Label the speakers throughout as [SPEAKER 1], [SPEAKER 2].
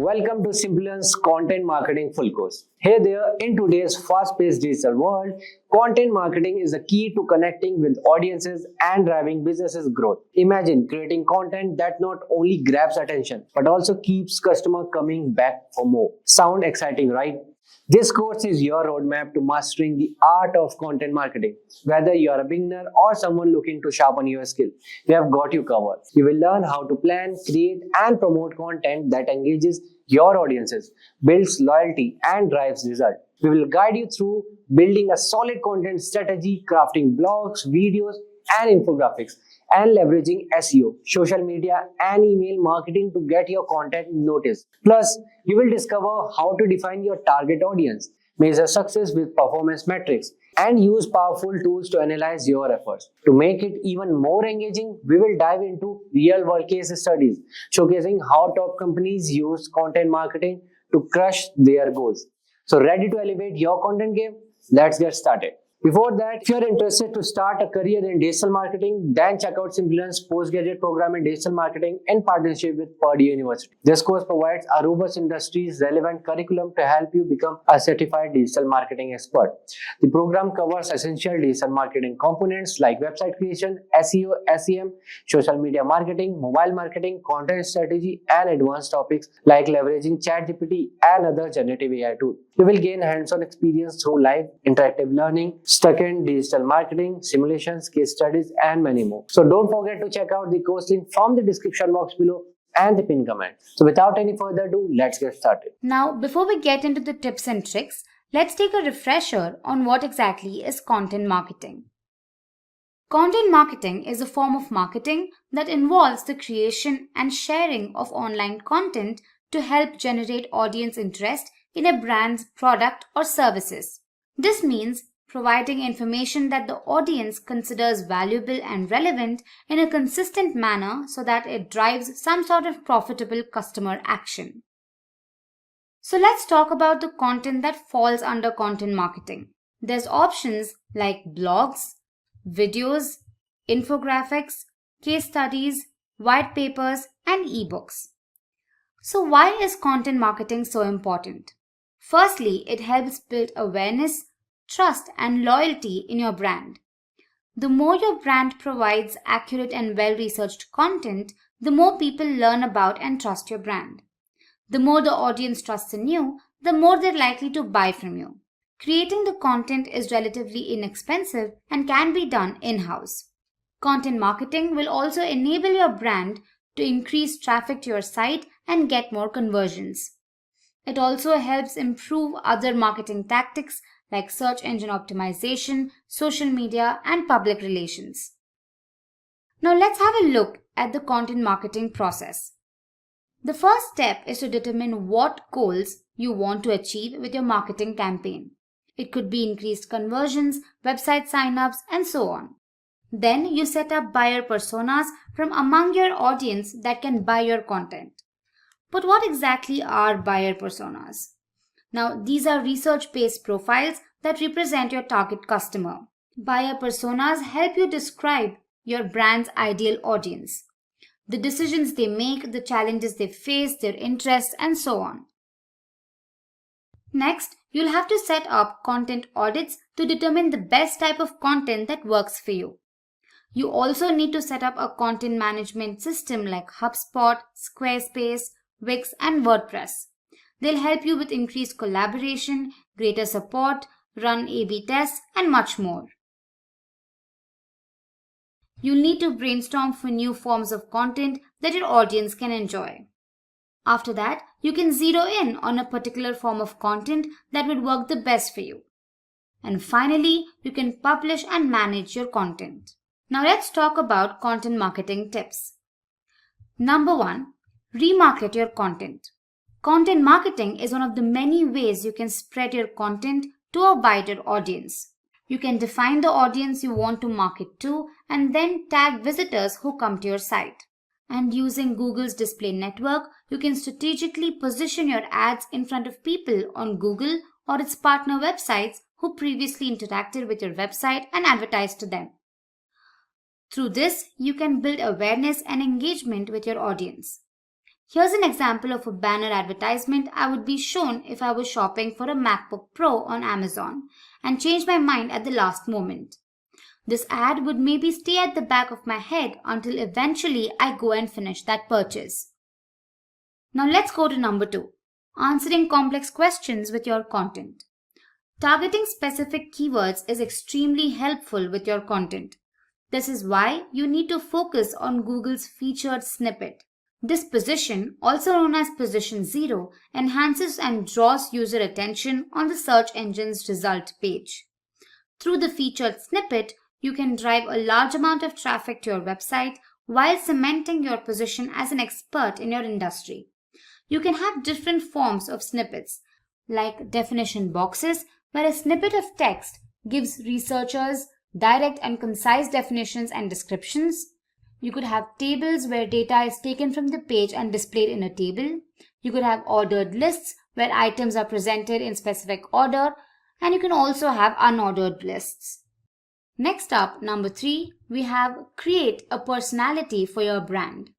[SPEAKER 1] Welcome to Simplilearn's Content Marketing Full Course. Hey there, in today's fast-paced digital world, content marketing is the key to connecting with audiences and driving businesses' growth. Imagine creating content that not only grabs attention but also keeps customers coming back for more. Sound exciting, right? This course is your roadmap to mastering the art of content marketing. Whether you are a beginner or someone looking to sharpen your skill, we have got you covered. You will learn how to plan, create, and promote content that engages your audiences, builds loyalty, and drives results. We will guide you through building a solid content strategy, crafting blogs, videos, and infographics, and leveraging SEO, social media, and email marketing to get your content noticed. Plus, you will discover how to define your target audience, measure success with performance metrics, and use powerful tools to analyze your efforts. To make it even more engaging, we will dive into real-world case studies, showcasing how top companies use content marketing to crush their goals. So, ready to elevate your content game? Let's get started. Before that, if you're interested to start a career in digital marketing, then check out Simplilearn's postgraduate program in digital marketing in partnership with Purdue University. This course provides a robust industry-relevant curriculum to help you become a certified digital marketing expert. The program covers essential digital marketing components like website creation, SEO, SEM, social media marketing, mobile marketing, content strategy, and advanced topics like leveraging Chatgpt and other generative AI tools. You will gain hands-on experience through live interactive learning, stuck-in digital marketing, simulations, case studies, and many more. So don't forget to check out the course link from the description box below and the pinned comment. So without any further ado, let's get started.
[SPEAKER 2] Now, before we get into the tips and tricks, let's take a refresher on what exactly is content marketing. Content marketing is a form of marketing that involves the creation and sharing of online content to help generate audience interest in a brand's product or services. This means providing information that the audience considers valuable and relevant in a consistent manner so that it drives some sort of profitable customer action. So let's talk about the content that falls under content marketing. There's options like blogs, videos, infographics, case studies, white papers, and ebooks. So why is content marketing so important? Firstly, it helps build awareness, trust, and loyalty in your brand. The more your brand provides accurate and well-researched content, the more people learn about and trust your brand. The more the audience trusts in you, the more they're likely to buy from you. Creating the content is relatively inexpensive and can be done in-house. Content marketing will also enable your brand to increase traffic to your site and get more conversions. It also helps improve other marketing tactics like search engine optimization, social media, and public relations. Now let's have a look at the content marketing process. The first step is to determine what goals you want to achieve with your marketing campaign. It could be increased conversions, website signups, and so on. Then you set up buyer personas from among your audience that can buy your content. But what exactly are buyer personas? Now, these are research-based profiles that represent your target customer. Buyer personas help you describe your brand's ideal audience, the decisions they make, the challenges they face, their interests, and so on. Next, you'll have to set up content audits to determine the best type of content that works for you. You also need to set up a content management system like HubSpot, Squarespace, Wix, and WordPress. They'll help you with increased collaboration, greater support, run A/B tests, and much more. You'll need to brainstorm for new forms of content that your audience can enjoy. After that, you can zero in on a particular form of content that would work the best for you. And finally, you can publish and manage your content. Now let's talk about content marketing tips. Number 1. Remarket your content. Content marketing is one of the many ways you can spread your content to a wider audience. You can define the audience you want to market to and then tag visitors who come to your site. And using Google's display network, you can strategically position your ads in front of people on Google or its partner websites who previously interacted with your website and advertised to them. Through this, you can build awareness and engagement with your audience. Here's an example of a banner advertisement I would be shown if I was shopping for a MacBook Pro on Amazon and changed my mind at the last moment. This ad would maybe stay at the back of my head until eventually I go and finish that purchase. Now let's go to number 2, answering complex questions with your content. Targeting specific keywords is extremely helpful with your content. This is why you need to focus on Google's featured snippet. This position, also known as position 0, enhances and draws user attention on the search engine's result page. Through the featured snippet, you can drive a large amount of traffic to your website while cementing your position as an expert in your industry. You can have different forms of snippets, like definition boxes, where a snippet of text gives researchers direct and concise definitions and descriptions. You could have tables where data is taken from the page and displayed in a table. You could have ordered lists where items are presented in specific order, and you can also have unordered lists. Next up, number 3, we have create a personality for your brand.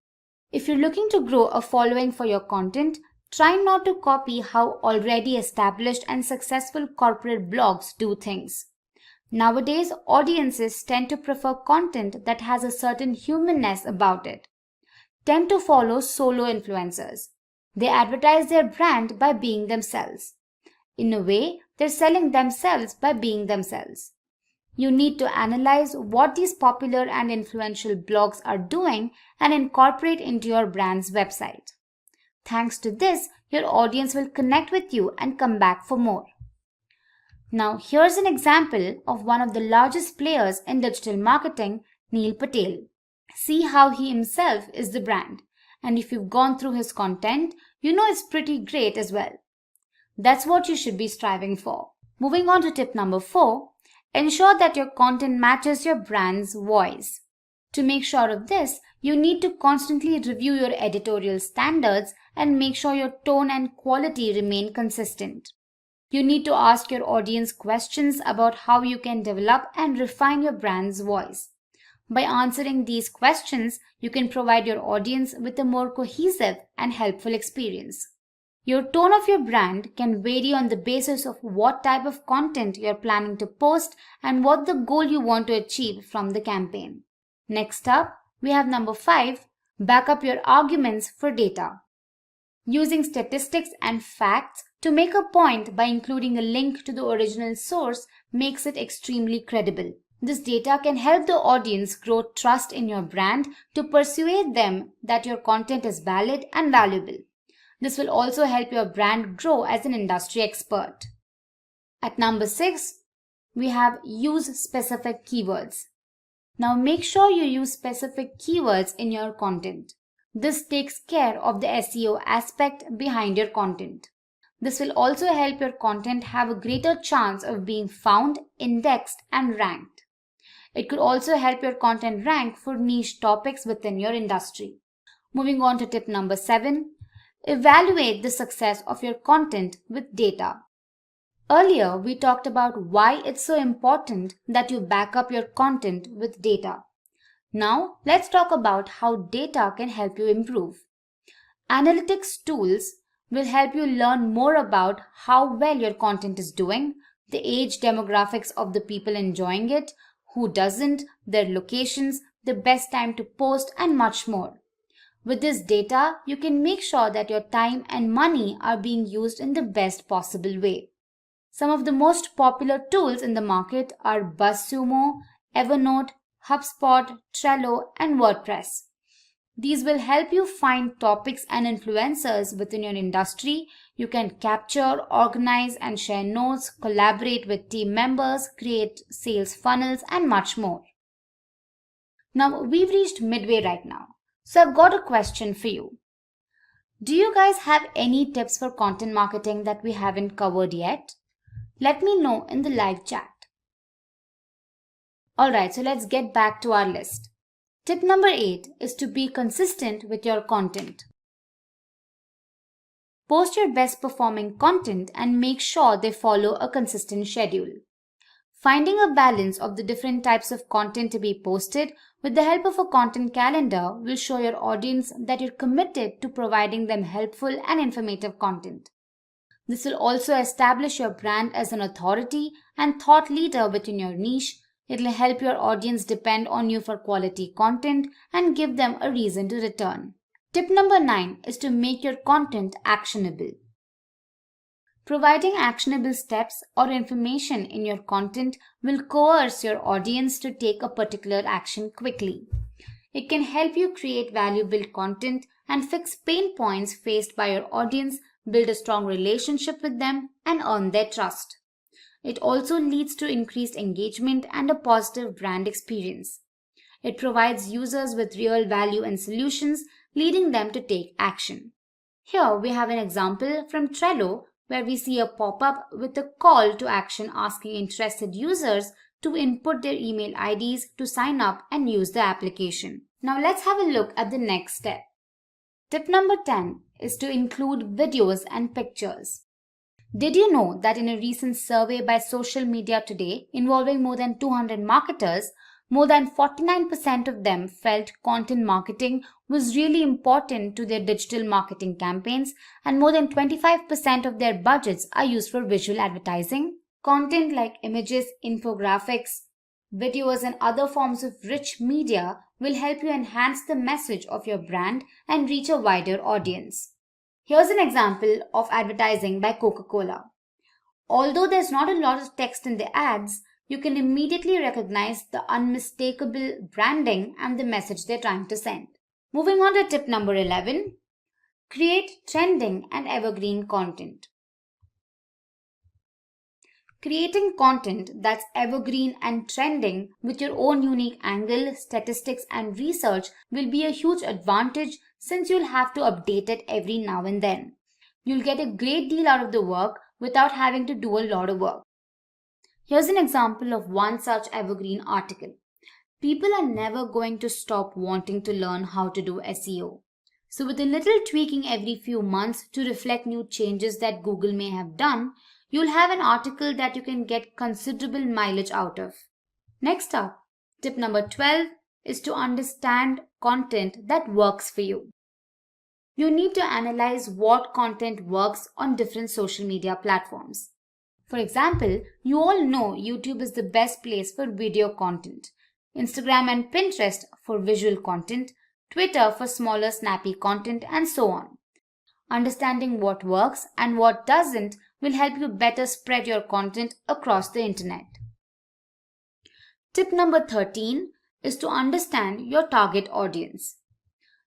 [SPEAKER 2] If you're looking to grow a following for your content, try not to copy how already established and successful corporate blogs do things. Nowadays, audiences tend to prefer content that has a certain humanness about it. Tend to follow solo influencers. They advertise their brand by being themselves. In a way, they're selling themselves by being themselves. You need to analyze what these popular and influential blogs are doing and incorporate into your brand's website. Thanks to this, your audience will connect with you and come back for more. Now, here's an example of one of the largest players in digital marketing, Neil Patel. See how he himself is the brand. And if you've gone through his content, you know it's pretty great as well. That's what you should be striving for. Moving on to tip number 4, ensure that your content matches your brand's voice. To make sure of this, you need to constantly review your editorial standards and make sure your tone and quality remain consistent. You need to ask your audience questions about how you can develop and refine your brand's voice. By answering these questions, you can provide your audience with a more cohesive and helpful experience. Your tone of your brand can vary on the basis of what type of content you're planning to post and what the goal you want to achieve from the campaign. Next up, we have number 5, back up your arguments for data. Using statistics and facts to make a point by including a link to the original source makes it extremely credible. This data can help the audience grow trust in your brand to persuade them that your content is valid and valuable. This will also help your brand grow as an industry expert. At number 6, we have use specific keywords. Now make sure you use specific keywords in your content. This takes care of the SEO aspect behind your content. This will also help your content have a greater chance of being found, indexed, and ranked. It could also help your content rank for niche topics within your industry. Moving on to tip number 7, evaluate the success of your content with data. Earlier, we talked about why it's so important that you back up your content with data. Now, let's talk about how data can help you improve. Analytics tools will help you learn more about how well your content is doing, the age demographics of the people enjoying it, who doesn't, their locations, the best time to post, and much more. With this data, you can make sure that your time and money are being used in the best possible way. Some of the most popular tools in the market are BuzzSumo, Evernote, HubSpot, Trello, and Wordpress. These will help you find topics and influencers within your industry. You can capture, organize, and share notes, collaborate with team members, create sales funnels, and much more. Now, we've reached midway right now. So I've got a question for you. Do you guys have any tips for content marketing that we haven't covered yet? Let me know in the live chat. Alright, so let's get back to our list. Tip number 8 is to be consistent with your content. Post your best performing content and make sure they follow a consistent schedule. Finding a balance of the different types of content to be posted with the help of a content calendar will show your audience that you're committed to providing them helpful and informative content. This will also establish your brand as an authority and thought leader within your niche. It will help your audience depend on you for quality content and give them a reason to return. Tip number 9 is to make your content actionable. Providing actionable steps or information in your content will coerce your audience to take a particular action quickly. It can help you create valuable content and fix pain points faced by your audience, build a strong relationship with them, and earn their trust. It also leads to increased engagement and a positive brand experience. It provides users with real value and solutions, leading them to take action. Here we have an example from Trello where we see a pop-up with a call to action asking interested users to input their email IDs to sign up and use the application. Now let's have a look at the next step. Tip number 10 is to include videos and pictures. Did you know that in a recent survey by Social Media Today involving more than 200 marketers, more than 49% of them felt content marketing was really important to their digital marketing campaigns, and more than 25% of their budgets are used for visual advertising? Content like images, infographics, videos, and other forms of rich media will help you enhance the message of your brand and reach a wider audience. Here's an example of advertising by Coca-Cola. Although there's not a lot of text in the ads, you can immediately recognize the unmistakable branding and the message they're trying to send. Moving on to tip number 11, create trending and evergreen content. Creating content that's evergreen and trending with your own unique angle, statistics, and research will be a huge advantage since you'll have to update it every now and then. You'll get a great deal out of the work without having to do a lot of work. Here's an example of one such evergreen article. People are never going to stop wanting to learn how to do SEO. So with a little tweaking every few months to reflect new changes that Google may have done, you'll have an article that you can get considerable mileage out of. Next up, tip number 12 is to understand content that works for you. You need to analyze what content works on different social media platforms. For example, you all know YouTube is the best place for video content, Instagram and Pinterest for visual content, Twitter for smaller snappy content, and so on. Understanding what works and what doesn't will help you better spread your content across the internet. Tip number 13 is to understand your target audience.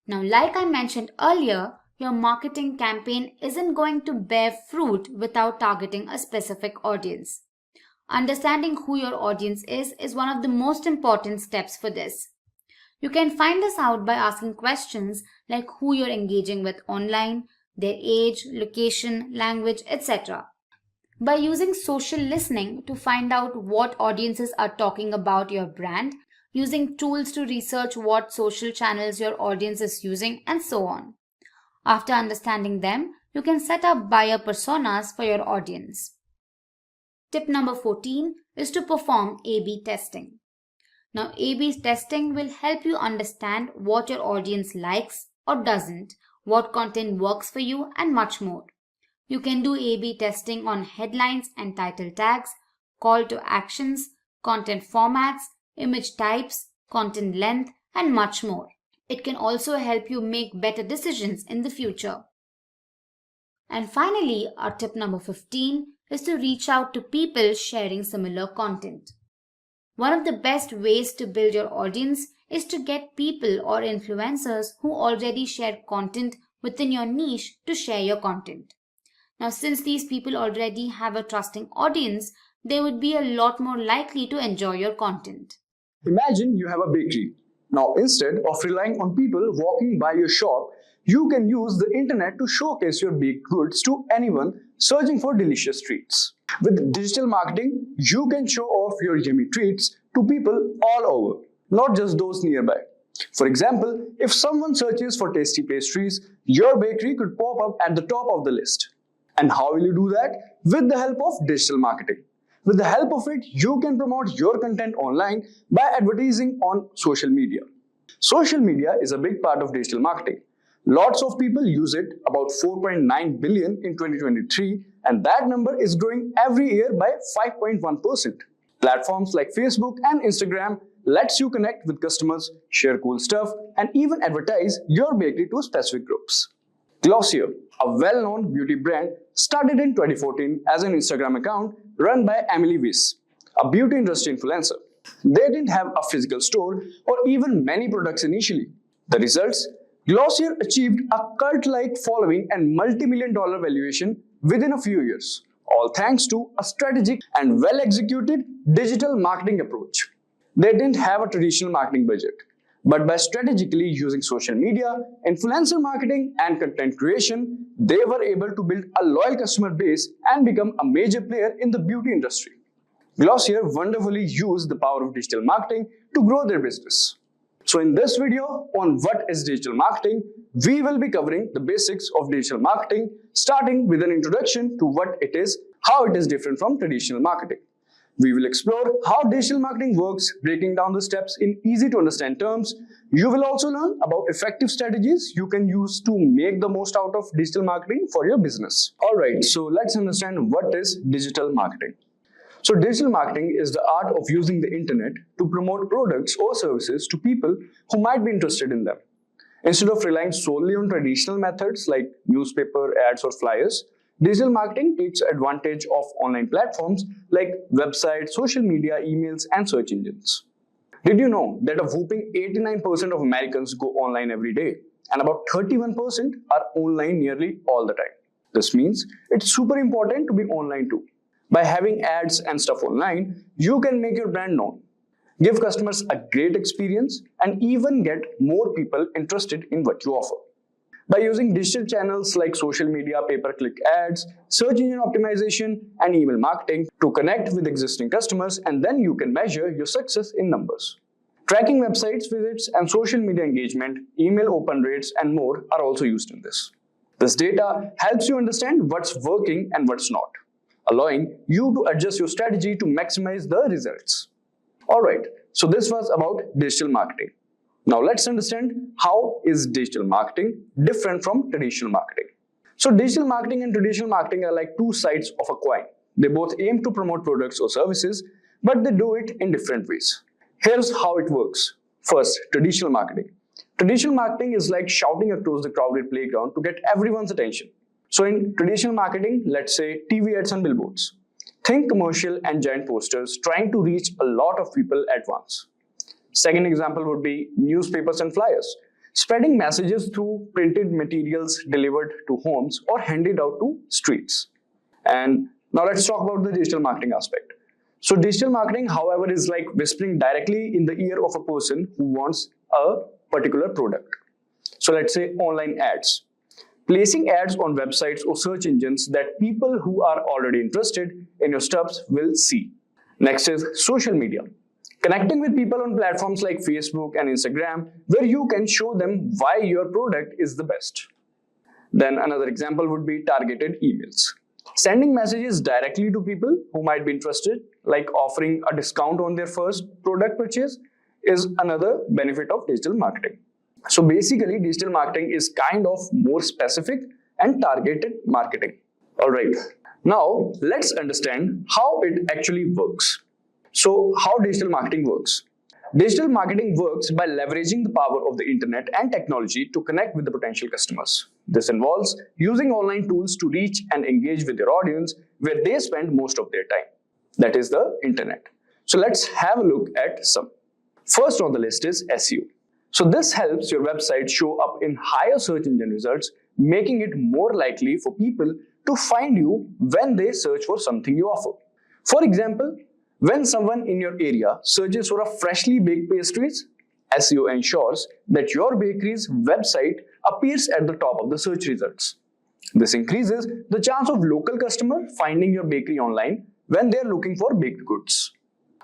[SPEAKER 2] Now, like I mentioned earlier, your marketing campaign isn't going to bear fruit without targeting a specific audience. Understanding who your audience is one of the most important steps for this. You can find this out by asking questions like who you're engaging with online, their age, location, language, etc. By using social listening to find out what audiences are talking about your brand, using tools to research what social channels your audience is using, and so on. After understanding them, you can set up buyer personas for your audience. Tip number 14 is to perform A/B testing. Now, A/B testing will help you understand what your audience likes or doesn't, what content works for you, and much more. You can do A/B testing on headlines and title tags, call to actions, content formats, image types, content length, and much more. It can also help you make better decisions in the future. And finally, our tip number 15 is to reach out to people sharing similar content. One of the best ways to build your audience is to get people or influencers who already share content within your niche to share your content. Now, since these people already have a trusting audience, they would be a lot more likely to enjoy your content.
[SPEAKER 3] Imagine you have a bakery. Now, instead of relying on people walking by your shop, you can use the internet to showcase your baked goods to anyone searching for delicious treats. With digital marketing, you can show off your yummy treats to people all over, not just those nearby. For example, if someone searches for tasty pastries, your bakery could pop up at the top of the list. And how will you do that? With the help of digital marketing. With the help of it, you can promote your content online by advertising on social media. Social media is a big part of digital marketing. Lots of people use it, about 4.9 billion in 2023, and that number is growing every year by 5.1%. Platforms like Facebook and Instagram lets you connect with customers, share cool stuff, and even advertise your bakery to specific groups. Glossier, a well-known beauty brand, started in 2014 as an Instagram account run by Emily Weiss, a beauty industry influencer. They didn't have a physical store or even many products initially. The results? Glossier achieved a cult-like following and multi-million-dollar valuation within a few years, all thanks to a strategic and well-executed digital marketing approach. They didn't have a traditional marketing budget, but by strategically using social media, influencer marketing, and content creation, they were able to build a loyal customer base and become a major player in the beauty industry. Glossier wonderfully used the power of digital marketing to grow their business. So in this video on what is digital marketing, we will be covering the basics of digital marketing, starting with an introduction to what it is, how it is different from traditional marketing. We will explore how digital marketing works, breaking down the steps in easy to understand terms. You will also learn about effective strategies you can use to make the most out of digital marketing for your business. Alright, so let's understand what is digital marketing. So digital marketing is the art of using the internet to promote products or services to people who might be interested in them. Instead of relying solely on traditional methods like newspaper, ads, or flyers, digital marketing takes advantage of online platforms like websites, social media, emails, and search engines. Did you know that a whopping 89% of Americans go online every day, and about 31% are online nearly all the time? This means it's super important to be online too. By having ads and stuff online, you can make your brand known, give customers a great experience, and even get more people interested in what you offer. By using digital channels like social media, pay-per-click ads, search engine optimization, and email marketing to connect with existing customers, and then you can measure your success in numbers. Tracking websites visits and social media engagement, email open rates, and more are also used in this. This data helps you understand what's working and what's not, allowing you to adjust your strategy to maximize the results. Alright, so this was about digital marketing. Now let's understand how is digital marketing different from traditional marketing. So digital marketing and traditional marketing are like two sides of a coin. They both aim to promote products or services, but they do it in different ways. Here's how it works. First, traditional marketing. Traditional marketing is like shouting across the crowded playground to get everyone's attention. So in traditional marketing, let's say TV ads and billboards. Think commercial and giant posters trying to reach a lot of people at once. Second example would be newspapers and flyers, spreading messages through printed materials delivered to homes or handed out to streets. And now let's talk about the digital marketing aspect. So digital marketing, however, is like whispering directly in the ear of a person who wants a particular product. So let's say online ads. Placing ads on websites or search engines that people who are already interested in your stuff will see. Next is social media. Connecting with people on platforms like Facebook and Instagram, where you can show them why your product is the best. Then another example would be targeted emails. Sending messages directly to people who might be interested, like offering a discount on their first product purchase, is another benefit of digital marketing. So basically, digital marketing is kind of more specific and targeted marketing. Alright, now let's understand how it actually works. So how digital marketing works? Digital marketing works by leveraging the power of the internet and technology to connect with the potential customers. This involves using online tools to reach and engage with your audience where they spend most of their time. That is the internet. So let's have a look at some. First on the list is SEO. So this helps your website show up in higher search engine results, making it more likely for people to find you when they search for something you offer. For example, when someone in your area searches for a freshly baked pastries, SEO ensures that your bakery's website appears at the top of the search results. This increases the chance of local customer finding your bakery online when they are looking for baked goods.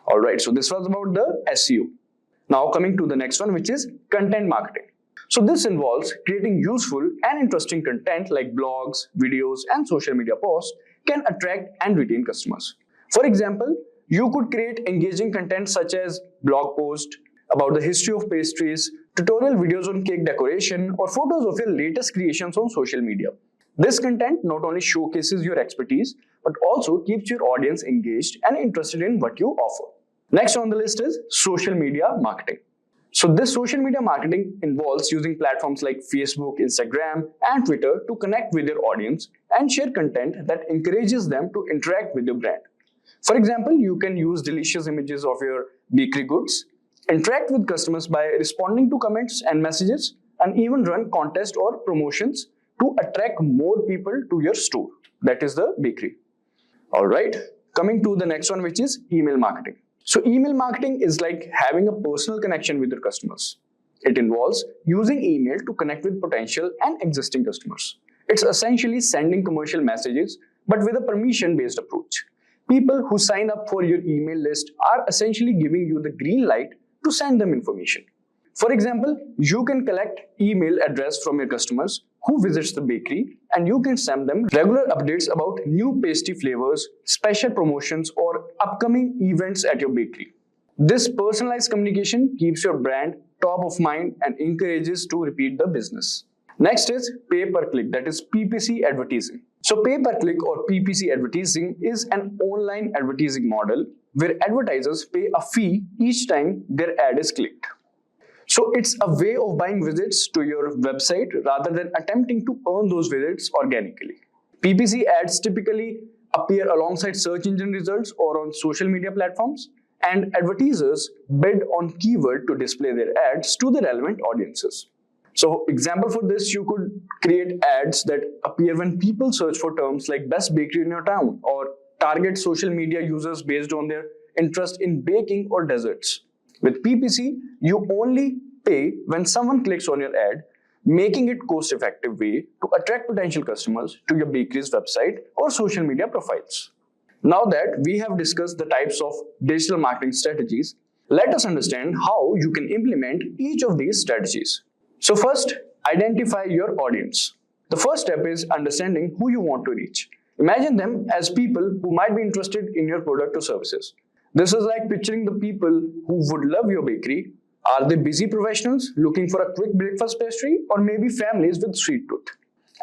[SPEAKER 3] Alright, so this was about the SEO. Now coming to the next one, which is content marketing. So this involves creating useful and interesting content like blogs, videos, and social media posts can attract and retain customers. For example, you could create engaging content such as blog posts about the history of pastries, tutorial videos on cake decoration, or photos of your latest creations on social media. This content not only showcases your expertise, but also keeps your audience engaged and interested in what you offer. Next on the list is social media marketing. So this social media marketing involves using platforms like Facebook, Instagram, and Twitter to connect with your audience and share content that encourages them to interact with your brand. For example, you can use delicious images of your bakery goods, interact with customers by responding to comments and messages, and even run contests or promotions to attract more people to your store, that is the bakery. Alright, coming to the next one, which is email marketing. So email marketing is like having a personal connection with your customers. It involves using email to connect with potential and existing customers. It's essentially sending commercial messages, but with a permission-based approach. People who sign up for your email list are essentially giving you the green light to send them information. For example, you can collect email address from your customers who visits the bakery, and you can send them regular updates about new pastry flavors, special promotions, or upcoming events at your bakery. This personalized communication keeps your brand top of mind and encourages to repeat the business. Next is pay-per-click, that is PPC advertising. So pay-per-click or PPC advertising is an online advertising model where advertisers pay a fee each time their ad is clicked. So it's a way of buying visits to your website rather than attempting to earn those visits organically. PPC ads typically appear alongside search engine results or on social media platforms, and advertisers bid on keyword to display their ads to the relevant audiences. So example for this, you could create ads that appear when people search for terms like best bakery in your town, or target social media users based on their interest in baking or desserts. With PPC, you only pay when someone clicks on your ad, making it cost-effective way to attract potential customers to your bakery's website or social media profiles. Now that we have discussed the types of digital marketing strategies, let us understand how you can implement each of these strategies. So first, identify your audience. The first step is understanding who you want to reach. Imagine them as people who might be interested in your product or services. This is like picturing the people who would love your bakery. Are they busy professionals looking for a quick breakfast pastry, or maybe families with sweet tooth?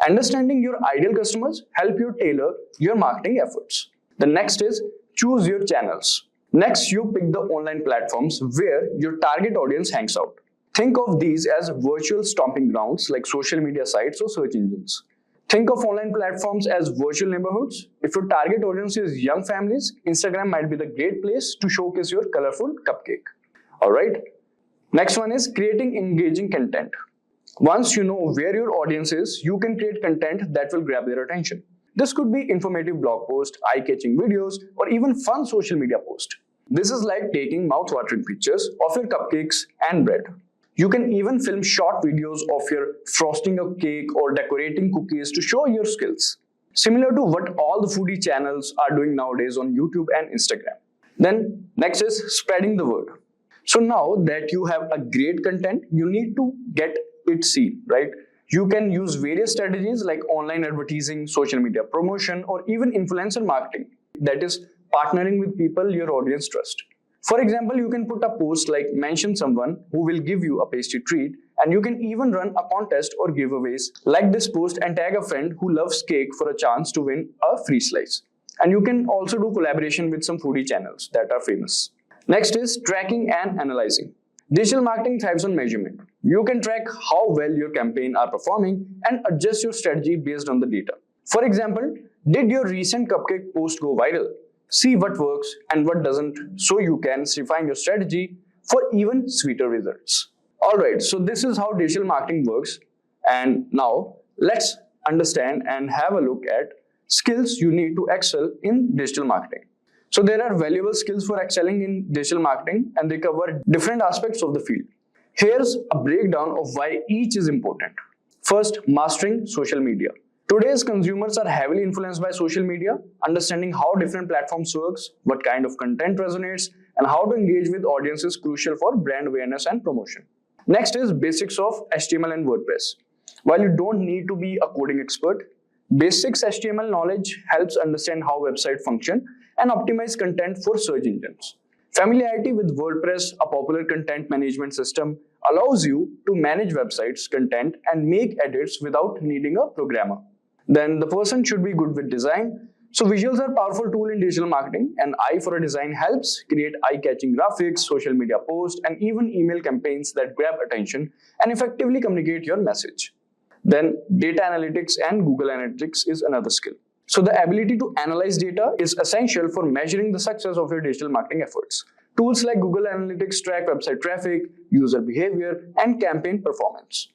[SPEAKER 3] Understanding your ideal customers help you tailor your marketing efforts. The next is choose your channels. Next, you pick the online platforms where your target audience hangs out. Think of these as virtual stomping grounds like social media sites or search engines. Think of online platforms as virtual neighborhoods. If your target audience is young families, Instagram might be the great place to showcase your colorful cupcake. Alright. Next one is creating engaging content. Once you know where your audience is, you can create content that will grab their attention. This could be informative blog posts, eye-catching videos, or even fun social media posts. This is like taking mouth-watering pictures of your cupcakes and bread. You can even film short videos of your frosting a cake or decorating cookies to show your skills. Similar to what all the foodie channels are doing nowadays on YouTube and Instagram. Then next is spreading the word. So now that you have a great content, you need to get it seen, right? You can use various strategies like online advertising, social media promotion, or even influencer marketing. That is partnering with people your audience trusts. For example, you can put a post like mention someone who will give you a pastry treat, and you can even run a contest or giveaways like this post and tag a friend who loves cake for a chance to win a free slice. And you can also do collaboration with some foodie channels that are famous. Next is tracking and analyzing. Digital marketing thrives on measurement. You can track how well your campaign are performing and adjust your strategy based on the data. For example, did your recent cupcake post go viral? See what works and what doesn't, so you can refine your strategy for even sweeter results. Alright, so this is how digital marketing works. And now let's understand and have a look at skills you need to excel in digital marketing. So there are valuable skills for excelling in digital marketing, and they cover different aspects of the field. Here's a breakdown of why each is important. First, mastering social media. Today's consumers are heavily influenced by social media. Understanding how different platforms works, what kind of content resonates, and how to engage with audiences is crucial for brand awareness and promotion. Next is basics of HTML and WordPress. While you don't need to be a coding expert, basics HTML knowledge helps understand how websites function and optimize content for search engines. Familiarity with WordPress, a popular content management system, allows you to manage websites, content, and make edits without needing a programmer. Then the person should be good with design. So visuals are a powerful tool in digital marketing. An eye for a design helps create eye-catching graphics, social media posts, and even email campaigns that grab attention and effectively communicate your message. Then data analytics and Google Analytics is another skill. So the ability to analyze data is essential for measuring the success of your digital marketing efforts. Tools like Google Analytics track website traffic, user behavior, and campaign performance.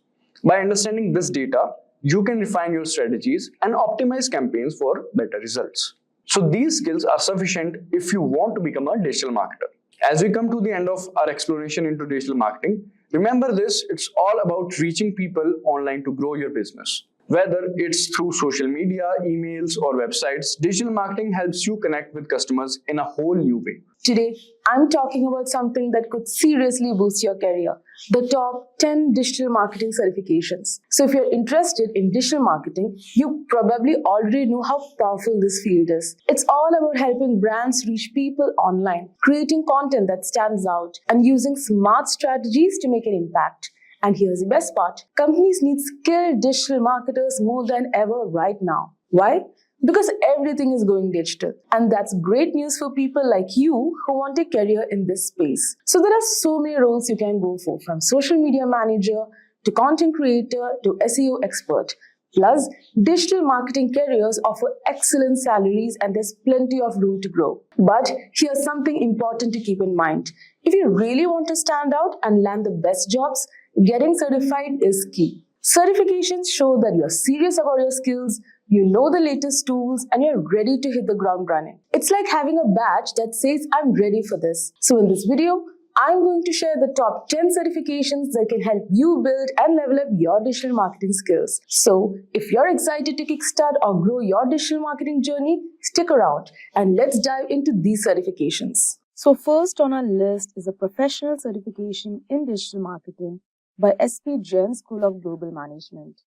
[SPEAKER 3] By understanding this data, you can refine your strategies and optimize campaigns for better results. So these skills are sufficient if you want to become a digital marketer. As we come to the end of our exploration into digital marketing, remember this, it's all about reaching people online to grow your business. Whether it's through social media, emails, or websites, digital marketing helps you connect with customers in a whole new way.
[SPEAKER 4] Today, I'm talking about something that could seriously boost your career, the top 10 digital marketing certifications. So if you're interested in digital marketing, you probably already know how powerful this field is. It's all about helping brands reach people online, creating content that stands out, and using smart strategies to make an impact. And here's the best part. Companies need skilled digital marketers more than ever right now. Why? Because everything is going digital. And that's great news for people like you who want a career in this space. So there are so many roles you can go for, from social media manager to content creator to SEO expert. Plus, digital marketing careers offer excellent salaries and there's plenty of room to grow. But here's something important to keep in mind. If you really want to stand out and land the best jobs, getting certified is key. Certifications show that you're serious about your skills, you know the latest tools, and you're ready to hit the ground running. It's like having a badge that says, I'm ready for this. So in this video, I'm going to share the top 10 certifications that can help you build and level up your digital marketing skills. So if you're excited to kickstart or grow your digital marketing journey, stick around and let's dive into these certifications.
[SPEAKER 5] So first on our list is a professional certification in digital marketing by SP Jain School of Global Management.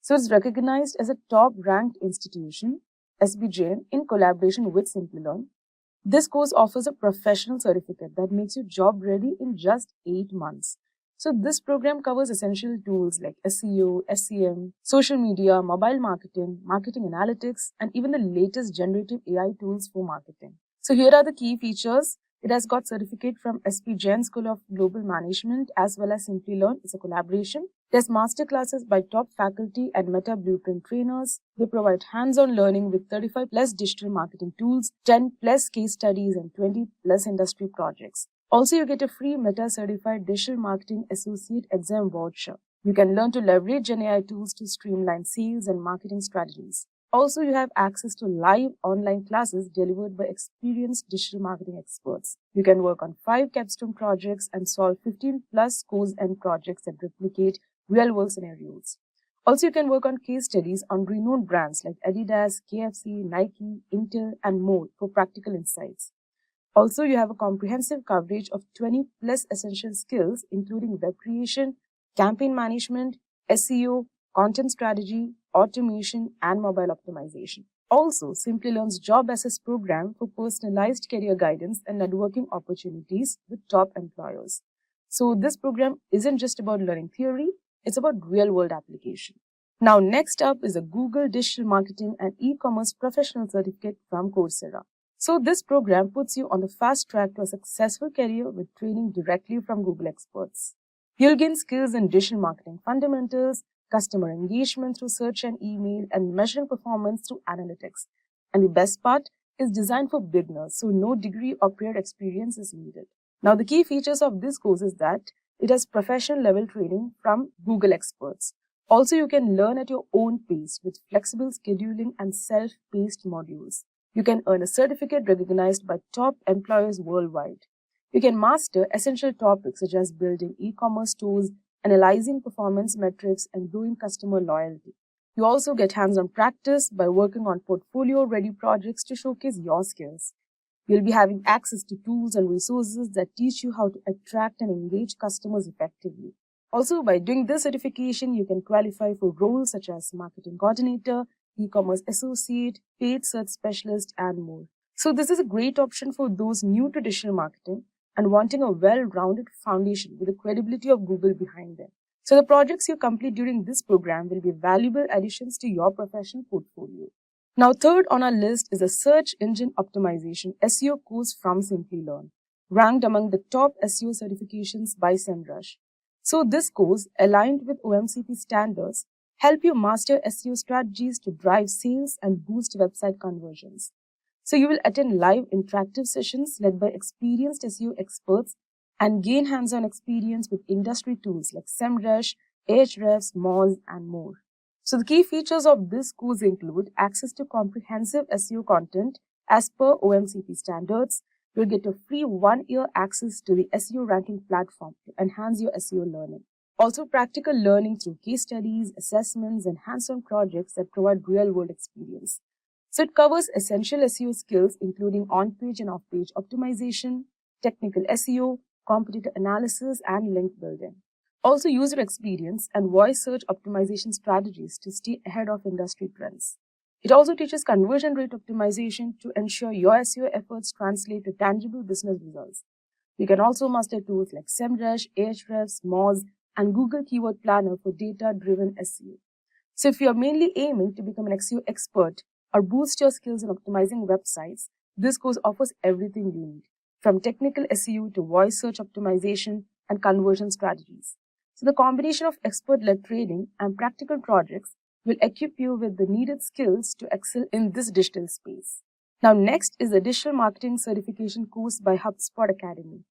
[SPEAKER 5] So it's recognized as a top-ranked institution, SP Jain, in collaboration with Simplilearn. This course offers a professional certificate that makes you job-ready in just 8 months. So this program covers essential tools like SEO, SEM, social media, mobile marketing, marketing analytics, and even the latest generative AI tools for marketing. So here are the key features. It has got certificate from SP Jain School of Global Management as well as Simplilearn. It's a collaboration. There's masterclasses by top faculty and Meta Blueprint trainers. They provide hands-on learning with 35 plus digital marketing tools, 10 plus case studies, and 20 plus industry projects. Also, you get a free Meta Certified Digital Marketing Associate exam voucher. You can learn to leverage GenAI tools to streamline sales and marketing strategies. Also, you have access to live online classes delivered by experienced digital marketing experts. You can work on 5 capstone projects and solve 15 plus course end projects that replicate real-world scenarios. Also, you can work on case studies on renowned brands like Adidas, KFC, Nike, Intel, and more for practical insights. Also, you have a comprehensive coverage of 20 plus essential skills, including web creation, campaign management, SEO, content strategy, automation, and mobile optimization. Also, Simplilearn's Job Assess program for personalized career guidance and networking opportunities with top employers. So this program isn't just about learning theory, it's about real-world application. Now, next up is a Google Digital Marketing and E-commerce Professional Certificate from Coursera. So this program puts you on the fast track to a successful career with training directly from Google experts. You'll gain skills in digital marketing fundamentals, customer engagement through search and email, and measuring performance through analytics. And the best part is designed for beginners, so no degree or prior experience is needed. Now, the key features of this course is that it has professional level training from Google experts. Also, you can learn at your own pace with flexible scheduling and self-paced modules. You can earn a certificate recognized by top employers worldwide. You can master essential topics such as building e-commerce stores, analyzing performance metrics, and growing customer loyalty. You also get hands-on practice by working on portfolio-ready projects to showcase your skills. You'll be having access to tools and resources that teach you how to attract and engage customers effectively. Also, by doing this certification, you can qualify for roles such as marketing coordinator, e-commerce associate, paid search specialist, and more. So this is a great option for those new to digital marketing and wanting a well-rounded foundation with the credibility of Google behind them. So the projects you complete during this program will be valuable additions to your professional portfolio. Now, third on our list is a search engine optimization SEO course from Simplilearn, ranked among the top SEO certifications by SEMrush. So this course, aligned with OMCP standards, help you master SEO strategies to drive sales and boost website conversions. So you will attend live interactive sessions led by experienced SEO experts and gain hands-on experience with industry tools like SEMrush, Ahrefs, Moz, and more. So the key features of this course include access to comprehensive SEO content as per OMCP standards. You'll get a free 1-year access to the SEO ranking platform to enhance your SEO learning. Also practical learning through case studies, assessments, and hands-on projects that provide real-world experience. So it covers essential SEO skills including on-page and off-page optimization, technical SEO, competitor analysis, and link building. Also user experience and voice search optimization strategies to stay ahead of industry trends. It also teaches conversion rate optimization to ensure your SEO efforts translate to tangible business results. You can also master tools like SEMrush, Ahrefs, Moz, and Google Keyword Planner for data-driven SEO. So if you are mainly aiming to become an SEO expert or boost your skills in optimizing websites, this course offers everything you need, from technical SEO to voice search optimization and conversion strategies. So the combination of expert-led training and practical projects will equip you with the needed skills to excel in this digital space. Now next is the Digital Marketing Certification course by HubSpot Academy.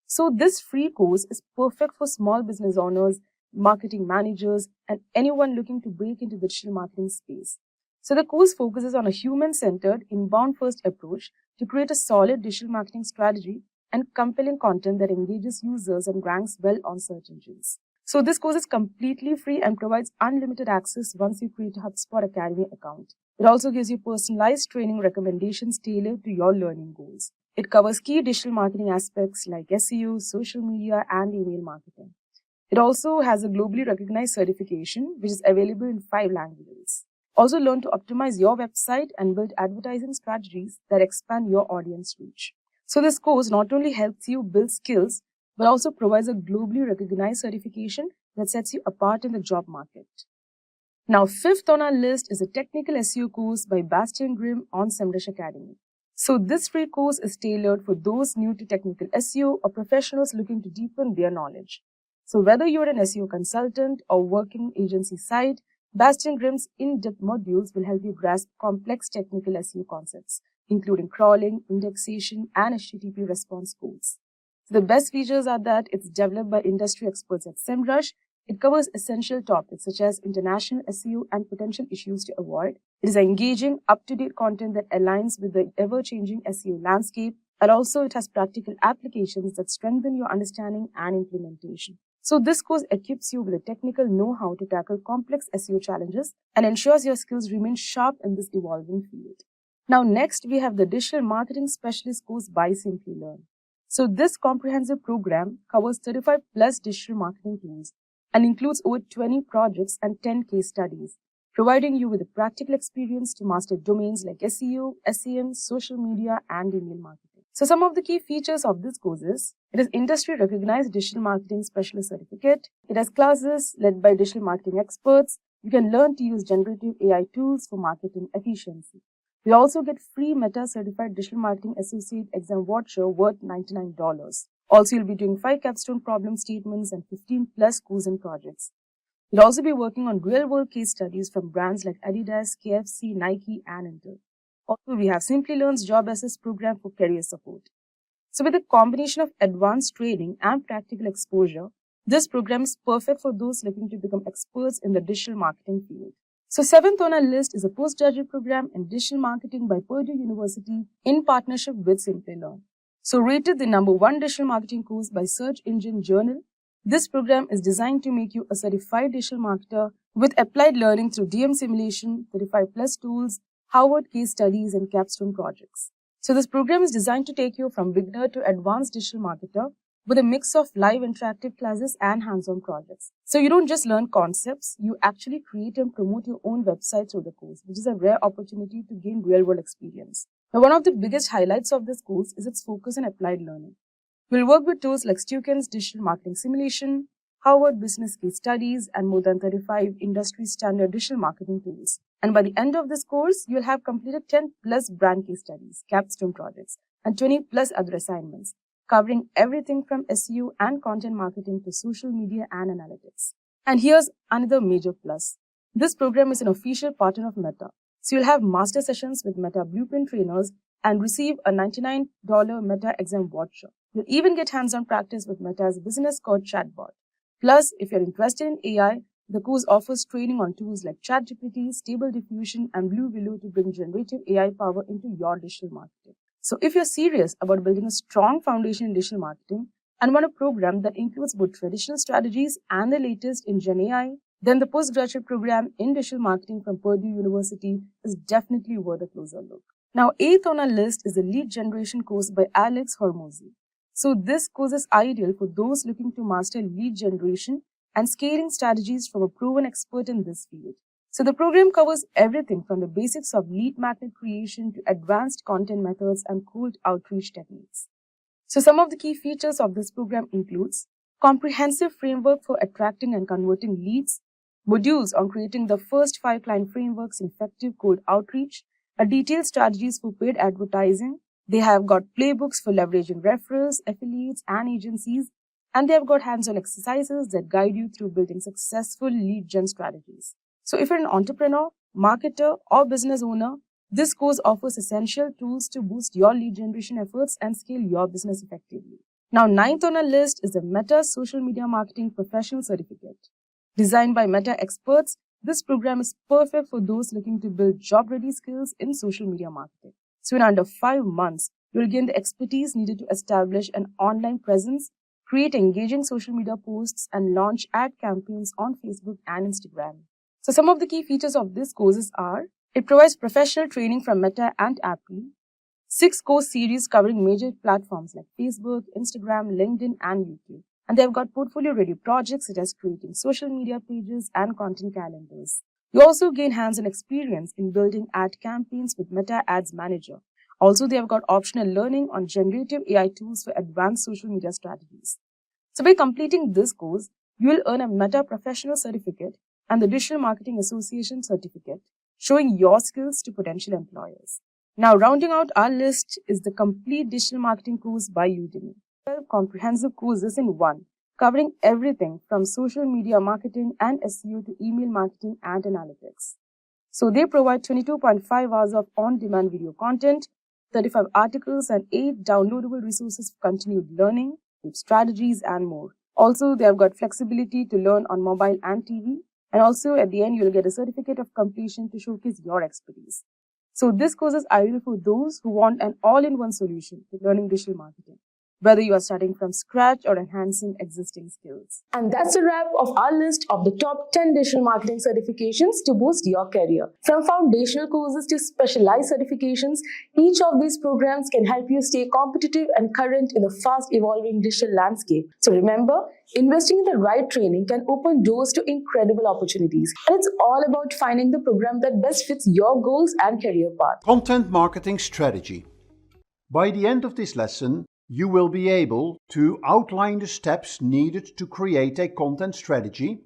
[SPEAKER 5] So this free course is perfect for small business owners, marketing managers, and anyone looking to break into the digital marketing space. So the course focuses on a human-centered, inbound-first approach to create a solid digital marketing strategy and compelling content that engages users and ranks well on search engines. So this course is completely free and provides unlimited access once you create a HubSpot Academy account. It also gives you personalized training recommendations tailored to your learning goals. It covers key digital marketing aspects like SEO, social media, and email marketing. It also has a globally recognized certification, which is available in 5 languages. Also learn to optimize your website and build advertising strategies that expand your audience reach. So this course not only helps you build skills, but also provides a globally recognized certification that sets you apart in the job market. Now, fifth on our list is a technical SEO course by Bastian Grimm on SEMrush Academy. So this free course is tailored for those new to technical SEO or professionals looking to deepen their knowledge. So whether you're an SEO consultant or working agency side, Bastian Grimm's in-depth modules will help you grasp complex technical SEO concepts, including crawling, indexation, and HTTP response codes. So the best features are that it's developed by industry experts at SEMrush. It covers essential topics such as international SEO and potential issues to avoid. It is engaging, up-to-date content that aligns with the ever-changing SEO landscape, and also it has practical applications that strengthen your understanding and implementation. So this course equips you with the technical know-how to tackle complex SEO challenges and ensures your skills remain sharp in this evolving field. Now next, we have the Digital Marketing Specialist course by Simplilearn. So this comprehensive program covers 35 plus digital marketing tools and includes over 20 projects and 10 case studies, providing you with a practical experience to master domains like SEO, SEM, social media, and email marketing. So some of the key features of this course is, it is industry recognized digital marketing specialist certificate. It has classes led by digital marketing experts. You can learn to use generative AI tools for marketing efficiency. You also get free Meta certified digital marketing associate exam voucher worth $99. Also, you'll be doing 5 capstone problem statements and 15 plus quiz and projects. You'll also be working on real-world case studies from brands like Adidas, KFC, Nike, and Intel. Also, we have Simplilearn's Job Assist program for career support. So with a combination of advanced training and practical exposure, this program is perfect for those looking to become experts in the digital marketing field. So 7th on our list is a postgraduate program in digital marketing by Purdue University in partnership with Simplilearn. So rated the #1 digital marketing course by Search Engine Journal, this program is designed to make you a certified digital marketer with applied learning through DM simulation, 35 plus tools, Harvard case studies, and capstone projects. So this program is designed to take you from beginner to advanced digital marketer with a mix of live interactive classes and hands-on projects. So you don't just learn concepts, you actually create and promote your own website through the course, which is a rare opportunity to gain real-world experience. Now, one of the biggest highlights of this course is its focus on applied learning. We'll work with tools like Stuken's digital marketing simulation, Harvard business case studies, and more than 35 industry standard digital marketing tools. And by the end of this course, you'll have completed 10 plus brand case studies, capstone projects, and 20 plus other assignments, covering everything from SEO and content marketing to social media and analytics. And here's another major plus. This program is an official partner of Meta. So you'll have master sessions with Meta Blueprint trainers and receive a $99 Meta exam voucher. You'll even get hands-on practice with Meta's business code chatbot. Plus, if you're interested in AI, the course offers training on tools like Chatgpt, Stable Diffusion, and Blue Willow to bring generative AI power into your digital marketing. So if you're serious about building a strong foundation in digital marketing and want a program that includes both traditional strategies and the latest in Gen AI, then the postgraduate program in digital marketing from Purdue University is definitely worth a closer look. Now, 8th on our list is the lead generation course by Alex Hormozi. So this course is ideal for those looking to master lead generation and scaling strategies from a proven expert in this field. So the program covers everything from the basics of lead magnet creation to advanced content methods and cold outreach techniques. So some of the key features of this program includes comprehensive framework for attracting and converting leads, modules on creating the first 5 client frameworks in effective cold outreach, a detailed strategies for paid advertising. They have got playbooks for leveraging referrals, affiliates, and agencies, and they have got hands-on exercises that guide you through building successful lead gen strategies. So if you're an entrepreneur, marketer, or business owner, this course offers essential tools to boost your lead generation efforts and scale your business effectively. Now, 9th on our list is the Meta Social Media Marketing Professional Certificate. Designed by Meta experts, this program is perfect for those looking to build job-ready skills in social media marketing. So in under 5 months, you'll gain the expertise needed to establish an online presence, create engaging social media posts, and launch ad campaigns on Facebook and Instagram. So some of the key features of this courses are, it provides professional training from Meta and Apple, 6 course series covering major platforms like Facebook, Instagram, LinkedIn, and YouTube. And they've got portfolio-ready projects such as creating social media pages and content calendars. You also gain hands-on experience in building ad campaigns with Meta Ads Manager. Also, they have got optional learning on generative AI tools for advanced social media strategies. So by completing this course, you will earn a Meta Professional Certificate and the Digital Marketing Association Certificate, showing your skills to potential employers. Now, rounding out our list is the Complete Digital Marketing course by Udemy. 12 comprehensive courses in one, covering everything from social media marketing and SEO to email marketing and analytics. So they provide 22.5 hours of on-demand video content, 35 articles, and 8 downloadable resources for continued learning, tips, strategies, and more. Also, they have got flexibility to learn on mobile and TV. And also, at the end, you'll get a certificate of completion to showcase your expertise. So this course is ideal for those who want an all-in-one solution to learning digital marketing, whether you are starting from scratch or enhancing existing skills.
[SPEAKER 4] And that's a wrap of our list of the top 10 digital marketing certifications to boost your career. From foundational courses to specialized certifications, each of these programs can help you stay competitive and current in the fast evolving digital landscape. So remember, investing in the right training can open doors to incredible opportunities. And it's all about finding the program that best fits your goals and career path.
[SPEAKER 6] Content marketing strategy. By the end of this lesson, you will be able to outline the steps needed to create a content strategy,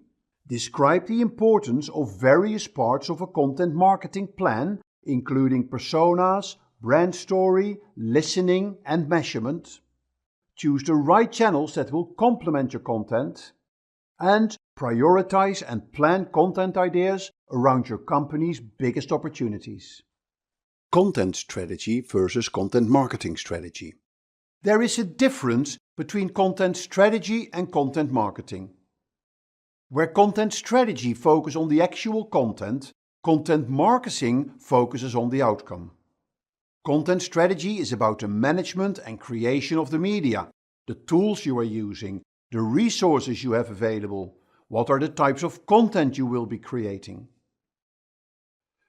[SPEAKER 6] describe the importance of various parts of a content marketing plan, including personas, brand story, listening, and measurement, choose the right channels that will complement your content, and prioritize and plan content ideas around your company's biggest opportunities. Content strategy versus content marketing strategy. There is a difference between content strategy and content marketing. Where content strategy focuses on the actual content, content marketing focuses on the outcome. Content strategy is about the management and creation of the media, the tools you are using, the resources you have available, what are the types of content you will be creating.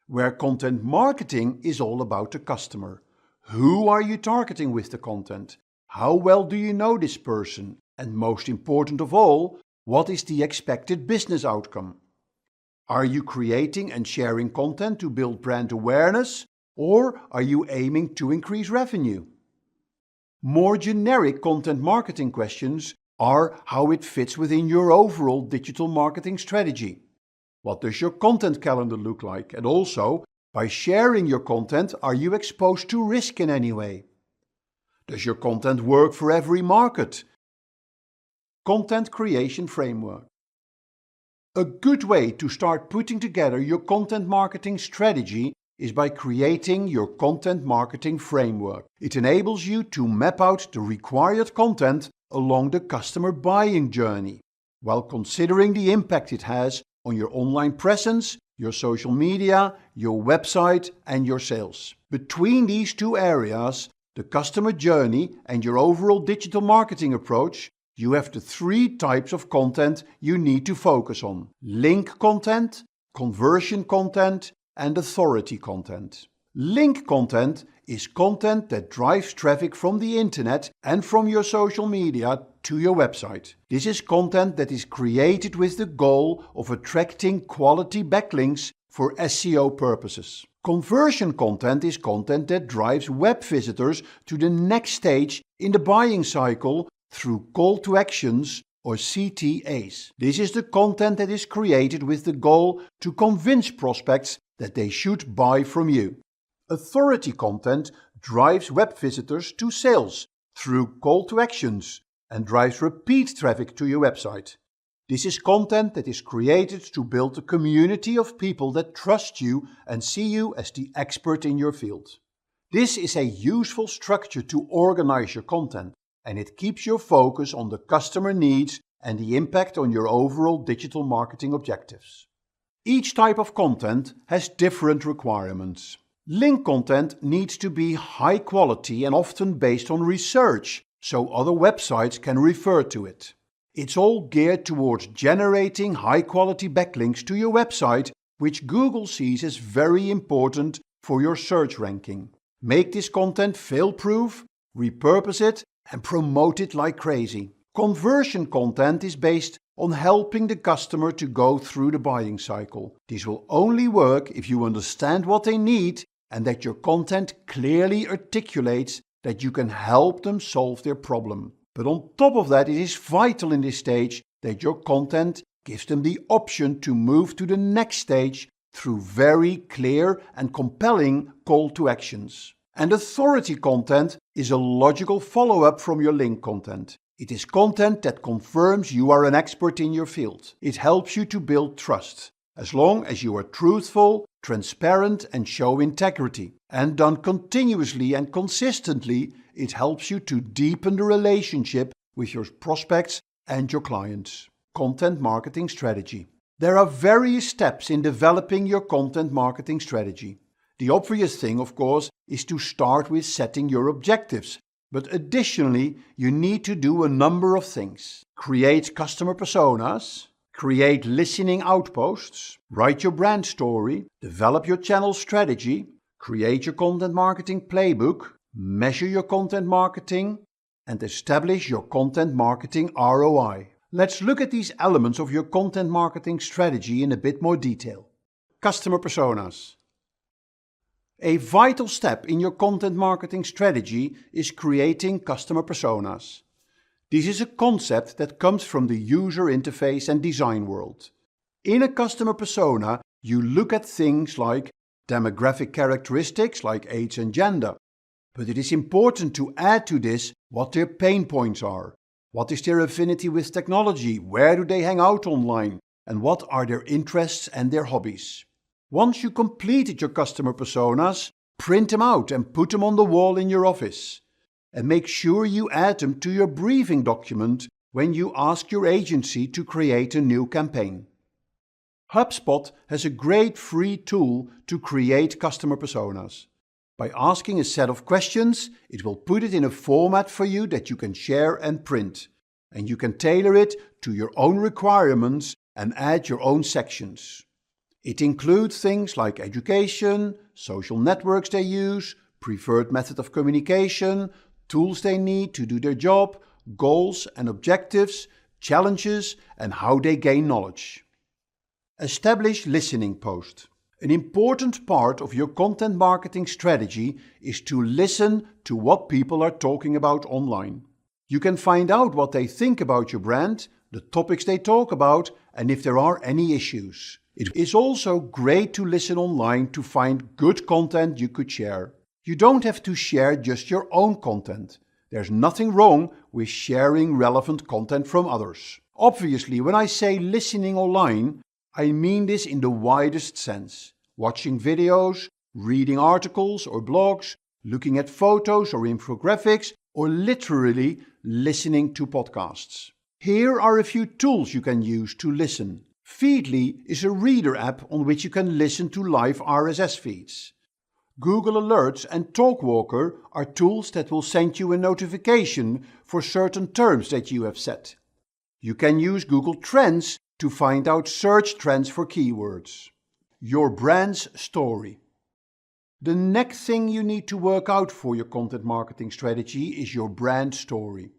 [SPEAKER 6] Where content marketing is all about the customer. Who are you targeting with the content? How well do you know this person? And most important of all, what is the expected business outcome? Are you creating and sharing content to build brand awareness? Or are you aiming to increase revenue? More generic content marketing questions are how it fits within your overall digital marketing strategy. What does your content calendar look like? And also, by sharing your content, are you exposed to risk in any way? Does your content work for every market? Content creation framework. A good way to start putting together your content marketing strategy is by creating your content marketing framework. It enables you to map out the required content along the customer buying journey, while considering the impact it has on your online presence, your social media, your website, and your sales. Between these two areas, the customer journey and your overall digital marketing approach, you have the three types of content you need to focus on: link content, conversion content, and authority content. Link content is content that drives traffic from the internet and from your social media to your website. This is content that is created with the goal of attracting quality backlinks for SEO purposes. Conversion content is content that drives web visitors to the next stage in the buying cycle through call to actions or CTAs. This is the content that is created with the goal to convince prospects that they should buy from you. Authority content drives web visitors to sales through call to actions and drives repeat traffic to your website. This is content that is created to build a community of people that trust you and see you as the expert in your field. This is a useful structure to organize your content, and it keeps your focus on the customer needs and the impact on your overall digital marketing objectives. Each type of content has different requirements. Link content needs to be high quality and often based on research, so other websites can refer to it. It's all geared towards generating high quality backlinks to your website, which Google sees as very important for your search ranking. Make this content fail-proof, repurpose it, and promote it like crazy. Conversion content is based on helping the customer to go through the buying cycle. This will only work if you understand what they need and that your content clearly articulates that you can help them solve their problem. But on top of that, it is vital in this stage that your content gives them the option to move to the next stage through very clear and compelling call to actions. And authority content is a logical follow-up from your link content. It is content that confirms you are an expert in your field. It helps you to build trust, as long as you are truthful, transparent, and show integrity. And done continuously and consistently, it helps you to deepen the relationship with your prospects and your clients. Content marketing strategy. There are various steps in developing your content marketing strategy. The obvious thing, of course, is to start with setting your objectives. But additionally, you need to do a number of things. Create customer personas, create listening outposts, write your brand story, develop your channel strategy, create your content marketing playbook, measure your content marketing, and establish your content marketing ROI. Let's look at these elements of your content marketing strategy in a bit more detail. Customer personas. A vital step in your content marketing strategy is creating customer personas. This is a concept that comes from the user interface and design world. In a customer persona, you look at things like demographic characteristics like age and gender. But it is important to add to this what their pain points are. What is their affinity with technology? Where do they hang out online? And what are their interests and their hobbies? Once you completed your customer personas, print them out and put them on the wall in your office. And make sure you add them to your briefing document when you ask your agency to create a new campaign. HubSpot has a great free tool to create customer personas. By asking a set of questions, it will put it in a format for you that you can share and print. And you can tailor it to your own requirements and add your own sections. It includes things like education, social networks they use, preferred method of communication, tools they need to do their job, goals and objectives, challenges, and how they gain knowledge. Establish listening post. An important part of your content marketing strategy is to listen to what people are talking about online. You can find out what they think about your brand, the topics they talk about, and if there are any issues. It is also great to listen online to find good content you could share. You don't have to share just your own content. There's nothing wrong with sharing relevant content from others. Obviously, when I say listening online, I mean this in the widest sense. Watching videos, reading articles or blogs, looking at photos or infographics, or literally listening to podcasts. Here are a few tools you can use to listen. Feedly is a reader app on which you can listen to live RSS feeds. Google Alerts and TalkWalker are tools that will send you a notification for certain terms that you have set. You can use Google Trends to find out search trends for keywords. Your brand's story. The next thing you need to work out for your content marketing strategy is your brand story.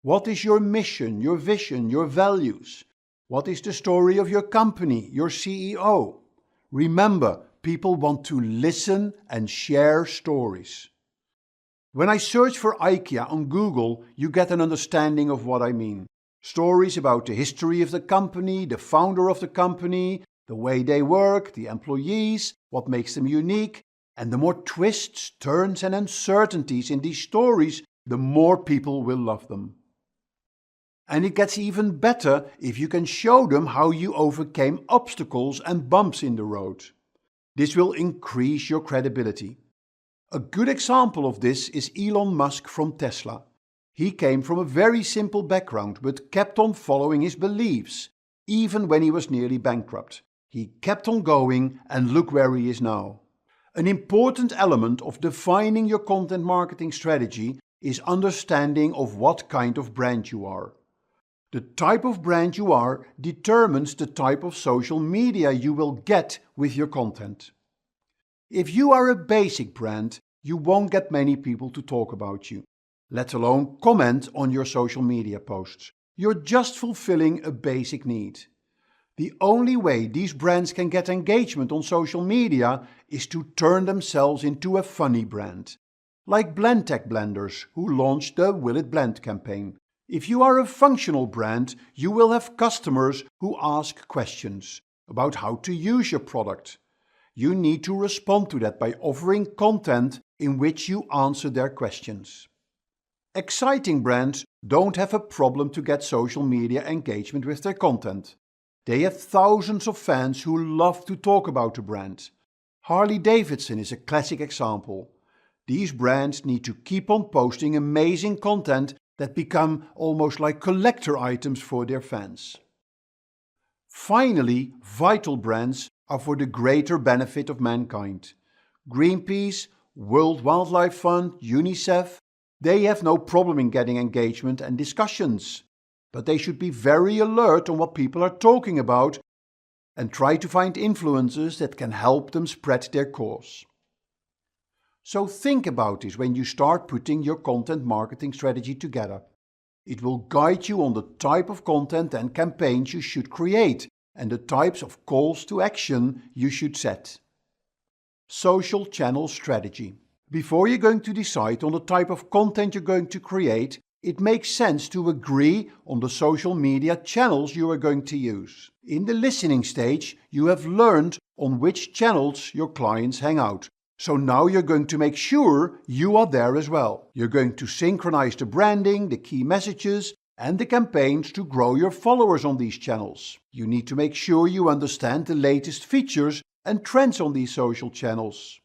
[SPEAKER 6] What is your mission, your vision, your values? What is the story of your company, your CEO? Remember, people want to listen and share stories. When I search for IKEA on Google, you get an understanding of what I mean. Stories about the history of the company, the founder of the company, the way they work, the employees, what makes them unique. And the more twists, turns and uncertainties in these stories, the more people will love them. And it gets even better if you can show them how you overcame obstacles and bumps in the road. This will increase your credibility. A good example of this is Elon Musk from Tesla. He came from a very simple background but kept on following his beliefs, even when he was nearly bankrupt. He kept on going and look where he is now. An important element of defining your content marketing strategy is understanding of what kind of brand you are. The type of brand you are determines the type of social media you will get with your content. If you are a basic brand, you won't get many people to talk about you, let alone comment on your social media posts. You're just fulfilling a basic need. The only way these brands can get engagement on social media is to turn themselves into a funny brand, like Blendtec Blenders, who launched the Will It Blend campaign. If you are a functional brand, you will have customers who ask questions about how to use your product. You need to respond to that by offering content in which you answer their questions. Exciting brands don't have a problem to get social media engagement with their content. They have thousands of fans who love to talk about the brand. Harley-Davidson is a classic example. These brands need to keep on posting amazing content that become almost like collector items for their fans. Finally, vital brands are for the greater benefit of mankind. Greenpeace, World Wildlife Fund, UNICEF, they have no problem in getting engagement and discussions. But they should be very alert on what people are talking about and try to find influencers that can help them spread their cause. So think about this when you start putting your content marketing strategy together. It will guide you on the type of content and campaigns you should create and the types of calls to action you should set. Social channel strategy. Before you're going to decide on the type of content you're going to create, it makes sense to agree on the social media channels you are going to use. In the listening stage, you have learned on which channels your clients hang out. So now you're going to make sure you are there as well. You're going to synchronize the branding, the key messages, and the campaigns to grow your followers on these channels. You need to make sure you understand the latest features and trends on these social channels.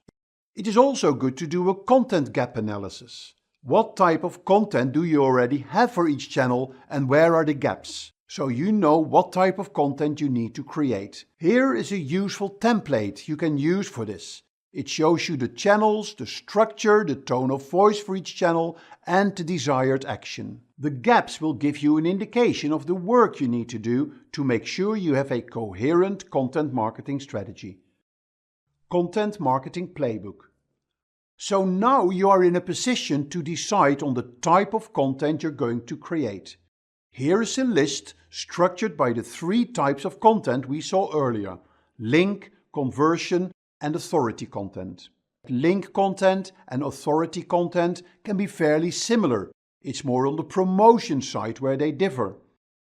[SPEAKER 6] It is also good to do a content gap analysis. What type of content do you already have for each channel and where are the gaps? So you know what type of content you need to create. Here is a useful template you can use for this. It shows you the channels, the structure, the tone of voice for each channel and the desired action. The gaps will give you an indication of the work you need to do to make sure you have a coherent content marketing strategy. Content Marketing Playbook. So now you are in a position to decide on the type of content you're going to create. Here is a list structured by the 3 types of content we saw earlier: link, conversion and authority content. Link content and authority content can be fairly similar. It's more on the promotion side where they differ.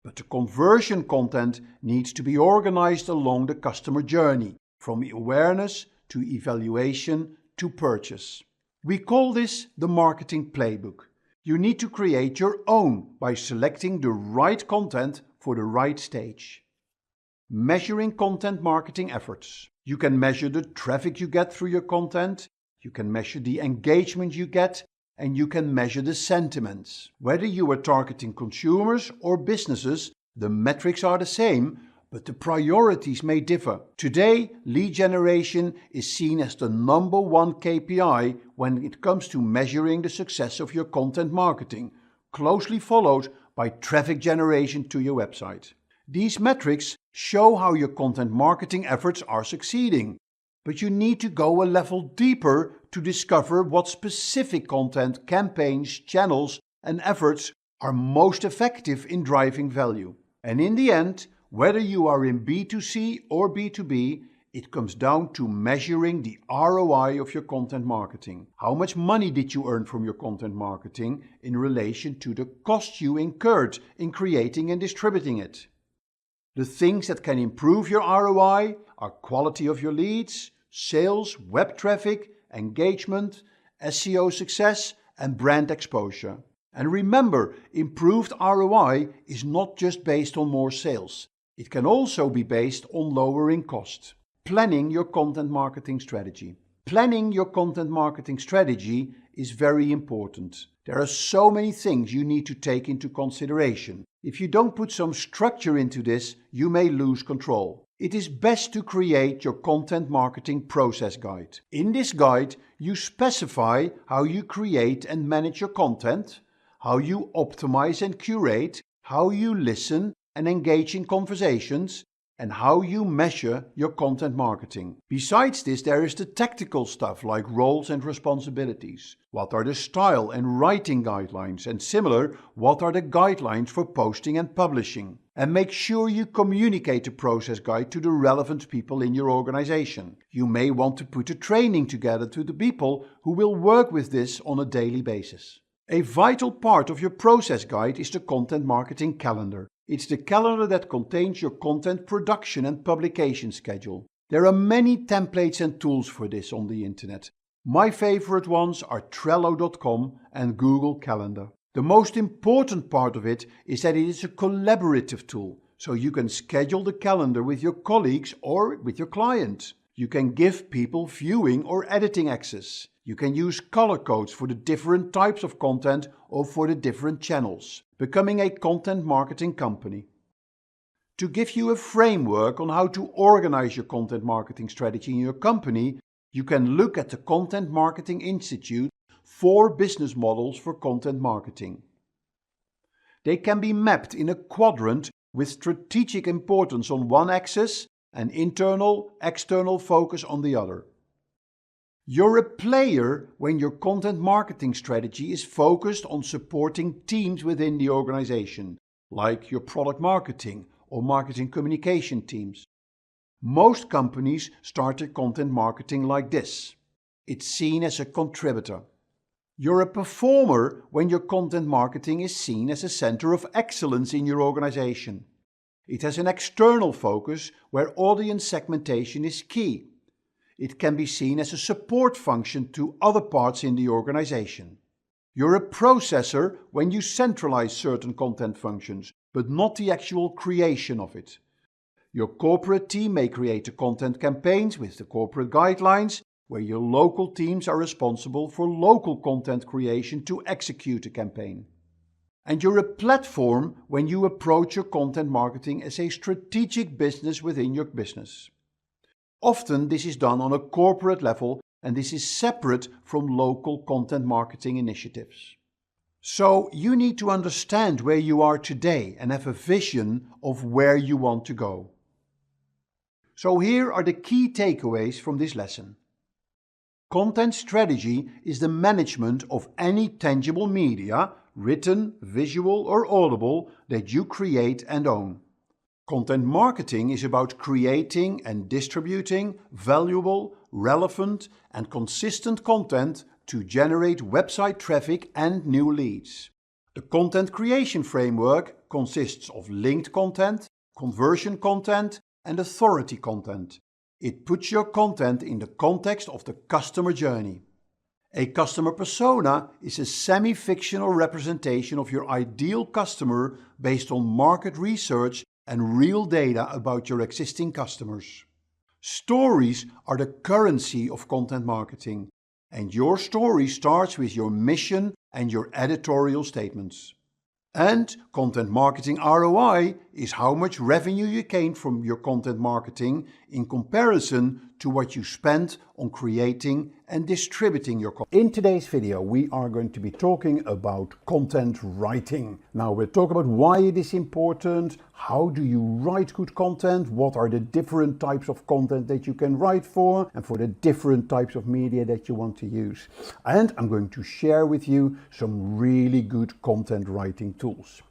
[SPEAKER 6] But the conversion content needs to be organized along the customer journey, from awareness to evaluation to purchase. We call this the marketing playbook. You need to create your own by selecting the right content for the right stage. Measuring content marketing efforts. You can measure the traffic you get through your content, you can measure the engagement you get, and you can measure the sentiments. Whether you are targeting consumers or businesses, the metrics are the same, but the priorities may differ. Today, lead generation is seen as the number one KPI when it comes to measuring the success of your content marketing, closely followed by traffic generation to your website. These metrics show how your content marketing efforts are succeeding, but you need to go a level deeper to discover what specific content, campaigns, channels, and efforts are most effective in driving value. And in the end, whether you are in B2C or B2B, it comes down to measuring the ROI of your content marketing. How much money did you earn from your content marketing in relation to the cost you incurred in creating and distributing it? The things that can improve your ROI are quality of your leads, sales, web traffic, engagement, SEO success, and brand exposure. And remember, improved ROI is not just based on more sales. It can also be based on lowering costs. Planning your content marketing strategy. Planning your content marketing strategy is very important. There are so many things you need to take into consideration. If you don't put some structure into this, you may lose control. It is best to create your content marketing process guide. In this guide, you specify how you create and manage your content, how you optimize and curate, how you listen and engage in conversations, and how you measure your content marketing. Besides this, there is the tactical stuff like roles and responsibilities. What are the style and writing guidelines? And similar, what are the guidelines for posting and publishing? And make sure you communicate the process guide to the relevant people in your organization. You may want to put a training together to the people who will work with this on a daily basis. A vital part of your process guide is the content marketing calendar. It's the calendar that contains your content production and publication schedule. There are many templates and tools for this on the internet. My favorite ones are Trello.com and Google Calendar. The most important part of it is that it is a collaborative tool, so you can schedule the calendar with your colleagues or with your client. You can give people viewing or editing access. You can use color codes for the different types of content or for the different channels. Becoming a content marketing company. To give you a framework on how to organize your content marketing strategy in your company, you can look at the Content Marketing Institute 4 business models for content marketing. They can be mapped in a quadrant with strategic importance on one axis and internal, external focus on the other. You're a player when your content marketing strategy is focused on supporting teams within the organization, like your product marketing or marketing communication teams. Most companies start their content marketing like this. It's seen as a contributor. You're a performer when your content marketing is seen as a center of excellence in your organization. It has an external focus where audience segmentation is key. It can be seen as a support function to other parts in the organization. You're a processor when you centralize certain content functions, but not the actual creation of it. Your corporate team may create the content campaigns with the corporate guidelines, where your local teams are responsible for local content creation to execute a campaign. And you're a platform when you approach your content marketing as a strategic business within your business. Often this is done on a corporate level, and this is separate from local content marketing initiatives. So you need to understand where you are today and have a vision of where you want to go. So here are the key takeaways from this lesson. Content strategy is the management of any tangible media, written, visual or audible, that you create and own. Content marketing is about creating and distributing valuable, relevant, and consistent content to generate website traffic and new leads. The content creation framework consists of linked content, conversion content, and authority content. It puts your content in the context of the customer journey. A customer persona is a semi-fictional representation of your ideal customer based on market research and real data about your existing customers. Stories are the currency of content marketing, and your story starts with your mission and your editorial statements. And content marketing ROI is how much revenue you gain from your content marketing in comparison to what you spend on creating and distributing your content. In today's video, we are going to be talking about content writing. Now, we'll talk about why it is important, how do you write good content, what are the different types of content that you can write for, and for the different types of media that you want to use. And I'm going to share with you some really good content writing tools.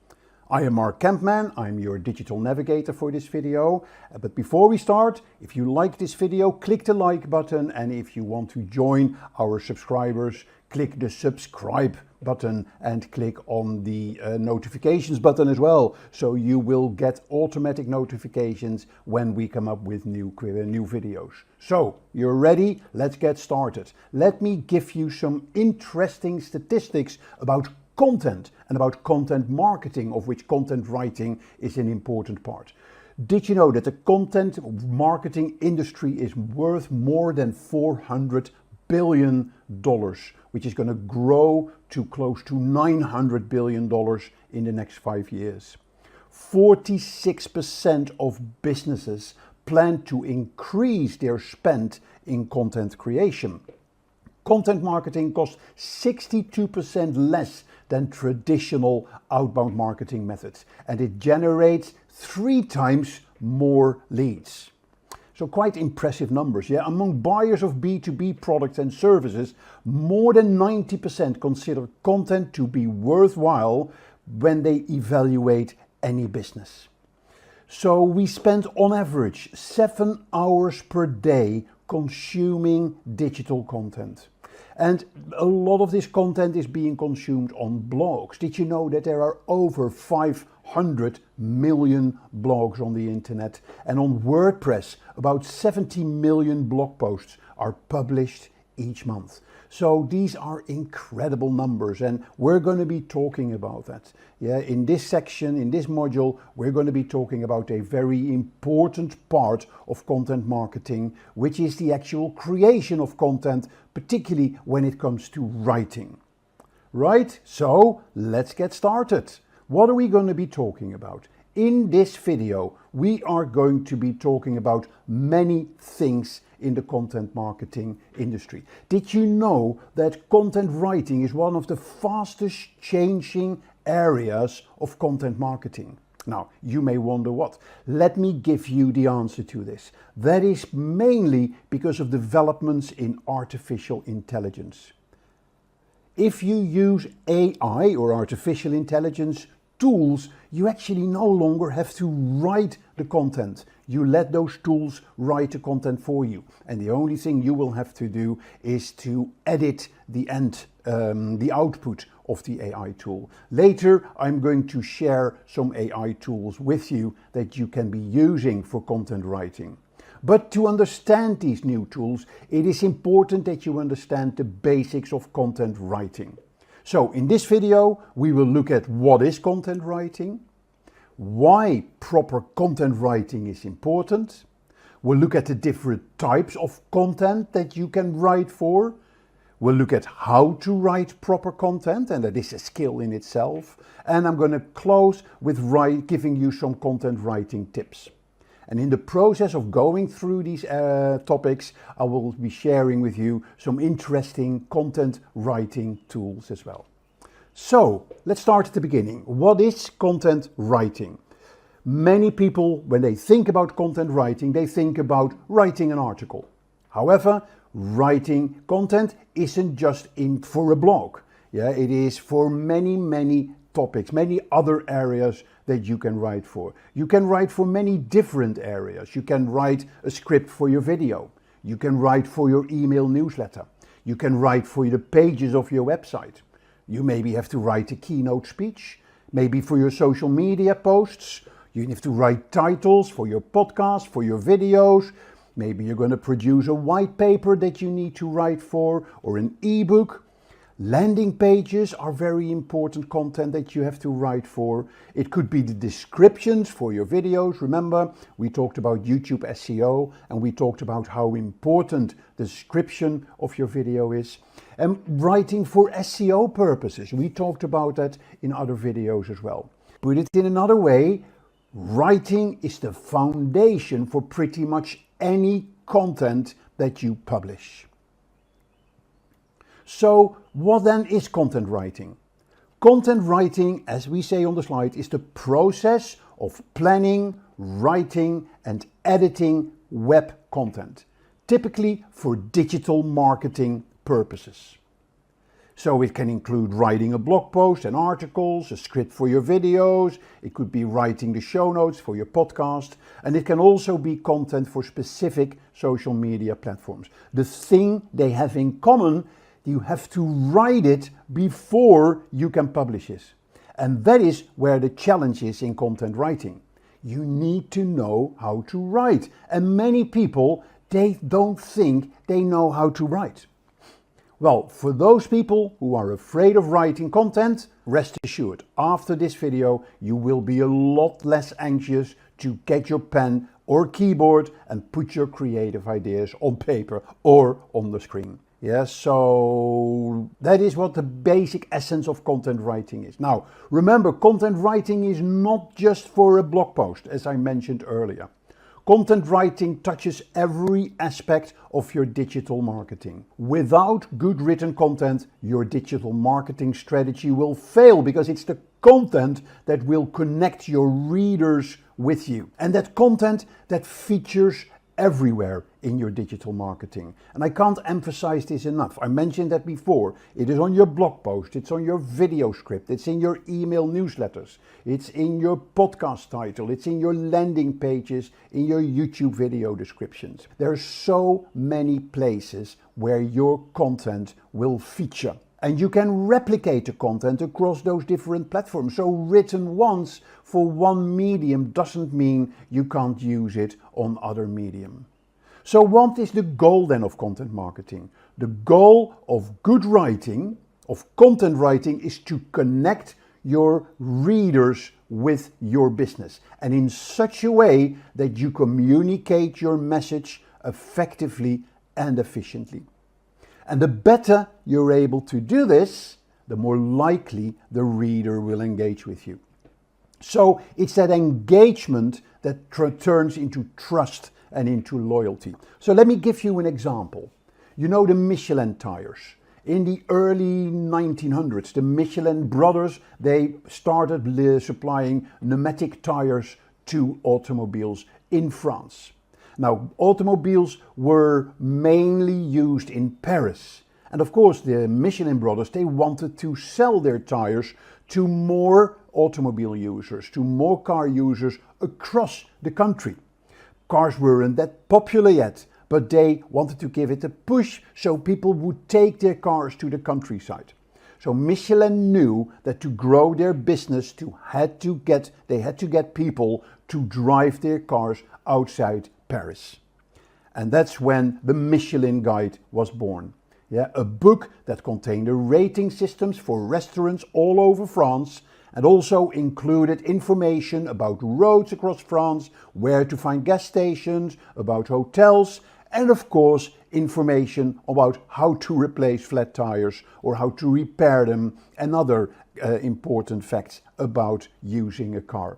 [SPEAKER 6] I am Mark Kempman, I'm your digital navigator for this video. But before we start, if you like this video, click the like button, and if you want to join our subscribers, click the subscribe button and click on the notifications button as well, so you will get automatic notifications when we come up with new videos. So, you're ready? Let's get started. Let me give you some interesting statistics about content and about content marketing, of which content writing is an important part. Did you know that the content marketing industry is worth more than $400 billion, which is going to grow to close to $900 billion in the next 5 years? 46% of businesses plan to increase their spend in content creation. Content marketing costs 62% less than traditional outbound marketing methods, and it generates 3 times more leads. So quite impressive numbers, yeah? Among buyers of B2B products and services, more than 90% consider content to be worthwhile when they evaluate any business. So we spend on average 7 hours per day consuming digital content. And a lot of this content is being consumed on blogs. Did you know that there are over 500 million blogs on the internet? And on Wordpress, about 70 million blog posts are published each month. So these are incredible numbers, and we're going to be talking about that. Yeah, in this section, in this module, we're going to be talking about a very important part of content marketing, which is the actual creation of content, particularly when it comes to writing. Right? So let's get started. What are we going to be talking about? In this video, we are going to be talking about many things in the content marketing industry. Did you know that content writing is one of the fastest changing areas of content marketing? Now, you may wonder what. Let me give you the answer to this. That is mainly because of developments in artificial intelligence. If you use AI or artificial intelligence tools, you actually no longer have to write the content. You let those tools write the content for you. And the only thing you will have to do is to edit the output of the AI tool. Later, I'm going to share some AI tools with you that you can be using for content writing. But to understand these new tools, it is important that you understand the basics of content writing. So in this video, we will look at what is content writing, why proper content writing is important. We'll look at the different types of content that you can write for. We'll look at how to write proper content, and that is a skill in itself. And I'm going to close with giving you some content writing tips. And in the process of going through these topics, I will be sharing with you some interesting content writing tools as well. So let's start at the beginning. What is content writing? Many people, when they think about content writing, they think about writing an article. However, writing content isn't just for a blog. Yeah, it is for many topics, many other areas that you can write for. You can write for many different areas. You can write a script for your video. You can write for your email newsletter. You can write for the pages of your website. You maybe have to write a keynote speech, maybe for your social media posts. You have to write titles for your podcast, for your videos. Maybe you're going to produce a white paper that you need to write for, or an ebook. Landing pages are very important content that you have to write for. It could be the descriptions for your videos. Remember, we talked about YouTube SEO and we talked about how important the description of your video is. And writing for SEO purposes. We talked about that in other videos as well. Put it in another way, writing is the foundation for pretty much any content that you publish. So what then is content writing? Content writing, as we say on the slide, is the process of planning, writing and editing web content, typically for digital marketing purposes. So it can include writing a blog post and articles, a script for your videos, it could be writing the show notes for your podcast, and it can also be content for specific social media platforms. The thing they have in common, you have to write it before you can publish it. And that is where the challenge is in content writing. You need to know how to write. And many people, they don't think they know how to write. Well, for those people who are afraid of writing content, rest assured, after this video, you will be a lot less anxious to get your pen or keyboard and put your creative ideas on paper or on the screen. Yes, so that is what the basic essence of content writing is. Now, remember, content writing is not just for a blog post, as I mentioned earlier. Content writing touches every aspect of your digital marketing. Without good written content, your digital marketing strategy will fail because it's the content that will connect your readers with you. And that content that features everywhere in your digital marketing. And I can't emphasize this enough. I mentioned that before. It is on your blog post, it's on your video script, it's in your email newsletters, it's in your podcast title, it's in your landing pages, in your YouTube video descriptions. There are so many places where your content will feature. And you can replicate the content across those different platforms. So written once for one medium doesn't mean you can't use it on other medium. So what is the goal then of content marketing? The goal of good writing, of content writing, is to connect your readers with your business. And in such a way that you communicate your message effectively and efficiently. And the better you're able to do this, the more likely the reader will engage with you. So it's that engagement that turns into trust and into loyalty. So let me give you an example. You know the Michelin tires. In the early 1900s, the Michelin brothers, they started supplying pneumatic tires to automobiles in France. Now, automobiles were mainly used in Paris. And of course, the Michelin brothers, they wanted to sell their tires to more automobile users, to more car users across the country. Cars weren't that popular yet, but they wanted to give it a push so people would take their cars to the countryside. So Michelin knew that to grow their business, they had to get people to drive their cars outside Paris. And that's when the Michelin Guide was born. Yeah, a book that contained the rating systems for restaurants all over France and also included information about roads across France, where to find gas stations, about hotels, and of course information about how to replace flat tires or how to repair them and other important facts about using a car.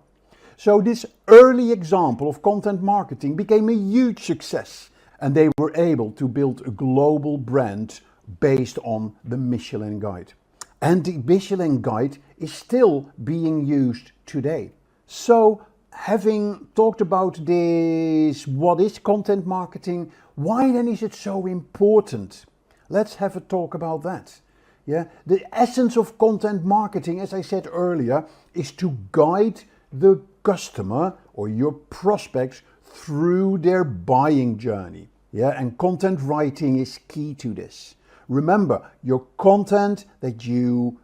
[SPEAKER 6] So this early example of content marketing became a huge success, and they were able to build a global brand based on the Michelin Guide. And the Michelin Guide is still being used today. So having talked about this, what is content marketing, why then is it so important? Let's have a talk about that. Yeah, the essence of content marketing, as I said earlier, is to guide the customer or your prospects through their buying journey. Yeah, and content writing is key to this. Remember, your content that you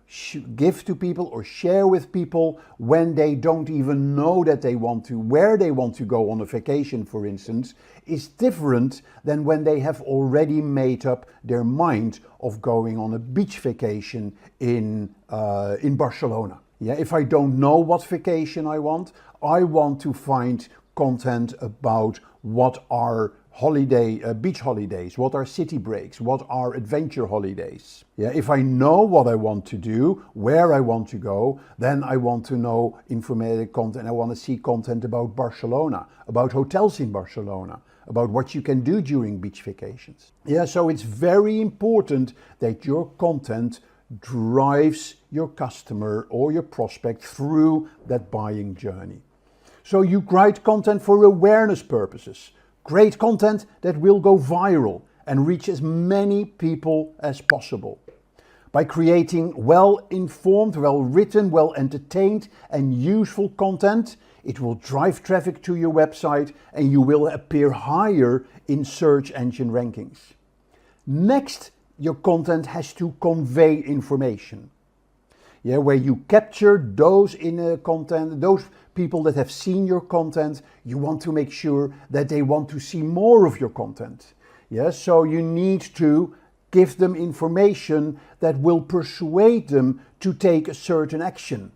[SPEAKER 6] give to people or share with people when they don't even know that they want to, where they want to go on a vacation, for instance, is different than when they have already made up their mind of going on a beach vacation in Barcelona. Yeah, if I don't know what vacation I want to find content about what are beach holidays, what are city breaks, what are adventure holidays. Yeah, if I know what I want to do, where I want to go, then I want to know informative content. I want to see content about Barcelona, about hotels in Barcelona, about what you can do during beach vacations. Yeah, so it's very important that your content drives your customer or your prospect through that buying journey. So you write content for awareness purposes. Great content that will go viral and reach as many people as possible. By creating well-informed, well-written, well-entertained and useful content, it will drive traffic to your website and you will appear higher in search engine rankings. Next, your content has to convey information. Yeah, where you capture those in content, those people that have seen your content, you want to make sure that they want to see more of your content. Yeah, so you need to give them information that will persuade them to take a certain action.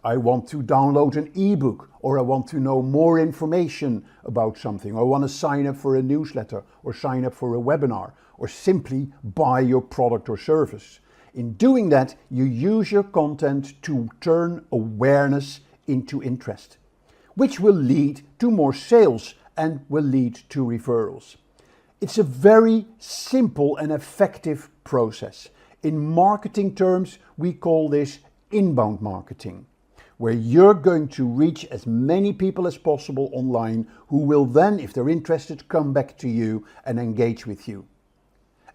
[SPEAKER 6] I want to download an ebook, or I want to know more information about something, or I want to sign up for a newsletter, or sign up for a webinar, or simply buy your product or service. In doing that, you use your content to turn awareness into interest, which will lead to more sales and will lead to referrals. It's a very simple and effective process. In marketing terms, we call this inbound marketing, where you're going to reach as many people as possible online who will then, if they're interested, come back to you and engage with you.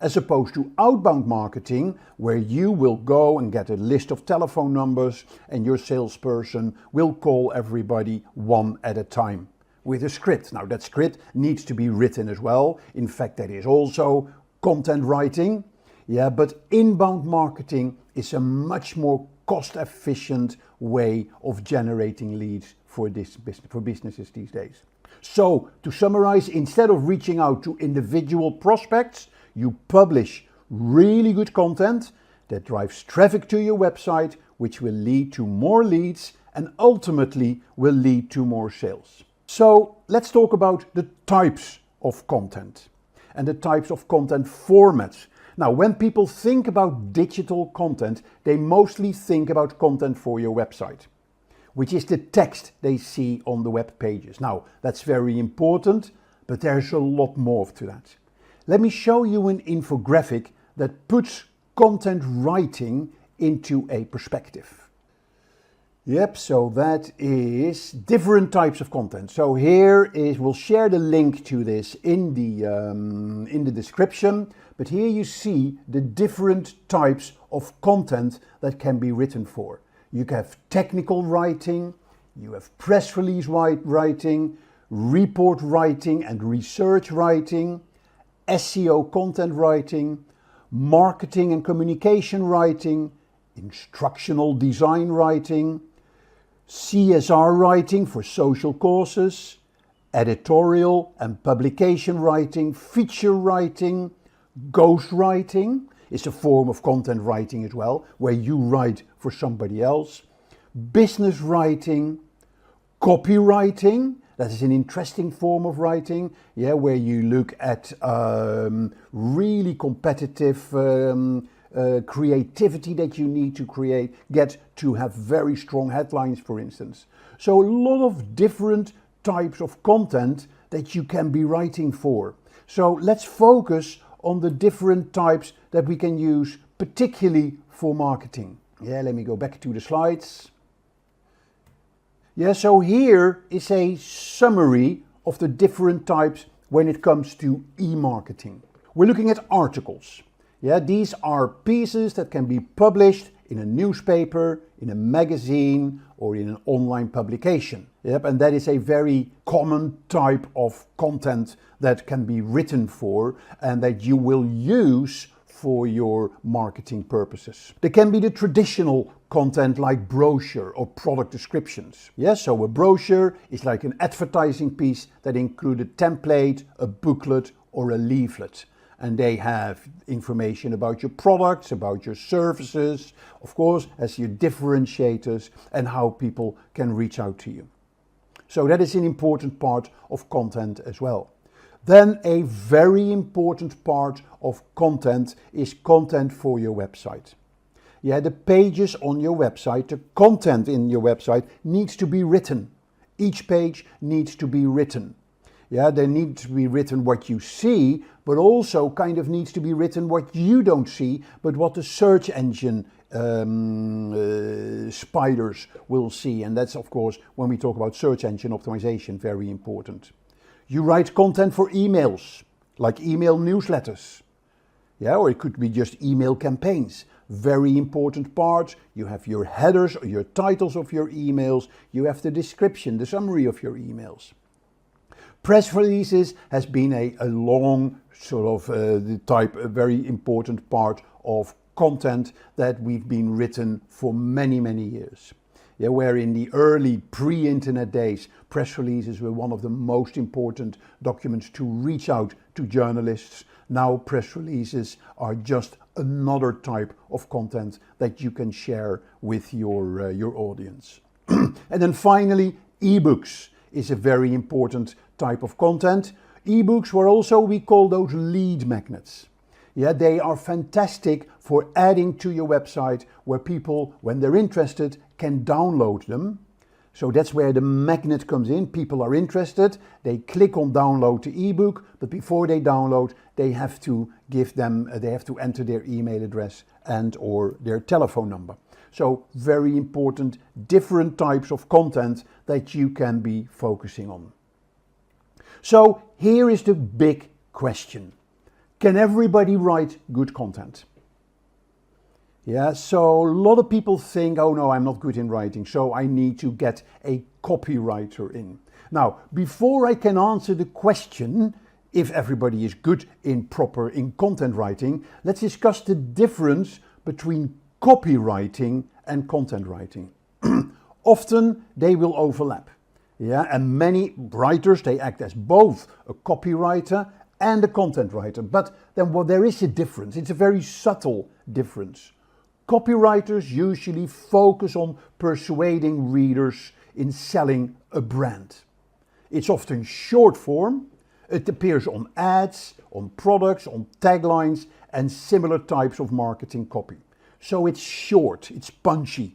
[SPEAKER 6] As opposed to outbound marketing, where you will go and get a list of telephone numbers and your salesperson will call everybody one at a time with a script. Now that script needs to be written as well. In fact, that is also content writing. Yeah, but inbound marketing is a much more cost-efficient way of generating leads for businesses these days. So to summarize, instead of reaching out to individual prospects, you publish really good content that drives traffic to your website, which will lead to more leads and ultimately will lead to more sales. So let's talk about the types of content and the types of content formats. Now, when people think about digital content, they mostly think about content for your website, which is the text they see on the web pages. Now, that's very important, but there's a lot more to that. Let me show you an infographic that puts content writing into a perspective. Yep, so that is different types of content. So we'll share the link to this in the description, but here you see the different types of content that can be written for. You have technical writing, you have press release writing, report writing and research writing, SEO content writing, marketing and communication writing, instructional design writing, CSR writing for social causes, editorial and publication writing, feature writing, ghostwriting is a form of content writing as well, where you write for somebody else, business writing, copywriting. That is an interesting form of writing, yeah, where you look at really competitive creativity that you need to get to have very strong headlines, for instance. So a lot of different types of content that you can be writing for. So let's focus on the different types that we can use, particularly for marketing. Yeah, let me go back to the slides. Yeah, so here is a summary of the different types when it comes to e-marketing. We're looking at articles. Yeah, these are pieces that can be published in a newspaper, in a magazine, or in an online publication. Yep, and that is a very common type of content that can be written for and that you will use for your marketing purposes. There can be the traditional content like brochure or product descriptions. Yes, so a brochure is like an advertising piece that includes a template, a booklet, or a leaflet. And they have information about your products, about your services, of course, as your differentiators and how people can reach out to you. So that is an important part of content as well. Then a very important part of content is content for your website. Yeah, the pages on your website, the content in your website needs to be written. Each page needs to be written. Yeah, there needs to be written what you see, but also kind of needs to be written what you don't see, but what the search engine spiders will see. And that's, of course, when we talk about search engine optimization, very important. You write content for emails, like email newsletters. Yeah, or it could be just email campaigns. Very important part. You have your headers or your titles of your emails. You have the description, the summary of your emails. Press releases has been a long sort of a very important part of content that we've been written for many, many years. Yeah, where in the early pre-internet days, press releases were one of the most important documents to reach out to journalists. Now press releases are just another type of content that you can share with your audience. And then finally, ebooks is a very important type of content. Ebooks were also, we call those lead magnets. Yeah, they are fantastic for adding to your website where people, when they're interested, can download them. So that's where the magnet comes in. People are interested, they click on download the ebook, but before they download, they have to enter their email address and or their telephone number. So very important, different types of content that you can be focusing on. So here is the big question. Can everybody write good content? Yeah, so a lot of people think, oh no, I'm not good in writing, so I need to get a copywriter in. Now, before I can answer the question, if everybody is good in content writing, let's discuss the difference between copywriting and content writing. Often they will overlap. Yeah, and many writers, they act as both a copywriter and a content writer. But then there is a difference. It's a very subtle difference. Copywriters usually focus on persuading readers in selling a brand. It's often short form. It appears on ads, on products, on taglines, and similar types of marketing copy. So it's short, it's punchy,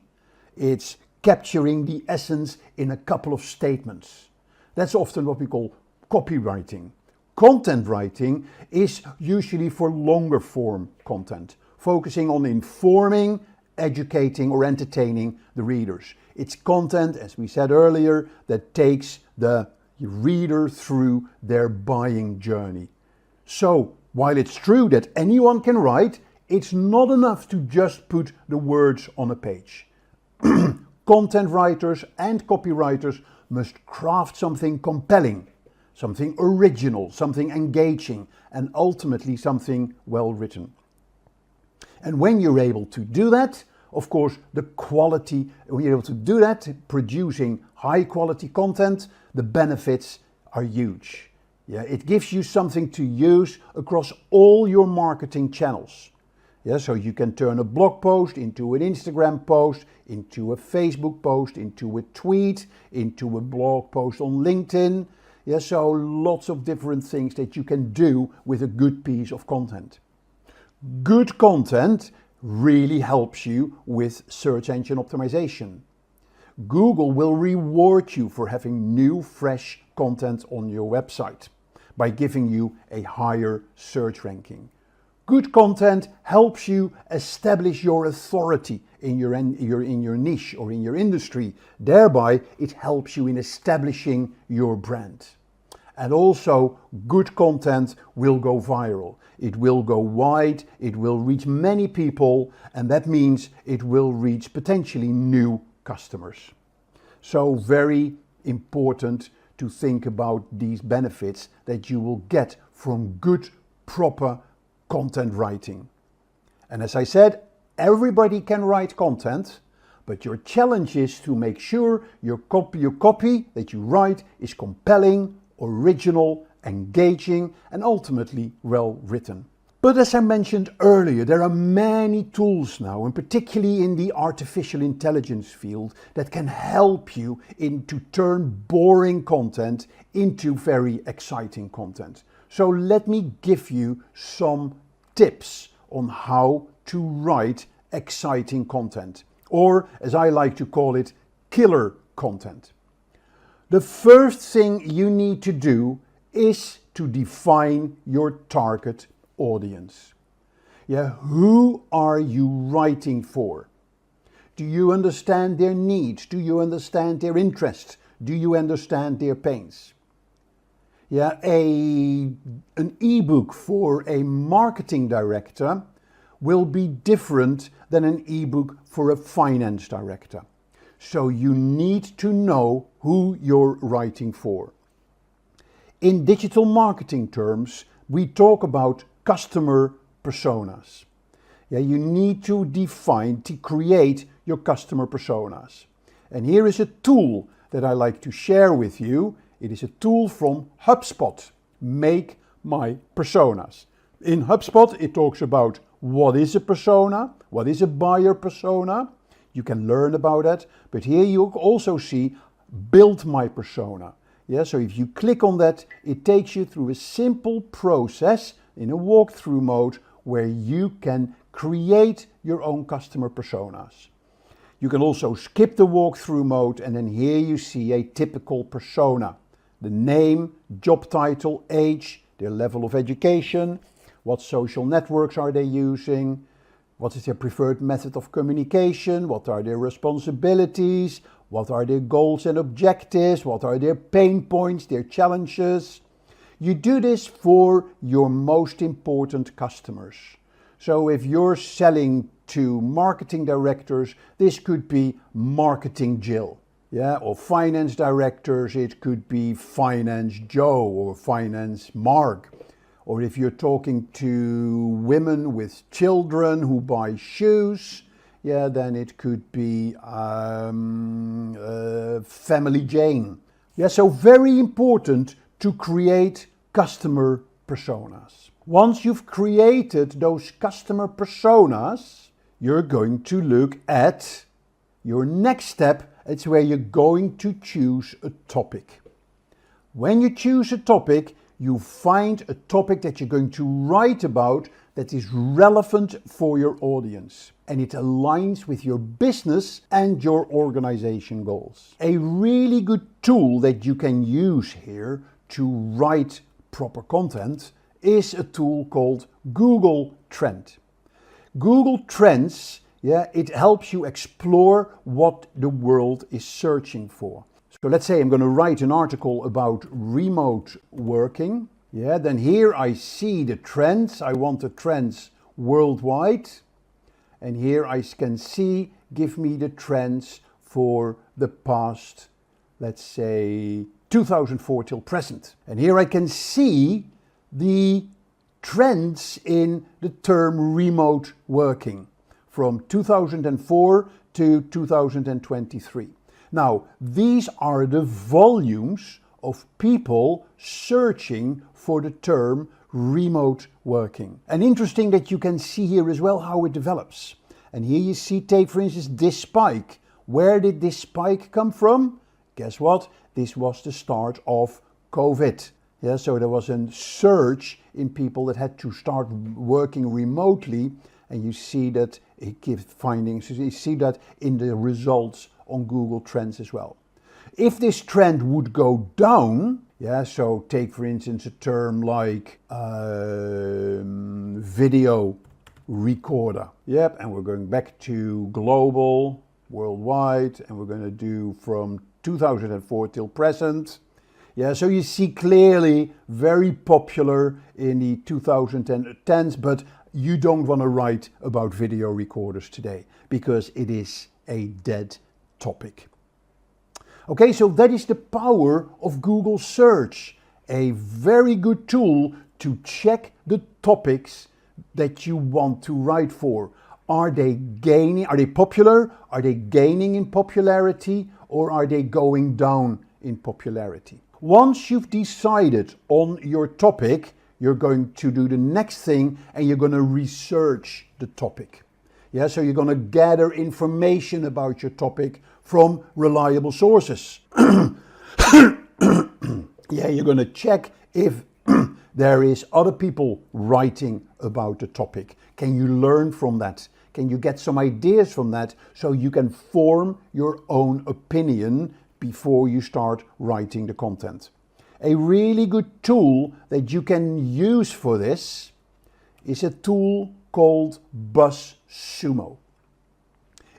[SPEAKER 6] it's capturing the essence in a couple of statements. That's often what we call copywriting. Content writing is usually for longer form content, focusing on informing, educating, or entertaining the readers. It's content, as we said earlier, that takes the reader through their buying journey. So, while it's true that anyone can write, it's not enough to just put the words on a page. Content writers and copywriters must craft something compelling, something original, something engaging, and ultimately something well written. And when you're able to do that, of course, when you're able to do that, producing high quality content, the benefits are huge. Yeah, it gives you something to use across all your marketing channels. Yeah, so you can turn a blog post into an Instagram post, into a Facebook post, into a tweet, into a blog post on LinkedIn. Yeah, so lots of different things that you can do with a good piece of content. Good content really helps you with search engine optimization. Google will reward you for having new, fresh content on your website by giving you a higher search ranking. Good content helps you establish your authority in your niche or in your industry. Thereby, it helps you in establishing your brand. And also, good content will go viral. It will go wide, it will reach many people, and that means it will reach potentially new customers. So very important to think about these benefits that you will get from good, proper content writing. And as I said, everybody can write content, but your challenge is to make sure your copy that you write is compelling, original, engaging, and ultimately well written. But as I mentioned earlier, there are many tools now, and particularly in the artificial intelligence field, that can help you to turn boring content into very exciting content. So let me give you some tips on how to write exciting content, or as I like to call it, killer content. The first thing you need to do is to define your target audience. Yeah, who are you writing for? Do you understand their needs? Do you understand their interests? Do you understand their pains? Yeah, an ebook for a marketing director will be different than an ebook for a finance director. So you need to know who you're writing for. In digital marketing terms, we talk about customer personas. Yeah, you need to create your customer personas. And here is a tool that I like to share with you. It is a tool from HubSpot, Make My Personas. In HubSpot, it talks about what is a persona, what is a buyer persona. You can learn about that, but here you also see Build My Persona. Yeah, so if you click on that, it takes you through a simple process in a walkthrough mode where you can create your own customer personas. You can also skip the walkthrough mode, and then here you see a typical persona. The name, job title, age, their level of education, what social networks are they using, what is their preferred method of communication, what are their responsibilities, what are their goals and objectives, what are their pain points, their challenges. You do this for your most important customers. So if you're selling to marketing directors, this could be Marketing Jill. Yeah, or finance directors, it could be Finance Joe or Finance Mark. Or if you're talking to women with children who buy shoes, yeah, then it could be Family Jane. Yeah, so very important to create customer personas. Once you've created those customer personas, you're going to look at your next step. It's where you're going to choose a topic. When you choose a topic, you find a topic that you're going to write about that is relevant for your audience, and it aligns with your business and your organization goals. A really good tool that you can use here to write proper content is a tool called Google Trends. Google Trends, yeah, it helps you explore what the world is searching for. So let's say I'm going to write an article about remote working. Yeah, then here I see the trends. I want the trends worldwide. And here I can see, give me the trends for the past, let's say, 2004 till present. And here I can see the trends in the term remote working from 2004 to 2023. Now, these are the volumes of people searching for the term remote working. And interesting that you can see here as well how it develops. And here you see, take for instance this spike. Where did this spike come from? Guess what? This was the start of COVID. Yeah, so there was a surge in people that had to start working remotely, and you see that it gives findings. You see that in the results on Google Trends as well. If this trend would go down, yeah, so take for instance a term like video recorder. Yep, and we're going back to global, worldwide, and we're going to do from 2004 till present. Yeah, so you see clearly very popular in the 2010s, but you don't want to write about video recorders today because it is a dead topic. Okay, so that is the power of Google Search, a very good tool to check the topics that you want to write for. Are they popular? Are they gaining in popularity, or are they going down in popularity? Once you've decided on your topic, you're going to do the next thing and you're going to research the topic. Yeah, so you're going to gather information about your topic from reliable sources. Yeah, you're going to check if there is other people writing about the topic. Can you learn from that? Can you get some ideas from that so you can form your own opinion before you start writing the content? A really good tool that you can use for this is a tool called BuzzSumo.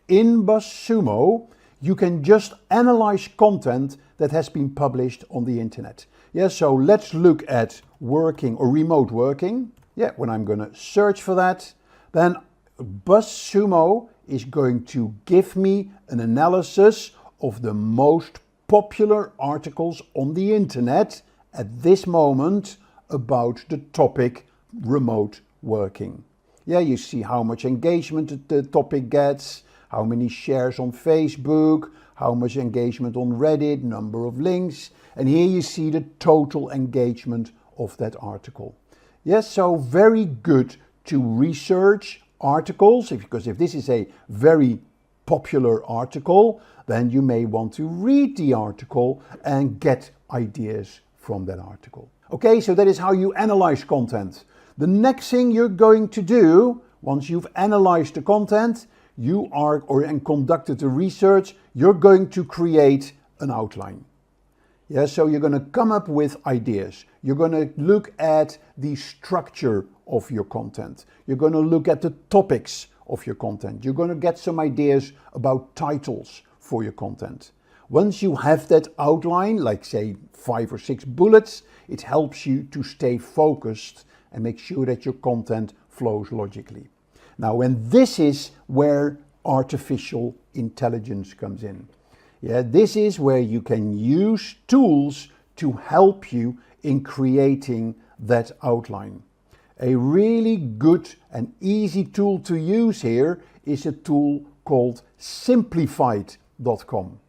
[SPEAKER 6] In BuzzSumo, you can just analyze content that has been published on the internet. Yeah, so let's look at working or remote working. Yeah, when I'm going to search for that, then BuzzSumo is going to give me an analysis of the most popular articles on the internet at this moment about the topic remote working. Yeah, you see how much engagement the topic gets, how many shares on Facebook, how much engagement on Reddit, number of links, and here you see the total engagement of that article. Yes, so very good to research articles, because if this is a very popular article, then you may want to read the article and get ideas from that article. Okay, so that is how you analyze content. The next thing you're going to do, once you've analyzed the content, and conducted the research, you're going to create an outline. Yeah, so you're going to come up with ideas. You're going to look at the structure of your content. You're going to look at the topics of your content. You're going to get some ideas about titles for your content. Once you have that outline, like say 5 or 6 bullets, it helps you to stay focused and make sure that your content flows logically. Now, and this is where artificial intelligence comes in. Yeah, this is where you can use tools to help you in creating that outline. A really good and easy tool to use here is a tool called Simplified.com.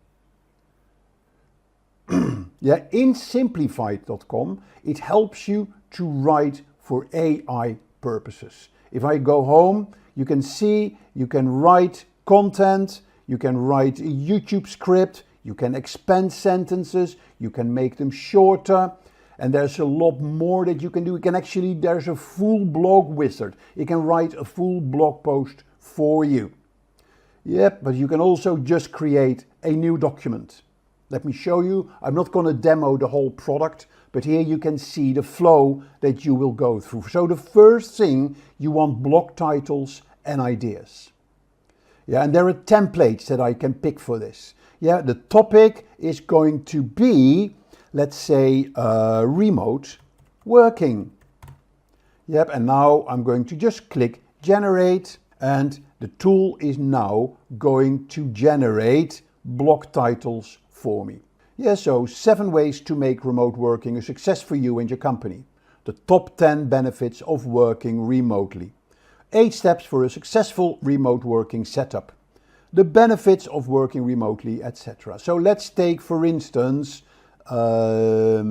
[SPEAKER 6] Yeah, in Simplified.com, it helps you to write for AI purposes. If I go home, you can see you can write content, you can write a YouTube script, you can expand sentences, you can make them shorter, and there's a lot more that you can do. There's a full blog wizard. It can write a full blog post for you. Yep, but you can also just create a new document. Let me show you. I'm not going to demo the whole product, but here you can see the flow that you will go through. So the first thing, you want blog titles and ideas. Yeah, and there are templates that I can pick for this. Yeah, the topic is going to be, let's say, remote working. Yep, and now I'm going to just click generate, and the tool is now going to generate blog titles for me. Yeah, so 7 ways to make remote working a success for you and your company. The top 10 benefits of working remotely. 8 steps for a successful remote working setup. The benefits of working remotely, etc. So let's take, for instance, sort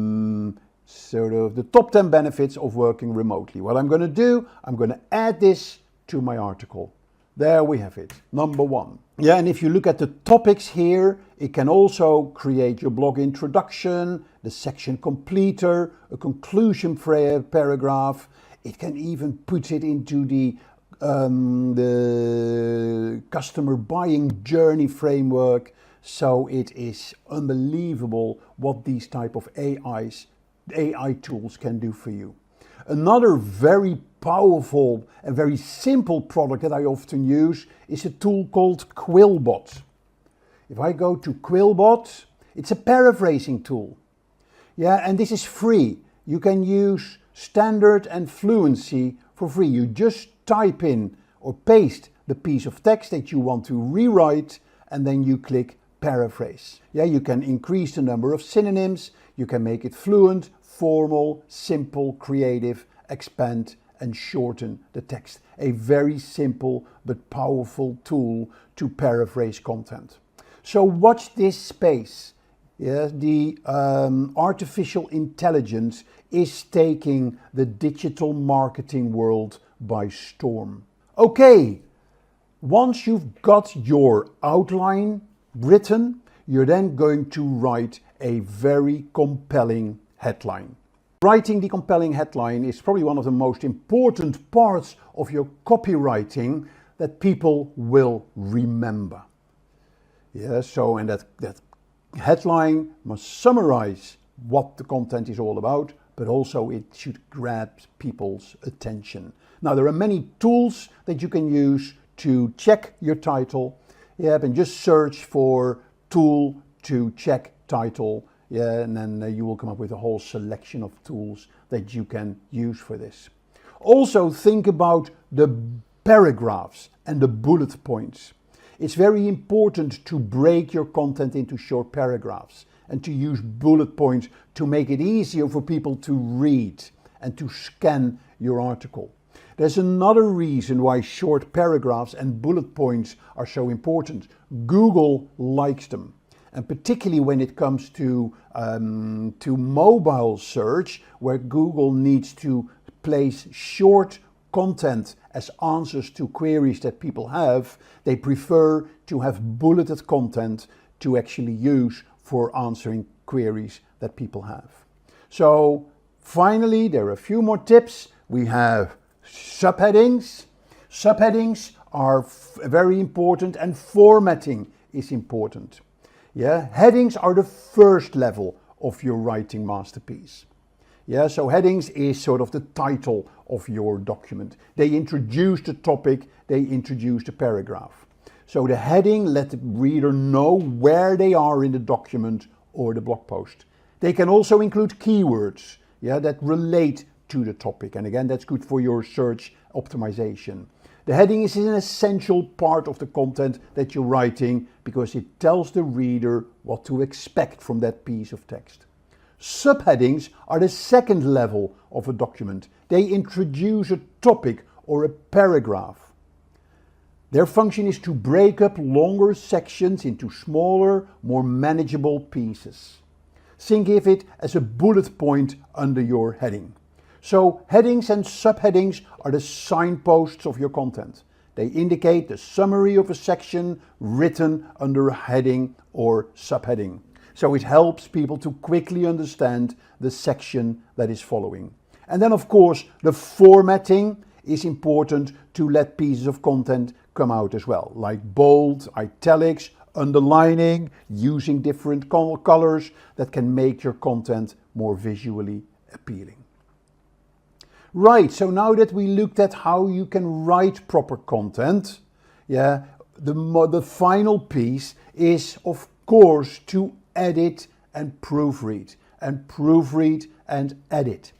[SPEAKER 6] of the top 10 benefits of working remotely. What I'm going to do, I'm going to add this to my article. There we have it, number 1. Yeah, and if you look at the topics here, it can also create your blog introduction, the section completer, a conclusion paragraph. It can even put it into the customer buying journey framework. So it is unbelievable what these type of AI tools can do for you. Another very powerful and very simple product that I often use is a tool called Quillbot. If I go to Quillbot, it's a paraphrasing tool. Yeah, and this is free. You can use standard and fluency for free. You just type in or paste the piece of text that you want to rewrite, and then you click paraphrase. Yeah, you can increase the number of synonyms, you can make it fluent, formal, simple, creative, expand and shorten the text. A very simple but powerful tool to paraphrase content. So watch this space. Yeah, the artificial intelligence is taking the digital marketing world by storm. Okay, once you've got your outline written, you're then going to write a very compelling headline. Writing the compelling headline is probably one of the most important parts of your copywriting that people will remember. Yeah, so and that headline must summarize what the content is all about, but also it should grab people's attention. Now, there are many tools that you can use to check your title. Yeah, and just search for tool to check title. Yeah, and then you will come up with a whole selection of tools that you can use for this. Also, think about the paragraphs and the bullet points. It's very important to break your content into short paragraphs and to use bullet points to make it easier for people to read and to scan your article. There's another reason why short paragraphs and bullet points are so important. Google likes them. And particularly when it comes to mobile search, where Google needs to place short content as answers to queries that people have, they prefer to have bulleted content to actually use for answering queries that people have. So finally, there are a few more tips. We have subheadings. Subheadings are very important, and formatting is important. Yeah, headings are the first level of your writing masterpiece. Yeah, so headings is sort of the title of your document. They introduce the topic, they introduce the paragraph. So the heading let the reader know where they are in the document or the blog post. They can also include keywords, yeah, that relate to the topic. And again, that's good for your search optimization. The heading is an essential part of the content that you're writing because it tells the reader what to expect from that piece of text. Subheadings are the second level of a document. They introduce a topic or a paragraph. Their function is to break up longer sections into smaller, more manageable pieces. Think of it as a bullet point under your heading. So headings and subheadings are the signposts of your content. They indicate the summary of a section written under a heading or subheading. So it helps people to quickly understand the section that is following. And then of course the formatting is important to let pieces of content come out as well, like bold, italics, underlining, using different colors that can make your content more visually appealing. Right, so now that we looked at how you can write proper content, yeah, the final piece is of course to edit and proofread and edit.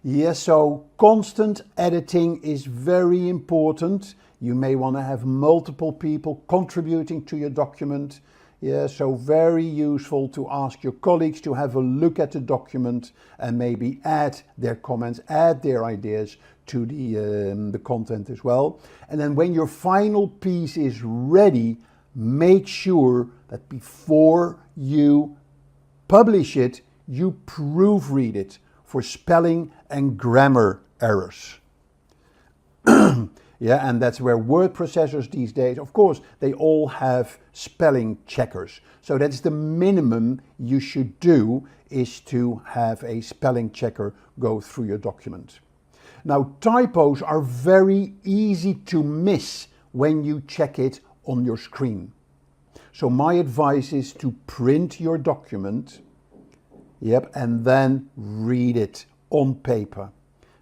[SPEAKER 6] Yes, so constant editing is very important. You may want to have multiple people contributing to your document. Yeah, so very useful to ask your colleagues to have a look at the document and maybe add their comments, add their ideas to the content as well. And then when your final piece is ready, make sure that before you publish it, you proofread it for spelling and grammar errors. Yeah, and that's where word processors these days, of course, they all have spelling checkers. So that's the minimum you should do, is to have a spelling checker go through your document. Now, typos are very easy to miss when you check it on your screen. So my advice is to print your document, yep, and then read it on paper.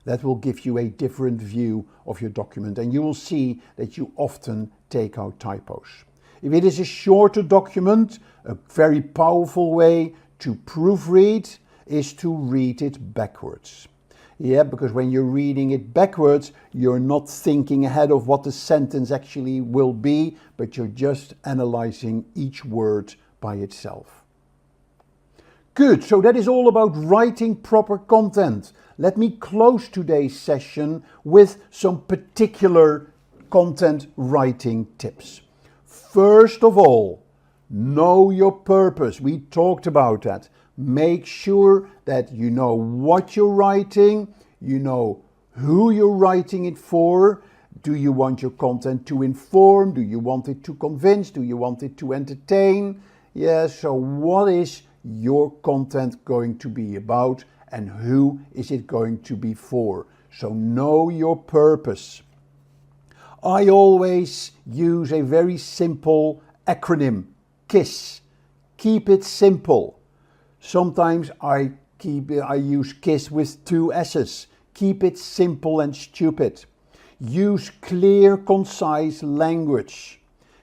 [SPEAKER 6] That will give you a different view of your document, and you will see that you often take out typos. If it is a shorter document, a very powerful way to proofread is to read it backwards. Yeah, because when you're reading it backwards, you're not thinking ahead of what the sentence actually will be, but you're just analyzing each word by itself. Good, so that is all about writing proper content. Let me close today's session with some particular content writing tips. First of all, know your purpose. We talked about that. Make sure that you know what you're writing, you know who you're writing it for. Do you want your content to inform? Do you want it to convince? Do you want it to entertain? Yeah, so what is your content going to be about and who is it going to be for? So know your purpose. I always use a very simple acronym, KISS. Keep it simple. Sometimes I use KISS with 2 S's. Keep it simple and stupid. Use clear, concise language.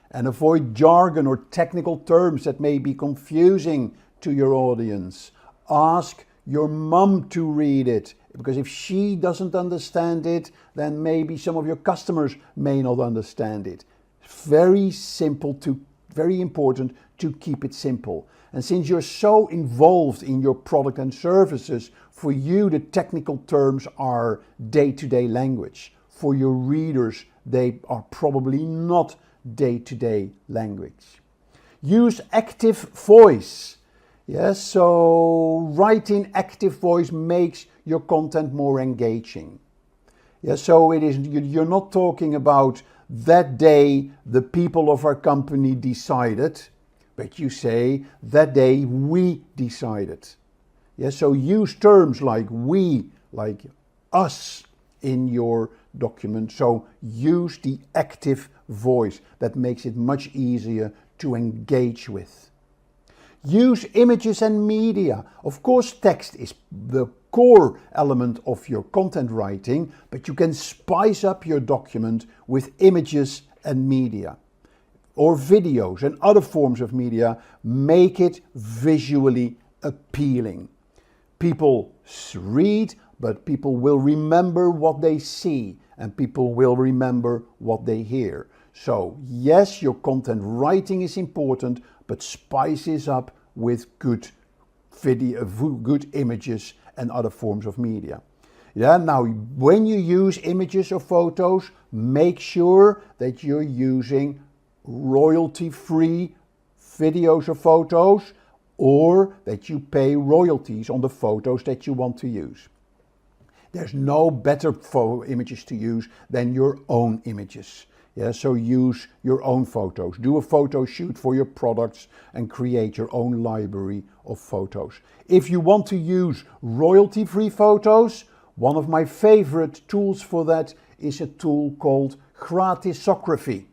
[SPEAKER 6] And avoid jargon or technical terms that may be confusing to your audience. Ask your mum to read it, because if she doesn't understand it, then maybe some of your customers may not understand it. Very important to keep it simple. And since you're so involved in your product and services, for you the technical terms are day-to-day language. For your readers, they are probably not day-to-day language. Use active voice. Yes, so writing active voice makes your content more engaging. Yes, so you're not talking about that day the people of our company decided, but you say that day we decided. Yes, so use terms like we, like us in your document. So use the active voice. That makes it much easier to engage with. Use images and media. Of course, text is the core element of your content writing, but you can spice up your document with images and media. Or videos and other forms of media. Make it visually appealing. People read, but people will remember what they see, and people will remember what they hear. So yes, your content writing is important, but spice it up with good video, good images and other forms of media. Yeah, now when you use images or photos, make sure that you're using royalty-free videos or photos, or that you pay royalties on the photos that you want to use. There's no better images to use than your own images. Yeah, so use your own photos. Do a photo shoot for your products and create your own library of photos. If you want to use royalty-free photos, one of my favorite tools for that is a tool called Gratisography.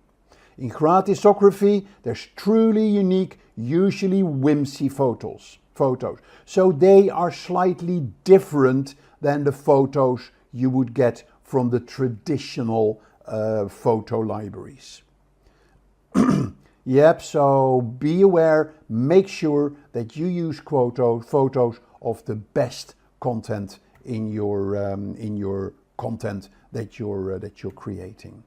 [SPEAKER 6] In Gratisography, there's truly unique, usually whimsy photos. So they are slightly different than the photos you would get from the traditional photo libraries. Yep, so be aware, make sure that you use photos of the best content in your content that you're creating.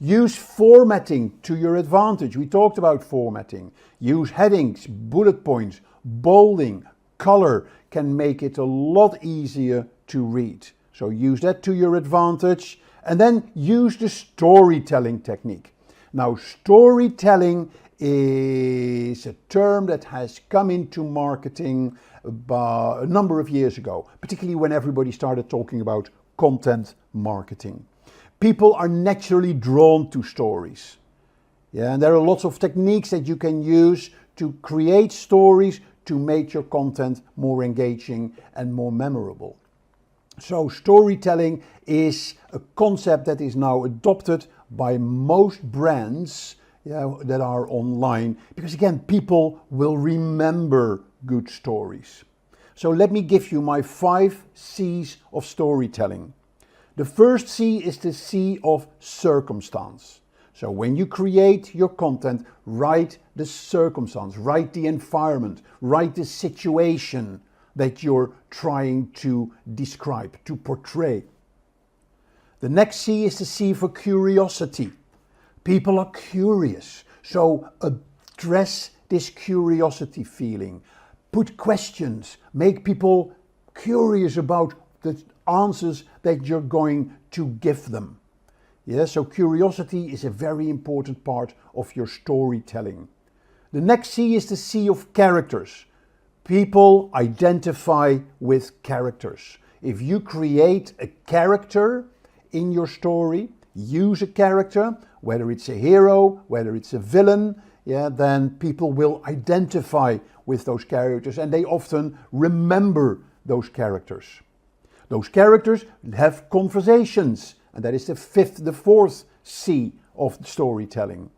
[SPEAKER 6] Use formatting to your advantage. We talked about formatting. Use headings, bullet points, bolding, color can make it a lot easier to read. So use that to your advantage. And then use the storytelling technique. Now, storytelling is a term that has come into marketing a number of years ago, particularly when everybody started talking about content marketing. People are naturally drawn to stories. Yeah, and there are lots of techniques that you can use to create stories to make your content more engaging and more memorable. So storytelling is a concept that is now adopted by most brands that are online, because again, people will remember good stories. So let me give you my 5 C's of storytelling. The first C is the C of circumstance. So when you create your content, write the circumstance, write the environment, write the situation. that you're trying to describe, to portray. The next C is the C for curiosity. People are curious, so address this curiosity feeling. Put questions, make people curious about the answers that you're going to give them. Yeah, so curiosity is a very important part of your storytelling. The next C is the C of characters. People identify with characters. If you create a character in your story, use a character, whether it's a hero, whether it's a villain, then people will identify with those characters and they often remember those characters. Those characters have conversations, and that is the fourth C of storytelling.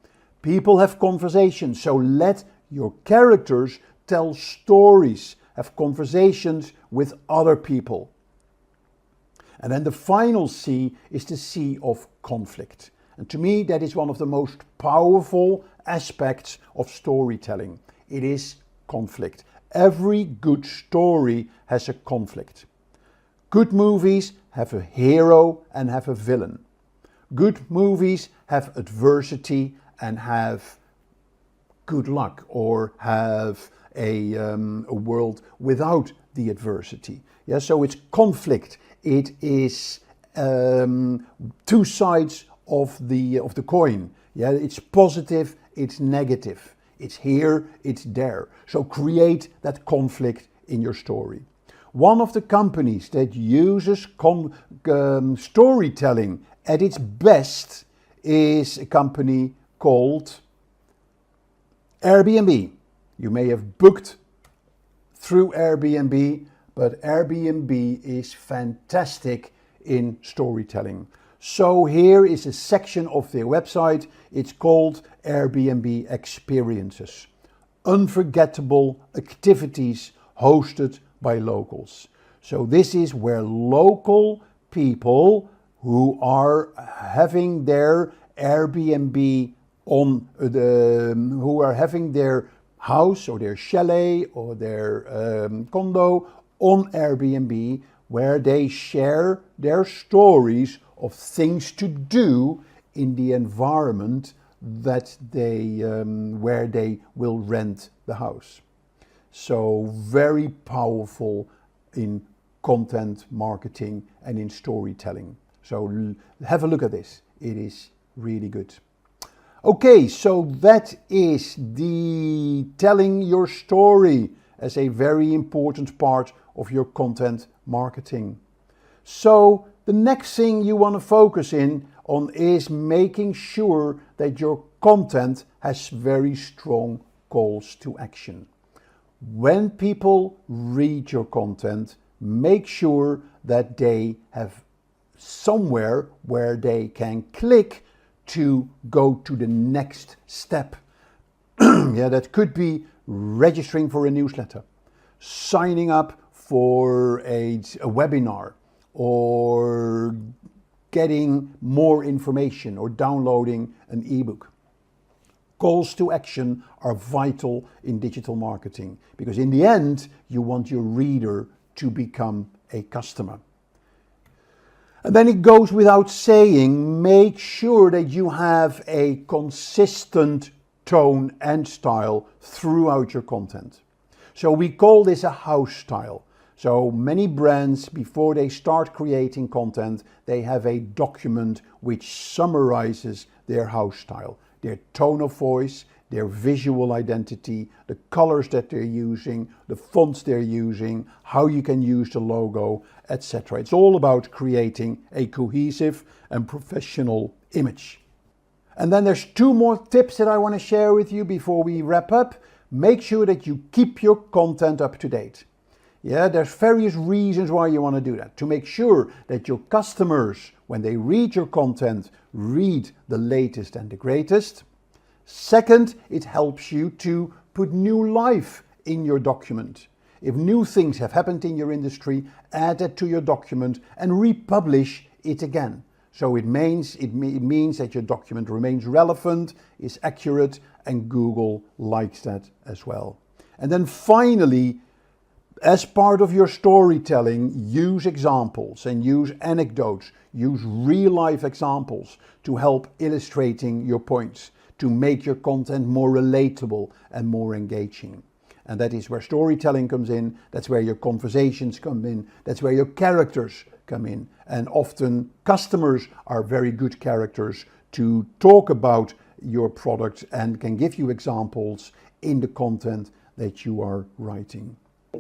[SPEAKER 6] People have conversations, so let your characters tell stories, have conversations with other people. And then the final C is the C of conflict. And to me, that is one of the most powerful aspects of storytelling. It is conflict. Every good story has a conflict. Good movies have a hero and have a villain. Good movies have adversity and have good luck, or have a world without the adversity. Yeah, so it's conflict. It is two sides of the coin. Yeah, it's positive, it's negative. It's here, it's there. So create that conflict in your story. One of the companies that uses storytelling at its best is a company called Airbnb. You may have booked through Airbnb, but Airbnb is fantastic in storytelling. So here is a section of their website. It's called Airbnb Experiences. Unforgettable activities hosted by locals. So this is where local people who are having their Airbnb on who are having their house or their chalet or their condo on Airbnb, where they share their stories of things to do in the environment that they where they will rent the house. So very powerful in content marketing and in storytelling. So have a look at this. It is really good. Okay, so that is the telling your story as a very important part of your content marketing. So the next thing you want to focus in on is making sure that your content has very strong calls to action. When people read your content, make sure that they have somewhere where they can click to go to the next step. Yeah, that could be registering for a newsletter, signing up for a webinar, or getting more information, or downloading an ebook. Calls to action are vital in digital marketing, because in the end, you want your reader to become a customer. And then it goes without saying, make sure that you have a consistent tone and style throughout your content. So we call this a house style. So many brands, before they start creating content, they have a document which summarizes their house style, their tone of voice, their visual identity, the colors that they're using, the fonts they're using, how you can use the logo, etc. It's all about creating a cohesive and professional image. And then there's two more tips that I want to share with you before we wrap up. Make sure that you keep your content up to date. Yeah, there's various reasons why you want to do that. To make sure that your customers, when they read your content, read the latest and the greatest. Second, it helps you to put new life in your document. If new things have happened in your industry, add that to your document and republish it again. So it means that your document remains relevant, is accurate, and Google likes that as well. And then finally, As part of your storytelling, use examples and use anecdotes, use real-life examples to help illustrating your points, to make your content more relatable and more engaging. And that is where storytelling comes in, that's where your conversations come in, that's where your characters come in. And often customers are very good characters to talk about your product and can give you examples in the content that you are writing.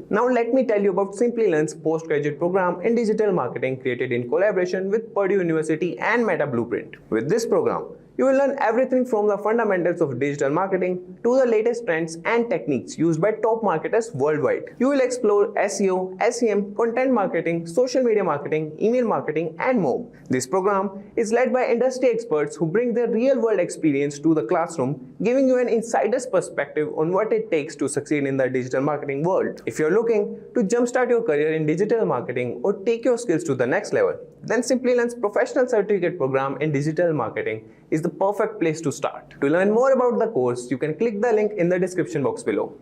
[SPEAKER 7] Now let me tell you about Simplilearn's postgraduate program in digital marketing created in collaboration with Purdue University and Meta Blueprint. With this program, you will learn everything from the fundamentals of digital marketing to the latest trends and techniques used by top marketers worldwide. You will explore SEO, SEM, content marketing, social media marketing, email marketing, and more. This program is led by industry experts who bring their real-world experience to the classroom, giving you an insider's perspective on what it takes to succeed in the digital marketing world. If you're looking to jumpstart your career in digital marketing or take your skills to the next level, then Simplilearn's professional certificate program in digital marketing is the perfect place to start. To learn more about the course, you can click the link in the description box below.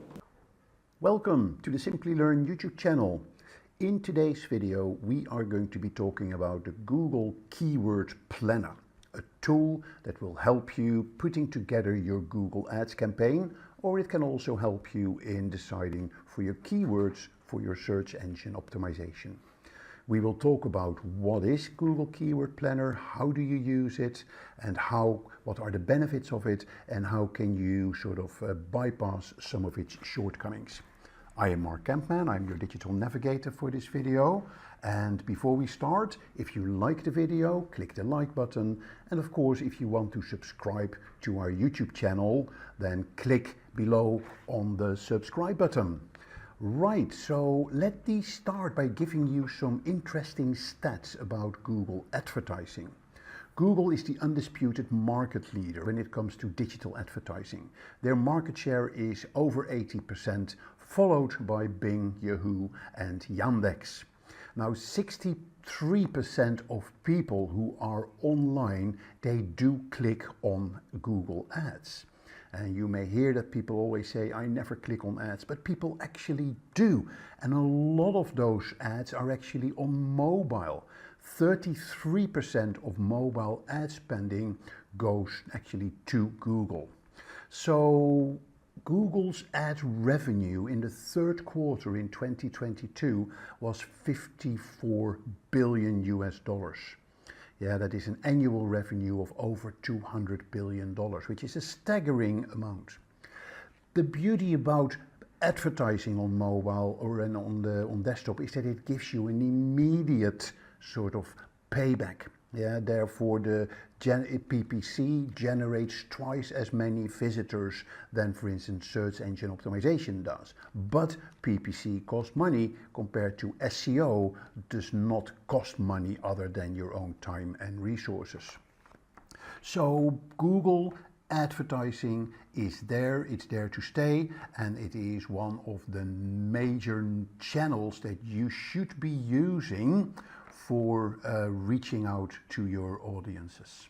[SPEAKER 6] Welcome to the Simplilearn YouTube channel. In today's video, we are going to be talking about the Google Keyword Planner, a tool that will help you putting together your Google Ads campaign, or it can also help you in deciding for your keywords for your search engine optimization. We will talk about what is Google Keyword Planner, how do you use it, and what are the benefits of it, and how can you sort of bypass some of its shortcomings. I am Mark Kempman, I'm your digital navigator for this video. And before we start, if you like the video, click the like button. And of course, if you want to subscribe to our YouTube channel, then click below on the subscribe button. Right, so let me start by giving you some interesting stats about Google advertising. Google is the undisputed market leader when it comes to digital advertising. Their market share is over 80%, followed by Bing, Yahoo and Yandex. Now 63% of people who are online, they do click on Google Ads. And you may hear that people always say, I never click on ads, but people actually do. And a lot of those ads are actually on mobile. 33% of mobile ad spending goes actually to Google. So Google's ad revenue in the third quarter in 2022 was 54 billion US dollars. Yeah, that is an annual revenue of over $200 billion, which is a staggering amount. The beauty about advertising on mobile or on desktop is that it gives you an immediate sort of payback. Yeah, therefore the PPC generates twice as many visitors than, for instance, search engine optimization does. But PPC costs money compared to SEO does not cost money other than your own time and resources. So Google advertising is there, it's there to stay, and it is one of the major channels that you should be using for reaching out to your audiences.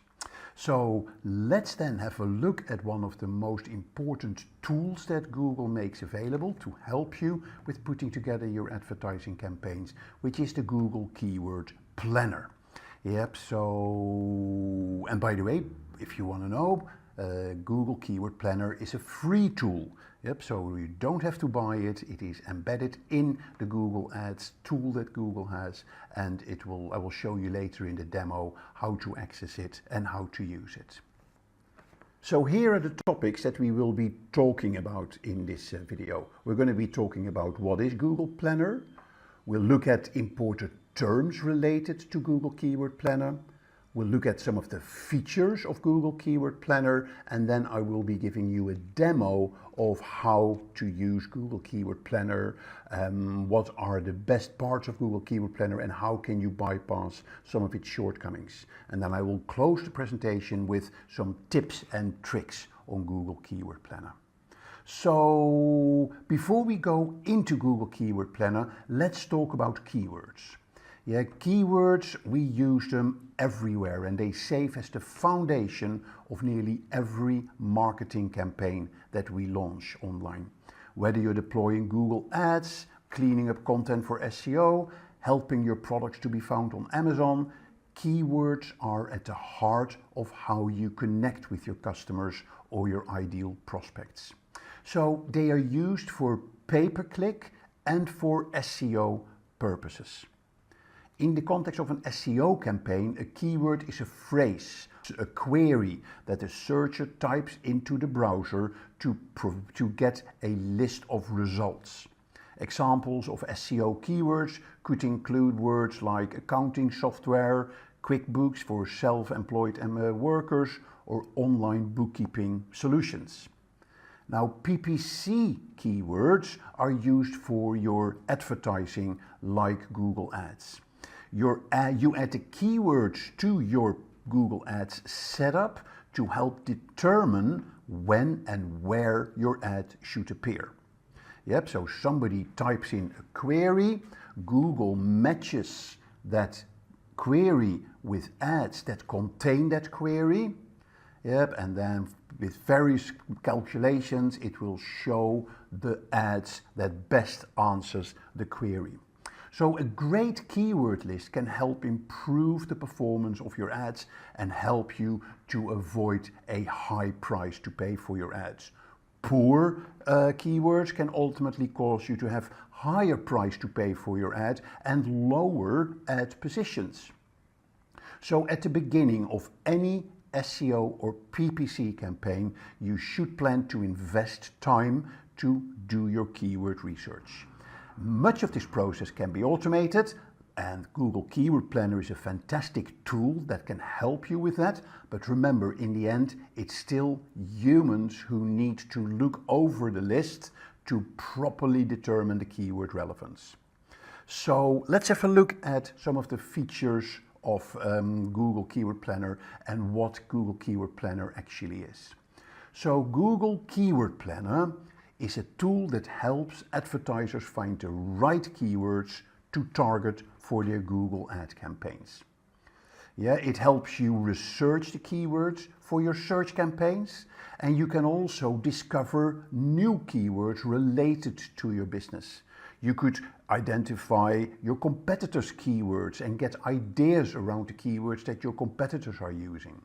[SPEAKER 6] So let's then have a look at one of the most important tools that Google makes available to help you with putting together your advertising campaigns, which is the Google Keyword Planner. Yep, so, and by the way, if you want to know, Google Keyword Planner is a free tool. Yep, so you don't have to buy it. It is embedded in the Google Ads tool that Google has, and I will show you later in the demo how to access it and how to use it. So here are the topics that we will be talking about in this video. We're going to be talking about what is Google Planner. We'll look at important terms related to Google Keyword Planner. We'll look at some of the features of Google Keyword Planner, and then I will be giving you a demo of how to use Google Keyword Planner, what are the best parts of Google Keyword Planner, and how can you bypass some of its shortcomings. And then I will close the presentation with some tips and tricks on Google Keyword Planner. So before we go into Google Keyword Planner, let's talk about keywords. Yeah, keywords, we use them everywhere and they serve as the foundation of nearly every marketing campaign that we launch online. Whether you're deploying Google Ads, cleaning up content for SEO, helping your products to be found on Amazon. Keywords are at the heart of how you connect with your customers or your ideal prospects. So they are used for pay-per-click and for SEO purposes. In the context of an SEO campaign, a keyword is a phrase, a query that the searcher types into the browser to get a list of results. Examples of SEO keywords could include words like accounting software, QuickBooks for self-employed workers, or online bookkeeping solutions. Now, PPC keywords are used for your advertising like Google Ads. You add the keywords to your Google Ads setup to help determine when and where your ad should appear. Yep, so somebody types in a query, Google matches that query with ads that contain that query. Yep, and then with various calculations, it will show the ads that best answers the query. So a great keyword list can help improve the performance of your ads and help you to avoid a high price to pay for your ads. Poor keywords can ultimately cause you to have higher price to pay for your ad and lower ad positions. So at the beginning of any SEO or PPC campaign, you should plan to invest time to do your keyword research. Much of this process can be automated, and Google Keyword Planner is a fantastic tool that can help you with that. But remember, in the end, it's still humans who need to look over the list to properly determine the keyword relevance. So let's have a look at some of the features of Google Keyword Planner and what Google Keyword Planner actually is. So Google Keyword Planner is a tool that helps advertisers find the right keywords to target for their Google ad campaigns. Yeah, it helps you research the keywords for your search campaigns, and you can also discover new keywords related to your business. You could identify your competitors' keywords and get ideas around the keywords that your competitors are using.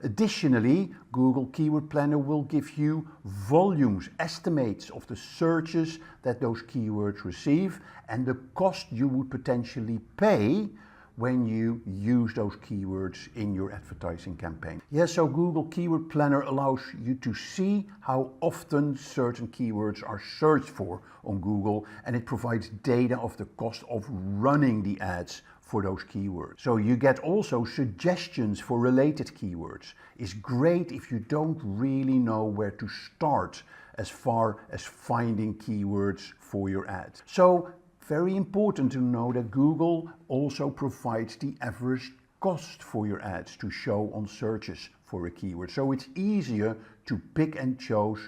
[SPEAKER 6] Additionally, Google Keyword Planner will give you volumes, estimates of the searches that those keywords receive and the cost you would potentially pay when you use those keywords in your advertising campaign. Yes, so Google Keyword Planner allows you to see how often certain keywords are searched for on Google, and it provides data of the cost of running the ads for those keywords. So you get also suggestions for related keywords. It's great if you don't really know where to start as far as finding keywords for your ads. So very important to know that Google also provides the average cost for your ads to show on searches for a keyword. So it's easier to pick and choose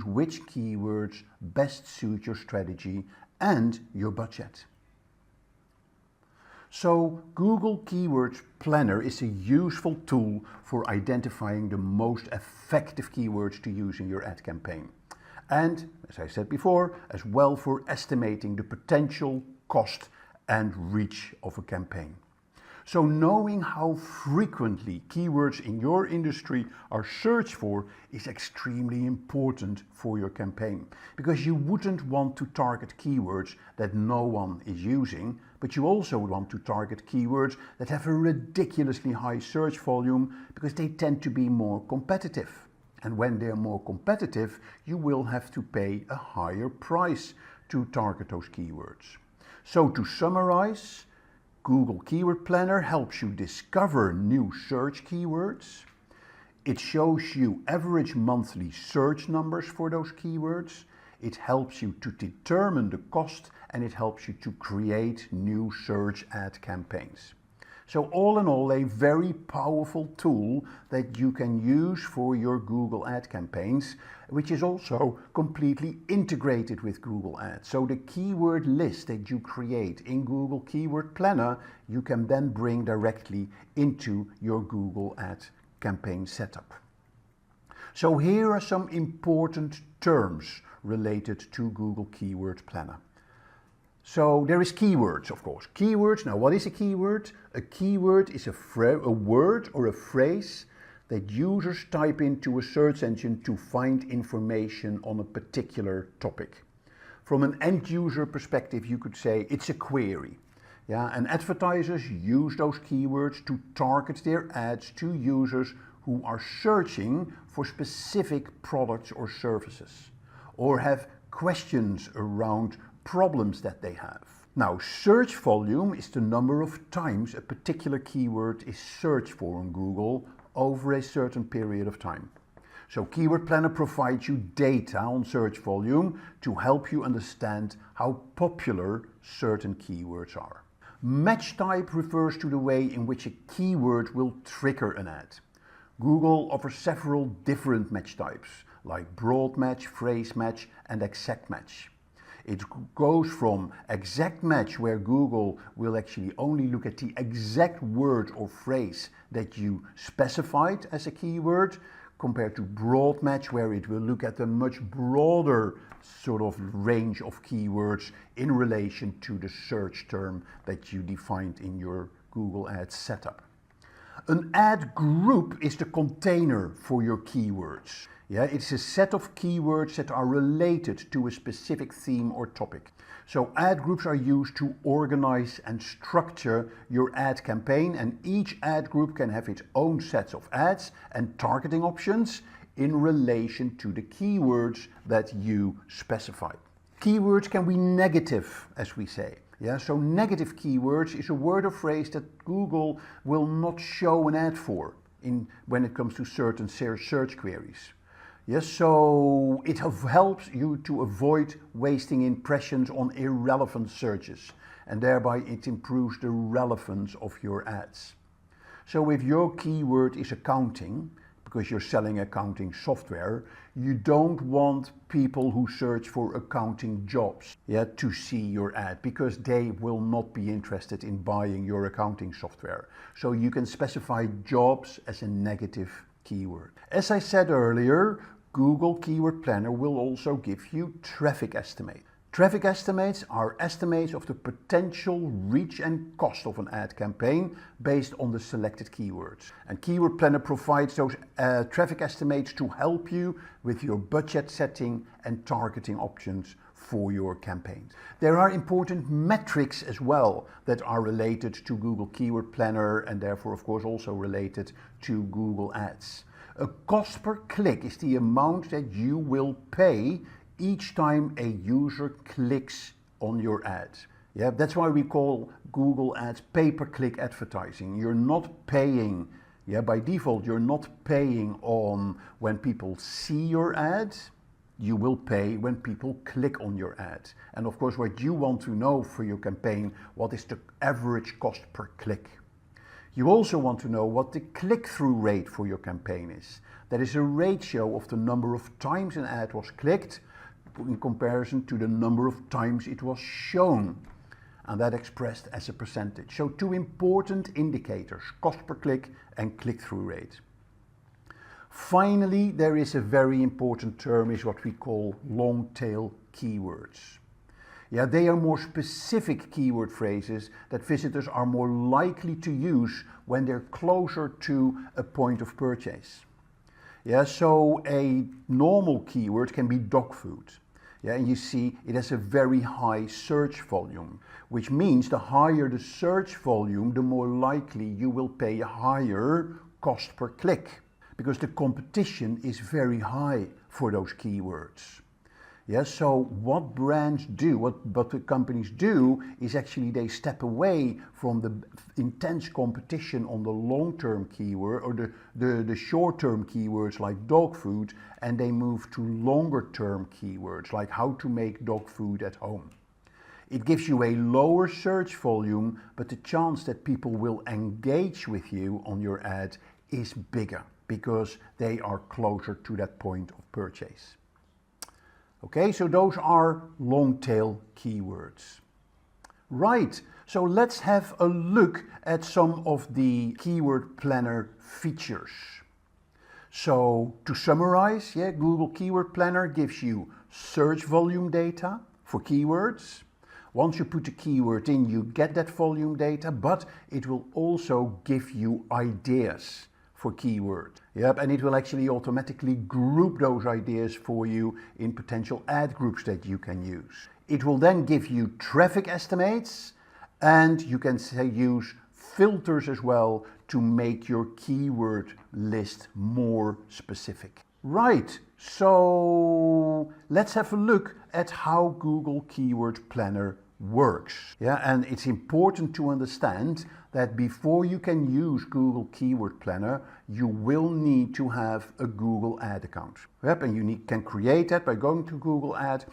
[SPEAKER 6] which keywords best suit your strategy and your budget. So Google Keyword Planner is a useful tool for identifying the most effective keywords to use in your ad campaign. And, as I said before, as well for estimating the potential cost and reach of a campaign. So knowing how frequently keywords in your industry are searched for is extremely important for your campaign, because you wouldn't want to target keywords that no one is using, but you also want to target keywords that have a ridiculously high search volume because they tend to be more competitive. And when they're more competitive, you will have to pay a higher price to target those keywords. So to summarize, Google Keyword Planner helps you discover new search keywords. It shows you average monthly search numbers for those keywords. It helps you to determine the cost, and it helps you to create new search ad campaigns. So all in all, a very powerful tool that you can use for your Google ad campaigns, which is also completely integrated with Google Ads. So the keyword list that you create in Google Keyword Planner, you can then bring directly into your Google ad campaign setup. So here are some important terms related to Google Keyword Planner. So there is keywords, of course. Keywords, now what is a keyword? A keyword is a word or a phrase that users type into a search engine to find information on a particular topic. From an end user perspective, you could say it's a query. Yeah, and advertisers use those keywords to target their ads to users who are searching for specific products or services, or have questions around problems that they have. Now, search volume is the number of times a particular keyword is searched for on Google over a certain period of time. So Keyword Planner provides you data on search volume to help you understand how popular certain keywords are. Match type refers to the way in which a keyword will trigger an ad. Google offers several different match types, like broad match, phrase match, and exact match. It goes from exact match, where Google will actually only look at the exact word or phrase that you specified as a keyword, compared to broad match, where it will look at a much broader sort of range of keywords in relation to the search term that you defined in your Google Ads setup. An ad group is the container for your keywords. Yeah, it's a set of keywords that are related to a specific theme or topic. So ad groups are used to organize and structure your ad campaign, and each ad group can have its own sets of ads and targeting options in relation to the keywords that you specify. Keywords can be negative, as we say. Yeah, so negative keywords is a word or phrase that Google will not show an ad for when it comes to certain search queries. Yes, so it helps you to avoid wasting impressions on irrelevant searches, and thereby it improves the relevance of your ads. So if your keyword is accounting, because you're selling accounting software, you don't want people who search for accounting jobs to see your ad, because they will not be interested in buying your accounting software. So you can specify jobs as a negative keyword. As I said earlier, Google Keyword Planner will also give you traffic estimates. Traffic estimates are estimates of the potential reach and cost of an ad campaign based on the selected keywords. And Keyword Planner provides those traffic estimates to help you with your budget setting and targeting options for your campaigns. There are important metrics as well that are related to Google Keyword Planner, and therefore of course also related to Google Ads. A cost per click is the amount that you will pay each time a user clicks on your ad. Yeah, that's why we call Google Ads pay-per-click advertising. You're not paying, by default, you're not paying on when people see your ad. You will pay when people click on your ad. And of course, what you want to know for your campaign, what is the average cost per click? You also want to know what the click-through rate for your campaign is. That is a ratio of the number of times an ad was clicked in comparison to the number of times it was shown, and that expressed as a percentage. So two important indicators, cost per click and click-through rate. Finally, there is a very important term, is what we call long-tail keywords. Yeah, they are more specific keyword phrases that visitors are more likely to use when they're closer to a point of purchase. Yeah, so a normal keyword can be dog food. Yeah, and you see it has a very high search volume, which means the higher the search volume, the more likely you will pay a higher cost per click, because the competition is very high for those keywords. Yeah, so what brands do, what the companies do, is actually they step away from the intense competition on the long-term keyword or the short-term keywords like dog food, and they move to longer-term keywords like how to make dog food at home. It gives you a lower search volume, but the chance that people will engage with you on your ad is bigger because they are closer to that point of purchase. Okay, so those are long-tail keywords. Right, so let's have a look at some of the Keyword Planner features. So to summarize, Google Keyword Planner gives you search volume data for keywords, Once you put the keyword in, you get that volume data, but it will also give you ideas for keywords. Yep, and it will actually automatically group those ideas for you in potential ad groups that you can use. It will then give you traffic estimates, and you can use filters as well to make your keyword list more specific. Right, so let's have a look at how Google Keyword Planner works. Yeah, and it's important to understand that before you can use Google Keyword Planner, you will need to have a Google Ad account. Yep, and you can create that by going to Google Ad.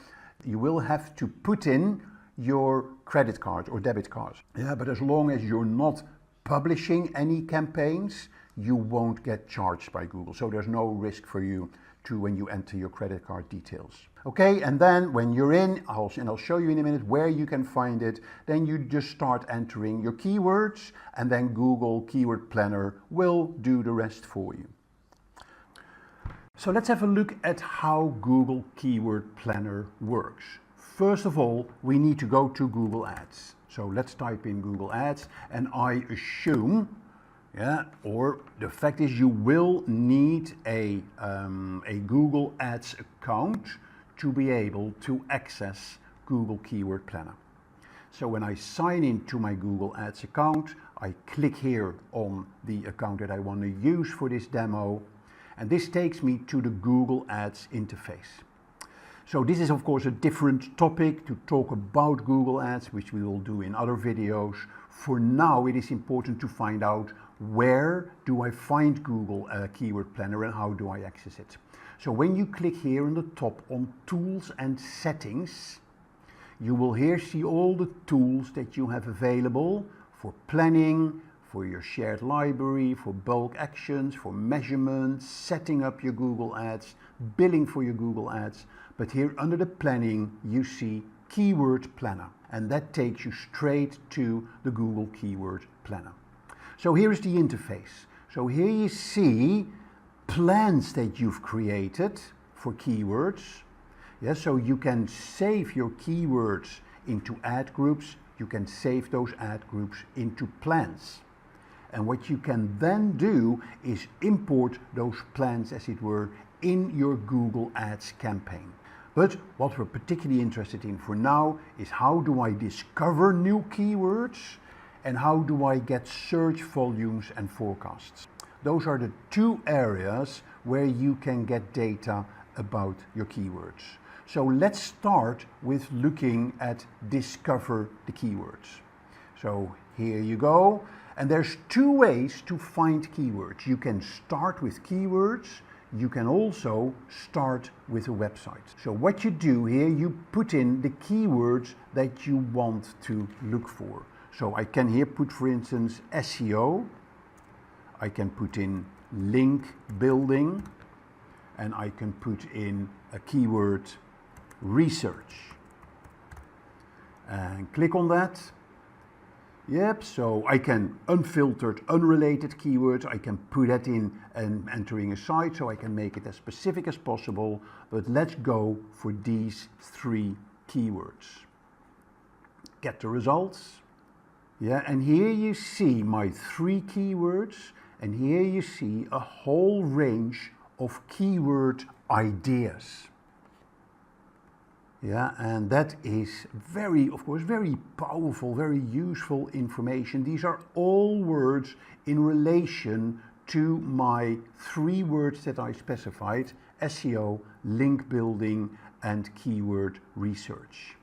[SPEAKER 6] You will have to put in your credit card or debit card. Yeah, but as long as you're not publishing any campaigns, you won't get charged by Google. So there's no risk for you when you enter your credit card details. Okay, and then when you're in, I'll show you in a minute where you can find it, then you just start entering your keywords, and then Google Keyword Planner will do the rest for you. So let's have a look at how Google Keyword Planner works. First of all, we need to go to Google Ads. So let's type in Google Ads, and I assume, or the fact is you will need a Google Ads account to be able to access Google Keyword Planner. So when I sign into my Google Ads account, I click here on the account that I want to use for this demo, and this takes me to the Google Ads interface. So this is of course a different topic to talk about Google Ads, which we will do in other videos. For now, it is important to find out where do I find Google Keyword Planner and how do I access it. So when you click here on the top on Tools and Settings, you will here see all the tools that you have available for planning, for your shared library, for bulk actions, for measurements, setting up your Google Ads, billing for your Google Ads. But here under the planning, you see Keyword Planner, and that takes you straight to the Google Keyword Planner. So here is the interface. So here you see plans that you've created for keywords. Yeah, so you can save your keywords into ad groups. You can save those ad groups into plans. And what you can then do is import those plans, as it were, in your Google Ads campaign. But what we're particularly interested in for now is how do I discover new keywords and how do I get search volumes and forecasts. Those are the two areas where you can get data about your keywords. So let's start with looking at discover the keywords. So here you go. And there's two ways to find keywords. You can start with keywords. You can also start with a website. So what you do here, you put in the keywords that you want to look for. So I can here put, for instance, SEO. I can put in link building, and I can put in a keyword research. And click on that. Yep, so I can unfiltered, unrelated keywords, I can put that in and entering a site, so I can make it as specific as possible, but let's go for these three keywords. Get the results. Yeah, and here you see my three keywords, and here you see a whole range of keyword ideas. Yeah, and that is of course, very powerful, very useful information. These are all words in relation to my three words that I specified: SEO, link building, and keyword research.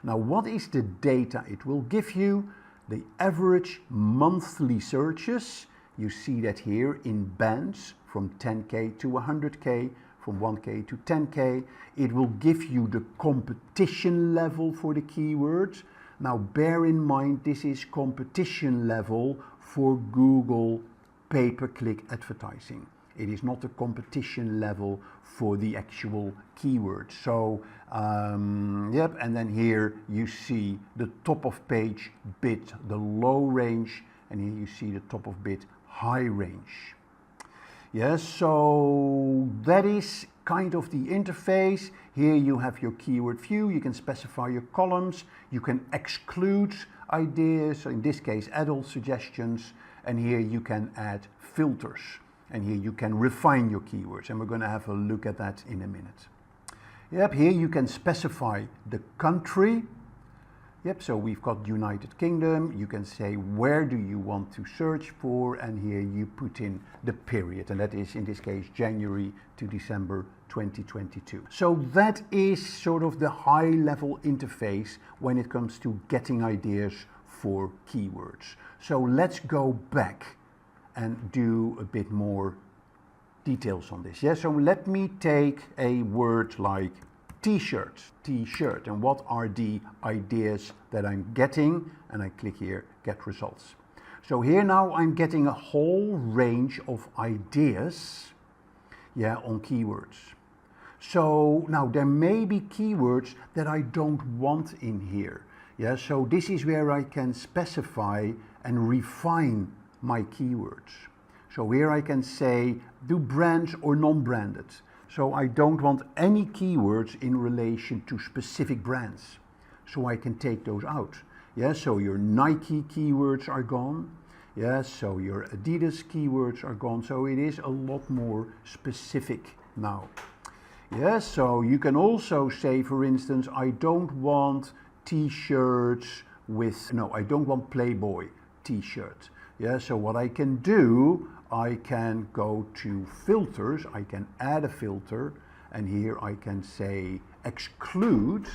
[SPEAKER 6] Now, what is the data it will give you? The average monthly searches, you see that here in bands from 10K to 100K, from 1K to 10K. It will give you the competition level for the keywords. Now bear in mind, this is competition level for Google pay-per-click advertising. It is not a competition level for the actual keywords. So, yep, and then here you see the top of page bid, the low range, and here you see the top of bid high range. Yes, so that is kind of the interface. Here you have your keyword view, you can specify your columns, you can exclude ideas, so in this case adult suggestions, and here you can add filters, and here you can refine your keywords, and we're going to have a look at that in a minute. Yep, here you can specify the country. Yep, so we've got United Kingdom, you can say where do you want to search for, and here you put in the period, and that is in this case January to December 2022. So that is sort of the high level interface when it comes to getting ideas for keywords. So let's go back and do a bit more details on this. Yeah, so let me take a word like t-shirt, and what are the ideas that I'm getting, and I click here, get results. So here now I'm getting a whole range of ideas, yeah, on keywords. So now there may be keywords that I don't want in here. Yeah, so this is where I can specify and refine my keywords. So here I can say do brands or non-branded. So I don't want any keywords in relation to specific brands. So I can take those out. Yeah, so your Nike keywords are gone. Yeah, so your Adidas keywords are gone. So it is a lot more specific now. Yeah, so you can also say, for instance, I don't want t-shirts with, no, I don't want Playboy t-shirt. Yeah, so what I can do, I can go to filters, I can add a filter, and here I can say exclude,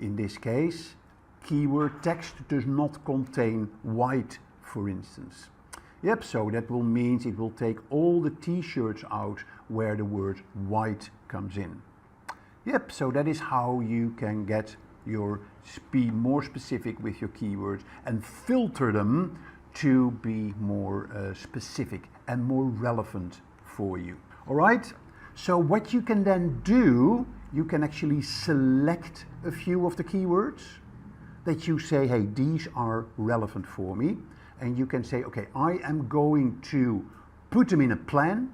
[SPEAKER 6] in this case, keyword text does not contain white, for instance. Yep, so that will mean it will take all the t-shirts out where the word white comes in. Yep, so that is how you can get your be more specific with your keywords and filter them to be more specific and more relevant for you. All right, so what you can then do, you can actually select a few of the keywords that you say, hey, these are relevant for me. And you can say, okay, I am going to put them in a plan.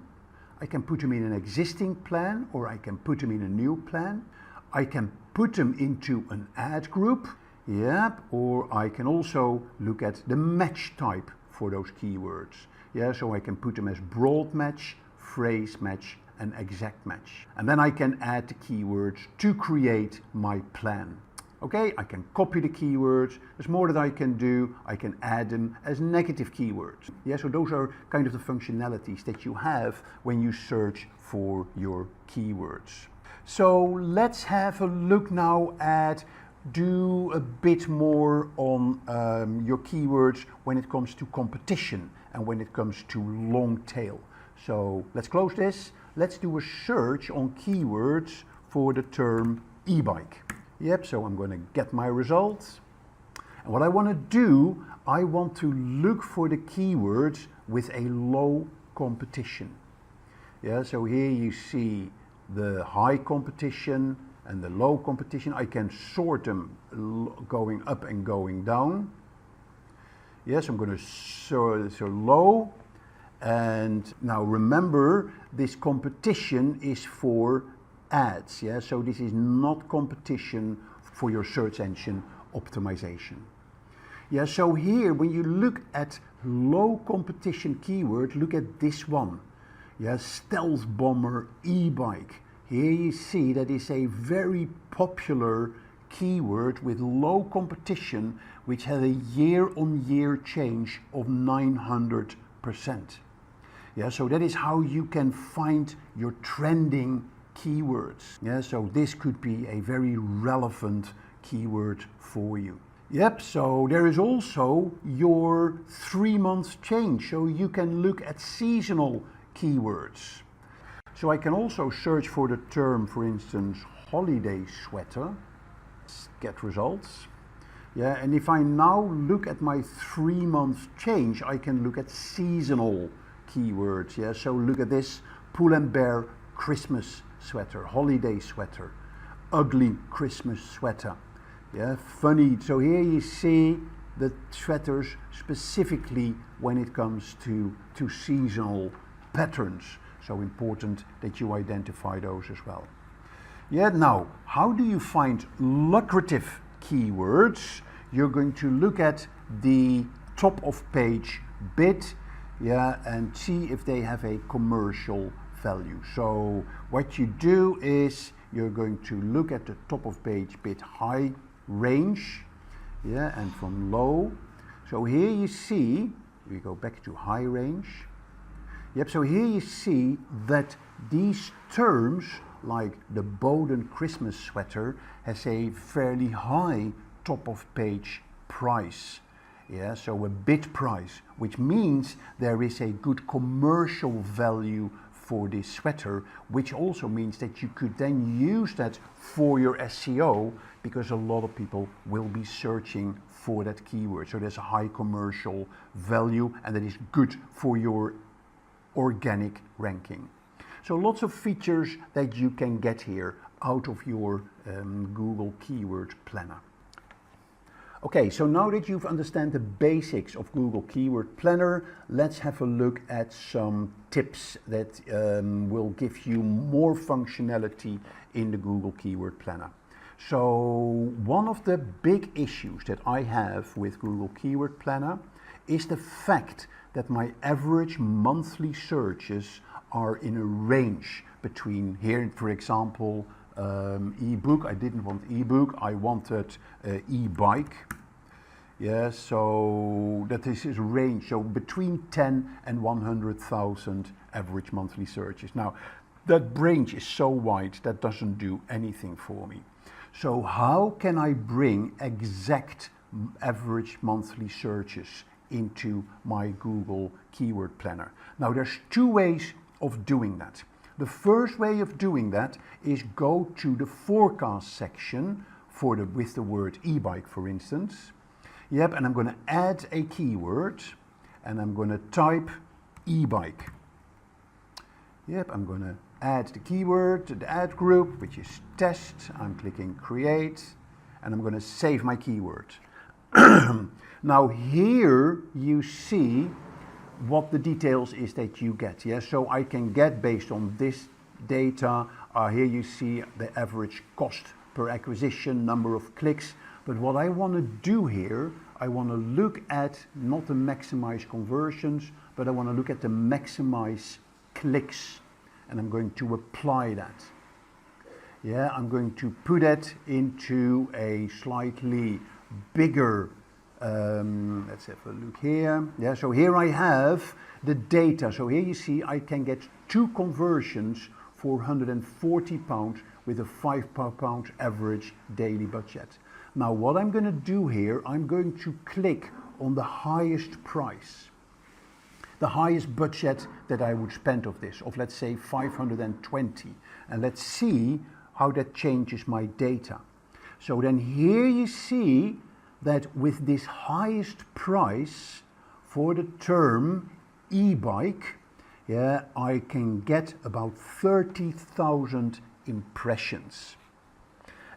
[SPEAKER 6] I can put them in an existing plan, or I can put them in a new plan. I can put them into an ad group. Yep, or I can also look at the match type for those keywords. Yeah, so I can put them as broad match, phrase match, and exact match. And then I can add the keywords to create my plan. Okay, I can copy the keywords. There's more that I can do. I can add them as negative keywords. Yeah, so those are kind of the functionalities that you have when you search for your keywords. So let's have a look now at do a bit more on your keywords when it comes to competition and when it comes to long tail. So let's close this. Let's do a search on keywords for the term e-bike. Yep, so I'm going to get my results. And what I want to do, I want to look for the keywords with a low competition. Yeah, so here you see the high competition and the low competition. I can sort them going up and going down. Yes, I'm going to sort so low. And now remember, this competition is for ads. Yeah, so this is not competition for your search engine optimization. Yeah, so here when you look at low competition keyword, look at this one. Yeah, stealth bomber e-bike. Here you see that is a very popular keyword with low competition, which had a year-on-year change of 900%. Yeah, so that is how you can find your trending keywords. Yeah, so this could be a very relevant keyword for you. Yep, so there is also your 3 months change. So you can look at seasonal keywords. So I can also search for the term, for instance, holiday sweater, get results. Yeah, and if I now look at my 3 months change, I can look at seasonal keywords. Yeah, so look at this, Pull and Bear Christmas sweater, holiday sweater, ugly Christmas sweater. Yeah, funny. So here you see the sweaters specifically when it comes to seasonal patterns. So important that you identify those as well. Yeah, now, how do you find lucrative keywords? You're going to look at the top of page bid, yeah, and see if they have a commercial value. So what you do is you're going to look at the top of page bid high range, yeah, and from low. So here you see, we go back to high range. Yep, so here you see that these terms, like the Bowden Christmas sweater, has a fairly high top of page price. Yeah, so a bid price, which means there is a good commercial value for this sweater, which also means that you could then use that for your SEO, because a lot of people will be searching for that keyword. So there's a high commercial value, and that is good for your organic ranking. So lots of features that you can get here out of your Google Keyword Planner. Okay, so now that you've understand the basics of Google Keyword Planner, let's have a look at some tips that will give you more functionality in the Google Keyword Planner. So one of the big issues that I have with Google Keyword Planner is the fact that my average monthly searches are in a range between here, for example, ebook. I didn't want ebook, I wanted e-bike. Yeah, so that is a range, so between 10 and 100,000 average monthly searches. Now, that range is so wide that doesn't do anything for me. So how can I bring exact average monthly searches into my Google Keyword Planner? Now, there's two ways of doing that. The first way of doing that is go to the forecast section for with the word e-bike, for instance. Yep, and I'm going to add a keyword, and I'm going to type e-bike. Yep, I'm going to add the keyword to the ad group, which is test. I'm clicking create, and I'm going to save my keyword. Now here you see what the details is that you get. Yeah, so I can get, based on this data, here you see the average cost per acquisition, number of clicks. But what I want to do here, I want to look at not the maximize conversions, but I want to look at the maximize clicks, and I'm going to apply that. Yeah, I'm going to put it into a slightly bigger, let's have a look here. Yeah, so here I have the data. So here you see I can get 2 conversions for £140 with a £5 average daily budget. Now what I'm going to do here, I'm going to click on the highest price, the highest budget that I would spend of this, of let's say 520, and let's see how that changes my data. So then here you see that with this highest price for the term e-bike, yeah, I can get about 30,000 impressions.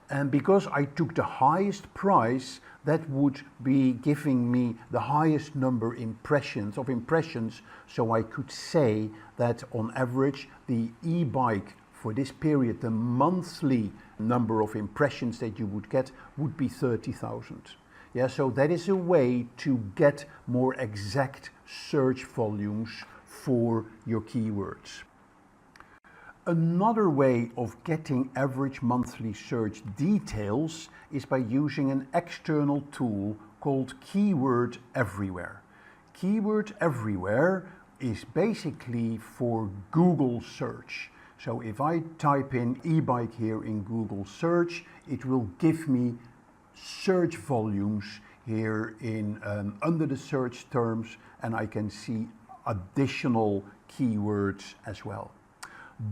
[SPEAKER 6] And because I took the highest price, that would be giving me the highest number of impressions, so I could say that on average the e-bike for this period, the monthly number of impressions that you would get would be 30,000. Yeah, so that is a way to get more exact search volumes for your keywords. Another way of getting average monthly search details is by using an external tool called Keyword Everywhere. Keyword Everywhere is basically for Google search. So if I type in e-bike here in Google search, it will give me search volumes here in under the search terms, and I can see additional keywords as well.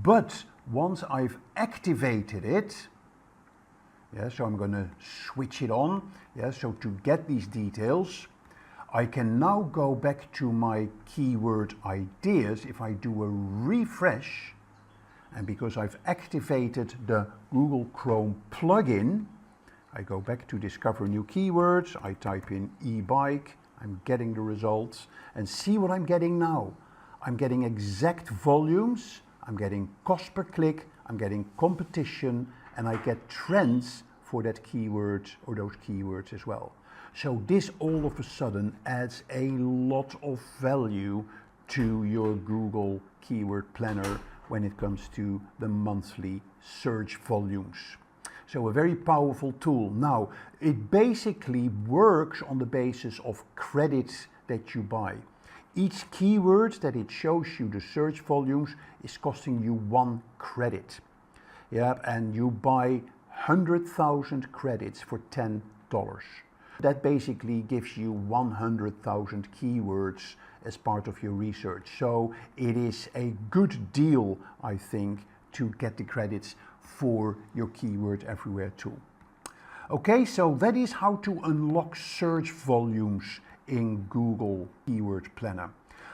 [SPEAKER 6] But once I've activated it, yeah, so I'm going to switch it on, yeah, so to get these details, I can now go back to my keyword ideas. If I do a refresh, and because I've activated the Google Chrome plugin, I go back to discover new keywords, I type in e-bike, I'm getting the results, and see what I'm getting now. I'm getting exact volumes, I'm getting cost per click, I'm getting competition, and I get trends for that keyword or those keywords as well. So this all of a sudden adds a lot of value to your Google Keyword Planner when it comes to the monthly search volumes. So a very powerful tool. Now, it basically works on the basis of credits that you buy. Each keyword that it shows you the search volumes is costing you 1 credit. Yeah, and you buy 100,000 credits for $10. That basically gives you 100,000 keywords as part of your research. So it is a good deal, I think, to get the credits for your keyword everywhere tool. Okay, so that is how to unlock search volumes in Google Keyword Planner.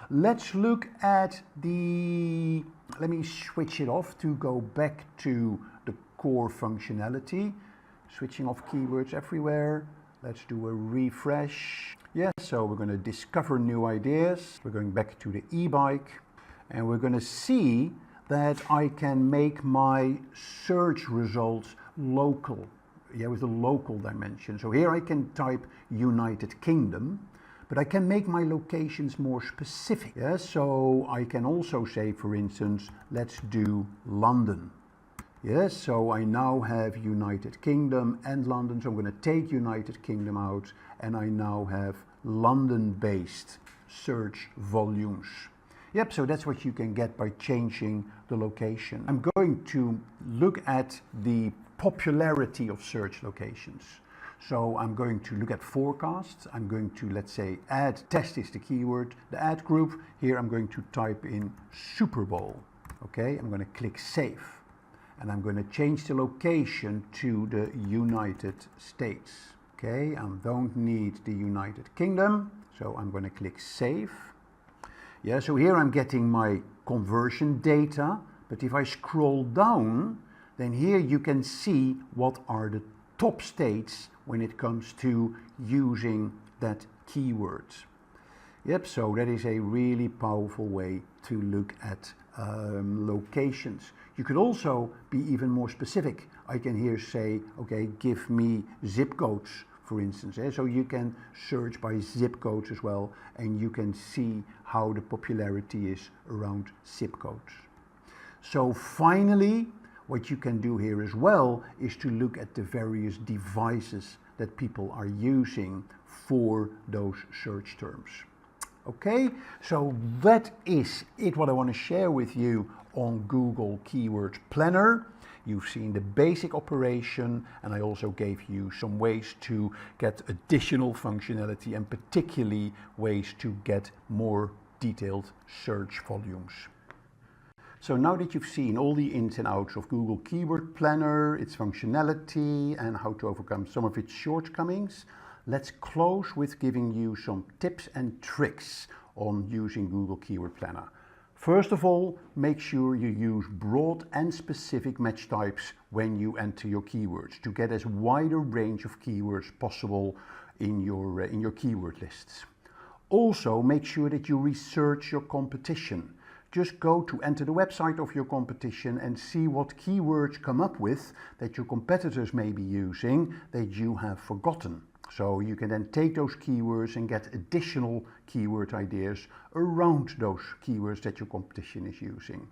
[SPEAKER 6] Let's look at let me switch it off to go back to the core functionality. Switching off keywords everywhere. Let's do a refresh. Yeah, so we're going to discover new ideas. We're going back to the e-bike and we're going to see that I can make my search results local. Yeah, with a local dimension. So here I can type United Kingdom, but I can make my locations more specific. Yeah, so I can also say, for instance, let's do London. Yes, so I now have United Kingdom and London, so I'm going to take United Kingdom out and I now have London-based search volumes. Yep, so that's what you can get by changing the location. I'm going to look at the popularity of search locations. So I'm going to look at forecasts. I'm going to, let's say, ad test is the keyword, the ad group. Here I'm going to type in Super Bowl. Okay, I'm going to click Save. And I'm going to change the location to the United States. Okay, I don't need the United Kingdom, so I'm going to click Save. Yeah, so here I'm getting my conversion data, but if I scroll down, then here you can see what are the top states when it comes to using that keyword. Yep, so that is a really powerful way to look at locations. You could also be even more specific. I can here say, okay, give me zip codes, for instance. So you can search by zip codes as well, and you can see how the popularity is around zip codes. So finally, what you can do here as well is to look at the various devices that people are using for those search terms. Okay, so that is it what I want to share with you on Google Keyword Planner. You've seen the basic operation, and I also gave you some ways to get additional functionality and particularly ways to get more detailed search volumes. So now that you've seen all the ins and outs of Google Keyword Planner, its functionality and how to overcome some of its shortcomings, let's close with giving you some tips and tricks on using Google Keyword Planner. First of all, make sure you use broad and specific match types when you enter your keywords to get as wide a range of keywords possible in your keyword lists. Also, make sure that you research your competition. Just go to enter the website of your competition and see what keywords come up with that your competitors may be using that you have forgotten. So you can then take those keywords and get additional keyword ideas around those keywords that your competition is using.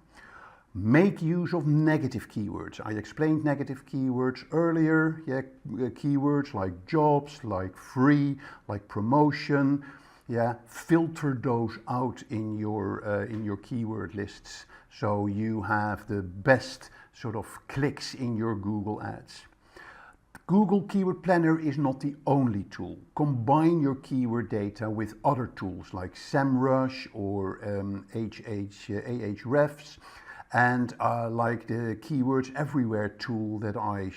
[SPEAKER 6] Make use of negative keywords. I explained negative keywords earlier. Yeah, keywords like jobs, like free, like promotion. Yeah, filter those out in your keyword lists so you have the best sort of clicks in your Google ads. Google Keyword Planner is not the only tool. Combine your keyword data with other tools like SEMrush or Ahrefs and like the Keywords Everywhere tool that I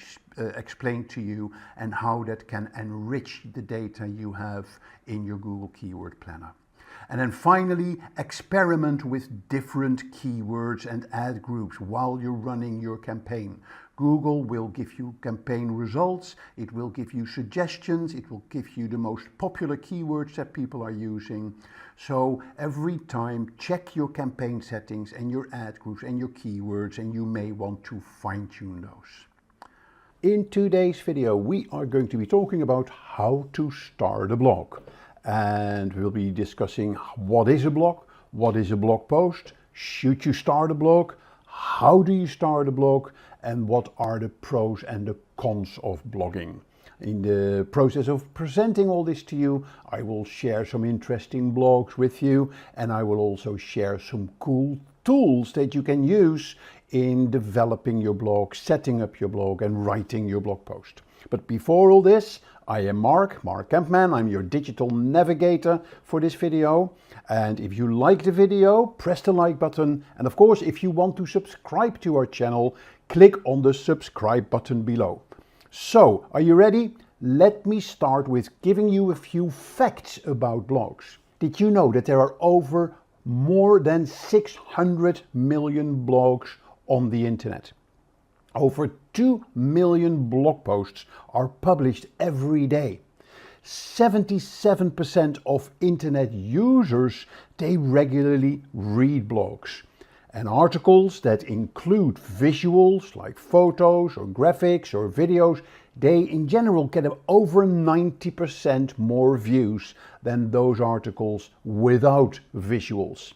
[SPEAKER 6] explained to you and how that can enrich the data you have in your Google Keyword Planner. And then finally, experiment with different keywords and ad groups while you're running your campaign. Google will give you campaign results, it will give you suggestions, it will give you the most popular keywords that people are using. So every time check your campaign settings and your ad groups and your keywords, and you may want to fine-tune those. In today's video, we are going to be talking about how to start a blog. And we'll be discussing what is a blog post, should you start a blog, how do you start a blog, and what are the pros and the cons of blogging. In the process of presenting all this to you, I will share some interesting blogs with you, and I will also share some cool tools that you can use in developing your blog, setting up your blog, and writing your blog post. But before all this, I am Mark Kempman. I'm your digital navigator for this video. And if you like the video, press the like button. And of course, if you want to subscribe to our channel, click on the subscribe button below. So, are you ready? Let me start with giving you a few facts about blogs. Did you know that there are over more than 600 million blogs on the internet? Over 2 million blog posts are published every day. 77% of internet users, they regularly read blogs. And articles that include visuals like photos or graphics or videos, they in general get over 90% more views than those articles without visuals.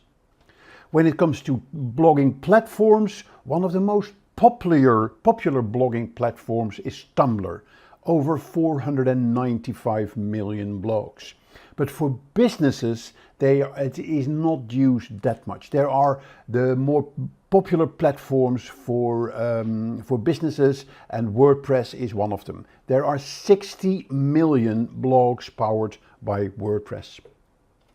[SPEAKER 6] When it comes to blogging platforms, one of the most popular blogging platforms is Tumblr, over 495 million blogs. But for businesses, it is not used that much. There are the more popular platforms for businesses, and WordPress is one of them. There are 60 million blogs powered by WordPress.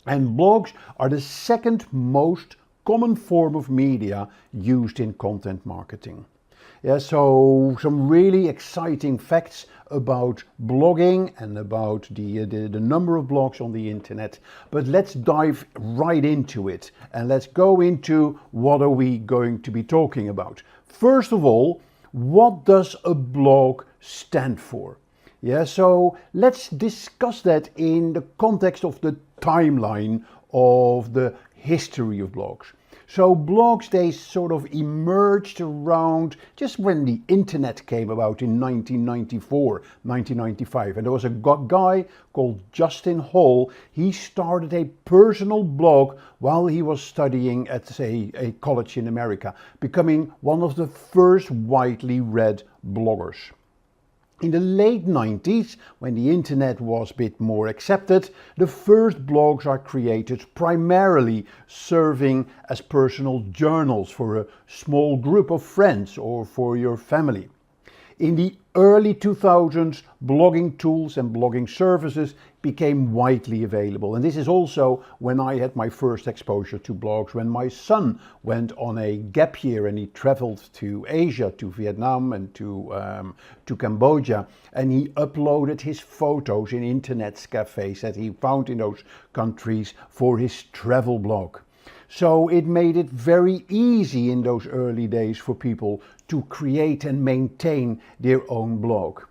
[SPEAKER 6] And blogs are the second most common form of media used in content marketing. Yeah, so some really exciting facts about blogging and about the number of blogs on the internet. But let's dive right into it, and let's go into what are we going to be talking about. First of all, what does a blog stand for? Yeah, so let's discuss that in the context of the timeline of the history of blogs. So blogs, they sort of emerged around just when the internet came about in 1994, 1995. And there was a guy called Justin Hall. He started a personal blog while he was studying at, say, a college in America, becoming one of the first widely read bloggers. In the late 90s, when the internet was a bit more accepted, the first blogs are created primarily serving as personal journals for a small group of friends or for your family. In the early 2000s, blogging tools and blogging services became widely available. And this is also when I had my first exposure to blogs, when my son went on a gap year and he traveled to Asia, to Vietnam and to Cambodia, and he uploaded his photos in internet cafes that he found in those countries for his travel blog. So it made it very easy in those early days for people to create and maintain their own blog.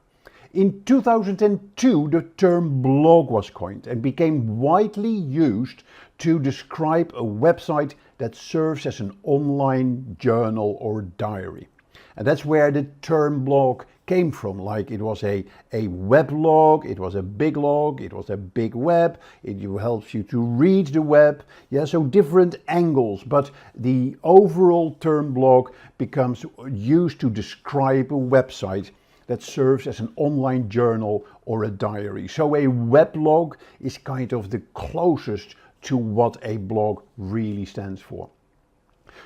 [SPEAKER 6] In 2002, the term blog was coined and became widely used to describe a website that serves as an online journal or diary. And that's where the term blog came from. Like it was a weblog, it was a big log, it was a big web, it helps you to read the web. Yeah, so different angles, but the overall term blog becomes used to describe a website that serves as an online journal or a diary. So a weblog is kind of the closest to what a blog really stands for.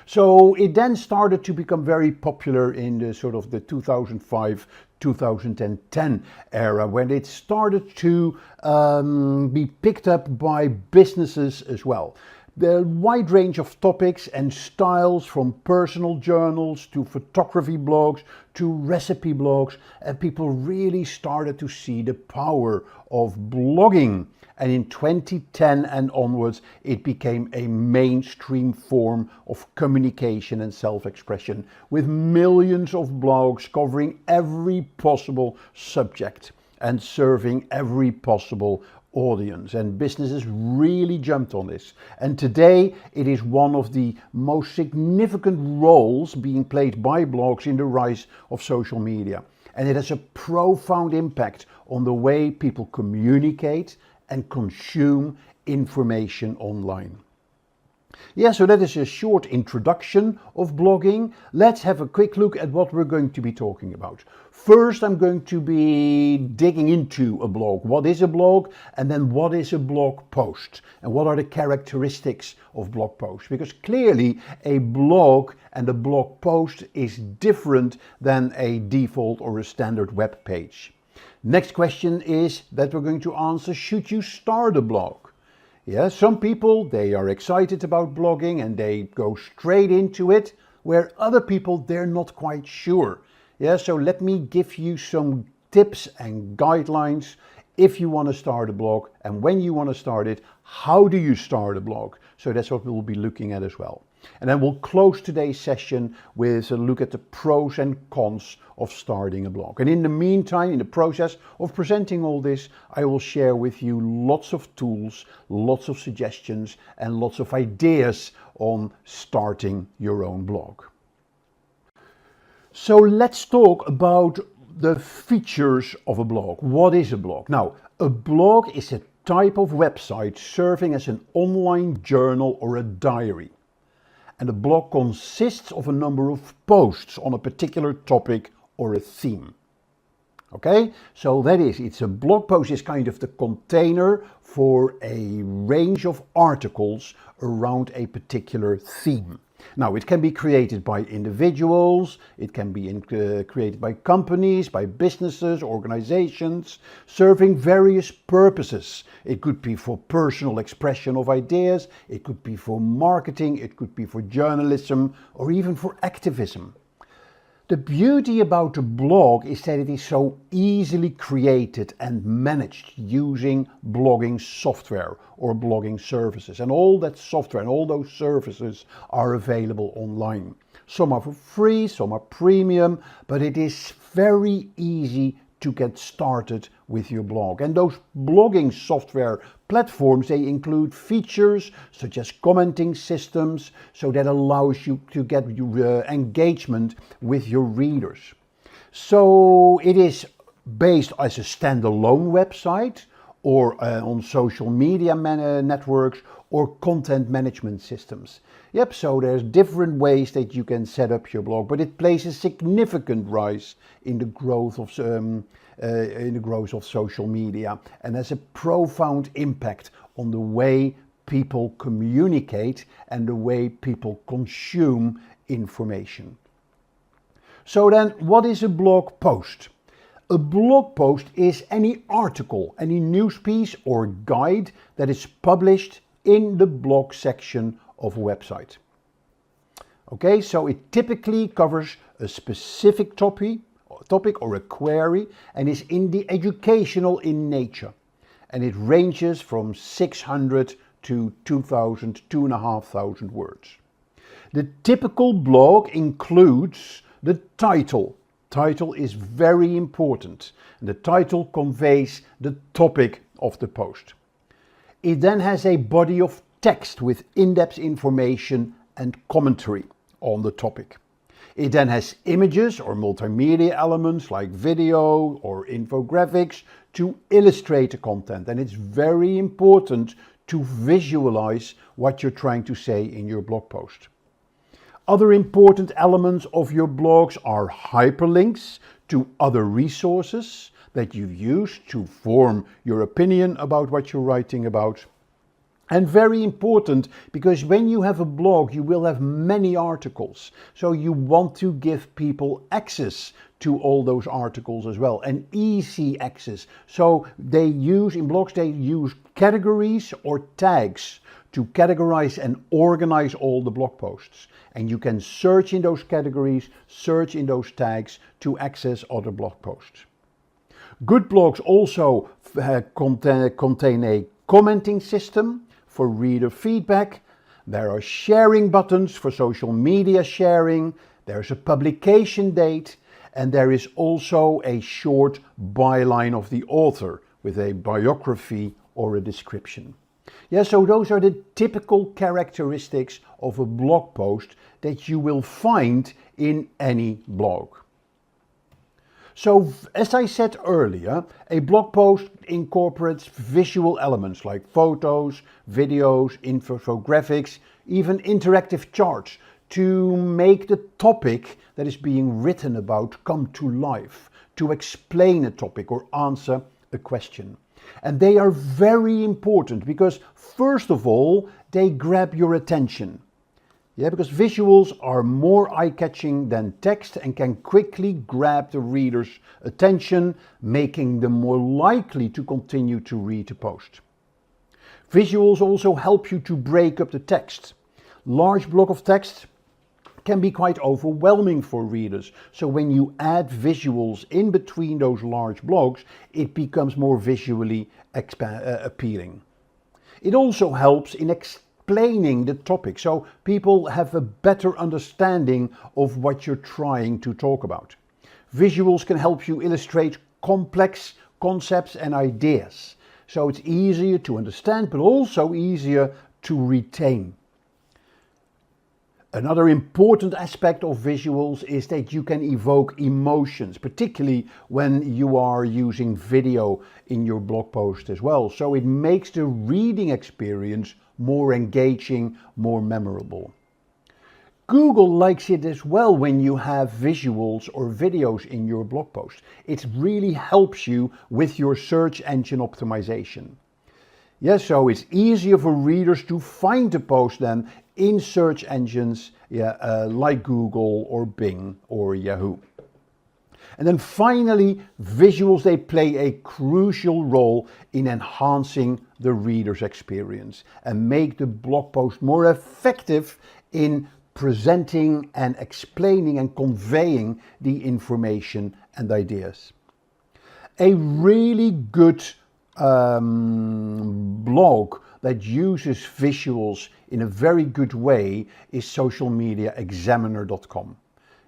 [SPEAKER 6] So it then started to become very popular in the sort of the 2005-2010 era, when it started to be picked up by businesses as well. The wide range of topics and styles, from personal journals to photography blogs to recipe blogs, and people really started to see the power of blogging And in 2010 and onwards, it became a mainstream form of communication and self-expression, with millions of blogs covering every possible subject and serving every possible audience. And businesses really jumped on this. And today, it is one of the most significant roles being played by blogs in the rise of social media. And it has a profound impact on the way people communicate and consume information online. Yeah, so that is a short introduction of blogging. Let's have a quick look at what we're going to be talking about. First, I'm going to be digging into a blog. What is a blog? And then what is a blog post? And what are the characteristics of blog posts? Because clearly a blog and a blog post is different than a default or a standard web page. Next question is that we're going to answer, should you start a blog? Yeah, some people, they are excited about blogging and they go straight into it, where other people, they're not quite sure. Yeah, so let me give you some tips and guidelines if you want to start a blog, and when you want to start it, how do you start a blog? So that's what we'll be looking at as well. And then we'll close today's session with a look at the pros and cons of starting a blog. And in the meantime, in the process of presenting all this, I will share with you lots of tools, lots of suggestions, and lots of ideas on starting your own blog. So let's talk about the features of a blog. What is a blog? Now, a blog is a type of website serving as an online journal or a diary. And a blog consists of a number of posts on a particular topic or a theme. Okay, so it's a blog post is kind of the container for a range of articles around a particular theme. Now, it can be created by individuals, it can be created by companies, by businesses, organizations, serving various purposes. It could be for personal expression of ideas, it could be for marketing, it could be for journalism, or even for activism. The beauty about a blog is that it is so easily created and managed using blogging software or blogging services. And all that software and all those services are available online. Some are for free, some are premium, but it is very easy to get started with your blog. And those blogging software platforms, they include features such as commenting systems, so that allows you to get your engagement with your readers. So it is based as a standalone website or on social media networks or content management systems. Yep, so there's different ways that you can set up your blog, but it plays a significant rise in the growth of social media and has a profound impact on the way people communicate and the way people consume information. So then, what is a blog post? A blog post is any article, any news piece or guide that is published in the blog section of a website. Okay, so it typically covers a specific topic or a query and is educational in nature. And it ranges from 600 to 2,000, 2,500 words. The typical blog includes the title. Title is very important. The title conveys the topic of the post. It then has a body of text with in-depth information and commentary on the topic. It then has images or multimedia elements like video or infographics to illustrate the content. And it's very important to visualize what you're trying to say in your blog post. Other important elements of your blogs are hyperlinks to other resources that you use to form your opinion about what you're writing about. And very important, because when you have a blog, you will have many articles. So you want to give people access to all those articles as well, and easy access. So in blogs, they use categories or tags to categorize and organize all the blog posts. And you can search in those categories, search in those tags to access other blog posts. Good blogs also contain a commenting system for reader feedback. There are sharing buttons for social media sharing. There's a publication date. And there is also a short byline of the author with a biography or a description. Yeah, so those are the typical characteristics of a blog post that you will find in any blog. So, as I said earlier, a blog post incorporates visual elements like photos, videos, infographics, even interactive charts to make the topic that is being written about come to life, to explain a topic or answer a question. And they are very important because, first of all, they grab your attention. Yeah, because visuals are more eye-catching than text and can quickly grab the reader's attention, making them more likely to continue to read the post. Visuals also help you to break up the text. Large block of text can be quite overwhelming for readers. So when you add visuals in between those large blocks, it becomes more visually appealing. It also helps in explaining the topic, so people have a better understanding of what you're trying to talk about. Visuals can help you illustrate complex concepts and ideas, so it's easier to understand, but also easier to retain. Another important aspect of visuals is that you can evoke emotions, particularly when you are using video in your blog post as well. So it makes the reading experience more engaging, more memorable. Google likes it as well when you have visuals or videos in your blog post. It really helps you with your search engine optimization. Yes, so it's easier for readers to find the post then in search engines like Google or Bing or Yahoo. And then finally, visuals, they play a crucial role in enhancing the reader's experience and make the blog post more effective in presenting and explaining and conveying the information and ideas. A really good blog that uses visuals in a very good way is socialmediaexaminer.com.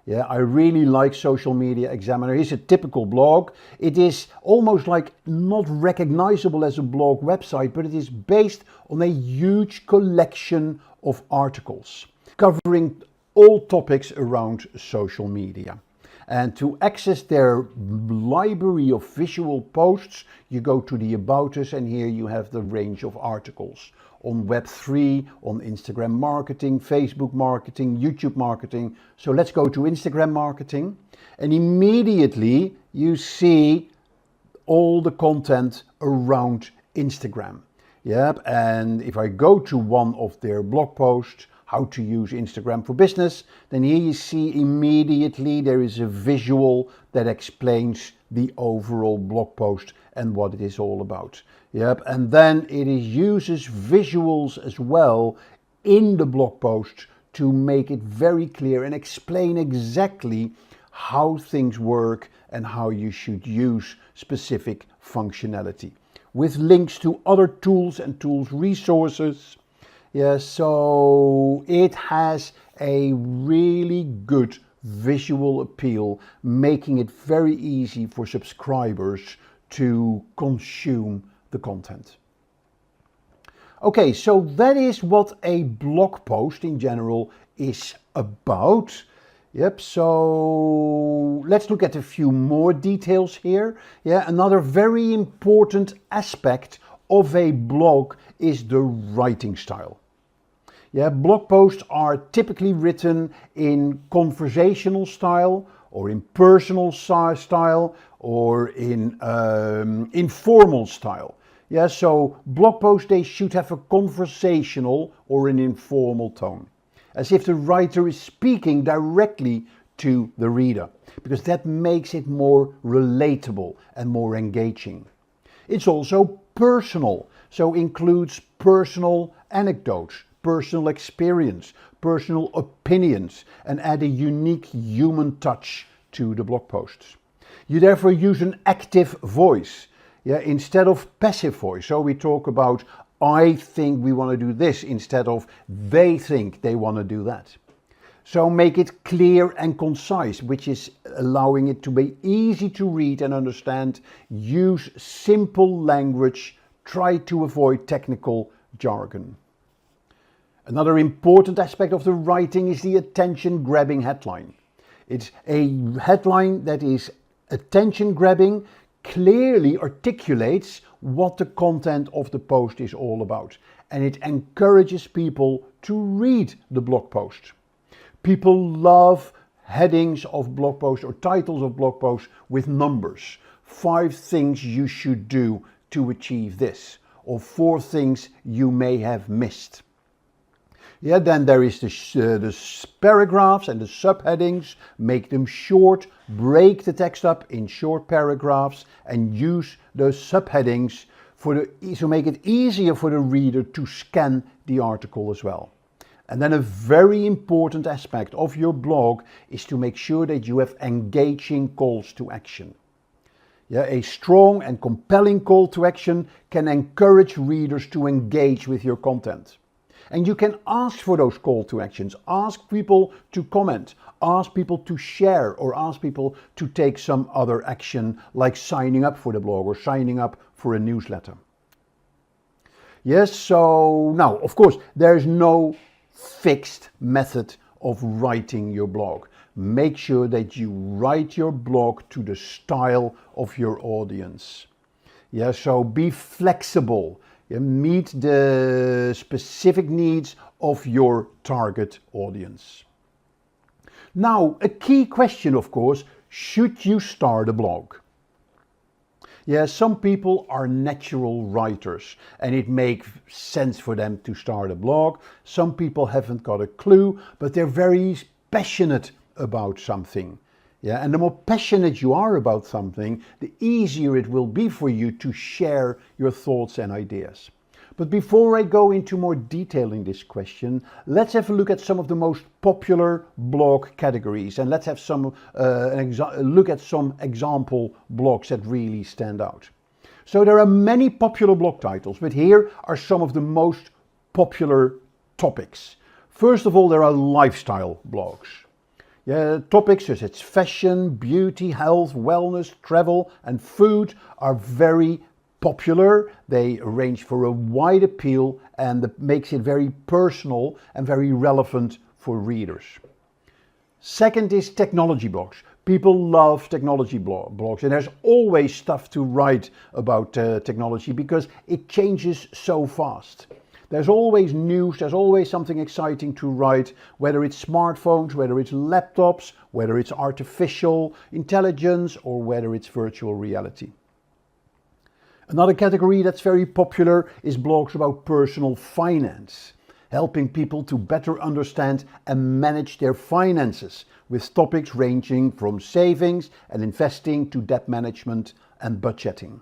[SPEAKER 6] Yeah, I really like Social Media Examiner. It's a typical blog. It is almost like not recognizable as a blog website, but it is based on a huge collection of articles covering all topics around social media. And to access their library of visual posts, you go to the About Us, and here you have the range of articles on Web3, on Instagram marketing, Facebook marketing, YouTube marketing. So let's go to Instagram marketing, and immediately you see all the content around Instagram. Yep, and if I go to one of their blog posts, how to use Instagram for business, then here you see immediately there is a visual that explains the overall blog post and what it is all about. Yep, and then it uses visuals as well in the blog post to make it very clear and explain exactly how things work and how you should use specific functionality, with links to other tools and tools resources. Yeah, so it has a really good visual appeal, making it very easy for subscribers to consume the content. Okay, so that is what a blog post in general is about. Yep, so let's look at a few more details here. Yeah, another very important aspect of a blog is the writing style. Yeah, blog posts are typically written in conversational style or in personal style or in informal style. Yeah, so blog posts, they should have a conversational or an informal tone, as if the writer is speaking directly to the reader, because that makes it more relatable and more engaging. It's also personal, so includes personal anecdotes, personal experience, personal opinions, and add a unique human touch to the blog posts. You therefore use an active voice. Yeah, instead of passive voice. So we talk about I think we want to do this instead of they think they want to do that. So make it clear and concise, which is allowing it to be easy to read and understand. Use simple language. Try to avoid technical jargon. Another important aspect of the writing is the attention-grabbing headline. It's a headline that is attention-grabbing, clearly articulates what the content of the post is all about, and it encourages people to read the blog post. People love headings of blog posts or titles of blog posts with numbers. 5 things you should do to achieve this, or 4 things you may have missed. Yeah, then there is the paragraphs and the subheadings. Make them short, break the text up in short paragraphs and use those subheadings to make it easier for the reader to scan the article as well. And then a very important aspect of your blog is to make sure that you have engaging calls to action. Yeah, a strong and compelling call to action can encourage readers to engage with your content. And you can ask for those call to actions. Ask people to comment, ask people to share, or ask people to take some other action like signing up for the blog or signing up for a newsletter. Yes, so now, of course, there's no fixed method of writing your blog. Make sure that you write your blog to the style of your audience. Yeah, so be flexible. Meet the specific needs of your target audience. Now, a key question, of course, should you start a blog? Yeah, some people are natural writers and it makes sense for them to start a blog. Some people haven't got a clue, but they're very passionate about something. Yeah, and the more passionate you are about something, the easier it will be for you to share your thoughts and ideas. But before I go into more detail in this question, let's have a look at some of the most popular blog categories, and let's have look at some example blogs that really stand out. So there are many popular blog titles, but here are some of the most popular topics. First of all, there are lifestyle blogs. Yeah, topics such as fashion, beauty, health, wellness, travel and food are very popular. They range for a wide appeal and that makes it very personal and very relevant for readers. Second is technology blogs. People love technology blogs and there's always stuff to write about technology because it changes so fast. There's always news, there's always something exciting to write, whether it's smartphones, whether it's laptops, whether it's artificial intelligence, or whether it's virtual reality. Another category that's very popular is blogs about personal finance, helping people to better understand and manage their finances, with topics ranging from savings and investing to debt management and budgeting.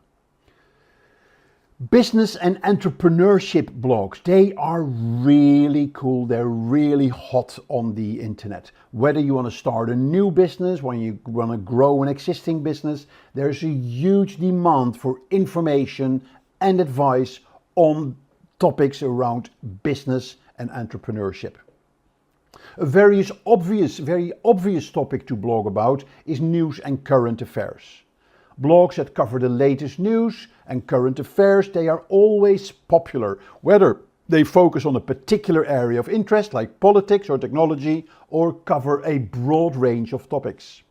[SPEAKER 6] Business and entrepreneurship blogs, they are really cool, they're really hot on the internet. Whether you want to start a new business, when you want to grow an existing business, there's a huge demand for information and advice on topics around business and entrepreneurship. A very obvious topic to blog about is news and current affairs. Blogs that cover the latest news and current affairs, they are always popular, whether they focus on a particular area of interest like politics or technology, or cover a broad range of topics.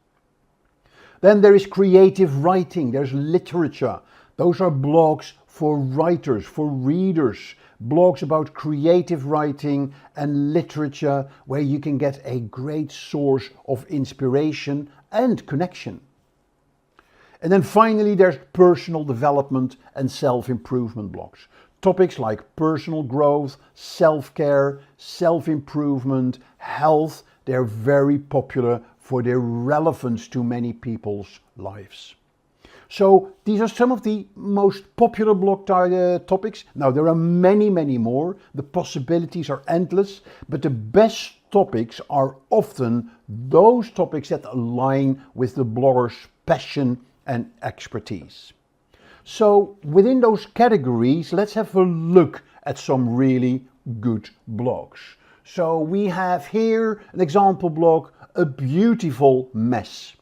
[SPEAKER 6] Then there is creative writing, there's literature. Those are blogs for writers, for readers, blogs about creative writing and literature where you can get a great source of inspiration and connection. And then finally, there's personal development and self-improvement blogs. Topics like personal growth, self-care, self-improvement, health, they're very popular for their relevance to many people's lives. So these are some of the most popular blog topics. Now there are many, many more. The possibilities are endless, but the best topics are often those topics that align with the blogger's passion and expertise. So within those categories, let's have a look at some really good blogs. So we have here an example blog, A Beautiful Mess,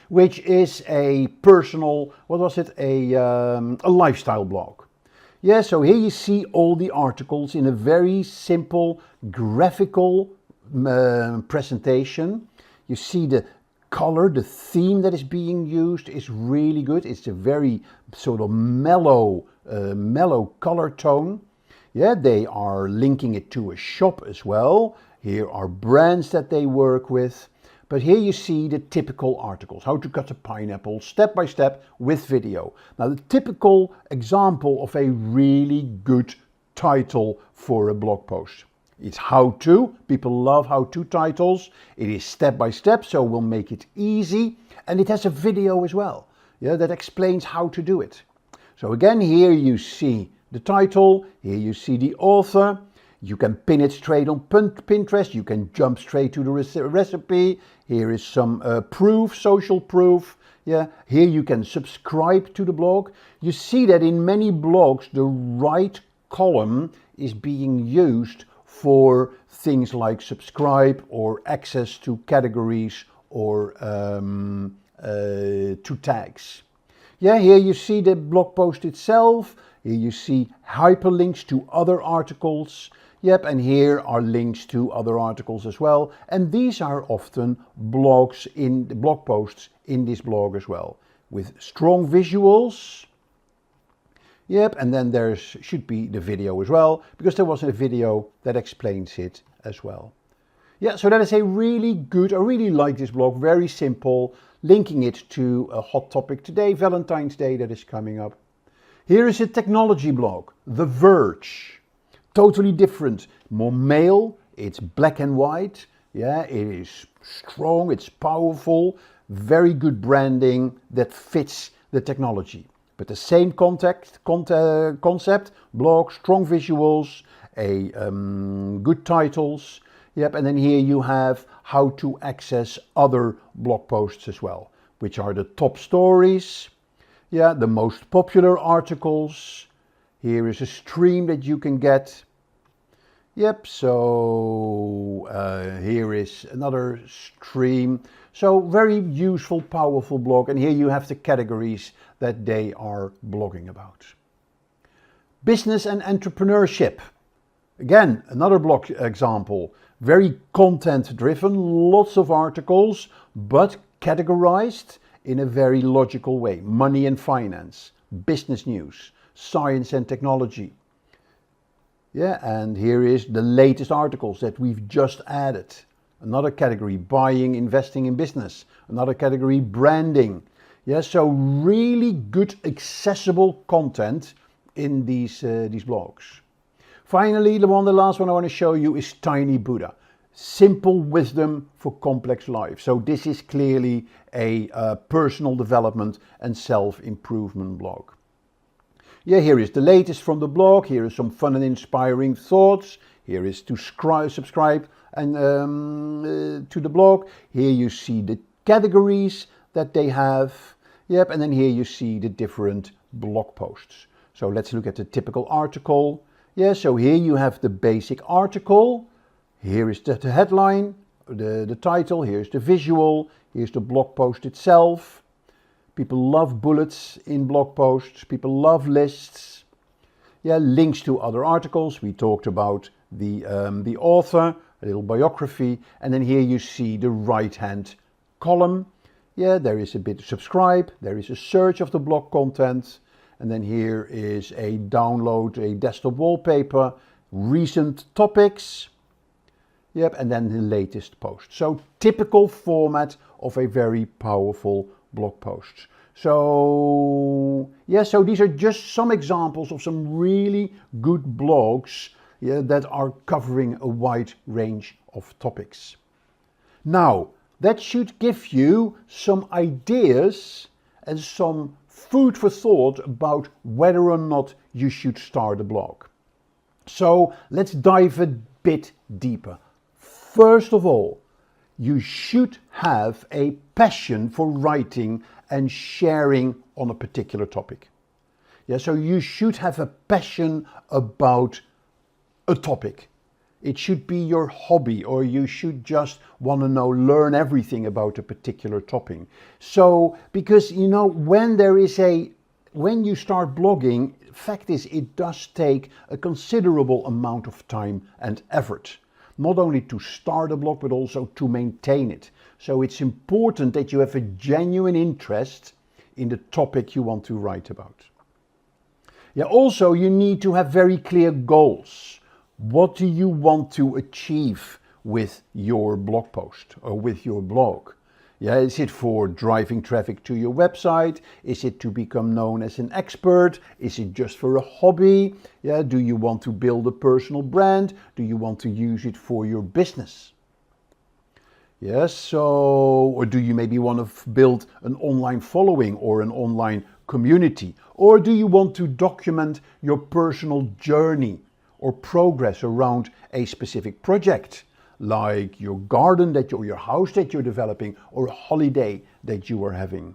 [SPEAKER 6] which is a personal, a lifestyle blog. Yeah, so here you see all the articles in a very simple graphical presentation. You see the color, the theme that is being used is really good. It's a very sort of mellow color tone. Yeah, they are linking it to a shop as well. Here are brands that they work with. But here you see the typical articles, how to cut a pineapple, step by step with video. Now the typical example of a really good title for a blog post. It's how to, people love how to titles. It is step by step, so we'll make it easy. And it has a video as well, yeah, that explains how to do it. So again, here you see the title, here you see the author. You can pin it straight on Pinterest, you can jump straight to the recipe. Here is some proof, social proof. Yeah, here you can subscribe to the blog. You see that in many blogs, the right column is being used for things like subscribe or access to categories or to tags. Yeah, here you see the blog post itself. Here you see hyperlinks to other articles. Yep, and here are links to other articles as well. And these are often blogs in the blog posts in this blog as well, with strong visuals. Yep, and then there should be the video as well, because there was a video that explains it as well. Yeah, so that is a really good, I really like this blog, very simple, linking it to a hot topic today, Valentine's Day, that is coming up. Here is a technology blog, The Verge. Totally different, more male, it's black and white, yeah, it is strong, it's powerful, very good branding that fits the technology. But the same concept, blog, strong visuals, good titles, yep, and then here you have how to access other blog posts as well, which are the top stories, yeah, the most popular articles. Here is a stream that you can get. Yep, so here is another stream. So very useful, powerful blog. And here you have the categories that they are blogging about. Business and entrepreneurship. Again, another blog example. Very content driven, lots of articles, but categorized in a very logical way. Money and finance, business news, science and technology. Yeah, and here is the latest articles that we've just added. Another category, buying, investing in business. Another category, branding. Yeah, so really good accessible content in these blogs. Finally, the last one I want to show you is Tiny Buddha. Simple wisdom for complex life. So this is clearly a personal development and self-improvement blog. Yeah, here is the latest from the blog. Here is some fun and inspiring thoughts. Here is to subscribe and to the blog. Here you see the categories that they have. Yep, and then here you see the different blog posts. So let's look at the typical article. Yeah, so here you have the basic article. Here is the headline, the title. Here's the visual. Here's the blog post itself. People love bullets in blog posts. People love lists. Yeah, links to other articles. We talked about the author, a little biography. And then here you see the right-hand column. Yeah, there is a bit of subscribe. There is a search of the blog content. And then here is a download, a desktop wallpaper, recent topics. Yep, and then the latest post. So typical format of a very powerful blog posts. So yeah, so these are just some examples of some really good blogs, yeah, that are covering a wide range of topics. Now, that should give you some ideas and some food for thought about whether or not you should start a blog. So let's dive a bit deeper. First of all, you should have a passion for writing and sharing on a particular topic. Yeah, so you should have a passion about a topic. It should be your hobby, or you should just want to learn everything about a particular topic. So, because when you start blogging, fact is it does take a considerable amount of time and effort. Not only to start a blog, but also to maintain it. So it's important that you have a genuine interest in the topic you want to write about. Yeah, also you need to have very clear goals. What do you want to achieve with your blog post or with your blog? Yeah, is it for driving traffic to your website? Is it to become known as an expert? Is it just for a hobby? Yeah, do you want to build a personal brand? Do you want to use it for your business? Yes, or do you maybe want to build an online following or an online community? Or do you want to document your personal journey or progress around a specific project, like your garden or your house that you're developing, or a holiday that you are having?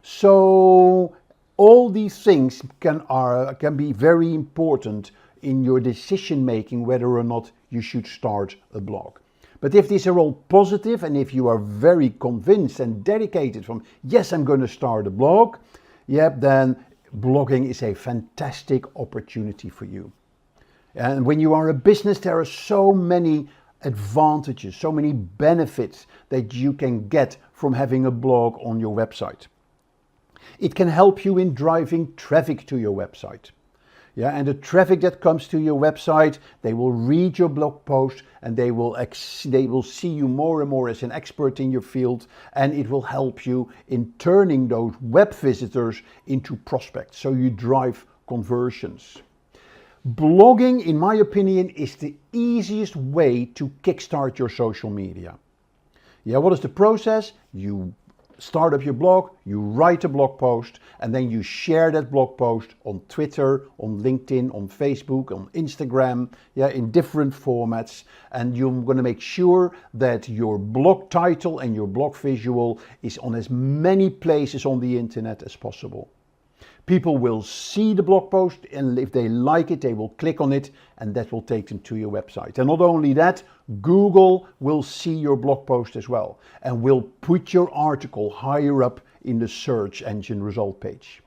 [SPEAKER 6] So all these things can be very important in your decision making whether or not you should start a blog. But if these are all positive, and if you are very convinced and dedicated from, yes, I'm going to start a blog, then blogging is a fantastic opportunity for you. And when you are a business, there are so many advantages, so many benefits that you can get from having a blog on your website. It can help you in driving traffic to your website. Yeah, and the traffic that comes to your website, they will read your blog post and they will see you more and more as an expert in your field, and it will help you in turning those web visitors into prospects, so you drive conversions. Blogging, in my opinion, is the easiest way to kickstart your social media. Yeah, what is the process? You start up your blog, you write a blog post, and then you share that blog post on Twitter, on LinkedIn, on Facebook, on Instagram, in different formats. And you're going to make sure that your blog title and your blog visual is on as many places on the internet as possible. People will see the blog post, and if they like it, they will click on it, and that will take them to your website. And not only that, Google will see your blog post as well, and will put your article higher up in the search engine result page.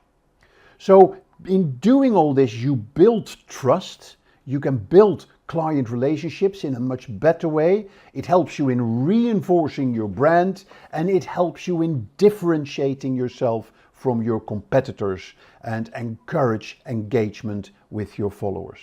[SPEAKER 6] So in doing all this, you build trust, you can build client relationships in a much better way. It helps you in reinforcing your brand, and it helps you in differentiating yourself from your competitors and encourage engagement with your followers.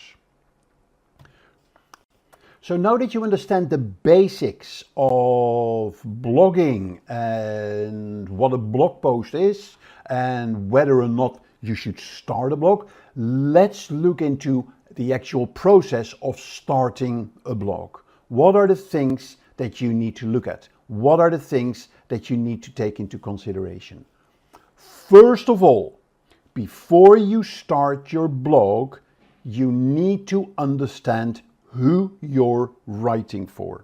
[SPEAKER 6] So now that you understand the basics of blogging and what a blog post is and whether or not you should start a blog, let's look into the actual process of starting a blog. What are the things that you need to look at? What are the things that you need to take into consideration? First of all, before you start your blog, you need to understand who you're writing for.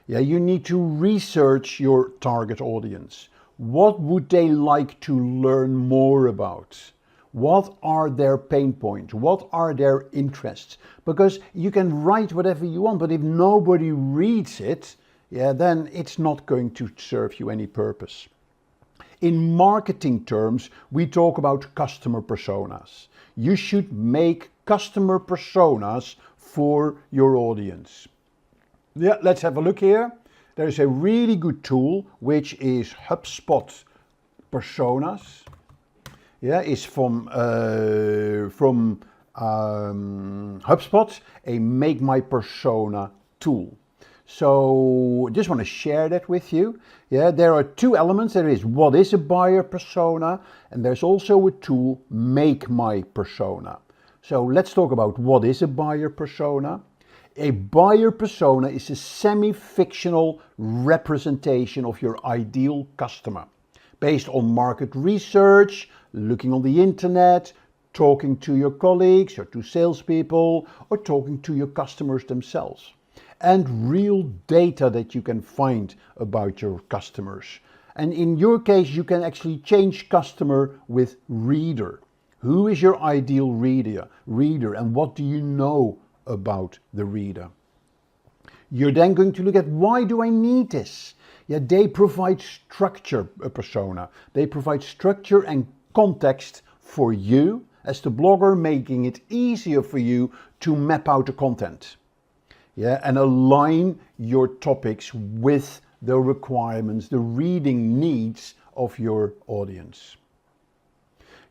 [SPEAKER 6] You need to research your target audience. What would they like to learn more about? What are their pain points? What are their interests? Because you can write whatever you want, but if nobody reads it, then it's not going to serve you any purpose. In marketing terms, we talk about customer personas. You should make customer personas for your audience. Let's have a look here. There is a really good tool which is HubSpot Personas. It's from HubSpot, a Make My Persona tool. So just want to share that with you. There are two elements. There is what is a buyer persona, and there's also a tool, Make My Persona. So let's talk about what is a buyer persona. A buyer persona is a semi-fictional representation of your ideal customer, based on market research, looking on the internet, talking to your colleagues or to salespeople, or talking to your customers themselves, and real data that you can find about your customers. And in your case, you can actually change customer with reader. Who is your ideal reader, and what do you know about the reader? You're then going to look at, why do I need this? Yeah, they provide structure, a persona. They provide structure and context for you as the blogger, making it easier for you to map out the content. Yeah, and align your topics with the requirements, the reading needs of your audience.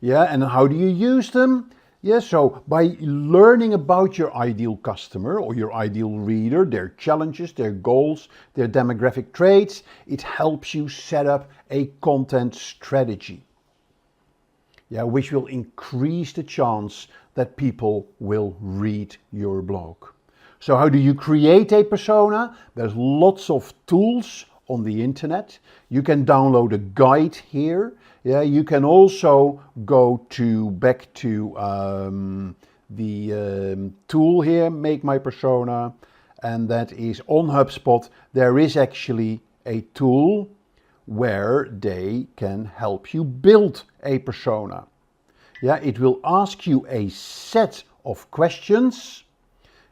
[SPEAKER 6] Yeah, and how do you use them? Yeah, so by learning about your ideal customer or your ideal reader, their challenges, their goals, their demographic traits, it helps you set up a content strategy. Yeah, which will increase the chance that people will read your blog. So how do you create a persona? There's lots of tools on the internet. You can download a guide here. Yeah, you can also go back to the tool here, Make My Persona, and that is on HubSpot. There is actually a tool where they can help you build a persona. Yeah, it will ask you a set of questions.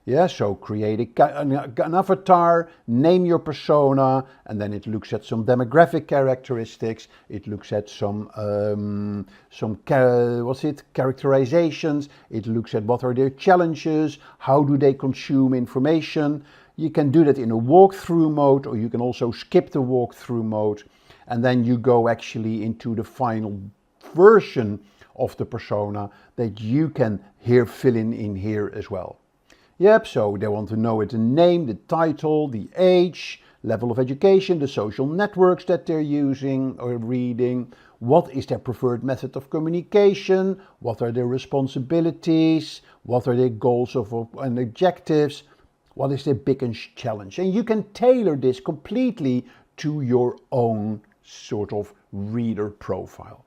[SPEAKER 6] Yeah, so create an avatar, name your persona, and then it looks at some demographic characteristics. It looks at some characterizations. It looks at what are their challenges, how do they consume information. You can do that in a walkthrough mode, or you can also skip the walkthrough mode, and then you go actually into the final version of the persona that you can fill in here as well. Yep, so they want to know the name, the title, the age, level of education, the social networks that they're using or reading, what is their preferred method of communication, what are their responsibilities, what are their goals and objectives, what is their biggest challenge. And you can tailor this completely to your own sort of reader profile.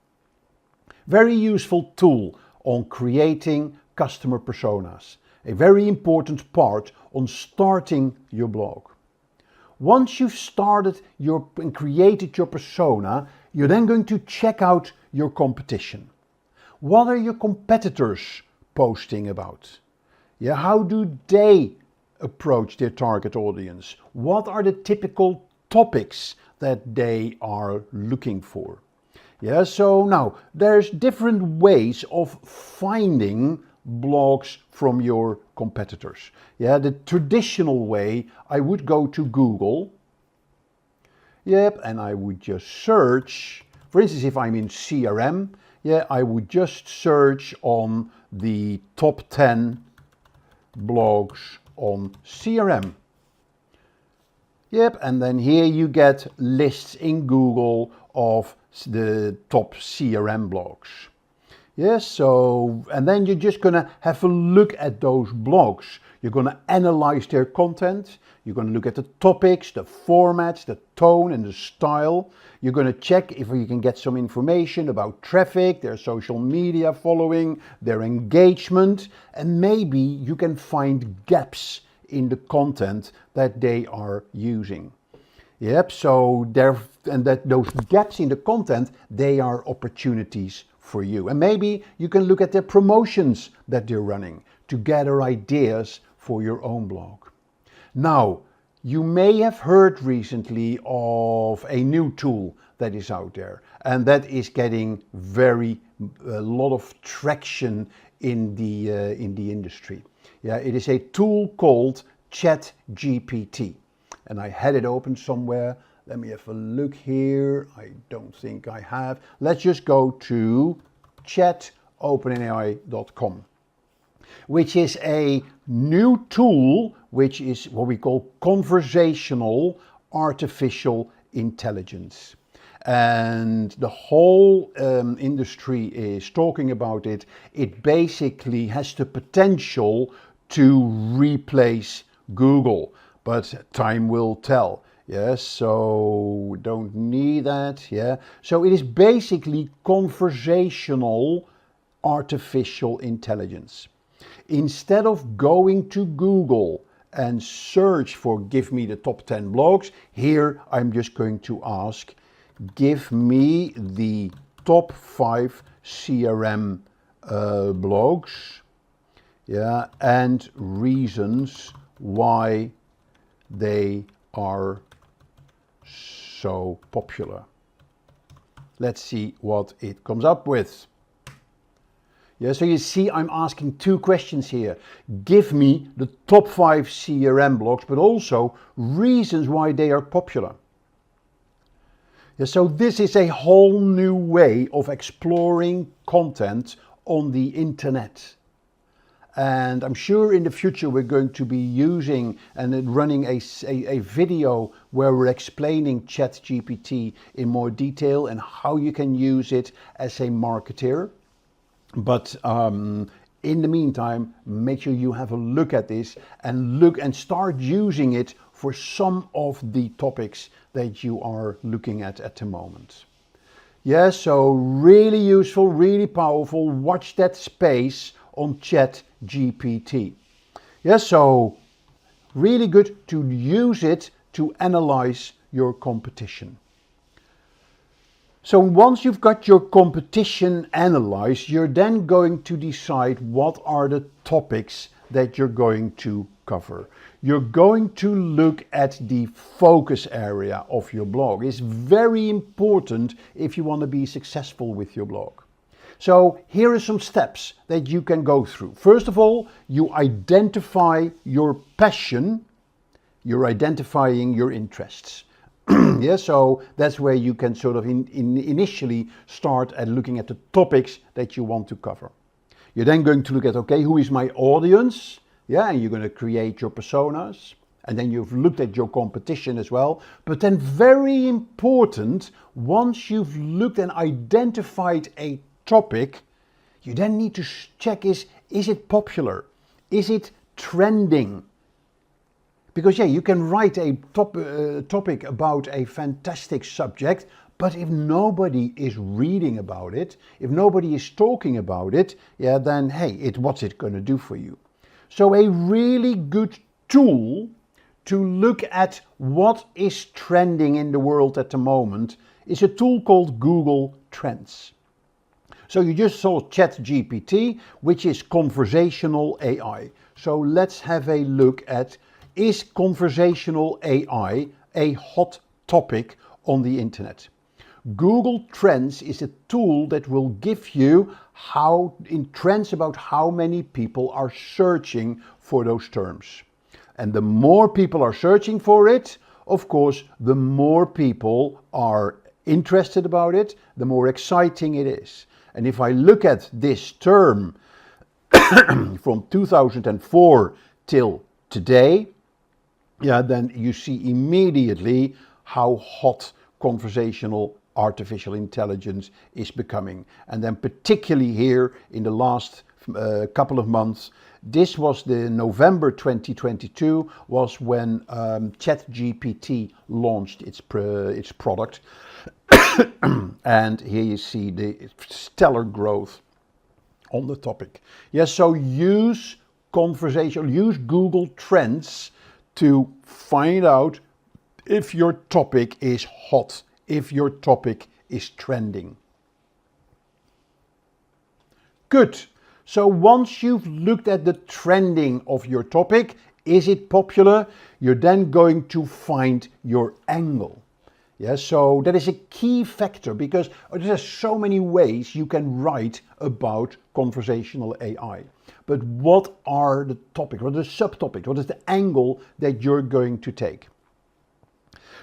[SPEAKER 6] Very useful tool on creating customer personas. A very important part on starting your blog. Once you've started and created your persona, you're then going to check out your competition. What are your competitors posting about? Yeah, how do they approach their target audience? What are the typical topics that they are looking for? Yeah, so now there's different ways of finding blogs from your competitors. Yeah, the traditional way, I would go to Google. Yep, and I would just search. For instance, if I'm in CRM, yeah, I would just search on the top 10 blogs on CRM. Yep, and then here you get lists in Google of the top CRM blogs. Yes, so, and then you're just going to have a look at those blogs. You're going to analyze their content. You're going to look at the topics, the formats, the tone and the style. You're going to check if you can get some information about traffic, their social media following, their engagement, and maybe you can find gaps in the content that they are using. Yep, so those gaps in the content, they are opportunities for you. And maybe you can look at their promotions that they're running to gather ideas for your own blog. Now, you may have heard recently of a new tool that is out there, and that is getting a lot of traction in the industry. Yeah, it is a tool called Chatgpt, and I had it open somewhere. Let me have a look here. I don't think I have. Let's just go to chatopenai.com, which is a new tool, which is what we call conversational artificial intelligence. And the whole industry is talking about it. It basically has the potential to replace Google, but time will tell. Yes, so we don't need that. Yeah, so it is basically conversational artificial intelligence. Instead of going to Google and search for give me the top 10 blogs, here I'm just going to ask, give me the top 5 CRM blogs, yeah, and reasons why they are so popular. Let's see what it comes up with. Yeah, so you see I'm asking two questions here. Give me the top 5 CRM blogs, but also reasons why they are popular. Yeah, so this is a whole new way of exploring content on the internet. And I'm sure in the future we're going to be using and running a video where we're explaining Chatgpt in more detail and how you can use it as a marketer. But in the meantime, make sure you have a look at this and start using it for some of the topics that you are looking at the moment. Yeah, so really useful, really powerful. Watch that space on Chatgpt. Yeah, so really good to use it to analyze your competition. So once you've got your competition analyzed, you're then going to decide what are the topics that you're going to cover. You're going to look at the focus area of your blog. It's very important if you want to be successful with your blog. So here are some steps that you can go through. First of all, you identify your passion. You're identifying your interests. Yeah, so that's where you can sort of initially start at looking at the topics that you want to cover. You're then going to look at, okay, who is my audience? Yeah, and you're going to create your personas. And then you've looked at your competition as well. But then very important, once you've looked and identified a topic, you then need to check is it popular? Is it trending? Because yeah, you can write a topic about a fantastic subject, but if nobody is reading about it, if nobody is talking about it, yeah, then hey, what's it going to do for you? So a really good tool to look at what is trending in the world at the moment is a tool called Google Trends. So you just saw Chatgpt, which is conversational AI. So let's have a look at, is conversational AI a hot topic on the internet? Google Trends is a tool that will give you trends about how many people are searching for those terms. And the more people are searching for it, of course, the more people are interested about it, the more exciting it is. And if I look at this term from 2004 till today, yeah, then you see immediately how hot conversational artificial intelligence is becoming. And then particularly here in the last couple of months, this was the November 2022 was when Chatgpt launched its product. And here you see the stellar growth on the topic. Yes, so use Google Trends to find out if your topic is hot, if your topic is trending. Good. So once you've looked at the trending of your topic, is it popular? You're then going to find your angle. Yeah, so that is a key factor because there's so many ways you can write about conversational AI. But what are the topics? What are the subtopics? What is the angle that you're going to take?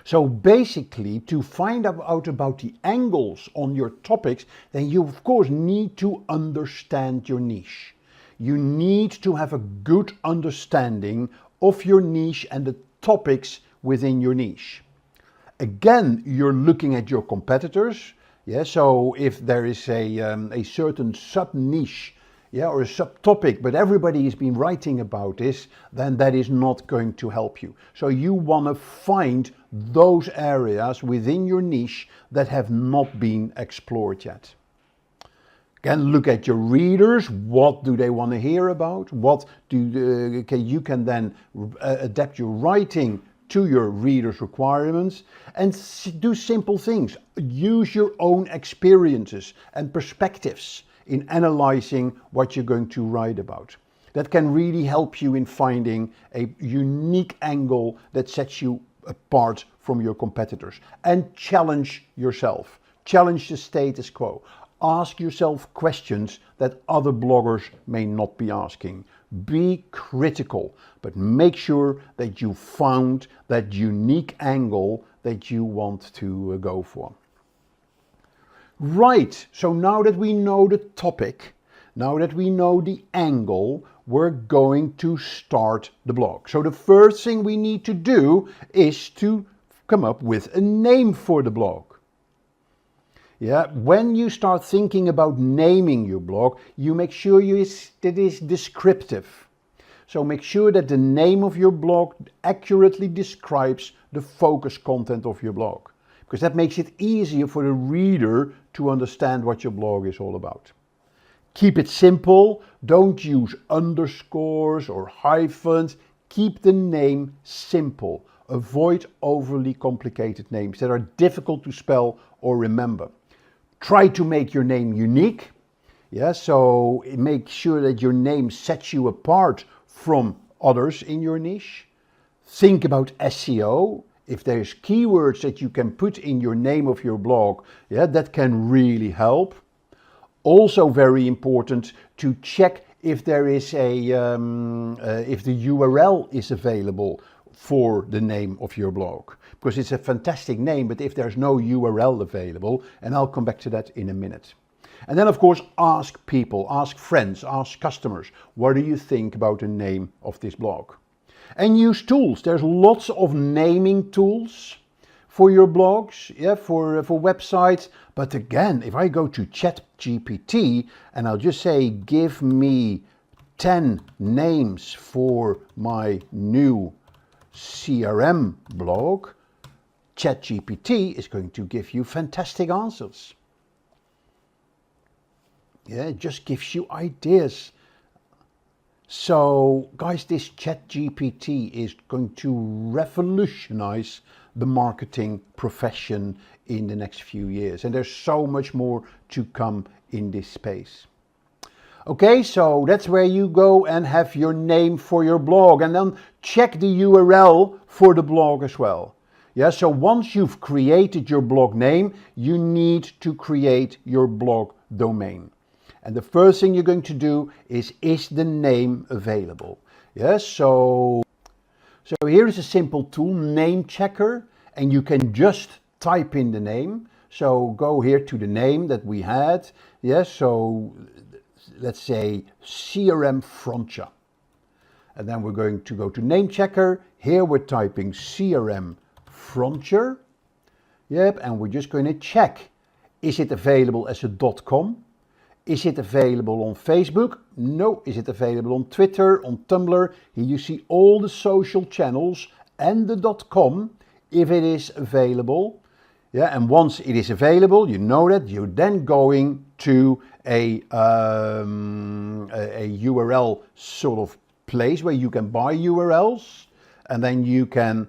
[SPEAKER 6] So basically, to find out about the angles on your topics, then you of course need to understand your niche. You need to have a good understanding of your niche and the topics within your niche. Again, you're looking at your competitors. Yeah, so if there is a certain sub-niche, yeah, or a subtopic, but everybody has been writing about this, then that is not going to help you. So you want to find those areas within your niche that have not been explored yet. Again, look at your readers. What do they want to hear about? You can then adapt your writing to your readers' requirements and do simple things. Use your own experiences and perspectives in analyzing what you're going to write about. That can really help you in finding a unique angle that sets you apart from your competitors. And challenge yourself. Challenge the status quo. Ask yourself questions that other bloggers may not be asking. Be critical, but make sure that you found that unique angle that you want to go for. Right, so now that we know the topic, now that we know the angle, we're going to start the blog. So the first thing we need to do is to come up with a name for the blog. Yeah, when you start thinking about naming your blog, you make sure that it is descriptive. So make sure that the name of your blog accurately describes the focus content of your blog, because that makes it easier for the reader to understand what your blog is all about. Keep it simple. Don't use underscores or hyphens. Keep the name simple. Avoid overly complicated names that are difficult to spell or remember. Try to make your name unique. Yeah, so make sure that your name sets you apart from others in your niche. Think about SEO. If there's keywords that you can put in your name of your blog, yeah, that can really help. Also very important to check if there is if the URL is available for the name of your blog, because it's a fantastic name, but if there's no URL available, and I'll come back to that in a minute. And then of course ask people, ask friends, ask customers, what do you think about the name of this blog? And use tools. There's lots of naming tools for your blogs, yeah, for websites. But again, if I go to Chatgpt and I'll just say, give me 10 names for my new CRM blog, Chatgpt is going to give you fantastic answers. Yeah, it just gives you ideas. So guys, this Chatgpt is going to revolutionize the marketing profession in the next few years. And there's so much more to come in this space. Okay, so that's where you go and have your name for your blog, and then check the URL for the blog as well. Yeah, so once you've created your blog name, you need to create your blog domain. And the first thing you're going to do is the name available? Yes, so here is a simple tool, Name Checker, and you can just type in the name. So go here to the name that we had. Yes, so let's say CRM Frontier. And then we're going to go to Name Checker. Here we're typing CRM Frontier. Yep, and we're just going to check, is it available as a .com? Is it available on Facebook? No. Is it available on Twitter, on Tumblr? Here you see all the social channels and the .com, if it is available. Yeah, and once it is available, you know that you're then going to a URL sort of place where you can buy URLs, and then you can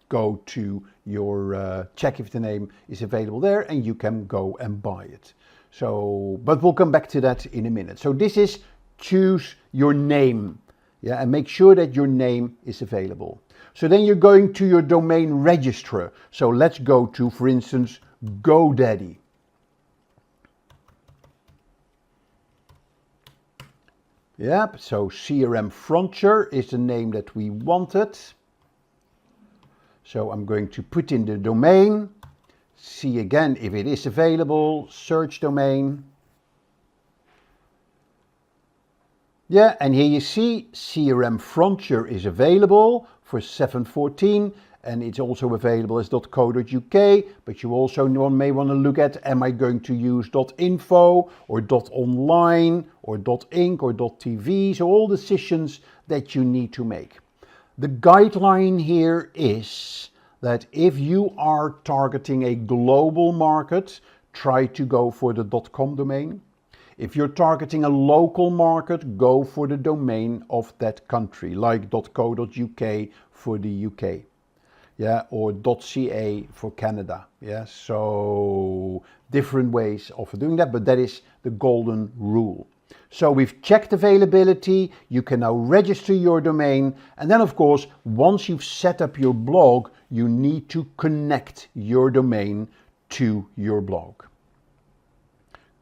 [SPEAKER 6] go to your check if the name is available there, and you can go and buy it. So, but we'll come back to that in a minute. So this is choose your name, yeah, and make sure that your name is available. So then you're going to your domain registrar. So let's go to, for instance, GoDaddy. Yep, so CRM Frontier is the name that we wanted. So I'm going to put in the domain. See again if it is available, search domain. Yeah, and here you see CRM Frontier is available for 714, and it's also available as .co.uk, but you also may want to look at, am I going to use .info or .online or .inc or .tv, so all decisions that you need to make. The guideline here is that if you are targeting a global market, try to go for the .com domain. If you're targeting a local market, go for the domain of that country, like .co.uk for the UK, yeah, or .ca for Canada. Yeah, so different ways of doing that, but that is the golden rule. So we've checked availability, you can now register your domain, and then of course, once you've set up your blog, you need to connect your domain to your blog.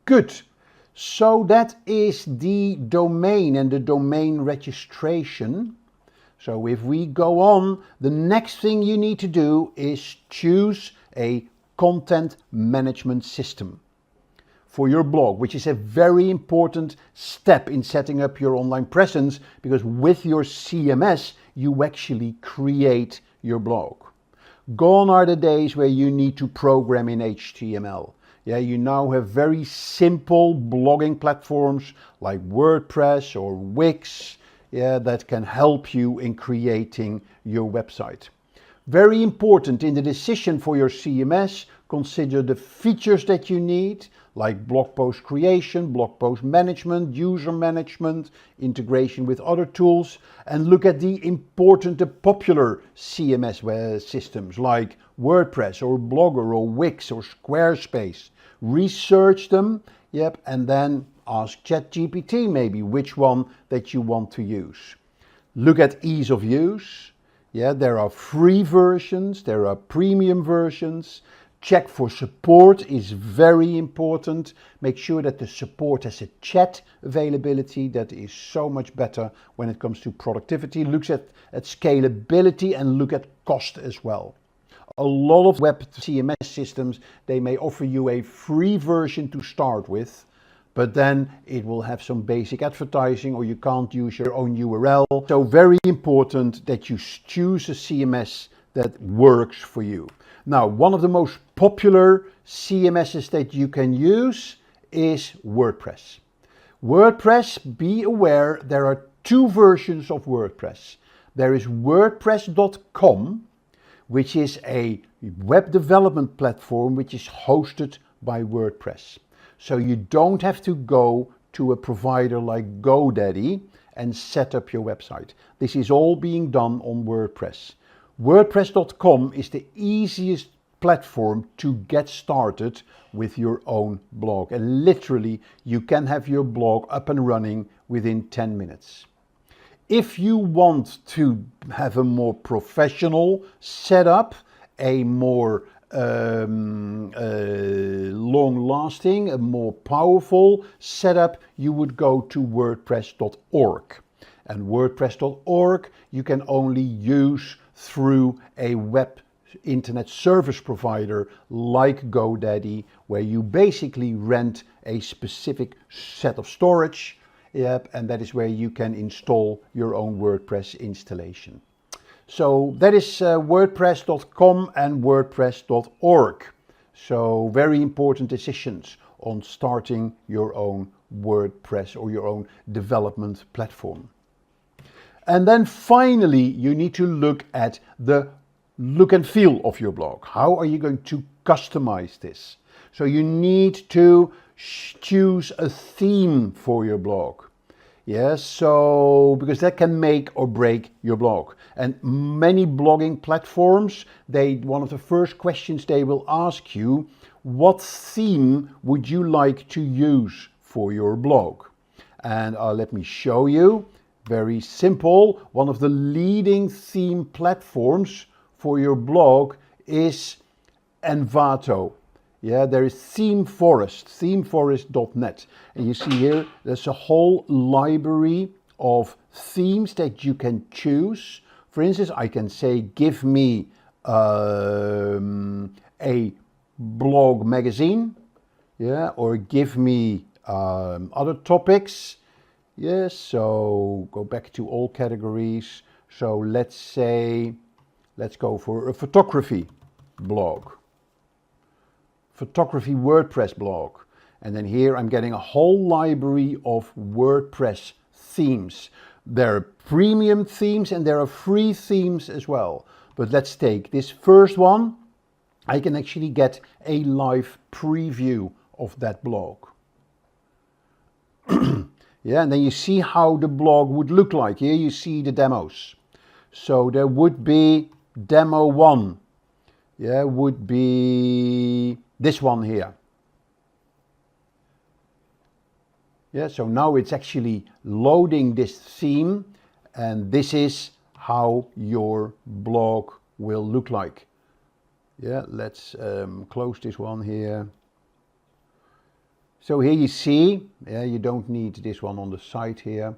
[SPEAKER 6] Good. So that is the domain and the domain registration. So if we go on, the next thing you need to do is choose a content management system for your blog, which is a very important step in setting up your online presence, because with your CMS, you actually create your blog. Gone are the days where you need to program in HTML. Yeah, you now have very simple blogging platforms like WordPress or Wix, that can help you in creating your website. Very important in the decision for your CMS, consider the features that you need, like blog post creation, blog post management, user management, integration with other tools, and look at the important, the popular CMS systems like WordPress or Blogger or Wix or Squarespace. Research them, and then ask Chatgpt maybe which one that you want to use. Look at ease of use. There are free versions, there are premium versions. Check for support is very important. Make sure that the support has a chat availability. That is so much better when it comes to productivity. Look at scalability and look at cost as well. A lot of web CMS systems, they may offer you a free version to start with, but then it will have some basic advertising or you can't use your own URL. So very important that you choose a CMS that works for you. Now, one of the most popular CMSs that you can use is WordPress. WordPress, be aware, there are two versions of WordPress. There is WordPress.com, which is a web development platform which is hosted by WordPress. So you don't have to go to a provider like GoDaddy and set up your website. This is all being done on WordPress. WordPress.com is the easiest platform to get started with your own blog. And literally, you can have your blog up and running within 10 minutes. If you want to have a more professional setup, a more long-lasting, a more powerful setup, you would go to WordPress.org. And WordPress.org you can only use through a web internet service provider like GoDaddy, where you basically rent a specific set of storage. And that is where you can install your own WordPress installation. So that is WordPress.com and WordPress.org. So very important decisions on starting your own WordPress or your own development platform. And then finally, you need to look at the look and feel of your blog. How are you going to customize this? So you need to choose a theme for your blog. Yes, so because that can make or break your blog. And many blogging platforms, one of the first questions they will ask you, what theme would you like to use for your blog? And let me show you. Very simple. One of the leading theme platforms for your blog is Envato. There is ThemeForest, themeforest.net. And you see here, there's a whole library of themes that you can choose. For instance, I can say, give me a blog magazine, or give me other topics. Yes, so go back to all categories. So let's go for a photography blog. Photography WordPress blog. And then here I'm getting a whole library of WordPress themes. There are premium themes and there are free themes as well. But let's take this first one. I can actually get a live preview of that blog. And then you see how the blog would look like. Here you see the demos. So there would be demo 1. Would be this one here. Yeah, so now it's actually loading this theme, and this is how your blog will look like. Yeah, let's close this one here. So here you see, yeah, you don't need this one on the side here,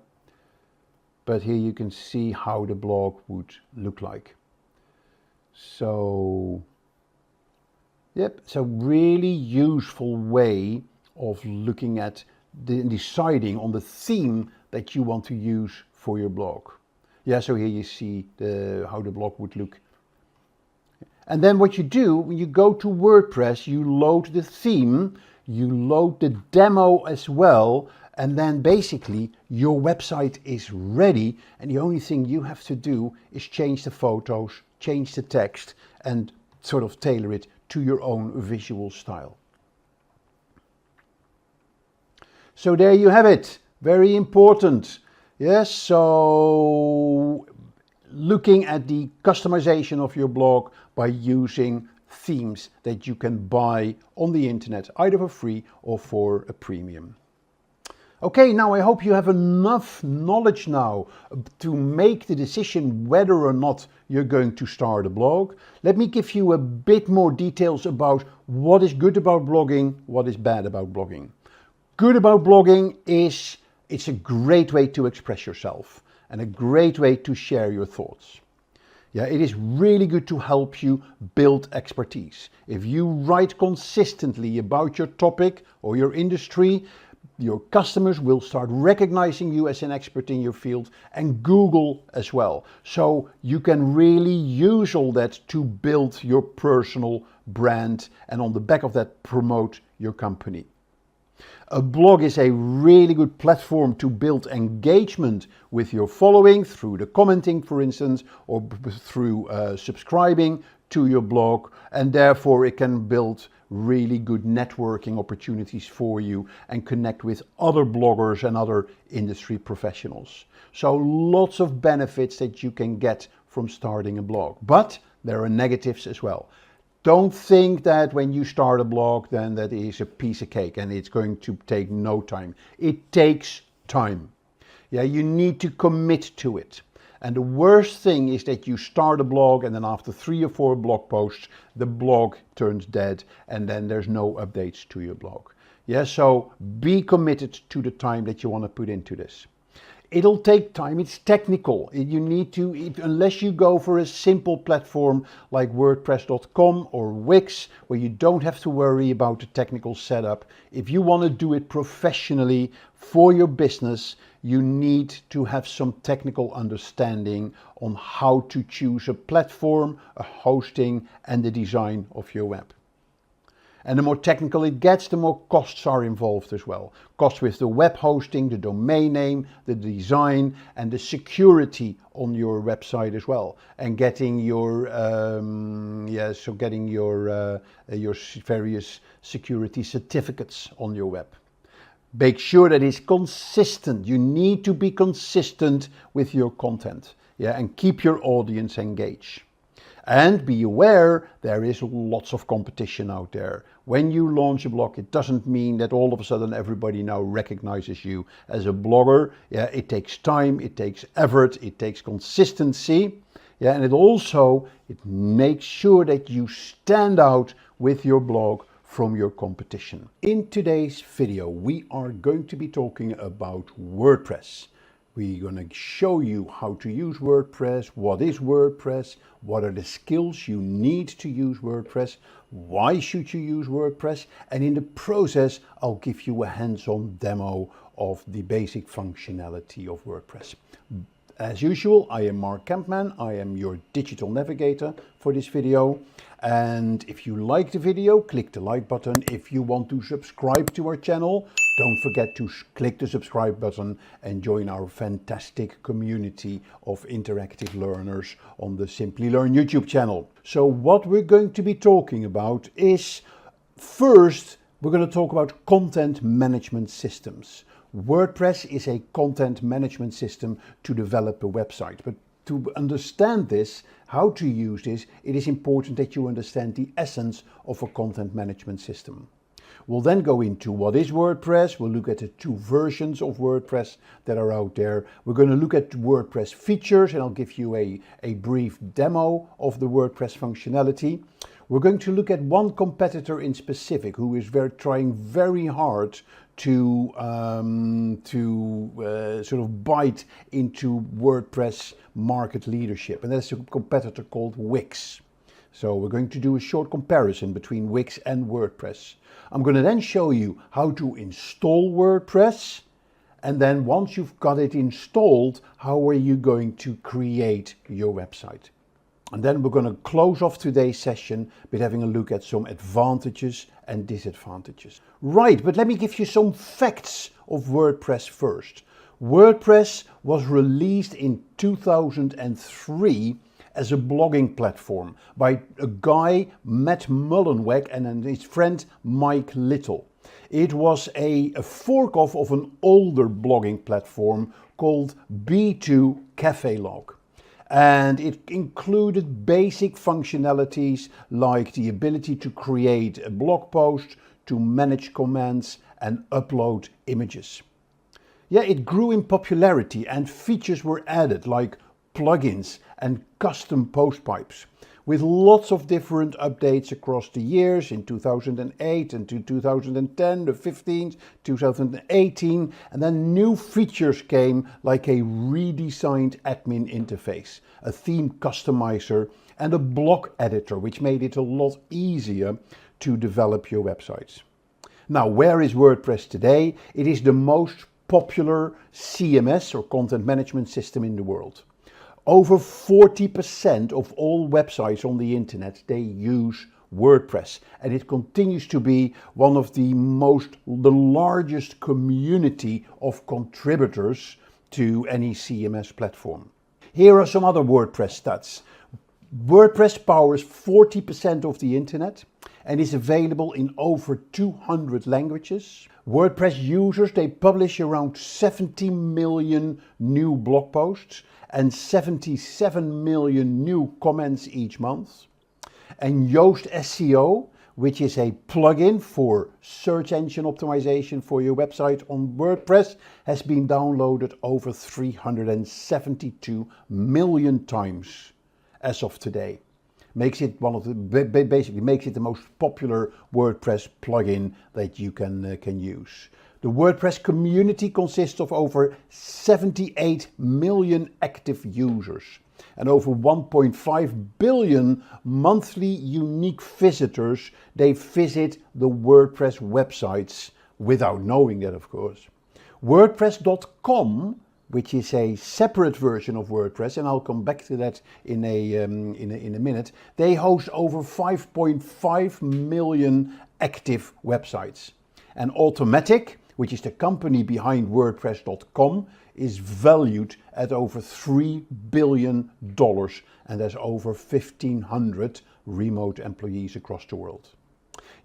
[SPEAKER 6] but here you can see how the blog would look like. So, yep, it's a really useful way of looking at deciding on the theme that you want to use for your blog. Yeah, so here you see how the blog would look. And then what you do, when you go to WordPress, you load the theme, you load the demo as well, and then basically your website is ready, and the only thing you have to do is change the photos, change the text, and sort of tailor it to your own visual style. So there you have it, very important. Yes, so looking at the customization of your blog by using themes that you can buy on the internet, either for free or for a premium. Okay, now I hope you have enough knowledge now to make the decision whether or not you're going to start a blog. Let me give you a bit more details about what is good about blogging, what is bad about blogging. Good about blogging is it's a great way to express yourself and a great way to share your thoughts. Yeah, it is really good to help you build expertise. If you write consistently about your topic or your industry, your customers will start recognizing you as an expert in your field, and Google as well. So you can really use all that to build your personal brand and on the back of that promote your company. A blog is a really good platform to build engagement with your following through the commenting, for instance, or through subscribing to your blog, and therefore it can build really good networking opportunities for you and connect with other bloggers and other industry professionals. So lots of benefits that you can get from starting a blog, but there are negatives as well. Don't think that when you start a blog then that is a piece of cake and it's going to take no time. It takes time. Yeah, you need to commit to it. And the worst thing is that you start a blog and then after 3 or 4 blog posts, the blog turns dead and then there's no updates to your blog. Yeah, so be committed to the time that you want to put into this. It'll take time, it's technical. You need to, unless you go for a simple platform like WordPress.com or Wix, where you don't have to worry about the technical setup. If you want to do it professionally for your business, you need to have some technical understanding on how to choose a platform, a hosting, and the design of your web. And the more technical it gets, the more costs are involved as well. Costs with the web hosting, the domain name, the design, and the security on your website as well. And getting your your various security certificates on your web. Make sure that it's consistent. You need to be consistent with your content, yeah, and keep your audience engaged. And be aware, there is lots of competition out there. When you launch a blog, it doesn't mean that all of a sudden everybody now recognizes you as a blogger. Yeah, it takes time, it takes effort, it takes consistency. Yeah, and it makes sure that you stand out with your blog from your competition. In today's video, we are going to be talking about WordPress. We're going to show you how to use WordPress, what is WordPress, what are the skills you need to use WordPress, why should you use WordPress, and in the process I'll give you a hands-on demo of the basic functionality of WordPress. As usual, I am Mark Kempman, I am your digital navigator for this video. And if you like the video, click the like button. If you want to subscribe to our channel, don't forget to click the subscribe button and join our fantastic community of interactive learners on the Simplilearn YouTube channel. So what we're going to be talking about is, first, we're going to talk about content management systems. WordPress is a content management system to develop a website, but to understand this, how to use this, it is important that you understand the essence of a content management system. We'll then go into what is WordPress. We'll look at the 2 versions of WordPress that are out there. We're going to look at WordPress features, and I'll give you a brief demo of the WordPress functionality. We're going to look at one competitor in specific who is trying very hard to sort of bite into WordPress market leadership, and that's a competitor called Wix. So we're going to do a short comparison between Wix and WordPress. I'm going to then show you how to install WordPress, and then once you've got it installed, how are you going to create your website. And then we're going to close off today's session with having a look at some advantages and disadvantages. Right, but let me give you some facts of WordPress first. WordPress was released in 2003 as a blogging platform by a guy, Matt Mullenweg, and his friend Mike Little. It was a fork-off of an older blogging platform called B2 Cafelog. And it included basic functionalities like the ability to create a blog post, to manage comments and upload images. Yeah, it grew in popularity and features were added like plugins and custom post pipes, with lots of different updates across the years in 2008 and to 2010, the 15th, 2018, and then new features came like a redesigned admin interface, a theme customizer, and a block editor, which made it a lot easier to develop your websites. Now, where is WordPress today? It is the most popular CMS or content management system in the world. Over 40% of all websites on the internet, they use WordPress, and it continues to be one of the largest community of contributors to any CMS platform. Here are some other WordPress stats. WordPress powers 40% of the internet and is available in over 200 languages. WordPress users, they publish around 70 million new blog posts and 77 million new comments each month. And Yoast SEO, which is a plugin for search engine optimization for your website on WordPress, has been downloaded over 372 million times as of today. Basically makes it the most popular WordPress plugin that you can use. The WordPress community consists of over 78 million active users and over 1.5 billion monthly unique visitors. They visit the WordPress websites without knowing that, of course. WordPress.com, which is a separate version of WordPress, and I'll come back to that in a minute, they host over 5.5 million active websites. And Automatic, which is the company behind WordPress.com, is valued at over $3 billion and has over 1,500 remote employees across the world.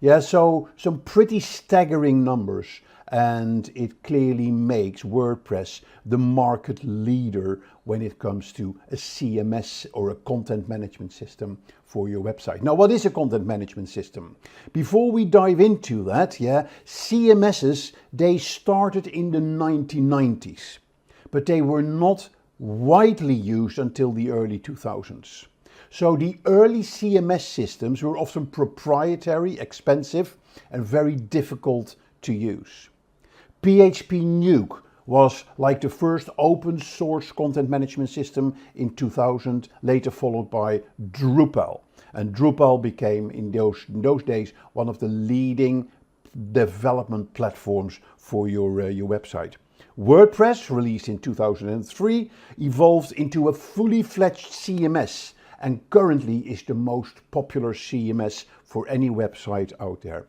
[SPEAKER 6] Yeah, so some pretty staggering numbers, and it clearly makes WordPress the market leader when it comes to a CMS or a content management system for your website. Now, what is a content management system? Before we dive into that, CMSs, they started in the 1990s, but they were not widely used until the early 2000s. So the early CMS systems were often proprietary, expensive, and very difficult to use. PHP Nuke was like the first open source content management system in 2000, later followed by Drupal. And Drupal became, in those days, one of the leading development platforms for your website. WordPress, released in 2003, evolved into a fully fledged CMS and currently is the most popular CMS for any website out there.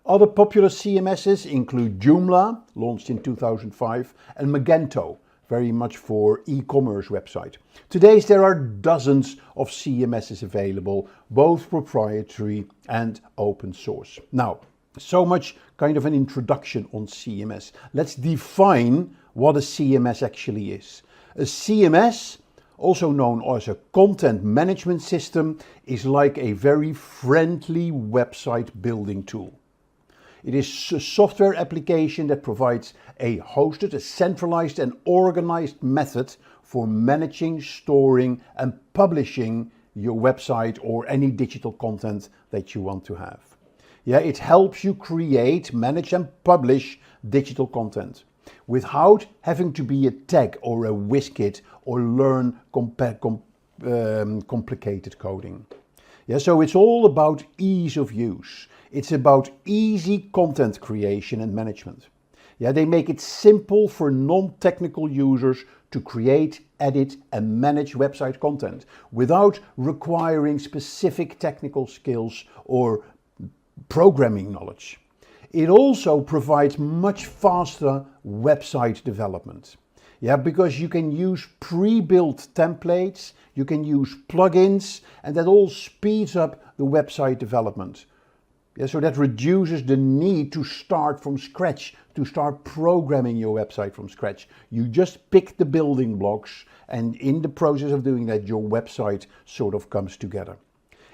[SPEAKER 6] Other popular CMSs include Joomla, launched in 2005, and Magento, very much for e-commerce website. Today there are dozens of CMSs available, both proprietary and open source. Now, so much kind of an introduction on CMS. Let's define what a CMS actually is. A CMS, also known as a content management system, is like a very friendly website building tool. It is a software application that provides a hosted, a centralized and organized method for managing, storing and publishing your website or any digital content that you want to have. Yeah, it helps you create, manage and publish digital content without having to be a tech or a WizKid or learn complicated coding. Yeah, so it's all about ease of use. It's about easy content creation and management. Yeah, they make it simple for non-technical users to create, edit and manage website content without requiring specific technical skills or programming knowledge. It also provides much faster website development. Yeah, because you can use pre-built templates, you can use plugins, and that all speeds up the website development. Yeah, so that reduces the need to start from scratch, to start programming your website from scratch. You just pick the building blocks, and in the process of doing that, your website sort of comes together.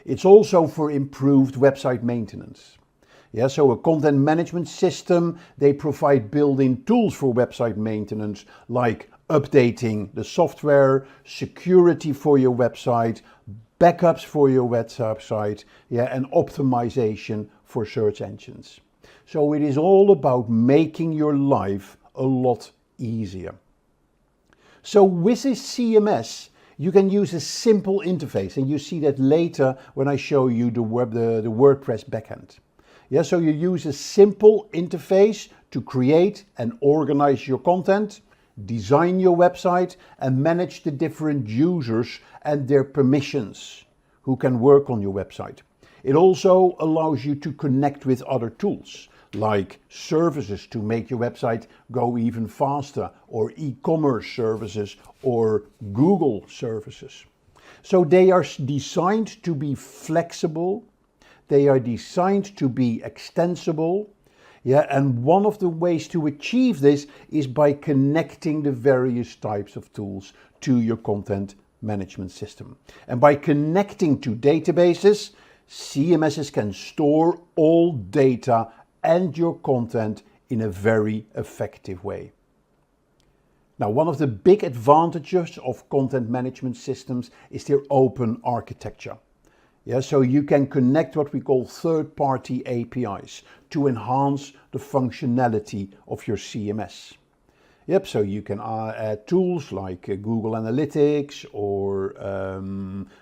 [SPEAKER 6] It's also for improved website maintenance. Yeah, so a content management system, they provide built-in tools for website maintenance like updating the software, security for your website, backups for your website, yeah, and optimization for search engines. So it is all about making your life a lot easier. So with this CMS, you can use a simple interface, and you see that later when I show you the WordPress backend. Yeah, so you use a simple interface to create and organize your content, design your website and manage the different users and their permissions who can work on your website. It also allows you to connect with other tools like services to make your website go even faster, or e-commerce services or Google services. So they are designed to be flexible. They are designed to be extensible. Yeah, and one of the ways to achieve this is by connecting the various types of tools to your content management system. And by connecting to databases, CMSs can store all data and your content in a very effective way. Now, one of the big advantages of content management systems is their open architecture. Yeah, so you can connect what we call third-party APIs to enhance the functionality of your CMS. Yep, so you can add tools like Google Analytics or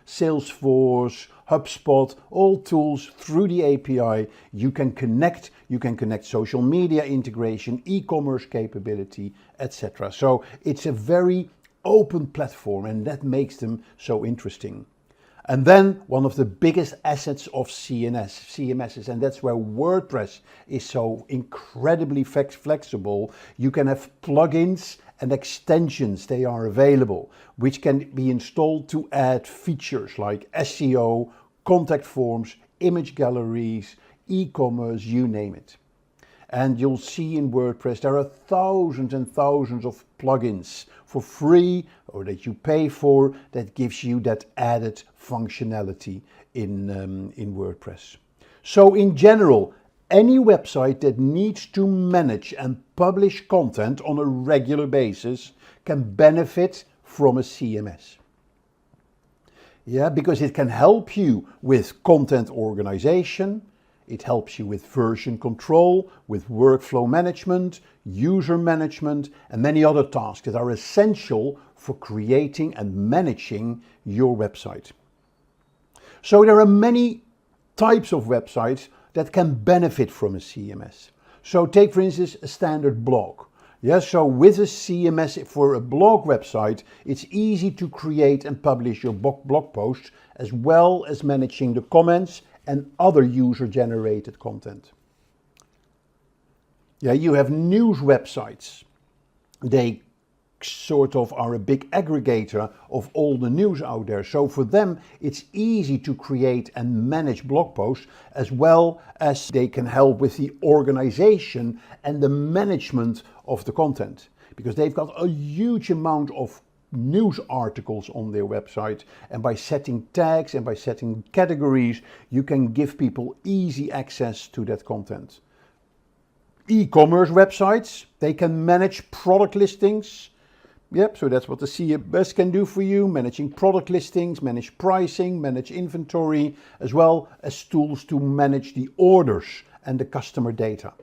[SPEAKER 6] Salesforce, HubSpot, all tools through the API. You can connect social media integration, e-commerce capability, etc. So it's a very open platform, and that makes them so interesting. And then one of the biggest assets of CMSs, and that's where WordPress is so incredibly flexible. You can have plugins and extensions, they are available, which can be installed to add features like SEO, contact forms, image galleries, e-commerce, you name it. And you'll see in WordPress there are thousands and thousands of plugins for free or that you pay for that gives you that added functionality in WordPress. So in general, any website that needs to manage and publish content on a regular basis can benefit from a CMS. Yeah, because it can help you with content organization. It helps you with version control, with workflow management, user management, and many other tasks that are essential for creating and managing your website. So there are many types of websites that can benefit from a CMS. So take, for instance, a standard blog. Yes, so with a CMS for a blog website, it's easy to create and publish your blog posts as well as managing the comments and other user-generated content. Yeah, you have news websites. They sort of are a big aggregator of all the news out there. So for them, it's easy to create and manage blog posts, as well as they can help with the organization and the management of the content, because they've got a huge amount of news articles on their website, and by setting tags and by setting categories, you can give people easy access to that content. E-commerce websites, they can manage product listings. Yep, so that's what the CMS can do for you, managing product listings, manage pricing, manage inventory, as well as tools to manage the orders and the customer data.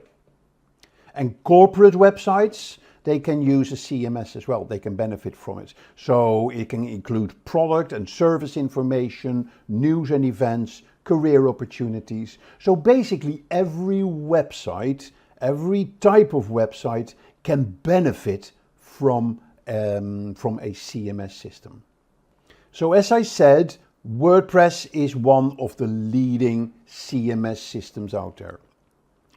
[SPEAKER 6] And corporate websites, they can use a CMS as well. They can benefit from it. So it can include product and service information, news and events, career opportunities. So basically every website, every type of website can benefit from a CMS system. So as I said, WordPress is one of the leading CMS systems out there.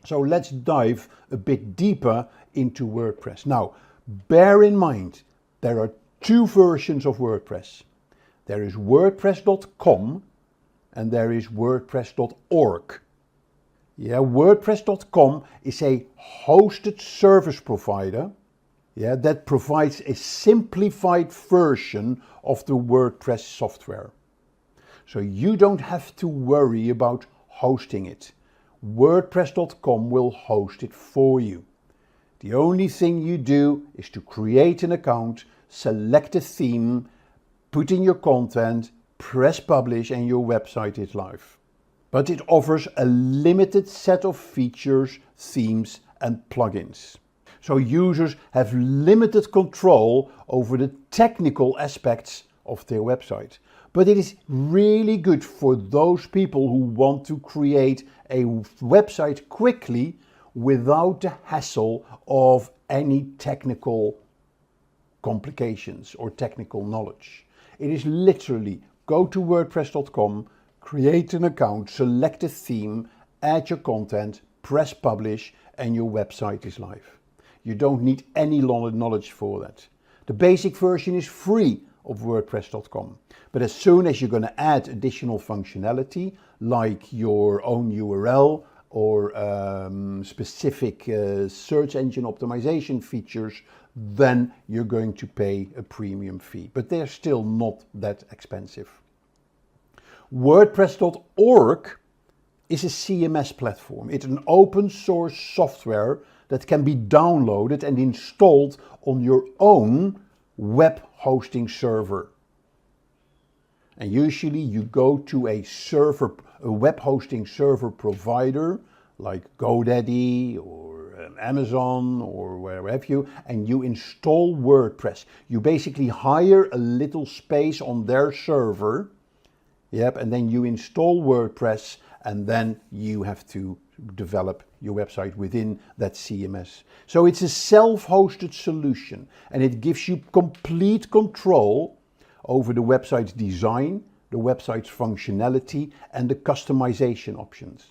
[SPEAKER 6] So let's dive a bit deeper into WordPress. Now, bear in mind, there are two versions of WordPress. There is WordPress.com and there is WordPress.org. Yeah, WordPress.com is a hosted service provider, that provides a simplified version of the WordPress software. So you don't have to worry about hosting it. WordPress.com will host it for you. The only thing you do is to create an account, select a theme, put in your content, press publish, and your website is live. But it offers a limited set of features, themes, and plugins. So users have limited control over the technical aspects of their website. But it is really good for those people who want to create a website quickly without the hassle of any technical complications or technical knowledge. It is literally go to WordPress.com, create an account, select a theme, add your content, press publish, and your website is live. You don't need any knowledge for that. The basic version is free of WordPress.com. But as soon as you're going to add additional functionality, like your own URL or specific search engine optimization features, then you're going to pay a premium fee. But they're still not that expensive. WordPress.org is a CMS platform. It's an open source software that can be downloaded and installed on your own web hosting server. And usually you go to a web hosting server provider like GoDaddy or Amazon or wherever have you, and you install WordPress. You basically hire a little space on their server, and then you install WordPress, and then you have to develop your website within that CMS. So it's a self-hosted solution, and it gives you complete control over the website's design, the website's functionality, and the customization options.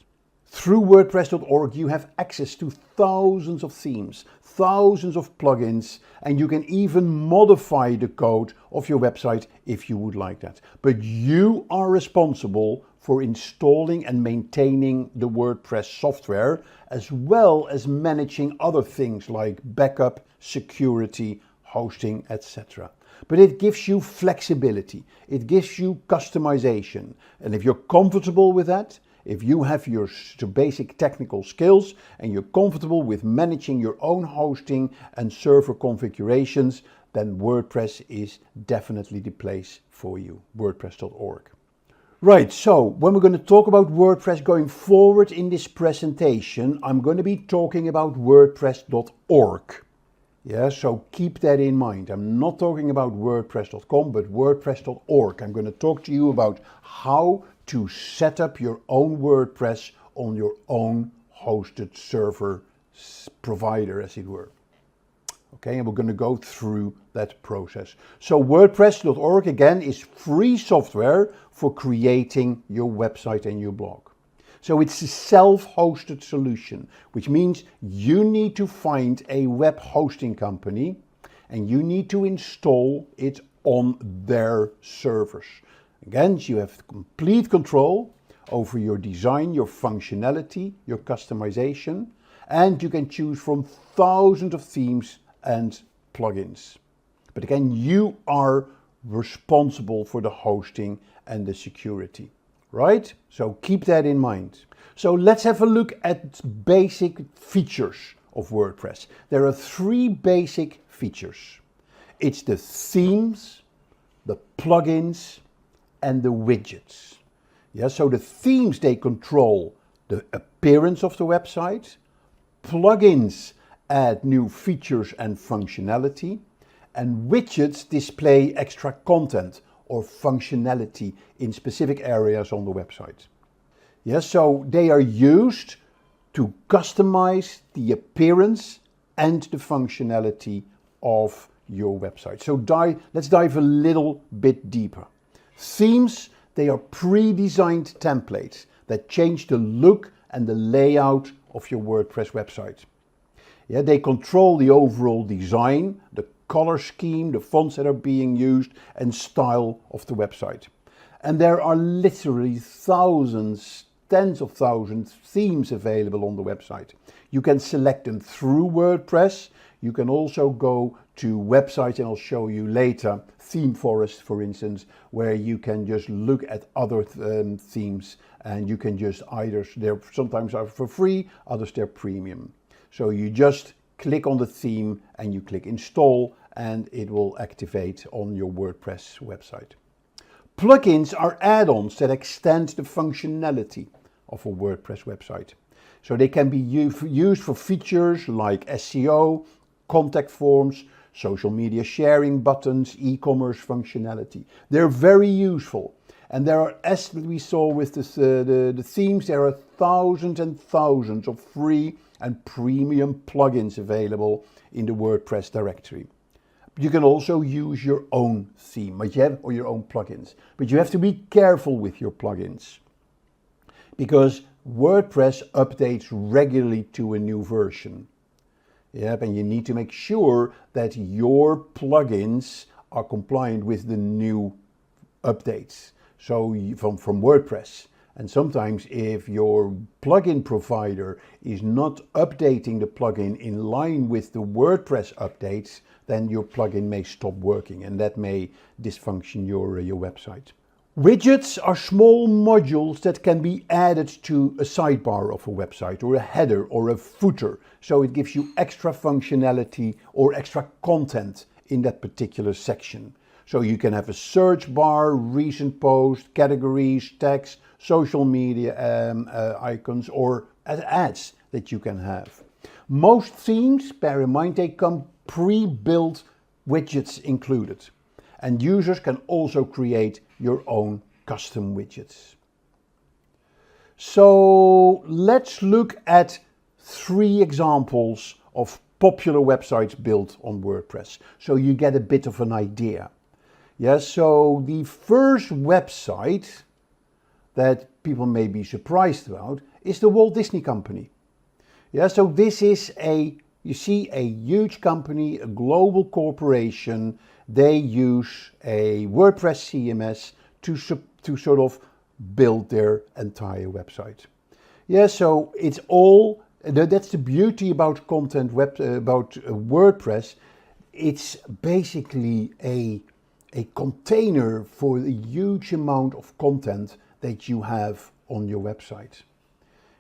[SPEAKER 6] Through WordPress.org, you have access to thousands of themes, thousands of plugins, and you can even modify the code of your website if you would like that. But you are responsible for installing and maintaining the WordPress software, as well as managing other things like backup, security, hosting, etc. But it gives you flexibility, it gives you customization, and if you're comfortable with that, if you have your basic technical skills and you're comfortable with managing your own hosting and server configurations, then WordPress is definitely the place for you, WordPress.org. Right, so when we're going to talk about WordPress going forward in this presentation, I'm going to be talking about WordPress.org. Yeah, so keep that in mind. I'm not talking about WordPress.com, but WordPress.org. I'm going to talk to you about how to set up your own WordPress on your own hosted server provider, as it were. Okay, and we're going to go through that process. So WordPress.org, again, is free software for creating your website and your blog. So it's a self-hosted solution, which means you need to find a web hosting company and you need to install it on their servers. Again, you have complete control over your design, your functionality, your customization, and you can choose from thousands of themes and plugins. But again, you are responsible for the hosting and the security, right? So keep that in mind. So let's have a look at basic features of WordPress. There are three basic features. It's the themes, the plugins, and the widgets. Yeah, so the themes, they control the appearance of the website. Plugins add new features and functionality. And widgets display extra content or functionality in specific areas on the website. Yeah, so they are used to customize the appearance and the functionality of your website. So let's dive a little bit deeper. Themes, they are pre-designed templates that change the look and the layout of your WordPress website. Yeah, they control the overall design, the color scheme, the fonts that are being used, and style of the website. And there are literally thousands, tens of thousands themes available on the website. You can select them through WordPress. You can also go to websites, and I'll show you later, Theme Forest, for instance, where you can just look at other themes, and you can just they're sometimes are for free, others they're premium. So you just click on the theme and you click install, and it will activate on your WordPress website. Plugins are add-ons that extend the functionality of a WordPress website. So they can be used for features like SEO, contact forms, social media sharing buttons, e-commerce functionality. They're very useful. And there are, as we saw with the themes, there are thousands and thousands of free and premium plugins available in the WordPress directory. You can also use your own theme, or your own plugins. But you have to be careful with your plugins, because WordPress updates regularly to a new version. Yep, and you need to make sure that your plugins are compliant with the new updates. So from WordPress. And sometimes if your plugin provider is not updating the plugin in line with the WordPress updates, then your plugin may stop working, and that may dysfunction your website. Widgets are small modules that can be added to a sidebar of a website, or a header or a footer. So it gives you extra functionality or extra content in that particular section. So you can have a search bar, recent posts, categories, tags, social media icons, or ads that you can have. Most themes, bear in mind, they come pre-built widgets included. And users can also create your own custom widgets. So let's look at 3 examples of popular websites built on WordPress, so you get a bit of an idea. Yes, so the first website that people may be surprised about is the Walt Disney Company. Yeah, so this is you see a huge company, a global corporation. They use a WordPress CMS to sort of build their entire website. Yeah, so it's all, that's the beauty about about WordPress. It's basically a container for the huge amount of content that you have on your website.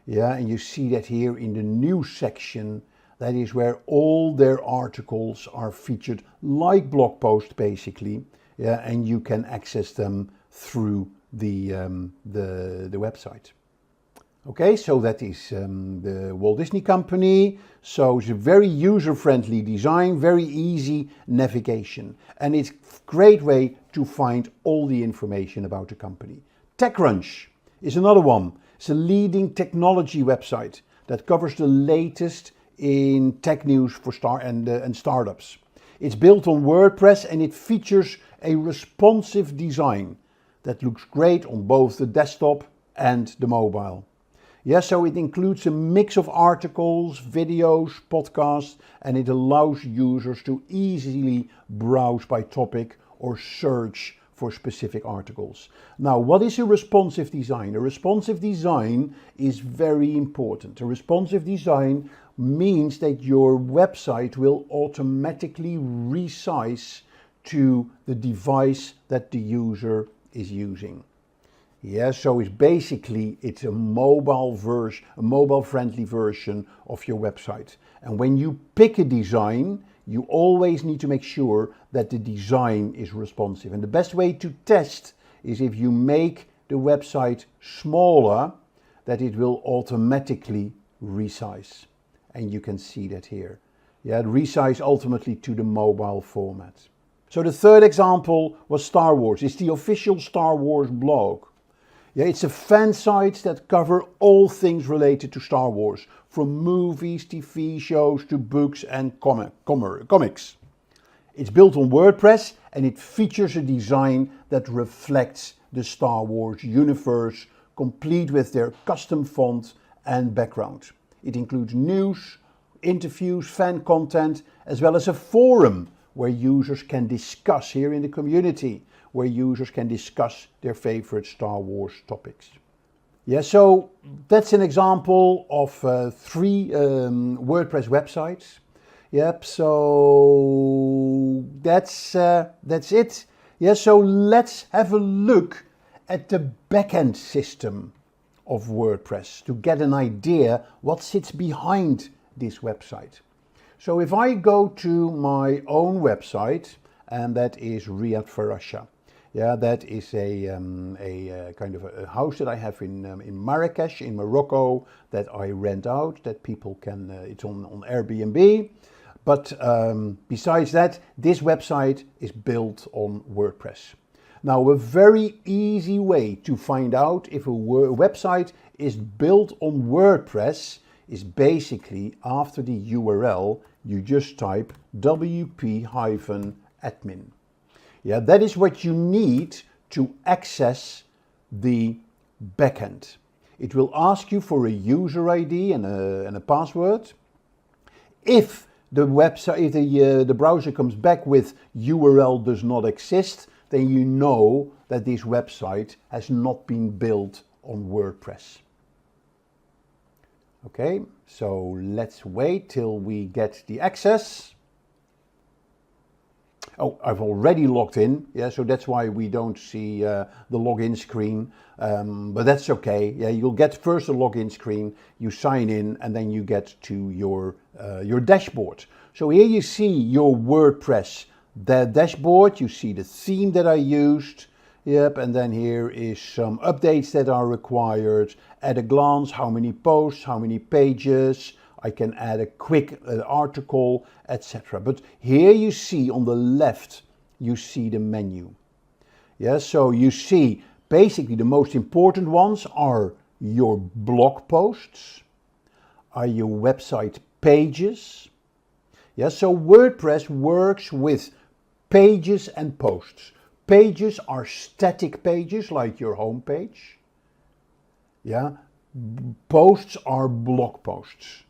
[SPEAKER 6] Yeah, and you see that here in the news section. That is where all their articles are featured, like blog posts basically. Yeah, and you can access them through the website. Okay, so that is the Walt Disney Company. So it's a very user-friendly design, very easy navigation, and it's a great way to find all the information about the company. TechCrunch is another one. It's a leading technology website that covers the latest in tech news for startups. It's built on WordPress, and it features a responsive design that looks great on both the desktop and the mobile. Yeah, so it includes a mix of articles, videos, podcasts, and it allows users to easily browse by topic or search for specific articles. Now, what is a responsive design? A responsive design is very important. A responsive design means that your website will automatically resize to the device that the user is using. Yeah, so it's a mobile version, a mobile-friendly version of your website. And when you pick a design, you always need to make sure that the design is responsive. And the best way to test is if you make the website smaller, that it will automatically resize. And you can see that here. Yeah, resize ultimately to the mobile format. So the third example was Star Wars. It's the official Star Wars blog. Yeah, it's a fan site that cover all things related to Star Wars, from movies, TV shows to books and comics. It's built on WordPress and it features a design that reflects the Star Wars universe, complete with their custom font and background. It includes news, interviews, fan content, as well as a forum where users can discuss here in the community, where users can discuss their favorite Star Wars topics. Yeah, so that's an example of 3 WordPress websites. Yep, so that's it. Yeah, so let's have a look at the backend system of WordPress to get an idea what sits behind this website. So if I go to my own website, and that is Riyadh Farasha. Yeah, that is a kind of a house that I have in Marrakesh, in Morocco, that I rent out, that people can, it's on Airbnb. But besides that, this website is built on WordPress. Now, a very easy way to find out if a website is built on WordPress is basically after the URL, you just type wp-admin. Yeah, that is what you need to access the backend. It will ask you for a user ID and a password. If the website, if the browser comes back with URL does not exist, then you know that this website has not been built on WordPress. Okay, so let's wait till we get the access. Oh, I've already logged in, yeah, so that's why we don't see the login screen, but that's okay. Yeah, you'll get first a login screen, you sign in, and then you get to your dashboard. So here you see your WordPress dashboard, you see the theme that I used, yep, and then here is some updates that are required, at a glance, how many posts, how many pages, I can add a quick article, etc. But here you see on the left, you see the menu. Yeah, so you see basically the most important ones are your blog posts, are your website pages. Yeah, so WordPress works with pages and posts. Pages are static pages like your home page. Yeah, posts are blog posts.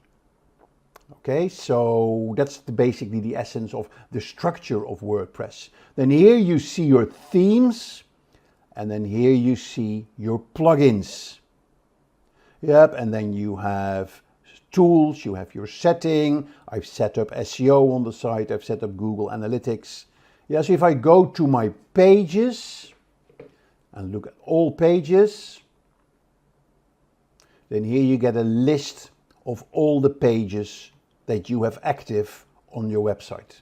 [SPEAKER 6] Okay, so that's basically the essence of the structure of WordPress. Then here you see your themes, and then here you see your plugins. Yep, and then you have tools, you have your setting. I've set up SEO on the site, I've set up Google Analytics. Yeah, so if I go to my pages and look at all pages, then here you get a list of all the pages that you have active on your website.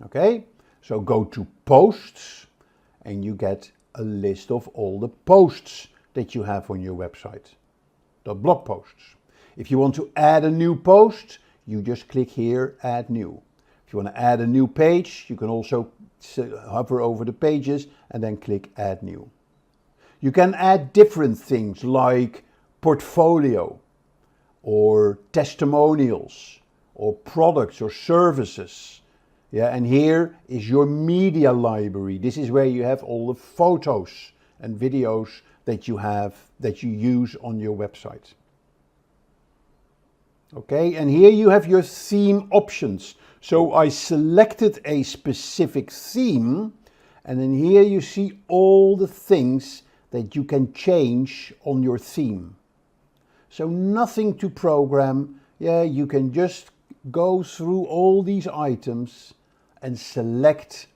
[SPEAKER 6] Okay, so go to posts and you get a list of all the posts that you have on your website, the blog posts. If you want to add a new post, you just click here, add new. If you want to add a new page, you can also hover over the pages and then click add new. You can add different things like portfolio or testimonials or products or services. Yeah, and here is your media library. This is where you have all the photos and videos that you use on your website. Okay, and here you have your theme options. So I selected a specific theme, and then here you see all the things that you can change on your theme. So nothing to program. Yeah, you can just go through all these items and select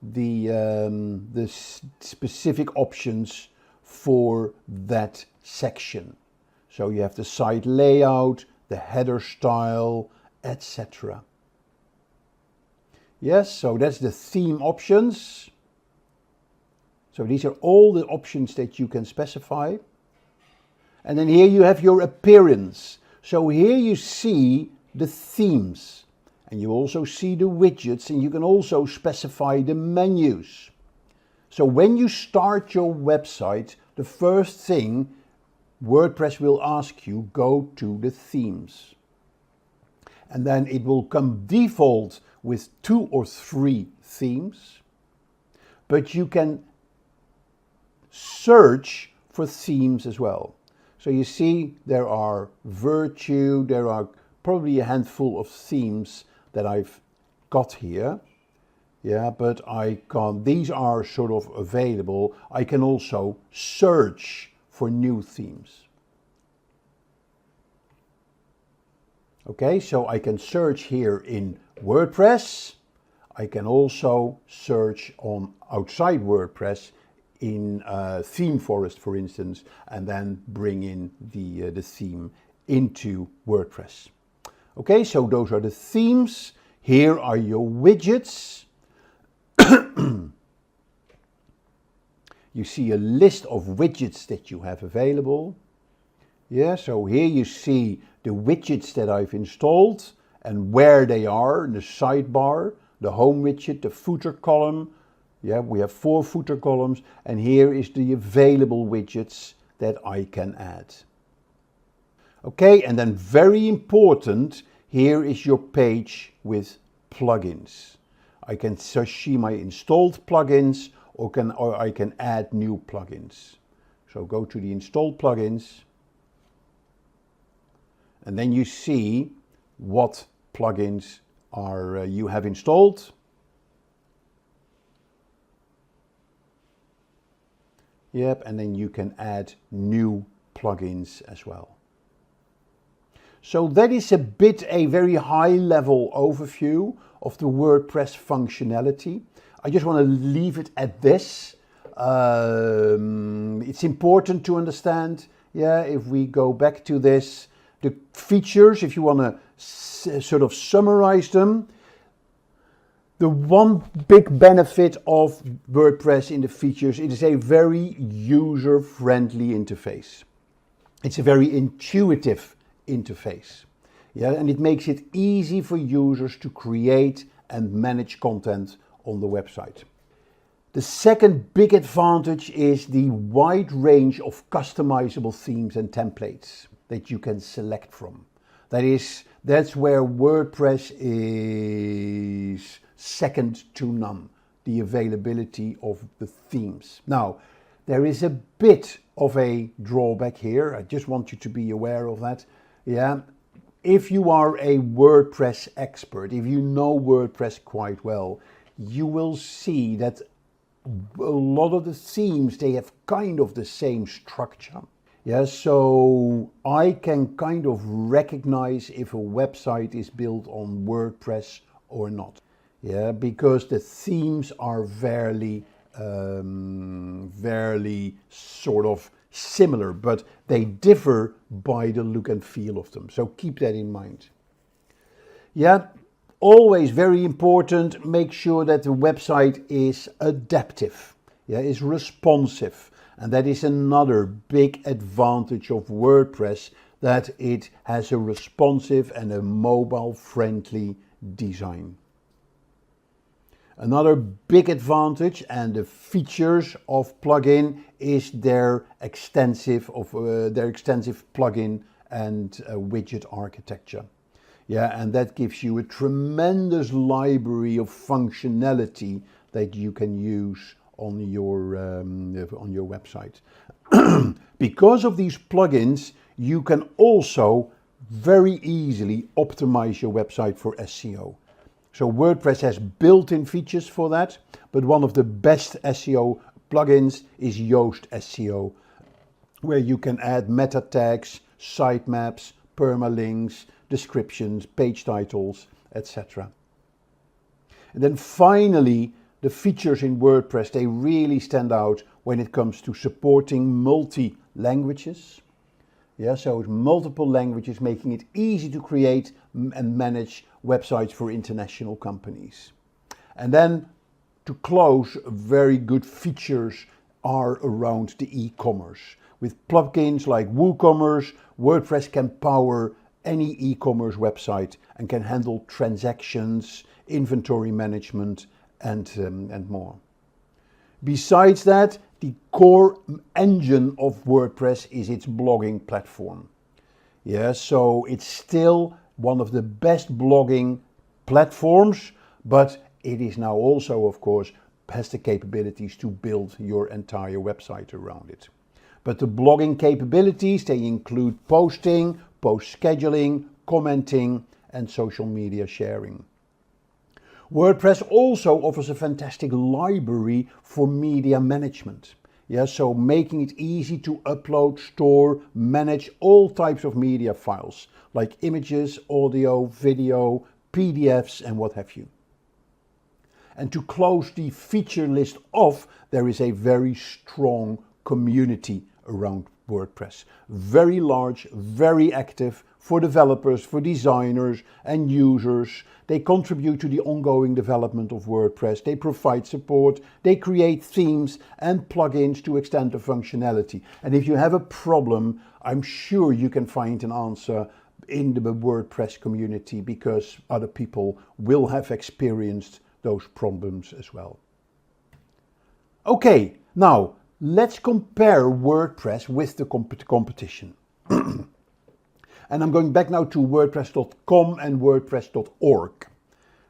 [SPEAKER 6] the specific options for that section. So you have the site layout, the header style, etc. Yes, so that's the theme options. So these are all the options that you can specify. And then here you have your appearance. So here you see the themes. And you also see the widgets, and you can also specify the menus. So when you start your website, the first thing WordPress will ask you, go to the themes. And then it will come default with 2 or 3 themes. But you can search for themes as well. So you see there are Virtue, there are probably a handful of themes that I've got here. Yeah, but these are sort of available. I can also search for new themes. Okay, so I can search here in WordPress. I can also search on outside WordPress in Theme Forest, for instance, and then bring in the theme into WordPress. Okay, so those are the themes. Here are your widgets. You see a list of widgets that you have available. Yeah, so here you see the widgets that I've installed and where they are in the sidebar, the home widget, the footer column. Yeah, we have 4 footer columns, and here is the available widgets that I can add. Okay, and then very important, here is your page with plugins. I can see my installed plugins, or I can add new plugins. So go to the installed plugins, and then you see what plugins are you have installed. Yep, and then you can add new plugins as well. So that is a very high level overview of the WordPress functionality. I just want to leave it at this. It's important to understand, yeah, if we go back to this, the features, if you want to sort of summarize them. The one big benefit of WordPress in the features, it is a very user-friendly interface. It's a very intuitive interface. Yeah, and it makes it easy for users to create and manage content on the website. The second big advantage is the wide range of customizable themes and templates that you can select from. That's where WordPress is second to none, the availability of the themes. Now, there is a bit of a drawback here. I just want you to be aware of that. Yeah, if you are a WordPress expert, if you know WordPress quite well, you will see that a lot of the themes, they have kind of the same structure. Yeah, so I can kind of recognize if a website is built on WordPress or not. Yeah, because the themes are very sort of similar, but they differ by the look and feel of them. So keep that in mind. Yeah, always very important, make sure that the website is adaptive, yeah, is responsive. And that is another big advantage of WordPress, that it has a responsive and a mobile-friendly design. Another big advantage and the features of plugin is their extensive plugin and widget architecture. Yeah, and that gives you a tremendous library of functionality that you can use on your website. Because of these plugins, you can also very easily optimize your website for SEO. So WordPress has built-in features for that, but one of the best SEO plugins is Yoast SEO, where you can add meta tags, sitemaps, permalinks, descriptions, page titles, etc. And then finally, the features in WordPress, they really stand out when it comes to supporting multi-languages. Yeah, so it's multiple languages, making it easy to create and manage websites for international companies. And then to close, very good features are around the e-commerce. With plugins like WooCommerce, WordPress can power any e-commerce website and can handle transactions, inventory management, and more. Besides that, the core engine of WordPress is its blogging platform. Yeah, so it's still one of the best blogging platforms, but it is now also, of course, has the capabilities to build your entire website around it. But the blogging capabilities, they include posting, post scheduling, commenting, and social media sharing. WordPress also offers a fantastic library for media management. Yeah, so making it easy to upload, store, manage all types of media files, like images, audio, video, PDFs, and what have you. And to close the feature list off, there is a very strong community around WordPress. Very large, very active for developers, for designers and users. They contribute to the ongoing development of WordPress. They provide support. They create themes and plugins to extend the functionality. And if you have a problem, I'm sure you can find an answer in the WordPress community, because other people will have experienced those problems as well. Okay, now let's compare WordPress with the competition. And I'm going back now to WordPress.com and WordPress.org.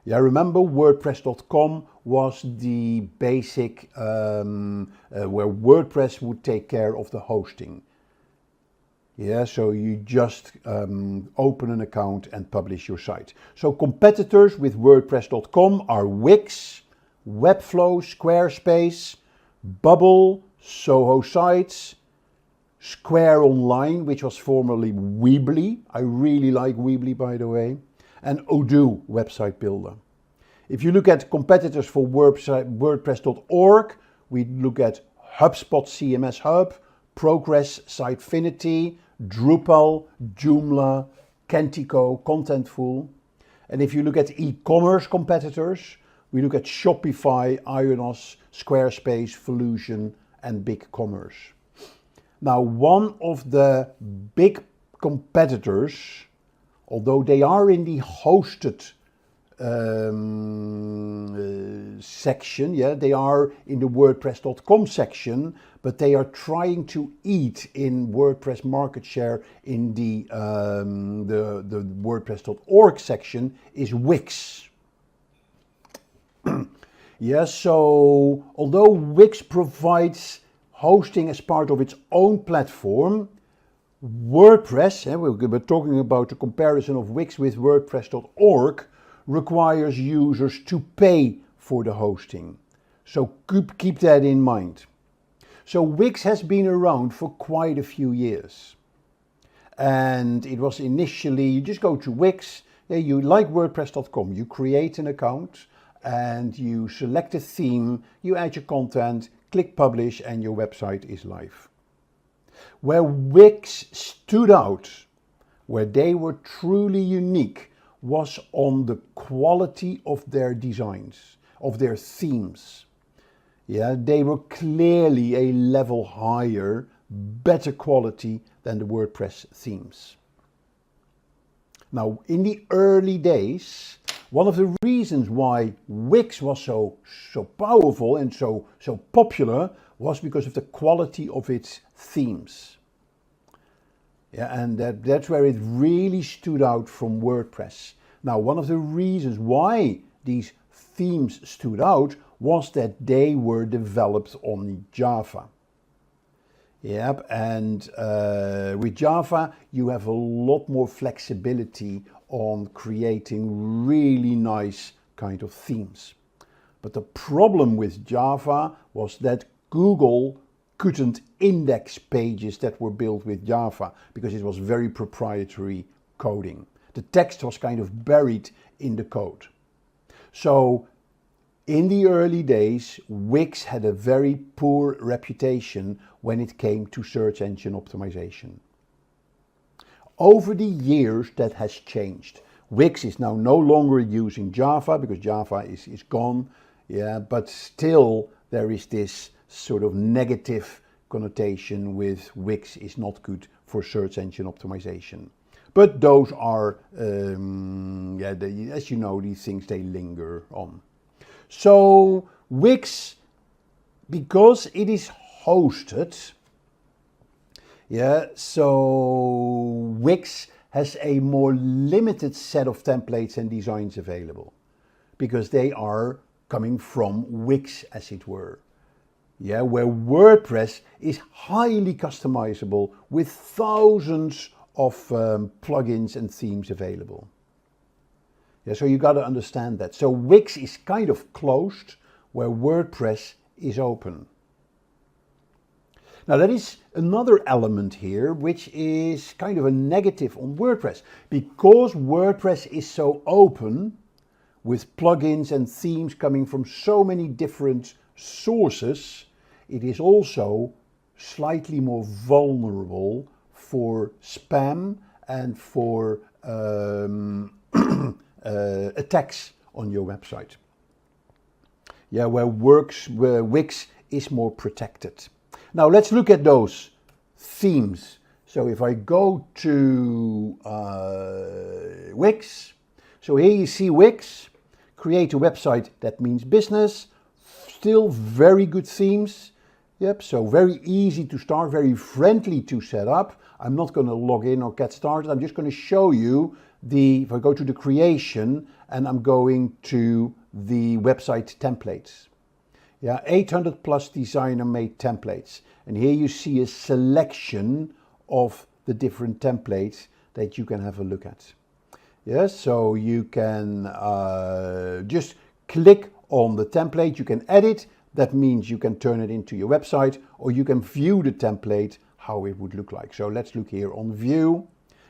[SPEAKER 6] Yeah, remember WordPress.com was the basic where WordPress would take care of the hosting. Yeah, so you just open an account and publish your site. So competitors with WordPress.com are Wix, Webflow, Squarespace, Bubble, Soho Sites, Square Online, which was formerly Weebly. I really like Weebly, by the way. And Odoo Website Builder. If you look at competitors for WordPress.org, we look at HubSpot CMS Hub, Progress Sitefinity, Drupal, Joomla, Kentico, Contentful. And if you look at e-commerce competitors, we look at Shopify, Ionos, Squarespace, Volusion, and BigCommerce. Now, one of the big competitors, although they are in the hosted section, yeah, they are in the WordPress.com section, but they are trying to eat in WordPress market share in the WordPress.org section, is Wix. Yeah, so although Wix provides hosting as part of its own platform, WordPress, we're talking about the comparison of Wix with WordPress.org, requires users to pay for the hosting. So keep that in mind. So Wix has been around for quite a few years. And it was initially, you just go to Wix, you like WordPress.com, you create an account and you select a theme, you add your content, click publish, and your website is live. Where Wix stood out, where they were truly unique, was on the quality of their designs, of their themes. Yeah, they were clearly a level higher, better quality than the WordPress themes. Now, in the early days, one of the reasons why Wix was so powerful and so popular was because of the quality of its themes. Yeah, and that's where it really stood out from WordPress. Now, one of the reasons why these themes stood out was that they were developed on Java. Yep, and with Java, you have a lot more flexibility on creating really nice kind of themes. But the problem with Java was that Google couldn't index pages that were built with Java because it was very proprietary coding. The text was kind of buried in the code. So In the early days, Wix had a very poor reputation when it came to search engine optimization. Over the years, that has changed. Wix is now no longer using Java because Java is gone, yeah, but still there is this sort of negative connotation with Wix is not good for search engine optimization. But those are, as you know, these things, they linger on. So Wix, because it is hosted, so Wix has a more limited set of templates and designs available because they are coming from Wix, as it were. Yeah, where WordPress is highly customizable with thousands of plugins and themes available. Yeah, so you got to understand that. So Wix is kind of closed where WordPress is open. Now that is another element here, which is kind of a negative on WordPress. Because WordPress is so open with plugins and themes coming from so many different sources, it is also slightly more vulnerable for spam and for attacks on your website. Yeah, where Wix is more protected. Now let's look at those themes. So if I go to Wix, so here you see Wix, create a website that means business, still very good themes. Yep, so very easy to start, very friendly to set up. I'm not going to log in or get started. I'm just going to show you if I go to the creation and I'm going to the website templates. Yeah, 800 plus designer made templates. And here you see a selection of the different templates that you can have a look at. Yes, so you can just click on the template, you can edit. That means you can turn it into your website, or you can view the template, how it would look like. So let's look here on view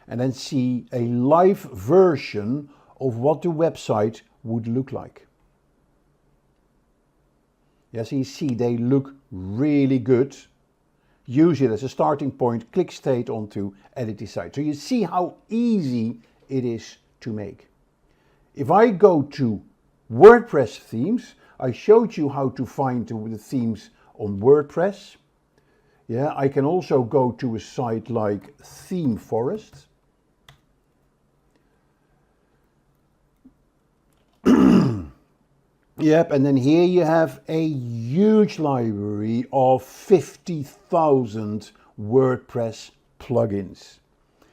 [SPEAKER 6] and then see a live version of what the website would look like. Yes, you see they look really good. Use it as a starting point, click straight onto edit the site. So you see how easy it is to make. If I go to WordPress themes, I showed you how to find the themes on WordPress. Yeah, I can also go to a site like Theme Forest. Yep, and then here you have a huge library of 50,000 WordPress plugins.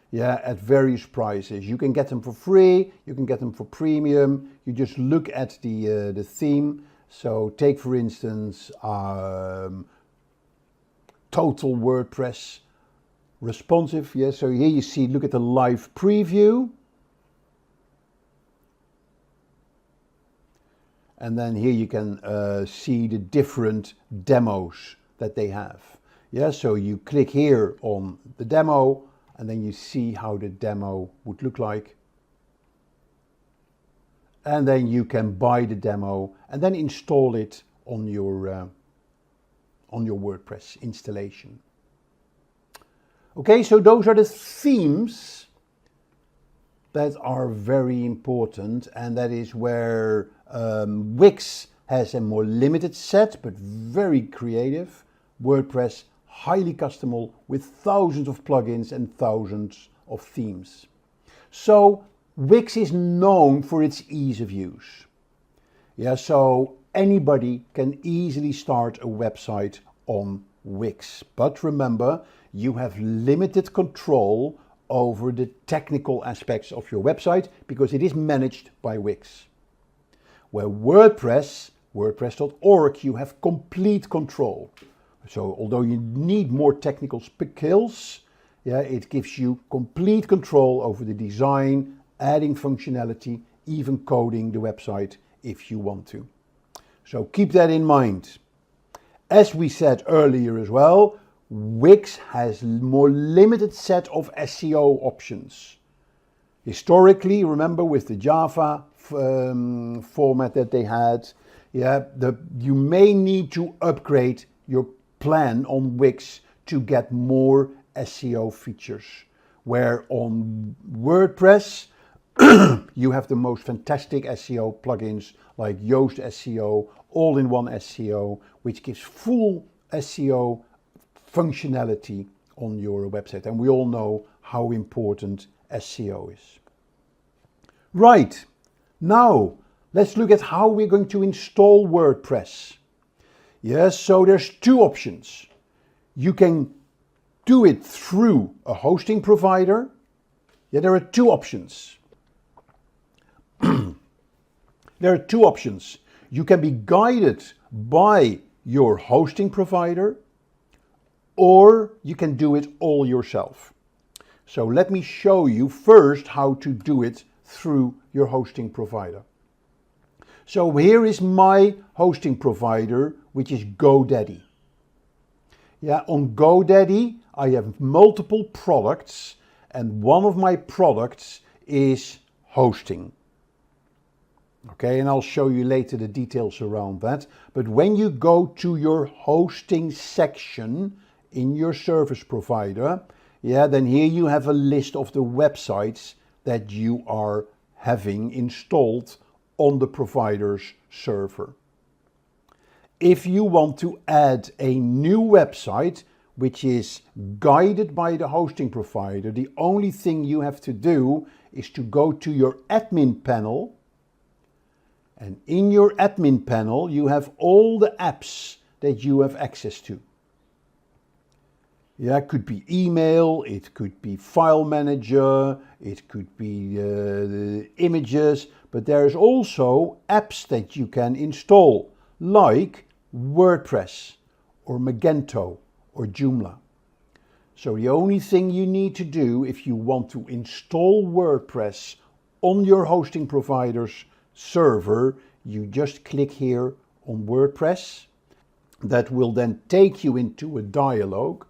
[SPEAKER 6] Yeah, at various prices. You can get them for free, you can get them for premium. You just look at the theme. So take for instance Total WordPress Responsive. Yeah, so here you see, look at the live preview. And then here you can see the different demos that they have. Yeah, so you click here on the demo and then you see how the demo would look like. And then you can buy the demo and then install it on your WordPress installation. Okay, so those are the themes that are very important, and that is where Wix has a more limited set but very creative. WordPress highly customizable with thousands of plugins and thousands of themes. So Wix is known for its ease of use. Yeah, so anybody can easily start a website on Wix. But remember, you have limited control over the technical aspects of your website because it is managed by Wix. Where WordPress, WordPress.org, you have complete control. So although you need more technical skills, yeah, it gives you complete control over the design, adding functionality, even coding the website if you want to. So keep that in mind. As we said earlier as well, Wix has more limited set of SEO options. Historically, remember with the Java format that they had, you may need to upgrade your plan on Wix to get more SEO features. Where on WordPress, you have the most fantastic SEO plugins like Yoast SEO, all-in-one SEO, which gives full SEO functionality on your website. And we all know how important SEO is. Right, now let's look at how we're going to install WordPress. Yes, so there's two options. You can do it through a hosting provider. Yeah, there are two options. There are two options. You can be guided by your hosting provider, or you can do it all yourself. So let me show you first how to do it through your hosting provider. So here is my hosting provider, which is GoDaddy. Yeah, on GoDaddy, I have multiple products, and one of my products is hosting. Okay, and I'll show you later the details around that. But when you go to your hosting section in your service provider, yeah, then here you have a list of the websites that you are having installed on the provider's server. If you want to add a new website, which is guided by the hosting provider, the only thing you have to do is to go to your admin panel. And in your admin panel, you have all the apps that you have access to. Yeah, it could be email, it could be file manager, it could be the images, but there's also apps that you can install, like WordPress or Magento or Joomla. So the only thing you need to do if you want to install WordPress on your hosting provider's server, you just click here on WordPress. That will then take you into a dialog.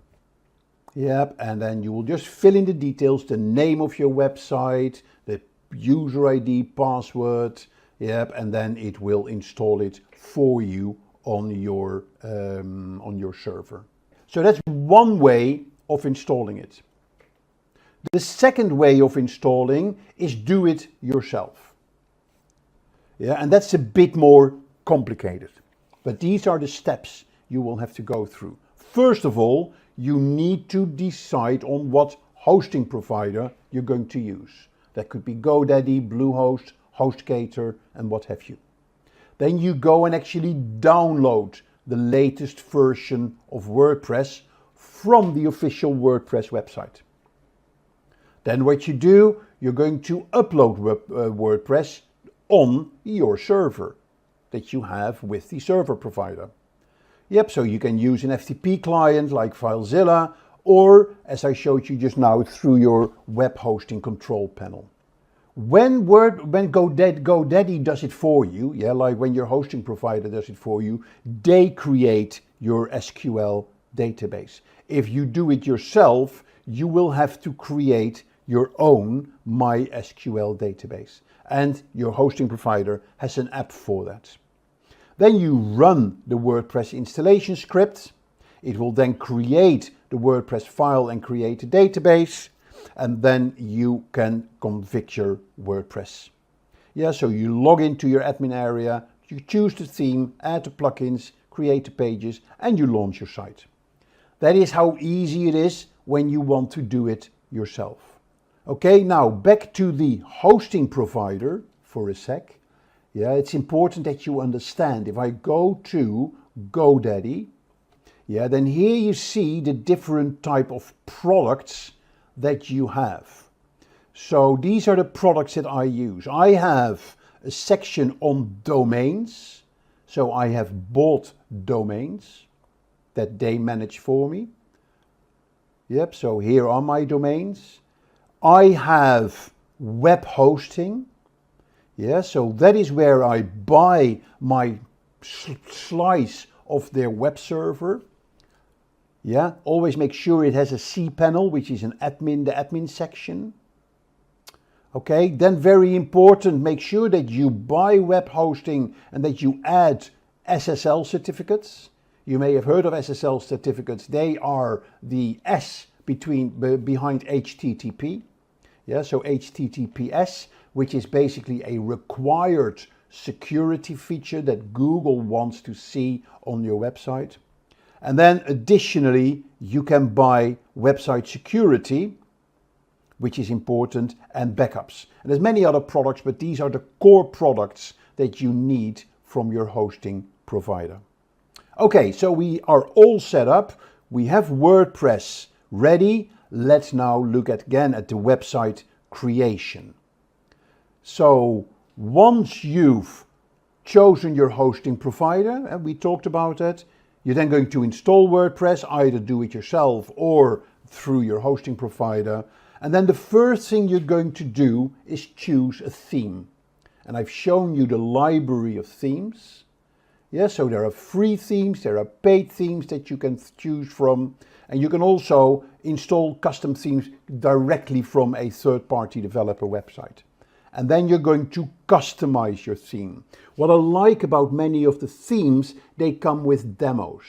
[SPEAKER 6] Yep, and then you will just fill in the details, the name of your website, the user ID, password, yep, and then it will install it for you on your server. So that's one way of installing it. The second way of installing is do it yourself. Yeah, and that's a bit more complicated. But these are the steps you will have to go through. First of all, you need to decide on what hosting provider you're going to use. That could be GoDaddy, Bluehost, HostGator, and what have you. Then you go and actually download the latest version of WordPress from the official WordPress website. Then what you do, you're going to upload WordPress on your server that you have with the server provider. Yep, so you can use an FTP client like FileZilla, or as I showed you just now, through your web hosting control panel. When GoDaddy does it for you, yeah, like when your hosting provider does it for you, they create your SQL database. If you do it yourself, you will have to create your own MySQL database. And your hosting provider has an app for that. Then you run the WordPress installation script. It will then create the WordPress file and create a database. And then you can configure WordPress. Yeah, so you log into your admin area, you choose the theme, add the plugins, create the pages, and you launch your site. That is how easy it is when you want to do it yourself. Okay, now back to the hosting provider for a sec. Yeah, it's important that you understand. If I go to GoDaddy, yeah, then here you see the different type of products that you have. So these are the products that I use. I have a section on domains. So I have bought domains that they manage for me. Yep, so here are my domains. I have web hosting. Yeah, so that is where I buy my slice of their web server. Yeah, always make sure it has a cPanel, which is an admin, the admin section. Okay, then very important, make sure that you buy web hosting and that you add SSL certificates. You may have heard of SSL certificates. They are the S behind HTTP. Yeah, so HTTPS, which is basically a required security feature that Google wants to see on your website. And then additionally, you can buy website security, which is important, and backups. And there's many other products, but these are the core products that you need from your hosting provider. Okay, so we are all set up. We have WordPress ready. Let's now look again at the website creation. So once you've chosen your hosting provider, and we talked about that, you're then going to install WordPress, either do it yourself or through your hosting provider. And then the first thing you're going to do is choose a theme. And I've shown you the library of themes. Yeah, so there are free themes, there are paid themes that you can choose from. And you can also install custom themes directly from a third-party developer website. And then you're going to customize your theme. What I like about many of the themes, they come with demos.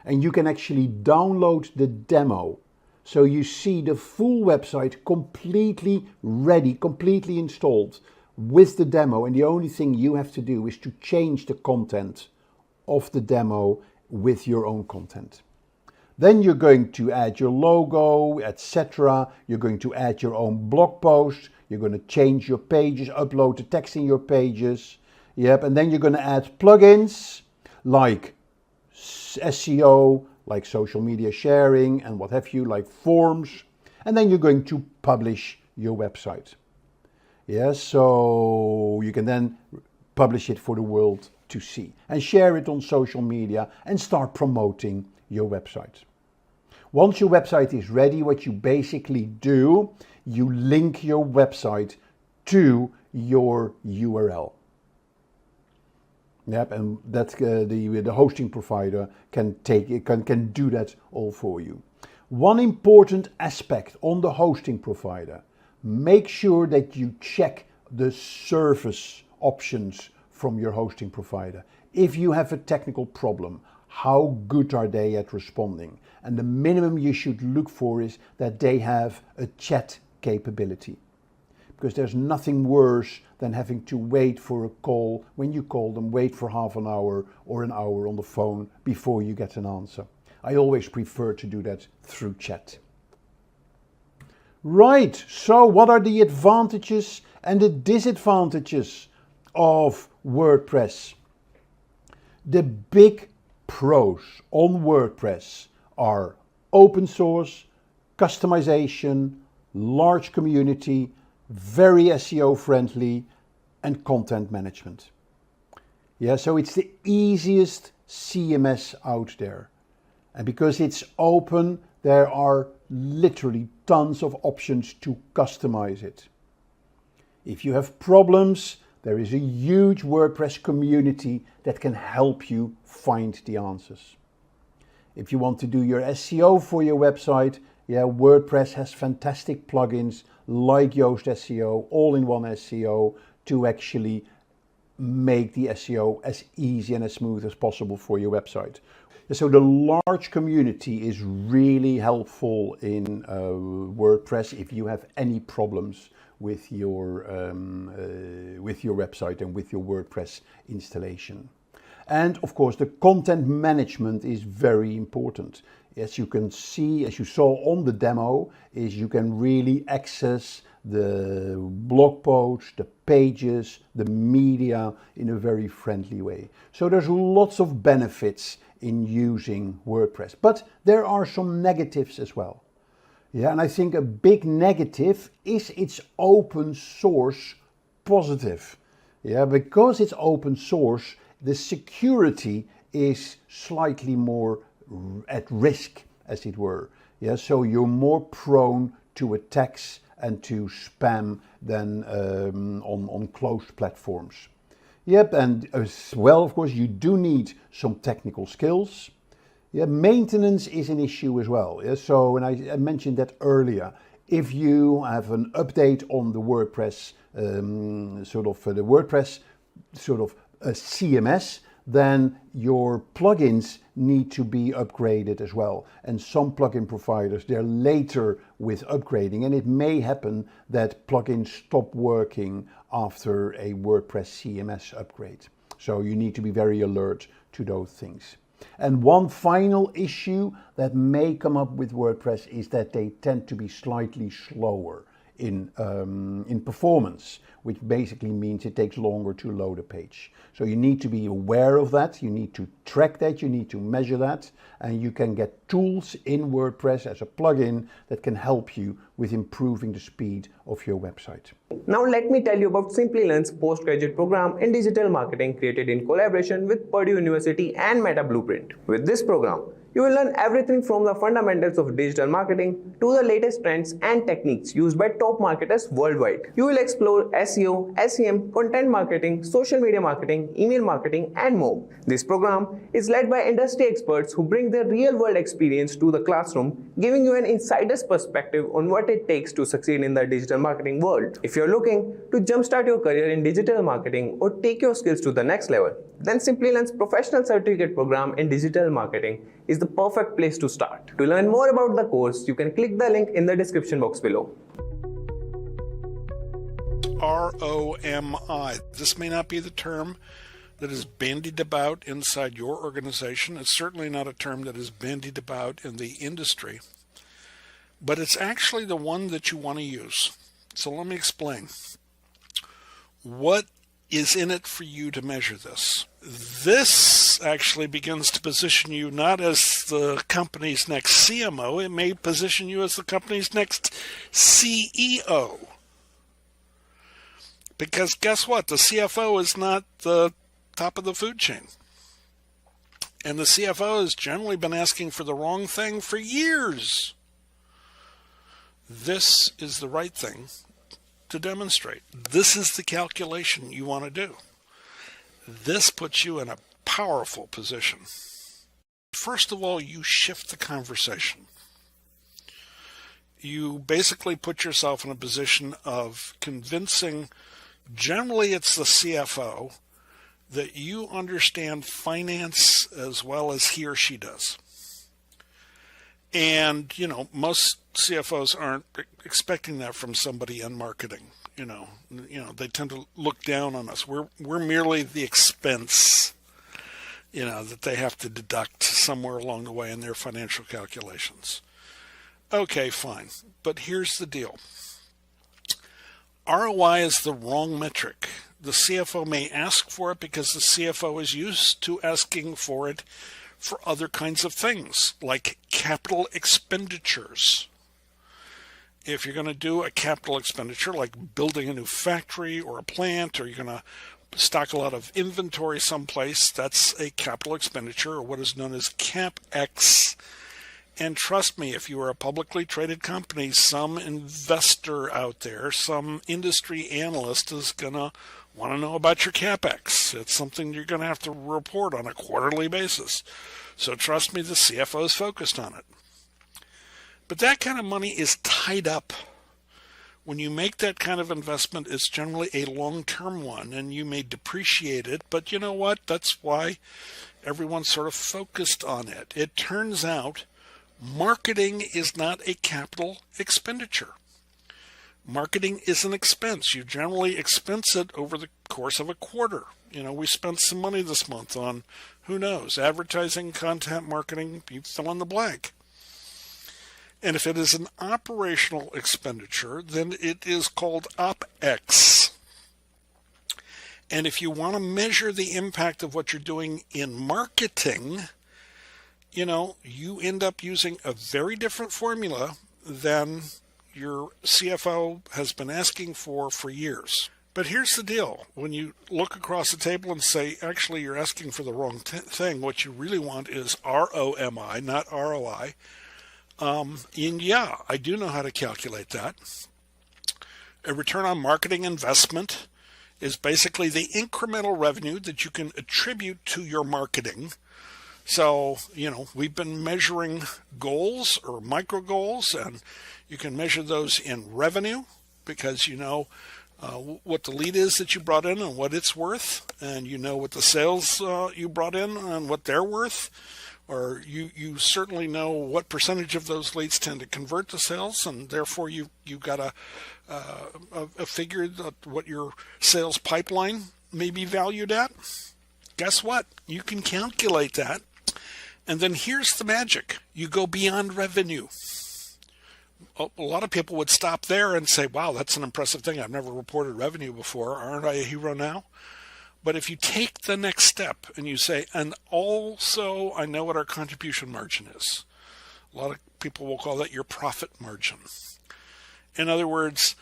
[SPEAKER 6] And you can actually download the demo. So you see the full website completely ready, completely installed with the demo. And the only thing you have to do is to change the content of the demo with your own content. Then you're going to add your logo, etc. You're going to add your own blog post. You're going to change your pages, upload the text in your pages. Yep, and then you're going to add plugins like SEO, like social media sharing and what have you, like forms. And then you're going to publish your website. Yes, so you can then publish it for the world to see and share it on social media and start promoting your website. Once your website is ready, what you basically do, you link your website to your URL. Yep, and that's the hosting provider can do that all for you. One important aspect on the hosting provider, make sure that you check the service options from your hosting provider. If you have a technical problem, how good are they at responding? And the minimum you should look for is that they have a chat capability. Because there's nothing worse than having to wait for a call. When you call them, wait for half an hour or an hour on the phone before you get an answer. I always prefer to do that through chat. Right, so what are the advantages and the disadvantages of WordPress? The big pros on WordPress are open source, customization, large community, very SEO friendly, and content management. Yeah, so it's the easiest CMS out there. And because it's open, there are literally tons of options to customize it. If you have problems, there is a huge WordPress community that can help you find the answers. If you want to do your SEO for your website, yeah, WordPress has fantastic plugins like Yoast SEO, all-in-one SEO, to actually make the SEO as easy and as smooth as possible for your website. So the large community is really helpful in WordPress if you have any problems with your website and with your WordPress installation. And of course, the content management is very important. As you can see, as you saw on the demo, is you can really access the blog posts, the pages, the media in a very friendly way. So there's lots of benefits in using WordPress, but there are some negatives as well. Yeah, and I think a big negative is its open source positive. Yeah, because it's open source, the security is slightly more at risk, as it were. Yeah, so you're more prone to attacks and to spam than on closed platforms. Yep, and as well, of course, you do need some technical skills. Yeah, maintenance is an issue as well. Yeah, so, and I mentioned that earlier. If you have an update on the WordPress, CMS, then your plugins need to be upgraded as well. And some plugin providers, they're later with upgrading, and it may happen that plugins stop working after a WordPress CMS upgrade. So you need to be very alert to those things. And one final issue that may come up with WordPress is that they tend to be slightly slower in performance, which basically means it takes longer to load a page. So you need to be aware of that, you need to track that, you need to measure that, and you can get tools in WordPress as a plugin that can help you with improving the speed of your website.
[SPEAKER 7] Now let me tell you about Simplilearn's postgraduate program in digital marketing created in collaboration with Purdue University and Meta Blueprint. With this program, you will learn everything from the fundamentals of digital marketing to the latest trends and techniques used by top marketers worldwide. You will explore SEO, SEM, content marketing, social media marketing, email marketing, and more. This program is led by industry experts who bring their real-world experience to the classroom, giving you an insider's perspective on what it takes to succeed in the digital marketing world. If you're looking to jumpstart your career in digital marketing or take your skills to the next level, then Simplilearn's professional certificate program in digital marketing is the perfect place to start. To learn more about the course, you can click the link in the description box below.
[SPEAKER 8] ROMI. This may not be the term that is bandied about inside your organization. It's certainly not a term that is bandied about in the industry, but it's actually the one that you want to use. So let me explain. What is in it for you to measure this? This actually begins to position you not as the company's next CMO, it may position you as the company's next CEO. Because guess what? The CFO is not the top of the food chain. And the CFO has generally been asking for the wrong thing for years. This is the right thing to demonstrate. This is the calculation you want to do. This puts you in a powerful position. First of all, you shift the conversation. You basically put yourself in a position of convincing, generally it's the CFO, that you understand finance as well as he or she does. And, most CFOs aren't expecting that from somebody in marketing. They tend to look down on us. We're merely the expense, that they have to deduct somewhere along the way in their financial calculations. Okay, fine. But here's the deal. ROI is the wrong metric. The CFO may ask for it because the CFO is used to asking for it for other kinds of things, like capital expenditures. If you're going to do a capital expenditure, like building a new factory or a plant, or you're going to stock a lot of inventory someplace, that's a capital expenditure, or what is known as CapEx. And trust me, if you are a publicly traded company, some investor out there, some industry analyst is going to want to know about your CapEx. It's something you're going to have to report on a quarterly basis. So trust me, the CFO is focused on it. But that kind of money is tied up. When you make that kind of investment, it's generally a long-term one, and you may depreciate it, but you know what? That's why everyone's sort of focused on it. It turns out marketing is not a capital expenditure. Marketing is an expense. You generally expense it over the course of a quarter. We spent some money this month on, who knows, advertising, content marketing, you fill in the blank. And if it is an operational expenditure, then it is called OpEx. And if you want to measure the impact of what you're doing in marketing, you end up using a very different formula than your CFO has been asking for years. But here's the deal. When you look across the table and say, actually, you're asking for the wrong thing, what you really want is ROMI, not ROI. And yeah, I do know how to calculate that. A return on marketing investment is basically the incremental revenue that you can attribute to your marketing So, we've been measuring goals or micro goals, and you can measure those in revenue because you know what the lead is that you brought in and what it's worth, and you know what the sales you brought in and what they're worth, or you certainly know what percentage of those leads tend to convert to sales, and therefore you've got a figure that what your sales pipeline may be valued at. Guess what? You can calculate that. And then here's the magic. You go beyond revenue. A lot of people would stop there and say, wow, that's an impressive thing. I've never reported revenue before. Aren't I a hero now? But if you take the next step and you say, and also I know what our contribution margin is. A lot of people will call that your profit margin. In other words,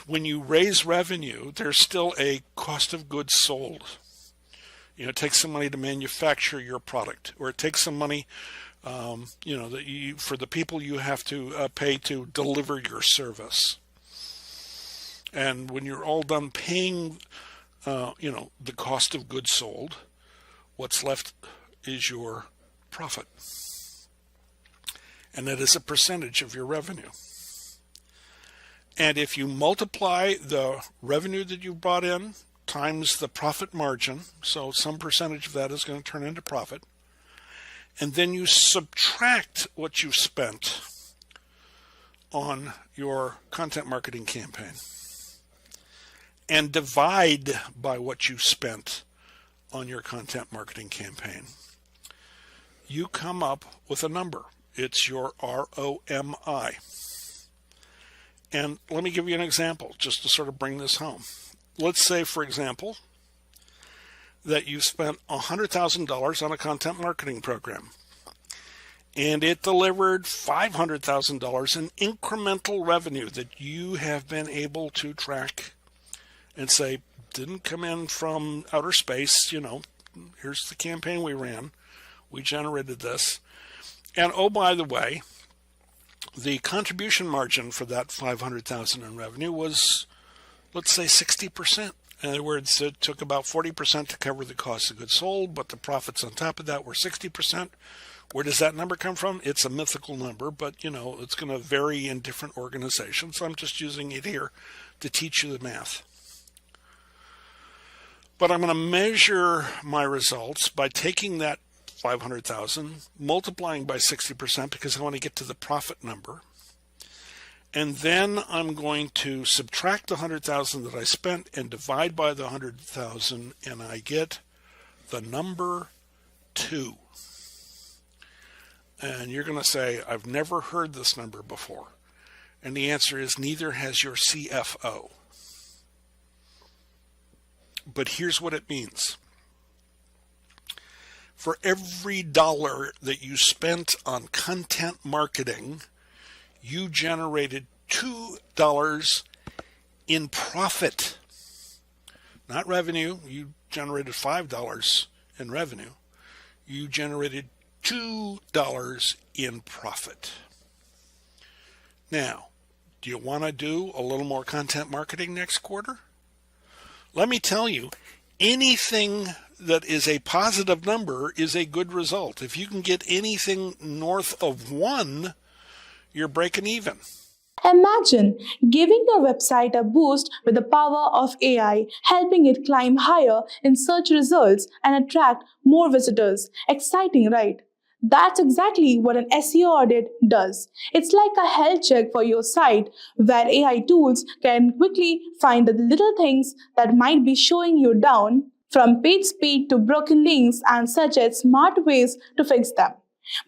[SPEAKER 8] when you raise revenue, there's still a cost of goods sold. It takes some money to manufacture your product, or it takes some money, that for the people you have to pay to deliver your service. And when you're all done paying, the cost of goods sold, what's left is your profit. And that is a percentage of your revenue. And if you multiply the revenue that you brought in times the profit margin, so some percentage of that is going to turn into profit, and then you subtract what you spent on your content marketing campaign and divide by what you spent on your content marketing campaign, you come up with a number. It's your ROMI. And let me give you an example just to sort of bring this home. Let's say, for example, that you spent $100,000 on a content marketing program, and it delivered $500,000 in incremental revenue that you have been able to track and say, didn't come in from outer space. Here's the campaign we ran. We generated this. And oh, by the way, the contribution margin for that $500,000 in revenue was, let's say, 60%. In other words, it took about 40% to cover the cost of goods sold, but the profits on top of that were 60%. Where does that number come from? It's a mythical number, but it's going to vary in different organizations. So I'm just using it here to teach you the math. But I'm going to measure my results by taking that 500,000, multiplying by 60% because I want to get to the profit number. And then I'm going to subtract the 100,000 that I spent and divide by the 100,000, and I get the number 2. And you're going to say, I've never heard this number before. And the answer is neither has your CFO. But here's what it means. For every dollar that you spent on content marketing, you generated $2 in profit. Not revenue. You generated $5 in revenue. You generated $2 in profit. Now, do you want to do a little more content marketing next quarter? Let me tell you, anything that is a positive number is a good result. If you can get anything north of 1, you're breaking even.
[SPEAKER 4] Imagine giving your website a boost with the power of AI, helping it climb higher in search results and attract more visitors. Exciting, right? That's exactly what an SEO audit does. It's like a health check for your site where AI tools can quickly find the little things that might be showing you down, from page speed to broken links, and such as smart ways to fix them.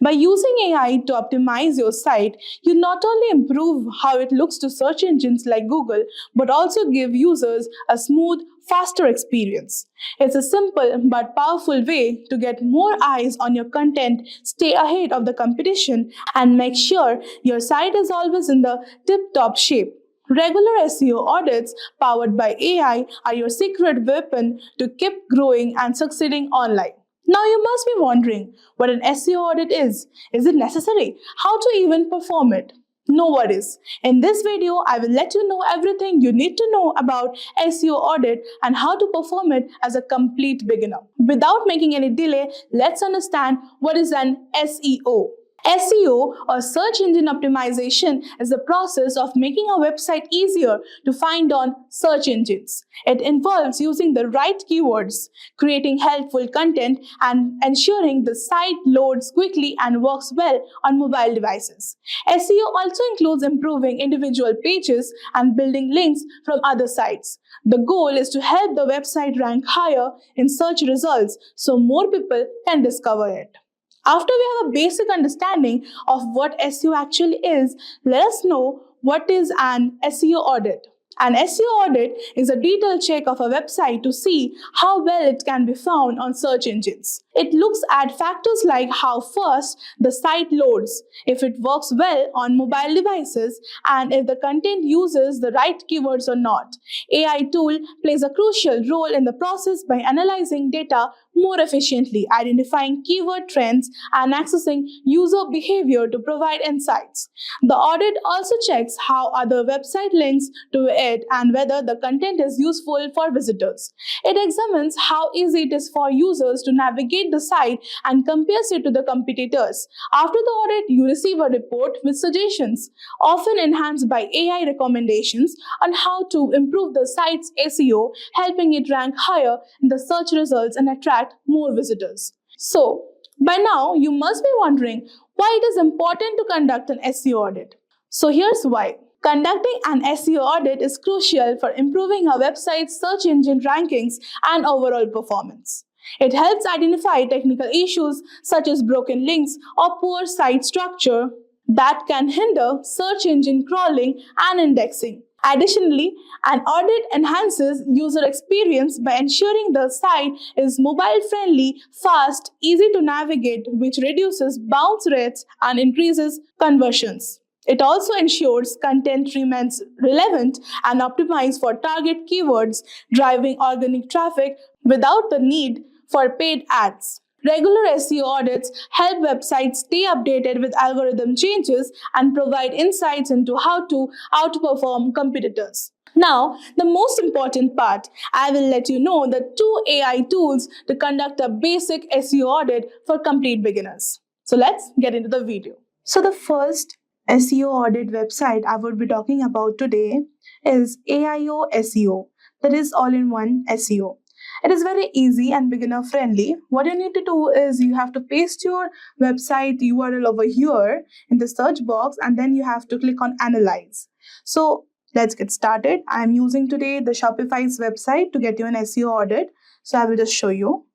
[SPEAKER 4] By using AI to optimize your site, you not only improve how it looks to search engines like Google, but also give users a smooth, faster experience. It's a simple but powerful way to get more eyes on your content, stay ahead of the competition, and make sure your site is always in the tip-top shape. Regular SEO audits powered by AI are your secret weapon to keep growing and succeeding online. Now you must be wondering what an SEO audit is. Is it necessary? How to even perform it?
[SPEAKER 9] No worries. In this video, I will let you know everything you need to know about SEO audit and how to perform it as a complete beginner. Without making any delay, let's understand what is an SEO. SEO, or search engine optimization, is the process of making a website easier to find on search engines. It involves using the right keywords, creating helpful content, and ensuring the site loads quickly and works well on mobile devices. SEO also includes improving individual pages and building links from other sites. The goal is to help the website rank higher in search results so more people can discover it. After we have a basic understanding of what SEO actually is, let us know what is an SEO audit. An SEO audit is a detailed check of a website to see how well it can be found on search engines. It looks at factors like how fast the site loads, if it works well on mobile devices, and if the content uses the right keywords or not. AI tool plays a crucial role in the process by analyzing data more efficiently, identifying keyword trends, and accessing user behavior to provide insights. The audit also checks how other website links to it and whether the content is useful for visitors. It examines how easy it is for users to navigate the site and compares it to the competitors. After the audit, you receive a report with suggestions, often enhanced by AI recommendations, on how to improve the site's SEO, helping it rank higher in the search results and attract more visitors. So, by now, you must be wondering why it is important to conduct an SEO audit. So here's why. Conducting an SEO audit is crucial for improving a website's search engine rankings and overall performance. It helps identify technical issues such as broken links or poor site structure that can hinder search engine crawling and indexing. Additionally, an audit enhances user experience by ensuring the site is mobile-friendly, fast, easy to navigate, which reduces bounce rates and increases conversions. It also ensures content remains relevant and optimized for target keywords, driving organic traffic without the need for paid ads. Regular SEO audits help websites stay updated with algorithm changes and provide insights into how to outperform competitors. Now, the most important part, I will let you know the 2 AI tools to conduct a basic SEO audit for complete beginners. So let's get into the video. So the first SEO audit website I would be talking about today is AIO SEO, that is all-in-one SEO. It is very easy and beginner friendly. What you need to do is you have to paste your website URL over here in the search box, and then you have to click on analyze. So let's get started. I'm using today the Shopify's website to get you an SEO audit. So I will just show you.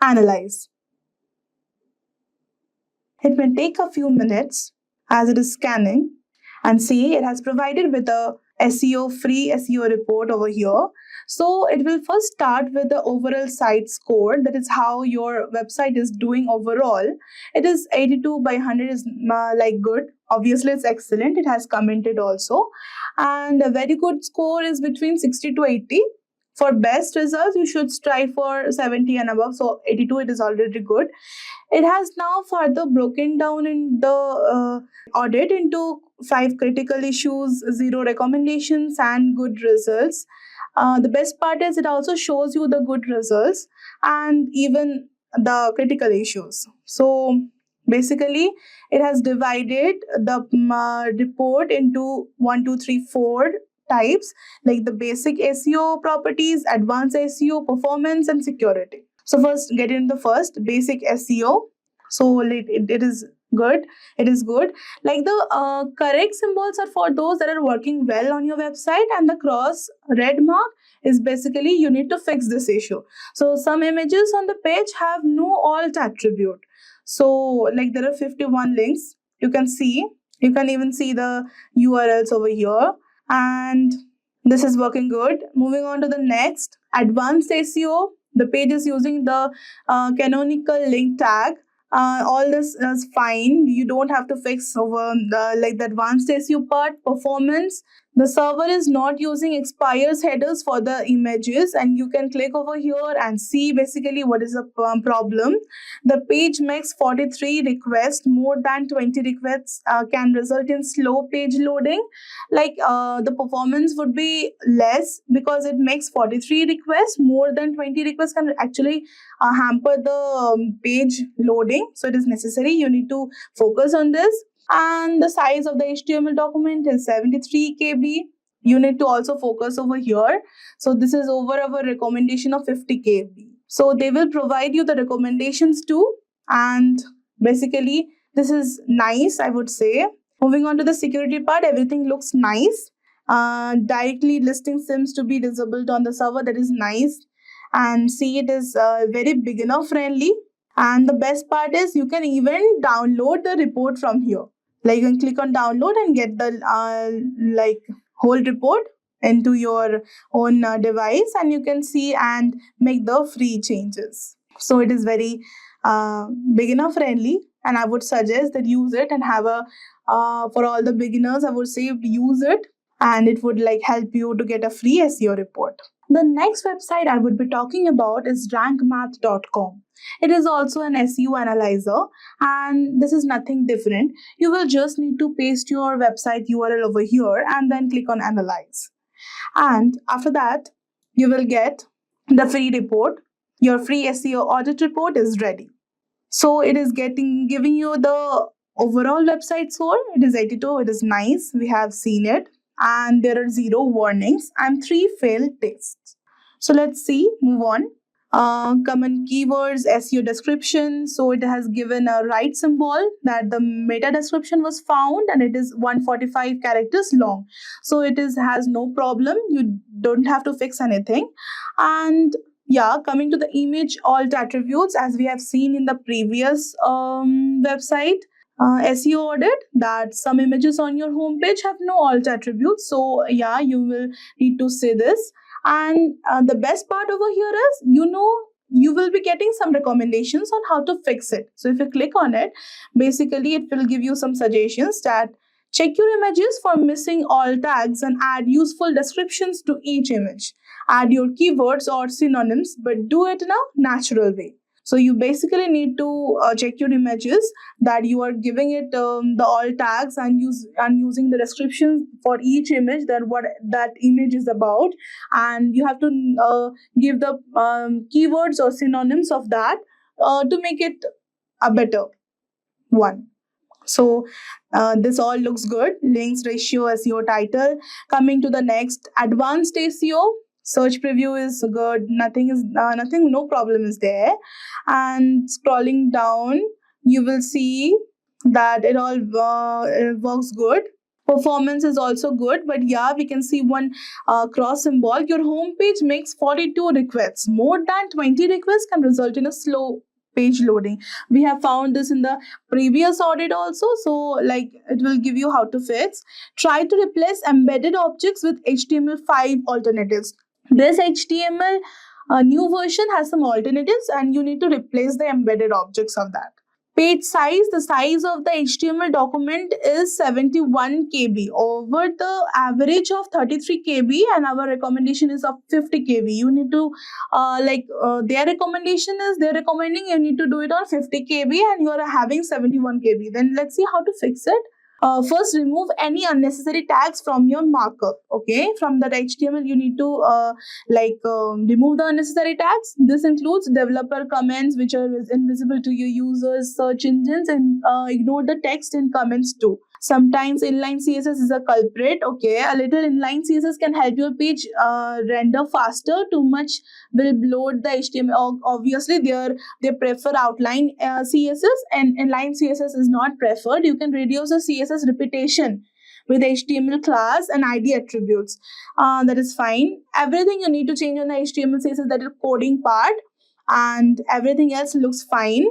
[SPEAKER 9] Analyze. It may take a few minutes as it is scanning, and see it has provided with a free SEO report over here. So it will first start with the overall site score, that is how your website is doing overall. It is 82 by 100 is like good. Obviously it's excellent. It has commented also, and a very good score is between 60 to 80. For best results, you should strive for 70 and above. So 82, it is already good. It has now further broken down in the audit into 5 critical issues, 0 recommendations, and good results. The best part is it also shows you the good results and even the critical issues. So basically, it has divided the report into 1, 2, 3, 4 types, like the basic SEO properties, advanced SEO, performance, and security. So first, get into the first basic SEO. So it is good. It is good. Like the correct symbols are for those that are working well on your website, and the cross red mark is basically you need to fix this issue. So some images on the page have no alt attribute. So like there are 51 links. You can even see the URLs over here. And this is working good. Moving on to the next, advanced SEO. The page is using the canonical link tag. All this is fine. You don't have to fix over the advanced SEO part. Performance. The server is not using expires headers for the images, and you can click over here and see basically what is the problem. The page makes 43 requests. More than 20 requests can result in slow page loading. Like the performance would be less because it makes 43 requests. More than 20 requests can actually hamper the page loading. So it is necessary. You need to focus on this. And the size of the HTML document is 73 KB. You need to also focus over here. So this is over our recommendation of 50 KB. So they will provide you the recommendations too. And basically this is nice, I would say. Moving on to the security part, everything looks nice. Directly listing seems to be disabled on the server. That is nice. And see, it is very beginner friendly. And the best part is you can even download the report from here. Like you can click on download and get the whole report into your own device, and you can see and make the free changes. So it is very beginner friendly, and I would suggest that use it and have a for all the beginners, I would say use it, and it would like help you to get a free SEO report. The next website I would be talking about is rankmath.com. It is also an SEO analyzer, and this is nothing different. You will just need to paste your website URL over here and then click on analyze. And after that, you will get the free report. Your free SEO audit report is ready. So it is giving you the overall website score. It is 82. It is nice. We have seen it. And there are 0 warnings and 3 failed tests. So let's see, move on. Common keywords, SEO description. So it has given a right symbol that the meta description was found, and it is 145 characters long. So it has no problem. You don't have to fix anything. And yeah, coming to the image alt attributes, as we have seen in the previous website, SEO audit, that some images on your homepage have no alt attributes. So yeah, you will need to say this. And the best part over here is, you will be getting some recommendations on how to fix it. So if you click on it, basically it will give you some suggestions that check your images for missing alt tags and add useful descriptions to each image. Add your keywords or synonyms, but do it in a natural way. So you basically need to check your images, that you are giving it the alt tags and using the descriptions for each image, that what that image is about, and you have to give the keywords or synonyms of that to make it a better one. So this all looks good. Links, ratio, SEO title. Coming to the next, advanced SEO. Search preview is good. No problem is there. And scrolling down, you will see that it all works good. Performance is also good, but yeah, we can see one cross symbol. Your home page makes 42 requests. More than 20 requests can result in a slow page loading. We have found this in the previous audit also. So like it will give you how to fix. Try to replace embedded objects with HTML5 alternatives. This HTML new version has some alternatives, and you need to replace the embedded objects of that. Page size, the size of the HTML document is 71 KB over the average of 33 KB, and our recommendation is of 50 KB. You need to their recommendation is they're recommending you need to do it on 50 KB, and you are having 71 KB. Then let's see how to fix it. First, remove any unnecessary tags from your markup. Okay, from that HTML, you need to remove the unnecessary tags. This includes developer comments, which are invisible to your users, search engines, and ignore the text in comments too. Sometimes inline CSS is a culprit. Okay, a little inline CSS can help your page render faster. Too much will bloat the HTML. Obviously, they prefer outline CSS, and inline CSS is not preferred. You can reduce the CSS repetition with HTML class and ID attributes. That is fine. Everything you need to change on the HTML CSS, that is coding part, and everything else looks fine.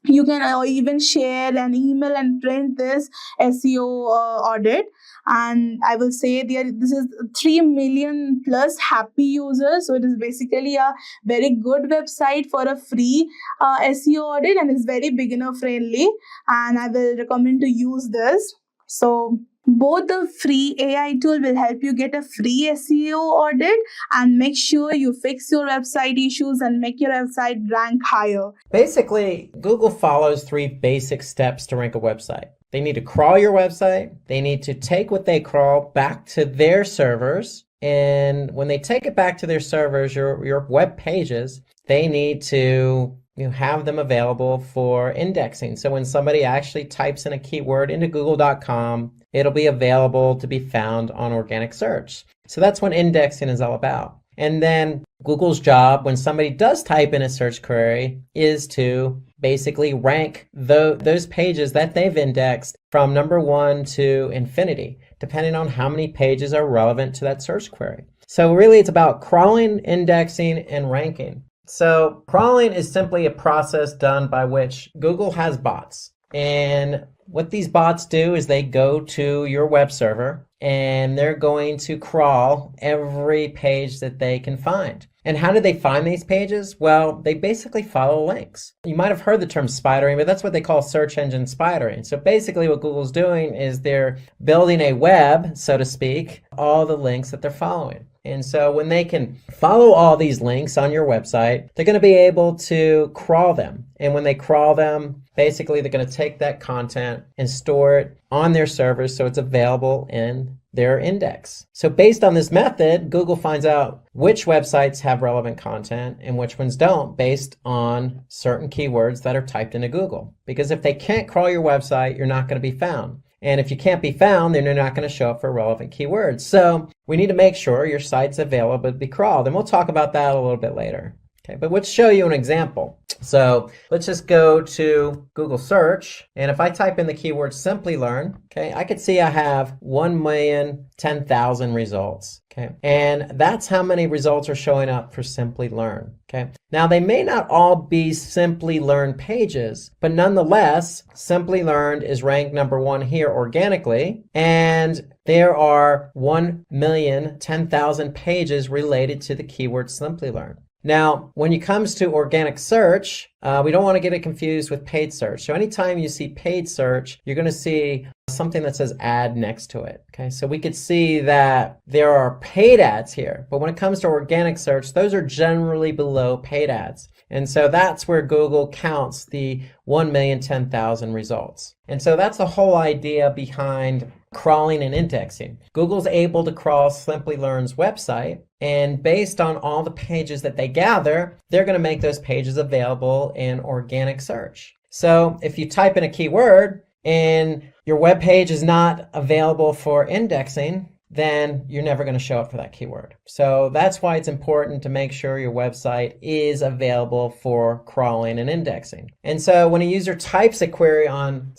[SPEAKER 9] You can even share an email and print this SEO audit, and I will say this is 3 million plus happy users. So it is basically a very good website for a free SEO audit, and is very beginner friendly, and I will recommend to use this. So Both the free AI tool will help you get a free SEO audit and make sure you fix your website issues and make your website rank higher.
[SPEAKER 10] Basically, Google follows 3 basic steps to rank a website. They need to crawl your website. They need to take what they crawl back to their servers. And when they take it back to their servers, your web pages, they need to have them available for indexing. So when somebody actually types in a keyword into google.com, it'll be available to be found on organic search. So that's what indexing is all about. And then Google's job when somebody does type in a search query is to basically rank those pages that they've indexed from number 1 to infinity, depending on how many pages are relevant to that search query. So really it's about crawling, indexing, and ranking. So crawling is simply a process done by which Google has bots. And what these bots do is they go to your web server and they're going to crawl every page that they can find. And how do they find these pages? Well, they basically follow links. You might have heard the term spidering, but that's what they call search engine spidering. So basically what Google's doing is they're building a web, so to speak, all the links that they're following. And so when they can follow all these links on your website, they're going to be able to crawl them. And when they crawl them, basically they're going to take that content and store it on their servers so it's available in their index. So based on this method, Google finds out which websites have relevant content and which ones don't based on certain keywords that are typed into Google. Because if they can't crawl your website, you're not going to be found. And if you can't be found, then you're not going to show up for relevant keywords. So we need to make sure your site's available to be crawled. And we'll talk about that a little bit later. Okay, but let's show you an example. So let's just go to Google search. And if I type in the keyword Simplilearn, okay, I could see I have 1,010,000 results. Okay, and that's how many results are showing up for Simplilearn. Okay, now they may not all be Simplilearn pages, but nonetheless, Simplilearn is ranked number 1 here organically, and there are 1,010,000 pages related to the keyword Simplilearn. Now, when it comes to organic search, we don't want to get it confused with paid search. So anytime you see paid search, you're going to see something that says ad next to it. Okay, so we could see that there are paid ads here, but when it comes to organic search, those are generally below paid ads. And so that's where Google counts the 1,010,000 results. And so that's the whole idea behind crawling and indexing. Google's able to crawl Simplilearn's website, and based on all the pages that they gather, they're going to make those pages available in organic search. So if you type in a keyword and your web page is not available for indexing, then you're never going to show up for that keyword. So that's why it's important to make sure your website is available for crawling and indexing. And so when a user types a query on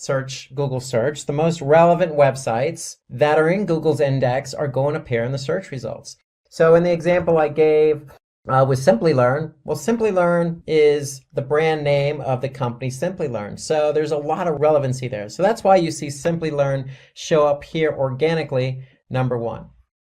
[SPEAKER 10] Google search, the most relevant websites that are in Google's index are going to appear in the search results. So in the example I gave with Simplilearn, well, Simplilearn is the brand name of the company Simplilearn. So there's a lot of relevancy there. So that's why you see Simplilearn show up here organically, number 1.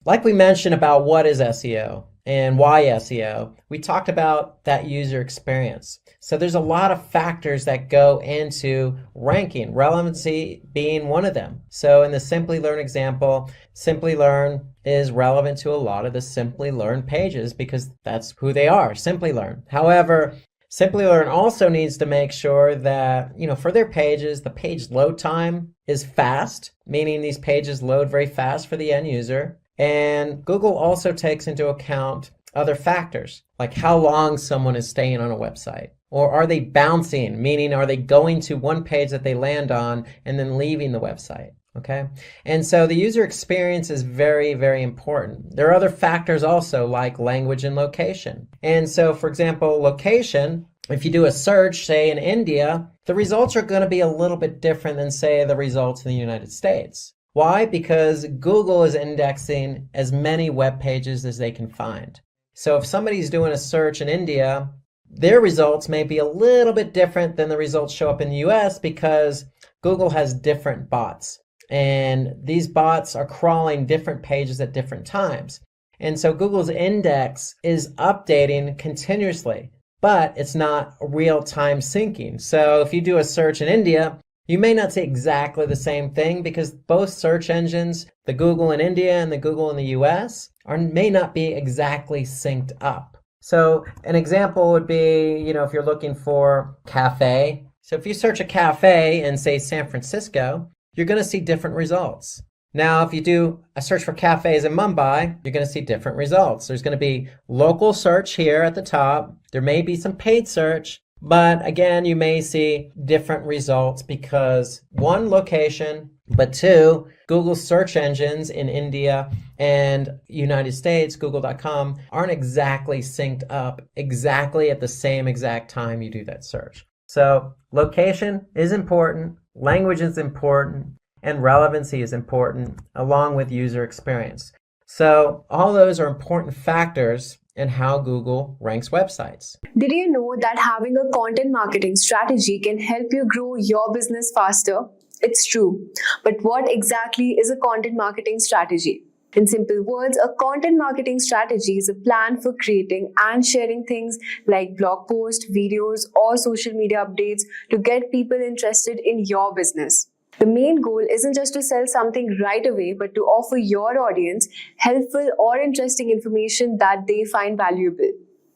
[SPEAKER 10] Like we mentioned about what is SEO and why SEO, we talked about that user experience. So there's a lot of factors that go into ranking, relevancy being one of them. So in the Simplilearn example, Simplilearn is relevant to a lot of the Simplilearn pages because that's who they are, Simplilearn. However, Simplilearn also needs to make sure that, for their pages, the page load time is fast, meaning these pages load very fast for the end user. And Google also takes into account other factors, like how long someone is staying on a website. Or are they bouncing, meaning are they going to one page that they land on and then leaving the website? Okay, and so the user experience is very, very important. There are other factors also like language and location. And so, for example, location, if you do a search, say in India, the results are going to be a little bit different than, say, the results in the United States. Why? Because Google is indexing as many web pages as they can find. So if somebody's doing a search in India, their results may be a little bit different than the results show up in the US because Google has different bots. And these bots are crawling different pages at different times. And so Google's index is updating continuously, but it's not real-time syncing. So if you do a search in India, You may not see exactly the same thing because both search engines, the Google in India and the Google in the US, may not be exactly synced up. So an example would be, if you're looking for cafe. So if you search a cafe in, say, San Francisco, you're going to see different results. Now, if you do a search for cafes in Mumbai, you're going to see different results. There's going to be local search here at the top. There may be some paid search, but again, you may see different results because one, location, but two, Google search engines in India and United States, Google.com, aren't exactly synced up exactly at the same exact time you do that search. So location is important, language is important, and relevancy is important, along with user experience. So all those are important factors in how Google ranks websites.
[SPEAKER 11] Did you know that having a content marketing strategy can help you grow your business faster? It's true. But what exactly is a content marketing strategy? In simple words, a content marketing strategy is a plan for creating and sharing things like blog posts, videos, or social media updates to get people interested in your business. The main goal isn't just to sell something right away, but to offer your audience helpful or interesting information that they find valuable.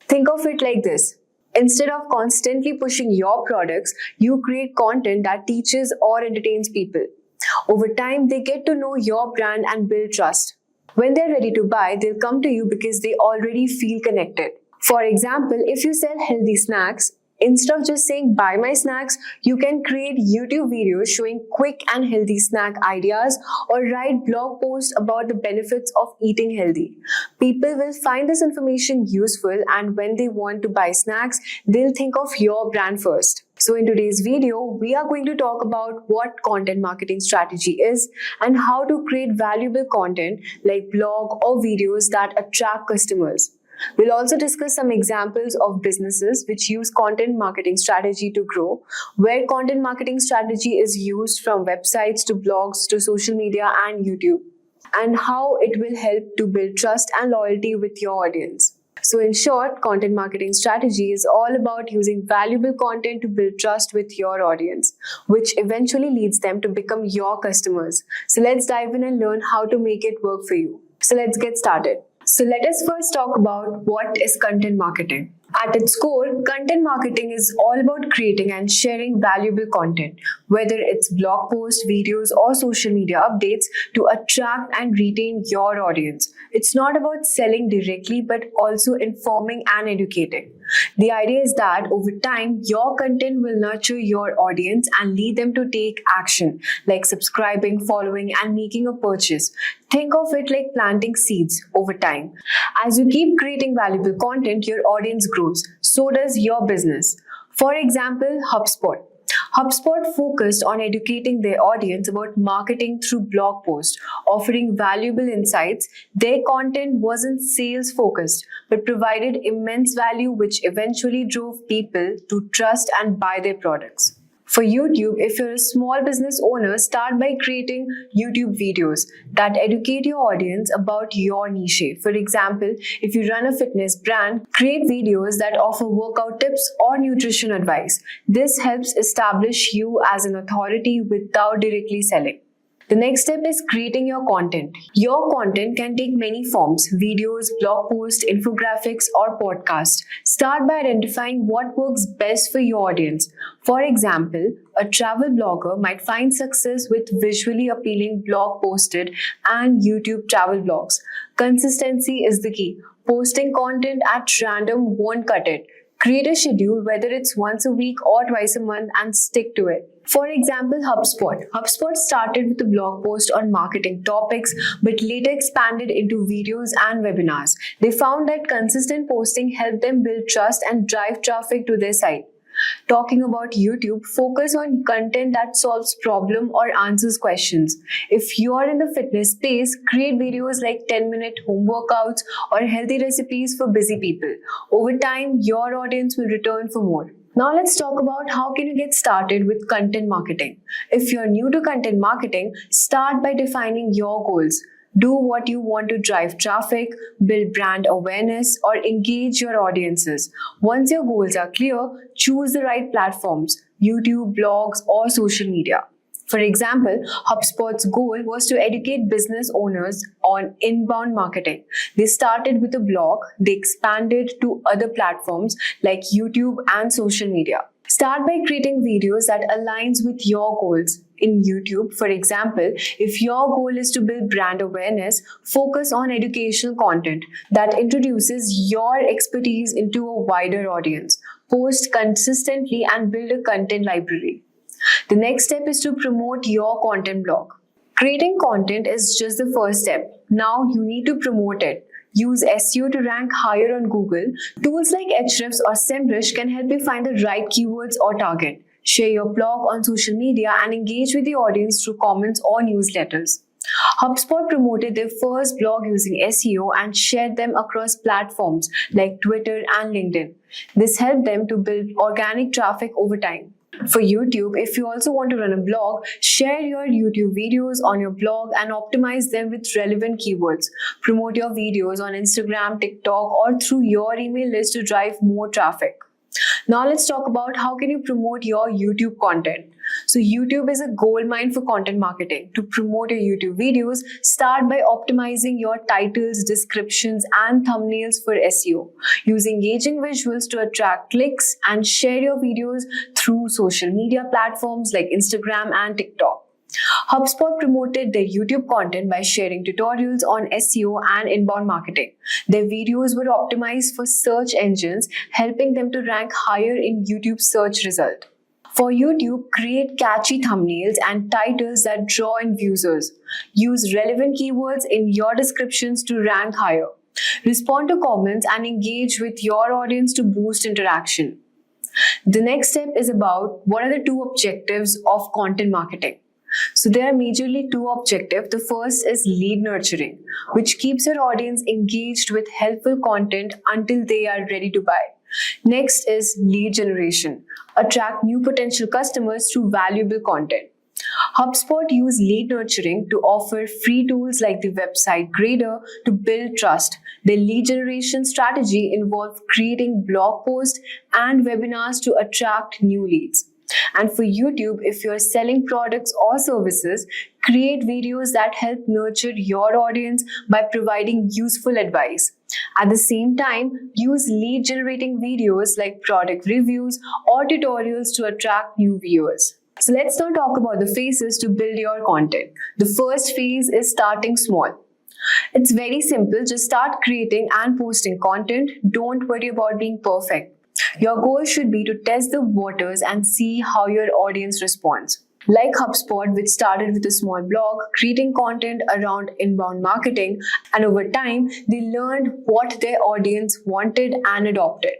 [SPEAKER 11] Think of it like this. Instead of constantly pushing your products, you create content that teaches or entertains people. Over time, they get to know your brand and build trust. When they're ready to buy, they'll come to you because they already feel connected. For example, if you sell healthy snacks, instead of just saying buy my snacks, you can create YouTube videos showing quick and healthy snack ideas or write blog posts about the benefits of eating healthy. People will find this information useful, and when they want to buy snacks, they'll think of your brand first. So in today's video, we are going to talk about what content marketing strategy is and how to create valuable content like blog or videos that attract customers. We'll also discuss some examples of businesses which use content marketing strategy to grow, where content marketing strategy is used from websites to blogs to social media and YouTube, and how it will help to build trust and loyalty with your audience. So in short, content marketing strategy is all about using valuable content to build trust with your audience, which eventually leads them to become your customers. So let's dive in and learn how to make it work for you. So let's get started. So let us first talk about what is content marketing. At its core, content marketing is all about creating and sharing valuable content, whether it's blog posts, videos, or social media updates to attract and retain your audience. It's not about selling directly, but also informing and educating. The idea is that over time, your content will nurture your audience and lead them to take action, like subscribing, following, and making a purchase. Think of it like planting seeds over time. As you keep creating valuable content, your audience grows. So does your business. For example, HubSpot. HubSpot focused on educating their audience about marketing through blog posts, offering valuable insights. Their content wasn't sales focused, but provided immense value, which eventually drove people to trust and buy their products. For YouTube, if you're a small business owner, start by creating YouTube videos that educate your audience about your niche. For example, if you run a fitness brand, create videos that offer workout tips or nutrition advice. This helps establish you as an authority without directly selling. The next step is creating your content. Your content can take many forms: videos, blog posts, infographics, or podcasts. Start by identifying what works best for your audience. For example, a travel blogger might find success with visually appealing blog posted and YouTube travel blogs. Consistency is the key. Posting content at random won't cut it. Create a schedule, whether it's once a week or twice a month, and stick to it. For example, HubSpot. HubSpot started with a blog post on marketing topics, but later expanded into videos and webinars. They found that consistent posting helped them build trust and drive traffic to their site. Talking about YouTube, focus on content that solves problems or answers questions. If you are in the fitness space, create videos like 10-minute home workouts or healthy recipes for busy people. Over time, your audience will return for more. Now let's talk about how can you get started with content marketing. If you're new to content marketing, start by defining your goals. Do what you want to drive traffic, build brand awareness, or engage your audiences. Once your goals are clear, choose the right platforms, YouTube, blogs, or social media. For example, HubSpot's goal was to educate business owners on inbound marketing. They started with a blog, they expanded to other platforms like YouTube and social media. Start by creating videos that aligns with your goals. In YouTube, for example, if your goal is to build brand awareness, focus on educational content that introduces your expertise into a wider audience. Post consistently and build a content library. The next step is to promote your content blog. Creating content is just the first step. Now you need to promote it. Use SEO to rank higher on Google. Tools like Ahrefs or SEMrush can help you find the right keywords or target. Share your blog on social media and engage with the audience through comments or newsletters. HubSpot promoted their first blog using SEO and shared them across platforms like Twitter and LinkedIn. This helped them to build organic traffic over time. For YouTube, if you also want to run a blog, share your YouTube videos on your blog and optimize them with relevant keywords. Promote your videos on Instagram, TikTok, or through your email list to drive more traffic. Now let's talk about how can you promote your YouTube content. So YouTube is a goldmine for content marketing. To promote your YouTube videos, start by optimizing your titles, descriptions, and thumbnails for SEO. Use engaging visuals to attract clicks and share your videos through social media platforms like Instagram and TikTok. HubSpot promoted their YouTube content by sharing tutorials on SEO and inbound marketing. Their videos were optimized for search engines, helping them to rank higher in YouTube search results. For YouTube, create catchy thumbnails and titles that draw in users. Use relevant keywords in your descriptions to rank higher. Respond to comments and engage with your audience to boost interaction. The next step is about what are the two objectives of content marketing. So there are majorly two objectives. The first is lead nurturing, which keeps your audience engaged with helpful content until they are ready to buy. Next is lead generation. Attract new potential customers through valuable content. HubSpot used lead nurturing to offer free tools like the website grader to build trust. Their lead generation strategy involved creating blog posts and webinars to attract new leads. And for YouTube, if you're selling products or services, create videos that help nurture your audience by providing useful advice. At the same time, use lead generating videos like product reviews or tutorials to attract new viewers. So let's now talk about the phases to build your content. The first phase is starting small. It's very simple. Just start creating and posting content. Don't worry about being perfect. Your goal should be to test the waters and see how your audience responds. Like HubSpot, which started with a small blog, creating content around inbound marketing, and over time, they learned what their audience wanted and adopted.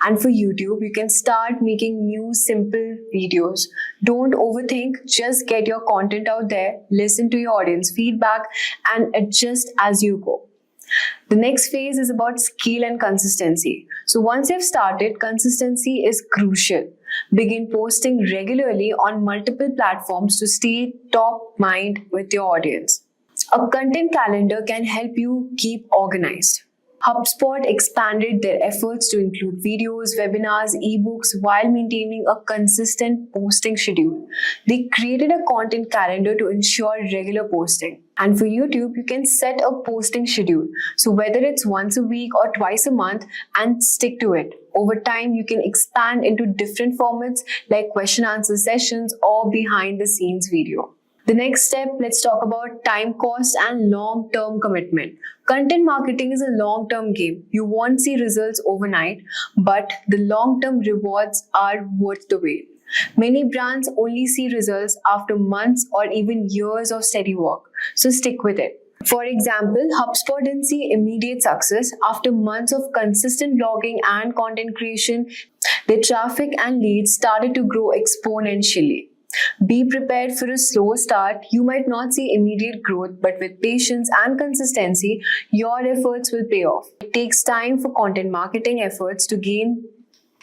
[SPEAKER 11] And for YouTube, you can start making new, simple videos. Don't overthink, just get your content out there, listen to your audience feedback, and adjust as you go. The next phase is about scale and consistency. So once you've started, consistency is crucial. Begin posting regularly on multiple platforms to stay top mind with your audience. A content calendar can help you keep organized. HubSpot expanded their efforts to include videos, webinars, ebooks while maintaining a consistent posting schedule. They created a content calendar to ensure regular posting. And for YouTube, you can set a posting schedule. So whether it's once a week or twice a month, and stick to it. Over time, you can expand into different formats like question answer sessions or behind the scenes video. The next step, let's talk about time cost and long-term commitment. Content marketing is a long-term game. You won't see results overnight, but the long-term rewards are worth the wait. Many brands only see results after months or even years of steady work, so stick with it. For example, HubSpot didn't see immediate success. After months of consistent blogging and content creation, their traffic and leads started to grow exponentially. Be prepared for a slow start. You might not see immediate growth, but with patience and consistency, your efforts will pay off. It takes time for content marketing efforts to gain.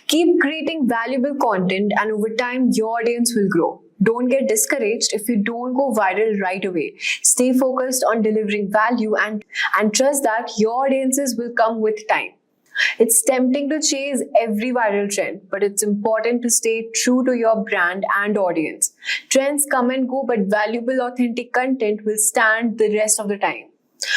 [SPEAKER 11] Keep creating valuable content, and over time, your audience will grow. Don't get discouraged if you don't go viral right away. Stay focused on delivering value and trust that your audiences will come with time. It's tempting to chase every viral trend, but it's important to stay true to your brand and audience. Trends come and go, but valuable, authentic content will stand the rest of the time.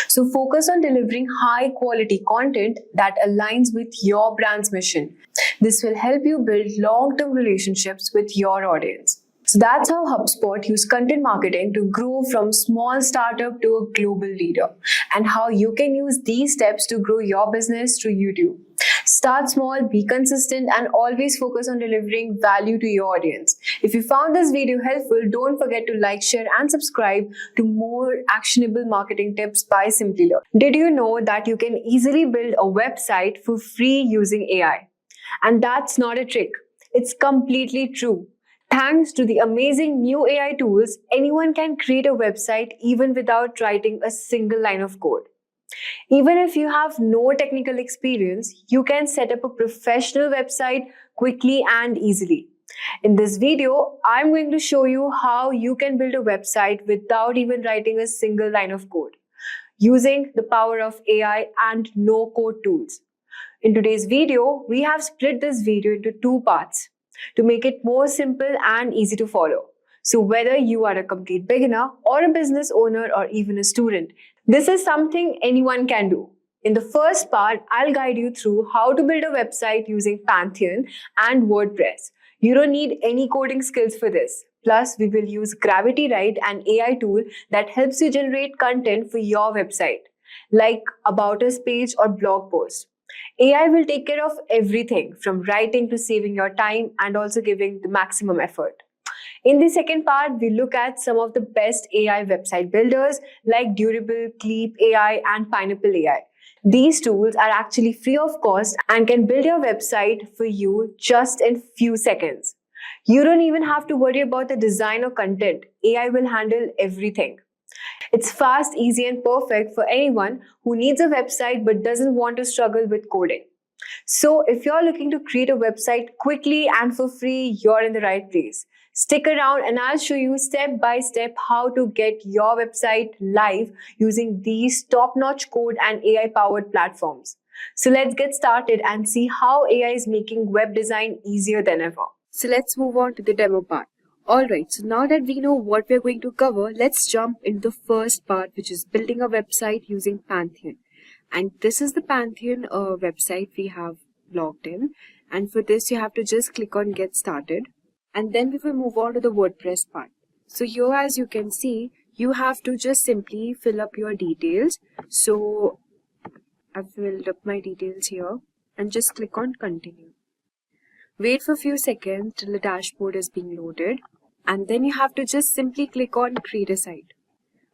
[SPEAKER 11] So focus on delivering high quality content that aligns with your brand's mission. This will help you build long-term relationships with your audience. So that's how HubSpot used content marketing to grow from small startup to a global leader, and how you can use these steps to grow your business through YouTube. Start small, be consistent, and always focus on delivering value to your audience. If you found this video helpful, don't forget to like, share, and subscribe to more actionable marketing tips by Simplilearn. Did you know that you can easily build a website for free using AI? And that's not a trick. It's completely true. Thanks to the amazing new AI tools, anyone can create a website even without writing a single line of code. Even if you have no technical experience, you can set up a professional website quickly and easily. In this video, I'm going to show you how you can build a website without even writing a single line of code, using the power of AI and no-code tools. In today's video, we have split this video into two parts to make it more simple and easy to follow. So whether you are a complete beginner or a business owner or even a student, this is something anyone can do. In the first part, I'll guide you through how to build a website using Pantheon and WordPress. You don't need any coding skills for this. Plus, we will use Gravity Write, an AI tool that helps you generate content for your website, like About Us page or blog post. AI will take care of everything from writing to saving your time and also giving the maximum effort. In the second part, we look at some of the best AI website builders like Durable, Cleap AI, and Pineapple AI. These tools are actually free of cost and can build your website for you just in few seconds. You don't even have to worry about the design or content. AI will handle everything. It's fast, easy, and perfect for anyone who needs a website but doesn't want to struggle with coding. So if you're looking to create a website quickly and for free, you're in the right place. Stick around and I'll show you step by step how to get your website live using these top-notch code and AI-powered platforms. So let's get started and see how AI is making web design easier than ever. So let's move on to the demo part. Alright, so now that we know what we're going to cover, let's jump into the first part, which is building a website using Pantheon. And this is the Pantheon website we have logged in. And for this, you have to just click on Get Started. And then we will move on to the WordPress part. So here, as you can see, you have to just simply fill up your details. So I've filled up my details here and just click on Continue. Wait for a few seconds till the dashboard is being loaded. And then you have to just simply click on Create a Site.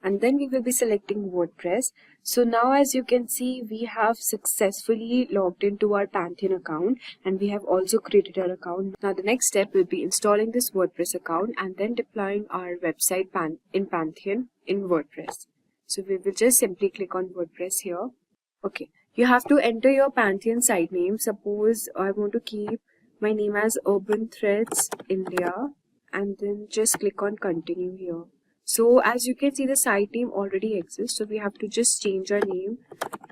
[SPEAKER 11] And then we will be selecting WordPress. So now, as you can see, we have successfully logged into our Pantheon account and we have also created our account. Now the next step will be installing this WordPress account and then deploying our website in Pantheon in WordPress. So we will just simply click on WordPress here. Okay, you have to enter your Pantheon site name. Suppose I want to keep my name as Urban Threads India, and then just click on Continue here. So as you can see, the site name already exists, so we have to just change our name.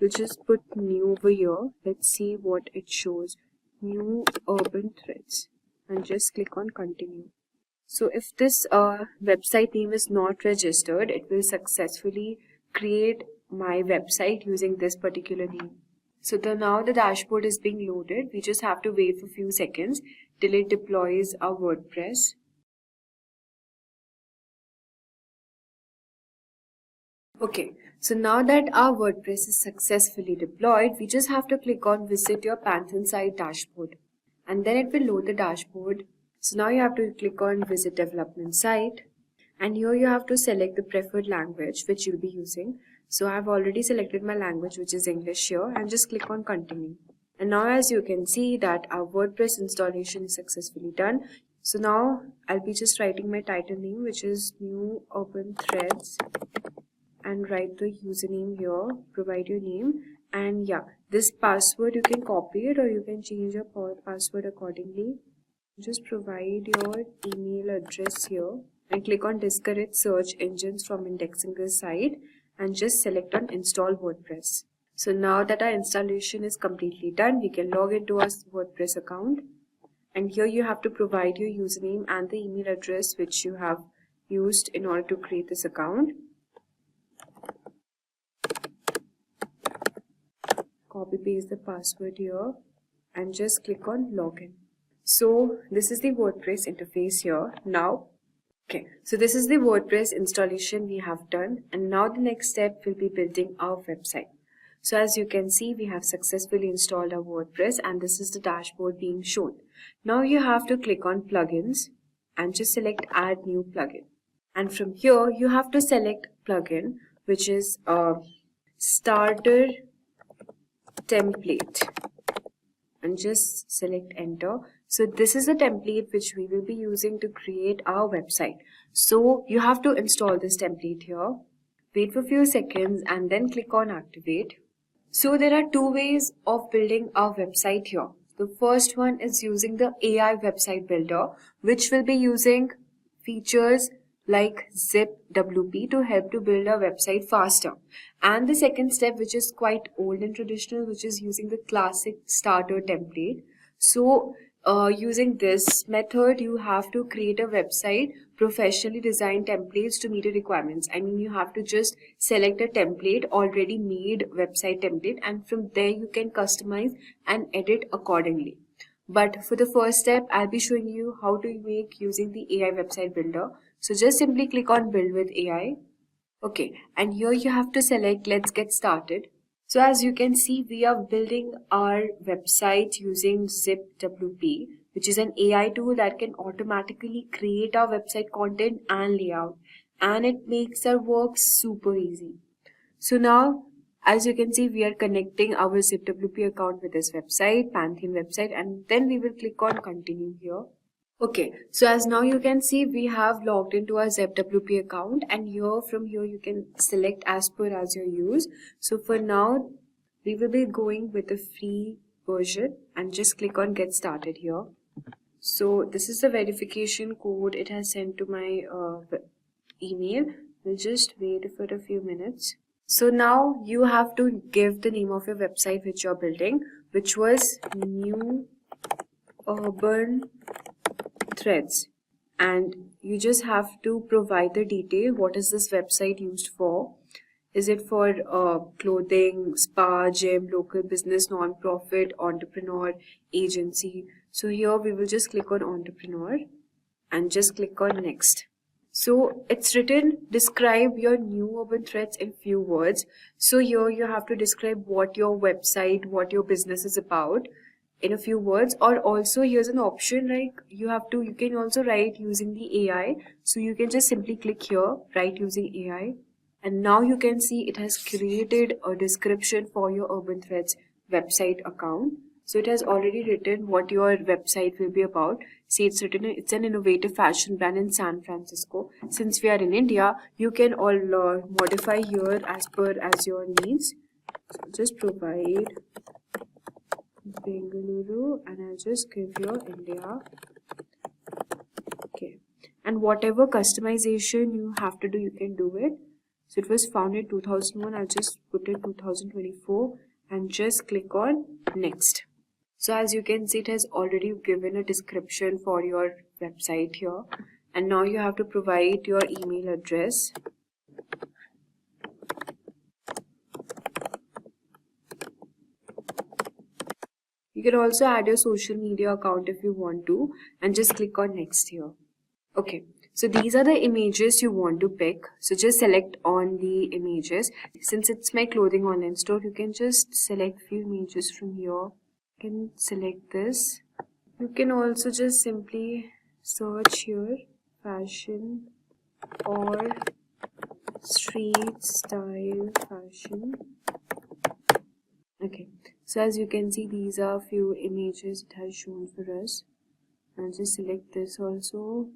[SPEAKER 11] We'll just put new over here. Let's see what it shows. New Urban Threads, and just click on Continue. So if this website name is not registered, it will successfully create my website using this particular name. So now the dashboard is being loaded. We just have to wait for a few seconds till it deploys our WordPress. Okay, so now that our WordPress is successfully deployed, we just have to click on Visit Your Pantheon Site Dashboard. And then it will load the dashboard. So now you have to click on Visit Development Site. And here you have to select the preferred language which you'll be using. So I've already selected my language, which is English here, and just click on Continue. And now as you can see that our WordPress installation is successfully done. So now I'll be just writing my title name, which is New Urban Threads, and write the username here, provide your name, and yeah, this password you can copy it or you can change your password accordingly. Just provide your email address here.
[SPEAKER 12] and click on discourage search engines from indexing this site and just select on install WordPress. So now that our installation is completely done, we can log into our WordPress account, and here you have to provide your username and the email address which you have used in order to create this account. Copy paste the password here and just click on login. So this is the WordPress interface here. Now, so this is the WordPress installation we have done, and now the next step will be building our website. So as you can see, we have successfully installed our WordPress, and this is the dashboard being shown. Now you have to click on plugins and just select add new plugin. And from here you have to select plugin which is a starter template and just select enter. So this is the template which we will be using to create our website. So you have to install this template here, wait for a few seconds and then click on activate. So there are two ways of building our website here. The first one is using the AI website builder, which will be using features like ZipWP to help to build a website faster. And the second step, which is quite old and traditional, which is using the classic starter template. So using this method, you have to create a website, professionally designed templates to meet the requirements. I mean, you have to just select a template, already made website template, and from there you can customize and edit accordingly. But for the first step, I'll be showing you how to make using the AI website builder. So just simply click on build with AI. Okay, and here you have to select let's get started. So as you can see, we are building our website using ZipWP, which is an AI tool that can automatically create our website content and layout, and it makes our work super easy. So now, as you can see, we are connecting our ZipWP account with this website, Pantheon website, and then we will click on continue here. Okay, so as now you can see, we have logged into our ZipWP account, and from here you can select as per as your use. So for now, we will be going with the free version and just click on get started here. So this is the verification code it has sent to my email. We'll just wait for a few minutes. So now you have to give the name of your website which you're building, which was New Urban Threads, and you just have to provide the detail. What is this website used for? Is it for clothing, spa, gym, local business, non-profit, entrepreneur, agency? So here we will just click on entrepreneur and just click on next. So it's written describe your new urban threads in few words. So here you have to describe what your website, what your business is about in a few words. Or also here's an option like you can also write using the AI. So you can just simply click here, write using AI. And now you can see it has created a description for your Urban Threads website account. So it has already written what your website will be about. See, it's written it's an innovative fashion brand in San Francisco. Since we are in India, you can all modify here as per as your needs. So just provide Bengaluru and I'll just give here India. Okay. And whatever customization you have to do, you can do it. So it was founded 2001. I'll just put it 2024 and just click on next. So as you can see, it has already given a description for your website here. And now you have to provide your email address. You can also add your social media account if you want to and just click on next here. Okay. So these are the images you want to pick. So just select on the images. Since it's my clothing online store, you can just select few images from here. You can select this. You can also just simply search here fashion or street style fashion. Okay. So as you can see, these are few images it has shown for us. I'll just select this also.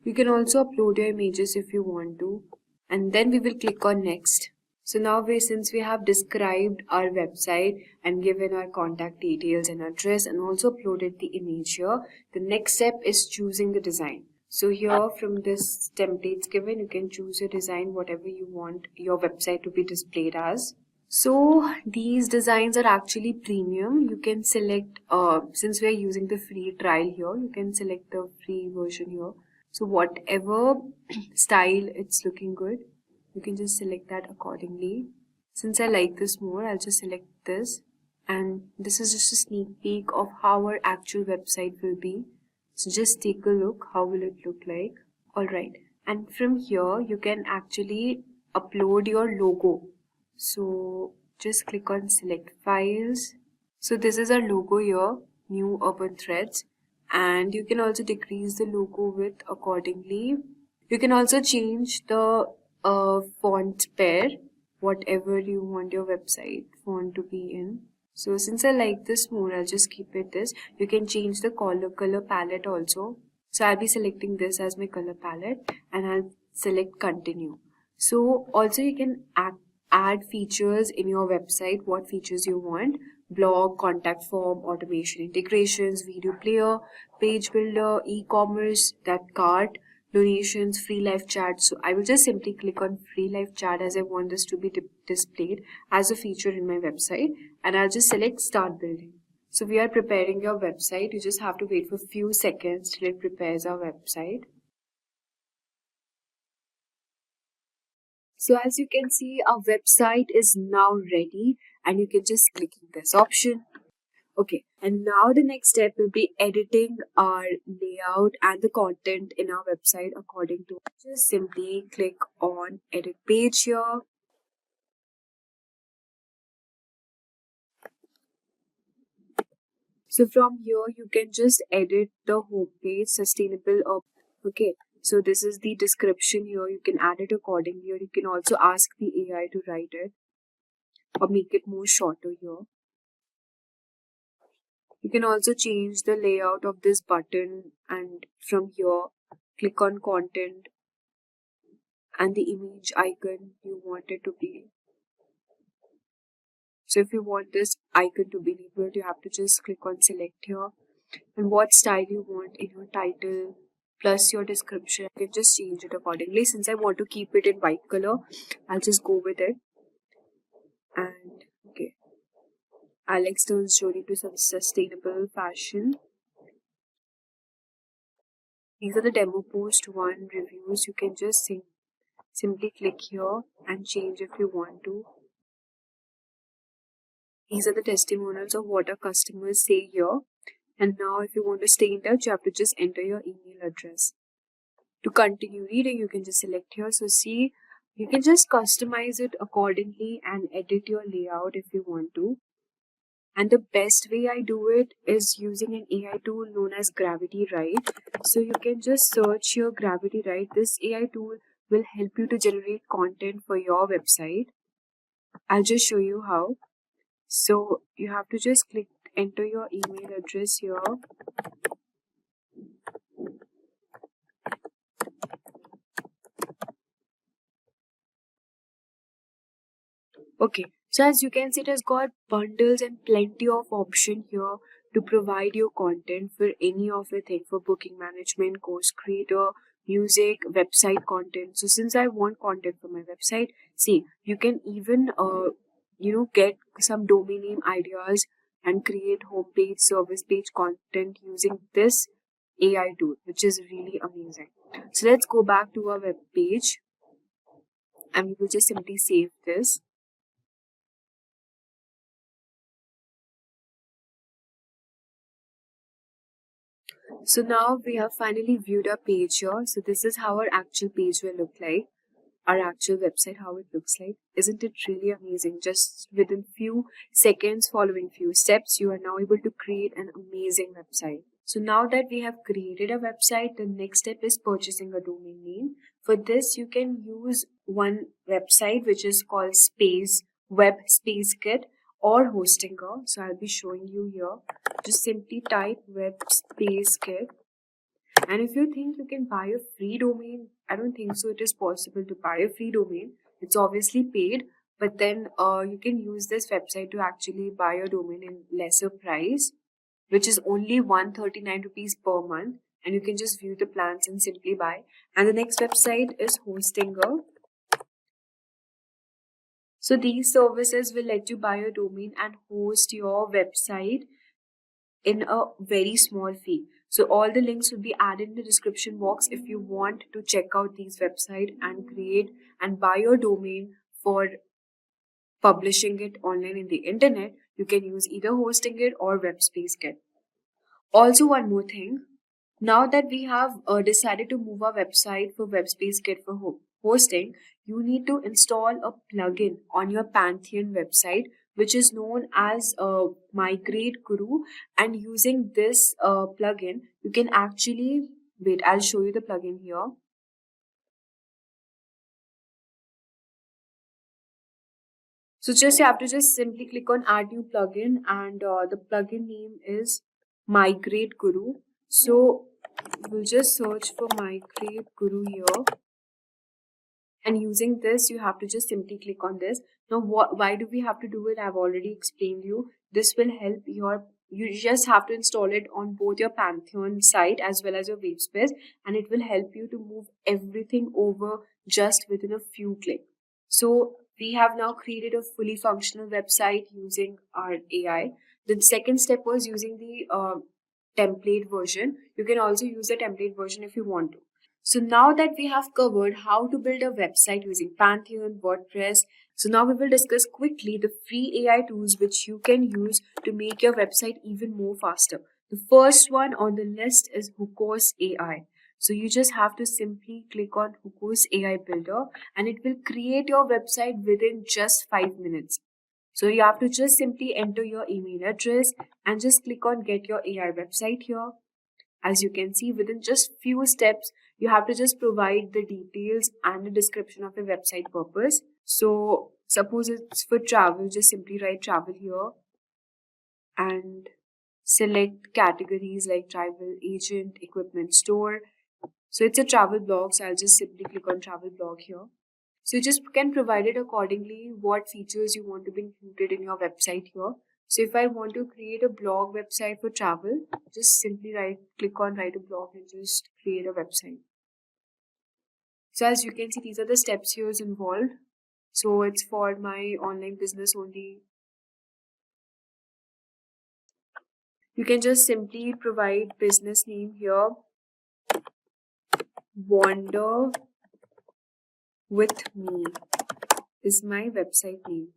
[SPEAKER 12] You can also upload your images if you want to, and then we will click on next. So now since we have described our website and given our contact details and address and also uploaded the image here, the next step is choosing the design. So here from this templates given, you can choose your design, whatever you want your website to be displayed as. So these designs are actually premium. You can select, since we are using the free trial here, you can select the free version here. So whatever style it's looking good, you can just select that accordingly. Since I like this more, I'll just select this. And this is just a sneak peek of how our actual website will be. So just take a look, how will it look like? Alright, and from here you can actually upload your logo. So just click on select files. So this is our logo here, new urban threads. And you can also decrease the logo width accordingly. You can also change the font pair, whatever you want your website font to be in. So since I like this more, I'll just keep it this. You can change the color palette also. So I'll be selecting this as my color palette and I'll select continue. So also you can add features in your website, what features you want. Blog, contact form, automation integrations, video player, page builder, e-commerce, that cart, donations, free live chat. So I will just simply click on free live chat as I want this to be displayed as a feature in my website, and I'll just select start building. So we are preparing your website. You just have to wait for a few seconds till it prepares our website. So as you can see, our website is now ready and you can just click on this option. Okay, and now the next step will be editing our layout and the content in our website according to. Just simply click on edit page here. So from here you can just edit the homepage sustainable. Okay, so this is the description here. You can add it accordingly, or you can also ask the AI to write it or make it more shorter here. You can also change the layout of this button, and from here click on content and the image icon you want it to be. So if you want this icon to be enabled, you have to just click on select here, and what style you want in your title plus your description. You can just change it accordingly. Since I want to keep it in white color, I'll just go with it. And okay, Alex turns Jolie to some sustainable fashion. These are the demo post 1 reviews. You can just simply click here and change if you want to. These are the testimonials of what our customers say here. And now if you want to stay in touch, you have to just enter your email address. To continue reading, you can just select here. So see, you can just customize it accordingly and edit your layout if you want to. And the best way I do it is using an AI tool known as Gravity Write. So you can just search your Gravity Write. This AI tool will help you to generate content for your website. I'll just show you how. So you have to just enter your email address here. Okay, so as you can see, it has got bundles and plenty of option here to provide you content for any of your thing, for booking management, course creator, music, website content. So since I want content for my website, see, you can even get some domain name ideas and create homepage, service page content using this AI tool, which is really amazing. So let's go back to our web page and we will just simply save this. So now we have finally viewed our page here. So this is how our actual page will look like. Our actual website, how it looks like. Isn't it really amazing? Just within few seconds, following few steps, you are now able to create an amazing website. So now that we have created a website, the next step is purchasing a domain name. For this, you can use one website which is called Web Space Kit or Hostinger. So I'll be showing you here. Just simply type Web Space Kit. And if you think you can buy a free domain, I don't think so it is possible to buy a free domain. It's obviously paid, but then you can use this website to actually buy your domain in lesser price, which is only 139 rupees per month, and you can just view the plans and simply buy. And the next website is Hostinger. So these services will let you buy your domain and host your website in a very small fee. So all the links will be added in the description box if you want to check out these websites and create and buy your domain for publishing it online in the internet. You can use either Hosting It or Webspace Kit. Also, one more thing. Now that we have decided to move our website for Webspace Kit for hosting, you need to install a plugin on your Pantheon website, which is known as Migrate Guru. And using this plugin, you can actually, wait, I'll show you the plugin here. So you have to just simply click on add new plugin, and the plugin name is Migrate Guru. So we'll just search for Migrate Guru here. And using this, you have to just simply click on this. Now, why do we have to do it? I've already explained you. This will help you just have to install it on both your Pantheon site as well as your Webspace, and it will help you to move everything over just within a few clicks. So we have now created a fully functional website using our AI. The second step was using the template version. You can also use the template version if you want to. So now that we have covered how to build a website using Pantheon, WordPress, so now we will discuss quickly the free AI tools which you can use to make your website even more faster. The first one on the list is Hookos AI. So you just have to simply click on Hookos AI Builder and it will create your website within just 5 minutes. So you have to just simply enter your email address and just click on Get Your AI Website here. As you can see, within just few steps, you have to just provide the details and the description of your website purpose. So suppose it's for travel, just simply write travel here and select categories like travel agent, equipment store. So it's a travel blog, so I'll just simply click on travel blog here. So you just can provide it accordingly what features you want to be included in your website here. So if I want to create a blog website for travel, just simply click on write a blog and just create a website. So as you can see, these are the steps here involved. So it's for my online business only. You can just simply provide business name here. Wander with me is my website name.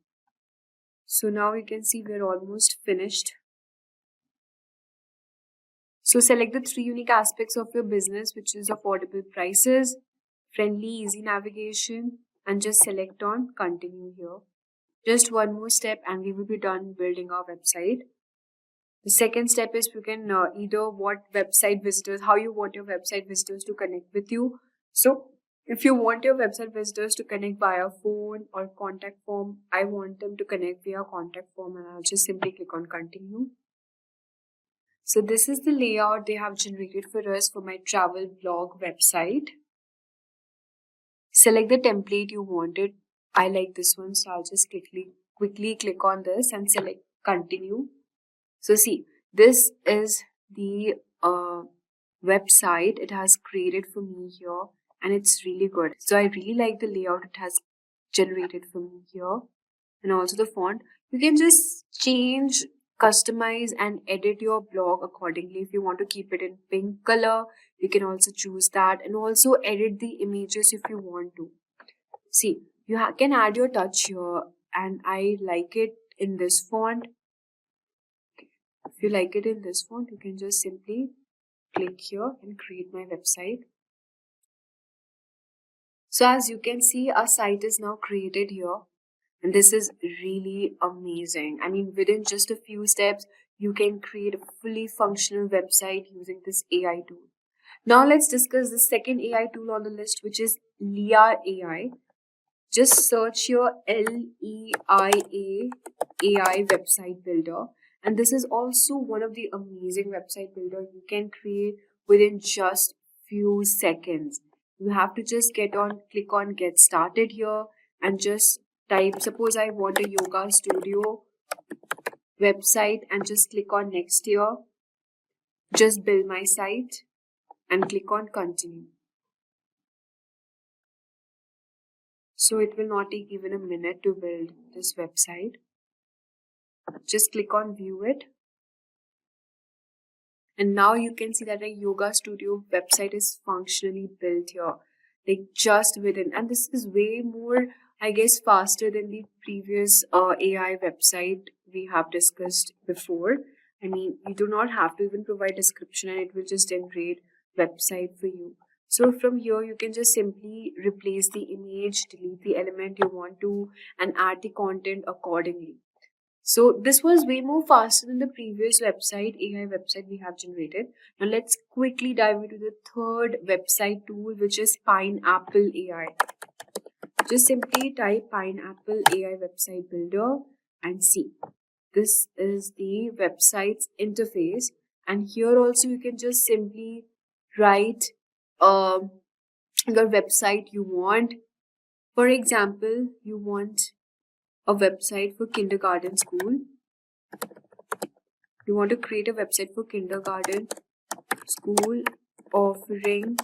[SPEAKER 12] So now you can see we're almost finished. So select the 3 unique aspects of your business, which is affordable prices, friendly, easy navigation, and just select on continue here. Just one more step and we will be done building our website. The second step is you can either what website visitors, how you want your website visitors to connect with you. So if you want your website visitors to connect via phone or contact form, I want them to connect via contact form, and I'll just simply click on continue. So this is the layout they have generated for us for my travel blog website. Select the template you wanted. I like this one, so I'll just quickly click on this and select continue. So see, this is the website it has created for me here, and it's really good. So I really like the layout it has generated for me here, and also the font. You can just change, customize and edit your blog accordingly. If you want to keep it in pink color, you can also choose that, and also edit the images if you want to. See, you can add your touch here, and I like it in this font. If you like it in this font, you can just simply click here and create my website. So as you can see, our site is now created here, and this is really amazing. I mean, within just a few steps, you can create a fully functional website using this AI tool. Now let's discuss the second AI tool on the list, which is Leia AI. Just search your LEIA AI website builder. And this is also one of the amazing website builder you can create within just few seconds. You have to just click on get started here and just type, suppose I want a yoga studio website, and just click on next here. Just build my site and click on continue. So it will not take even a minute to build this website. Just click on view it. And now you can see that a yoga studio website is functionally built here. Like just within. And this is way more, I guess, faster than the previous AI website we have discussed before. I mean, you do not have to even provide description and it will just generate website for you. So from here, you can just simply replace the image, delete the element you want to, and add the content accordingly. So this was way more faster than the previous website, AI website we have generated. Now let's quickly dive into the third website tool, which is Pineapple AI. Just simply type Pineapple AI website builder and see. This is the website's interface. And here also you can just simply write your website you want. For example, you want a website for kindergarten school. You want to create a website for kindergarten school offering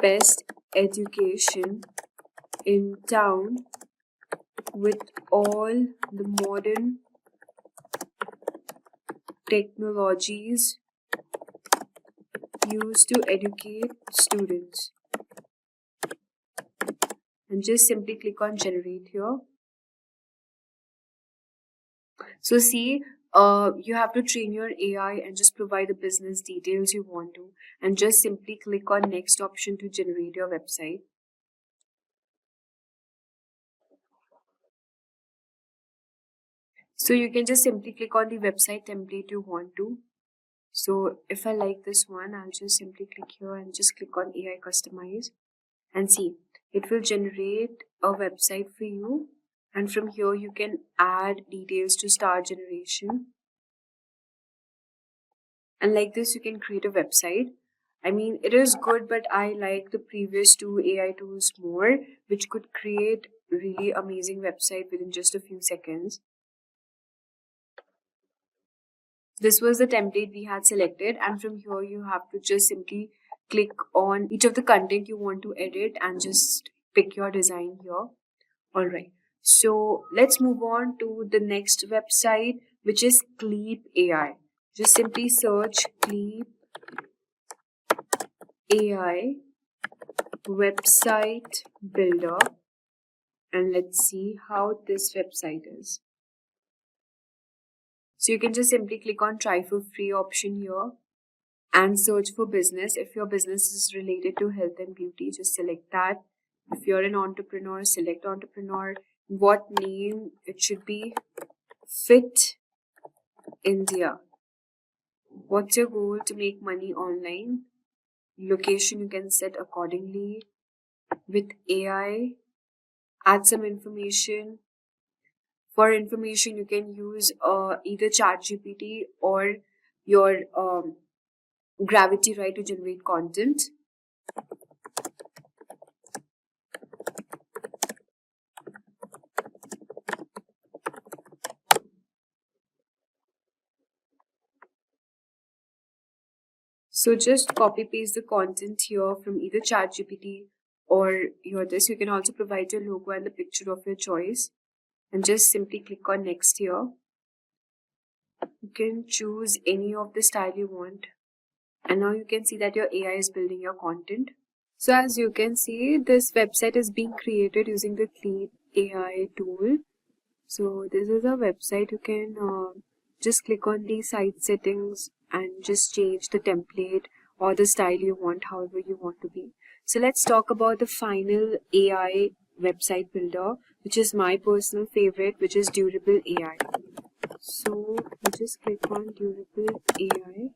[SPEAKER 12] best education in town with all the modern technologies used to educate students. And just simply click on generate here. So see, you have to train your AI and just provide the business details you want to, and just simply click on next option to generate your website. So you can just simply click on the website template you want to. So if I like this one, I'll just simply click here and just click on AI customize and see, it will generate a website for you. And from here, you can add details to start generation. And like this, you can create a website. I mean, it is good, but I like the previous two AI tools more, which could create really amazing website within just a few seconds. This was the template we had selected. And from here, you have to just simply click on each of the content you want to edit and just pick your design here. All right. So let's move on to the next website, which is Cleep AI. Just simply search Cleep AI website builder and let's see how this website is. So you can just simply click on try for free option here and search for business. If your business is related to health and beauty, just select that. If you're an entrepreneur, select entrepreneur. What name it should be? Fit India. What's your goal to make money online? Location you can set accordingly. With AI, add some information. For information, you can use either Chatgpt or your Gravity to generate content. So just copy paste the content here from either Chatgpt or your this. You can also provide your logo and the picture of your choice. And just simply click on next here. You can choose any of the style you want. And now you can see that your AI is building your content. So as you can see, this website is being created using the Cleep AI tool. So this is a website. You can just click on the site settings and just change the template or the style you want, however you want to be. So let's talk about the final AI website builder, which is my personal favorite, which is Durable AI. So we just click on Durable AI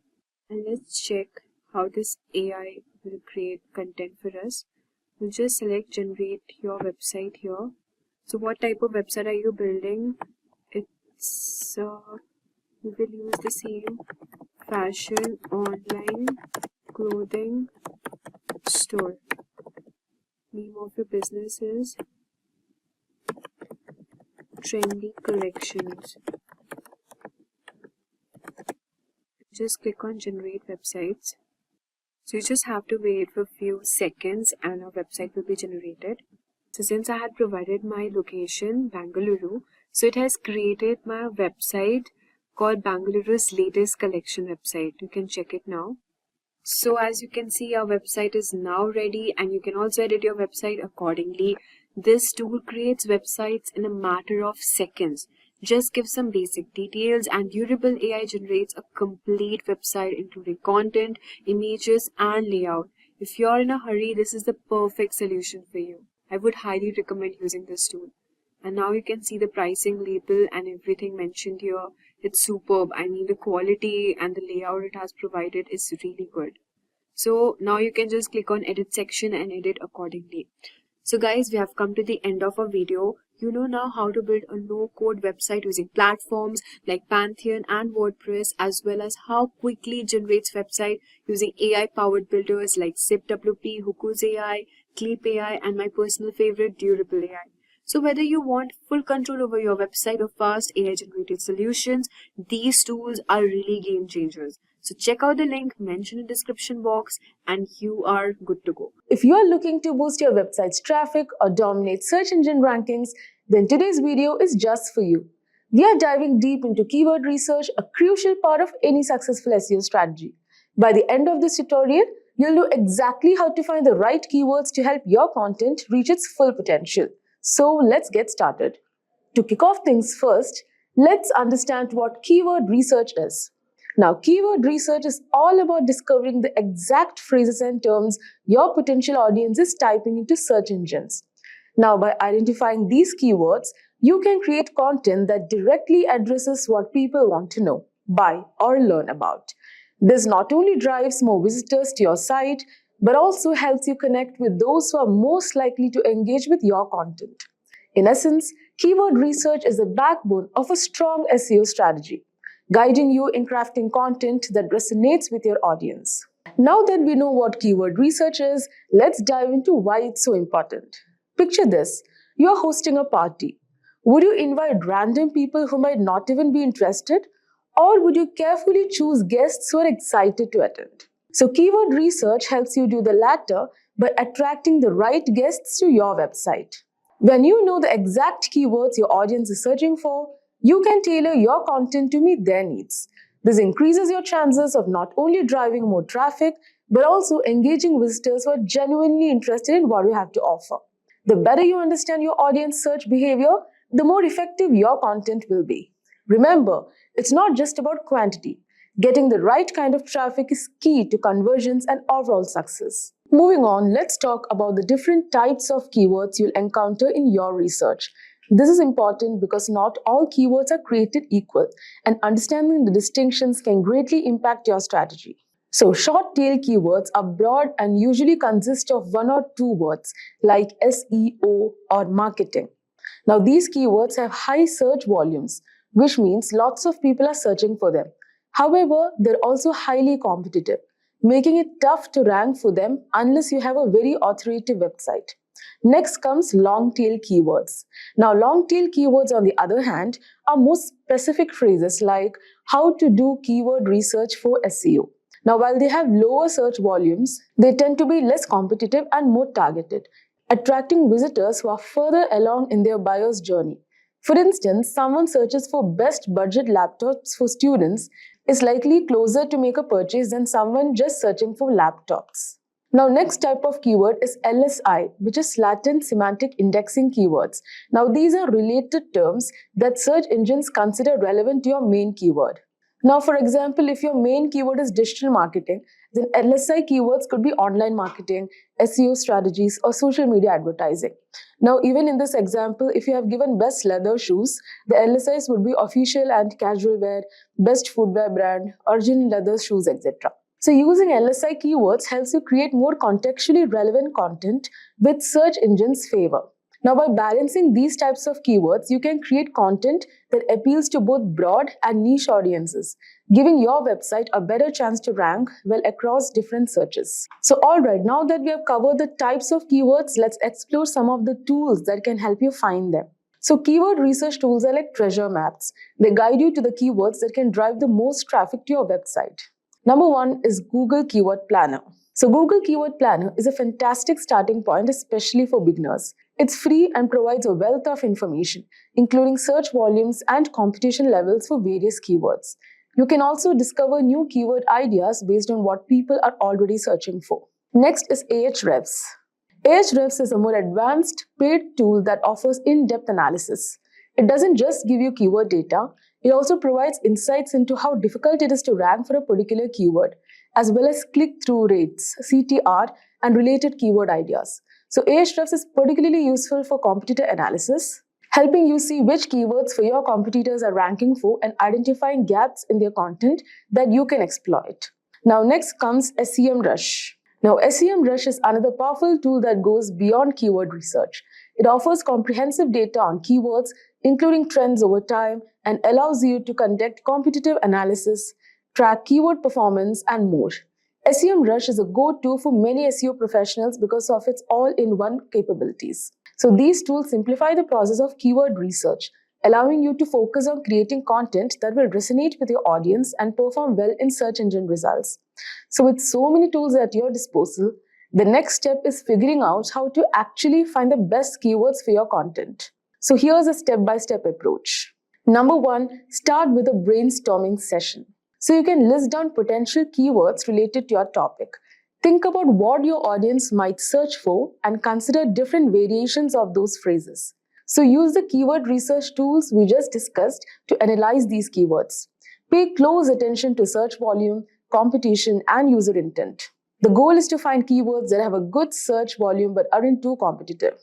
[SPEAKER 12] and let's check how this AI will create content for us. We'll just select generate your website here. So what type of website are you building? It's we will use the same fashion online clothing store. Name of your business is trendy collections. Just click on generate websites. So you just have to wait for a few seconds and a website will be generated. So since I had provided my location, Bangalore, so it has created my website called Bangaluru's latest collection website. You can check it now. So as you can see, our website is now ready and you can also edit your website accordingly. This tool creates websites in a matter of seconds. Just give some basic details and Durable AI generates a complete website including content, images and layout. If you're in a hurry, this is the perfect solution for you. I would highly recommend using this tool. And now you can see the pricing label and everything mentioned here. It's superb. I mean, the quality and the layout it has provided is really good. So now you can just click on edit section and edit accordingly. So guys, we have come to the end of our video. You know now how to build a no-code website using platforms like Pantheon and Wordpress, as well as how quickly it generates website using AI-powered builders like ZipWP, Hookoo's AI, Clip AI, and my personal favorite, Durable AI. So whether you want full control over your website or fast AI-generated solutions, these tools are really game changers. So check out the link mentioned in the description box and you are good to go.
[SPEAKER 4] If you are looking to boost your website's traffic or dominate search engine rankings, then today's video is just for you. We are diving deep into keyword research, a crucial part of any successful SEO strategy. By the end of this tutorial, you'll know exactly how to find the right keywords to help your content reach its full potential. So let's get started. To kick off things first, let's understand what keyword research is. Now, keyword research is all about discovering the exact phrases and terms your potential audience is typing into search engines. Now, by identifying these keywords, you can create content that directly addresses what people want to know, buy, or learn about. This not only drives more visitors to your site, but also helps you connect with those who are most likely to engage with your content. In essence, keyword research is the backbone of a strong SEO strategy, guiding you in crafting content that resonates with your audience. Now that we know what keyword research is, let's dive into why it's so important. Picture this, you're hosting a party. Would you invite random people who might not even be interested? Or would you carefully choose guests who are excited to attend? So keyword research helps you do the latter by attracting the right guests to your website. When you know the exact keywords your audience is searching for, you can tailor your content to meet their needs. This increases your chances of not only driving more traffic, but also engaging visitors who are genuinely interested in what you have to offer. The better you understand your audience search behavior, the more effective your content will be. Remember, it's not just about quantity. Getting the right kind of traffic is key to conversions and overall success. Moving on, let's talk about the different types of keywords you'll encounter in your research. This is important because not all keywords are created equal, and understanding the distinctions can greatly impact your strategy. So, short tail keywords are broad and usually consist of one or two words like SEO or marketing. Now, these keywords have high search volumes, which means lots of people are searching for them. However, they're also highly competitive, making it tough to rank for them unless you have a very authoritative website. Next comes long-tail keywords. Now, long-tail keywords, on the other hand, are more specific phrases like how to do keyword research for SEO. Now, while they have lower search volumes, they tend to be less competitive and more targeted, attracting visitors who are further along in their buyer's journey. For instance, someone searches for best budget laptops for students is likely closer to make a purchase than someone just searching for laptops. Now, next type of keyword is LSI, which is latent semantic indexing keywords. Now, these are related terms that search engines consider relevant to your main keyword. Now, for example, if your main keyword is digital marketing, then LSI keywords could be online marketing, SEO strategies, or social media advertising. Now, even in this example, if you have given best leather shoes, the LSIs would be official and casual wear, best footwear brand, original leather shoes, etc. So, using LSI keywords helps you create more contextually relevant content with search engines' favor. Now, by balancing these types of keywords, you can create content that appeals to both broad and niche audiences, giving your website a better chance to rank well across different searches. So, alright, now that we have covered the types of keywords, let's explore some of the tools that can help you find them. So keyword research tools are like treasure maps. They guide you to the keywords that can drive the most traffic to your website. Number 1 is Google Keyword Planner. So Google Keyword Planner is a fantastic starting point, especially for beginners. It's free and provides a wealth of information, including search volumes and competition levels for various keywords. You can also discover new keyword ideas based on what people are already searching for. Next is Ahrefs. Ahrefs is a more advanced paid tool that offers in-depth analysis. It doesn't just give you keyword data, it also provides insights into how difficult it is to rank for a particular keyword, as well as click-through rates, CTR, and related keyword ideas. So Ahrefs is particularly useful for competitor analysis, helping you see which keywords for your competitors are ranking for and identifying gaps in their content that you can exploit. Now next comes SEMrush. Now SEMrush is another powerful tool that goes beyond keyword research. It offers comprehensive data on keywords, including trends over time, and allows you to conduct competitive analysis, track keyword performance, and more. SEMrush is a go-to for many SEO professionals because of its all-in-one capabilities. So these tools simplify the process of keyword research, allowing you to focus on creating content that will resonate with your audience and perform well in search engine results. So with so many tools at your disposal, the next step is figuring out how to actually find the best keywords for your content. So here's a step-by-step approach. Number 1, start with a brainstorming session. So you can list down potential keywords related to your topic. Think about what your audience might search for and consider different variations of those phrases. So use the keyword research tools we just discussed to analyze these keywords. Pay close attention to search volume, competition, and user intent. The goal is to find keywords that have a good search volume but aren't too competitive.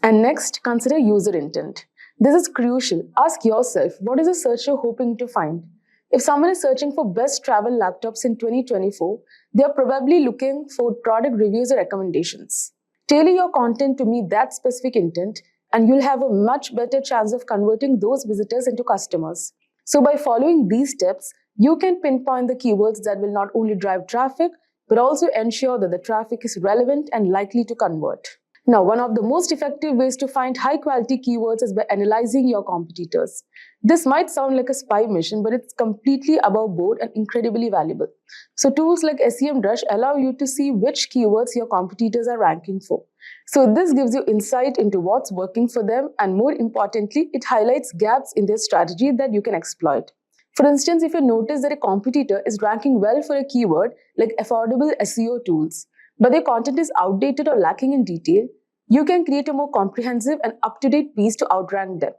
[SPEAKER 4] And next, consider user intent. This is crucial. Ask yourself, what is the searcher hoping to find? If someone is searching for best travel laptops in 2024, they are probably looking for product reviews or recommendations. Tailor your content to meet that specific intent, and you'll have a much better chance of converting those visitors into customers. So by following these steps, you can pinpoint the keywords that will not only drive traffic, but also ensure that the traffic is relevant and likely to convert. Now, one of the most effective ways to find high-quality keywords is by analyzing your competitors. This might sound like a spy mission, but it's completely above board and incredibly valuable. So tools like SEMrush allow you to see which keywords your competitors are ranking for. So this gives you insight into what's working for them, and more importantly, it highlights gaps in their strategy that you can exploit. For instance, if you notice that a competitor is ranking well for a keyword like affordable SEO tools, but their content is outdated or lacking in detail, you can create a more comprehensive and up-to-date piece to outrank them.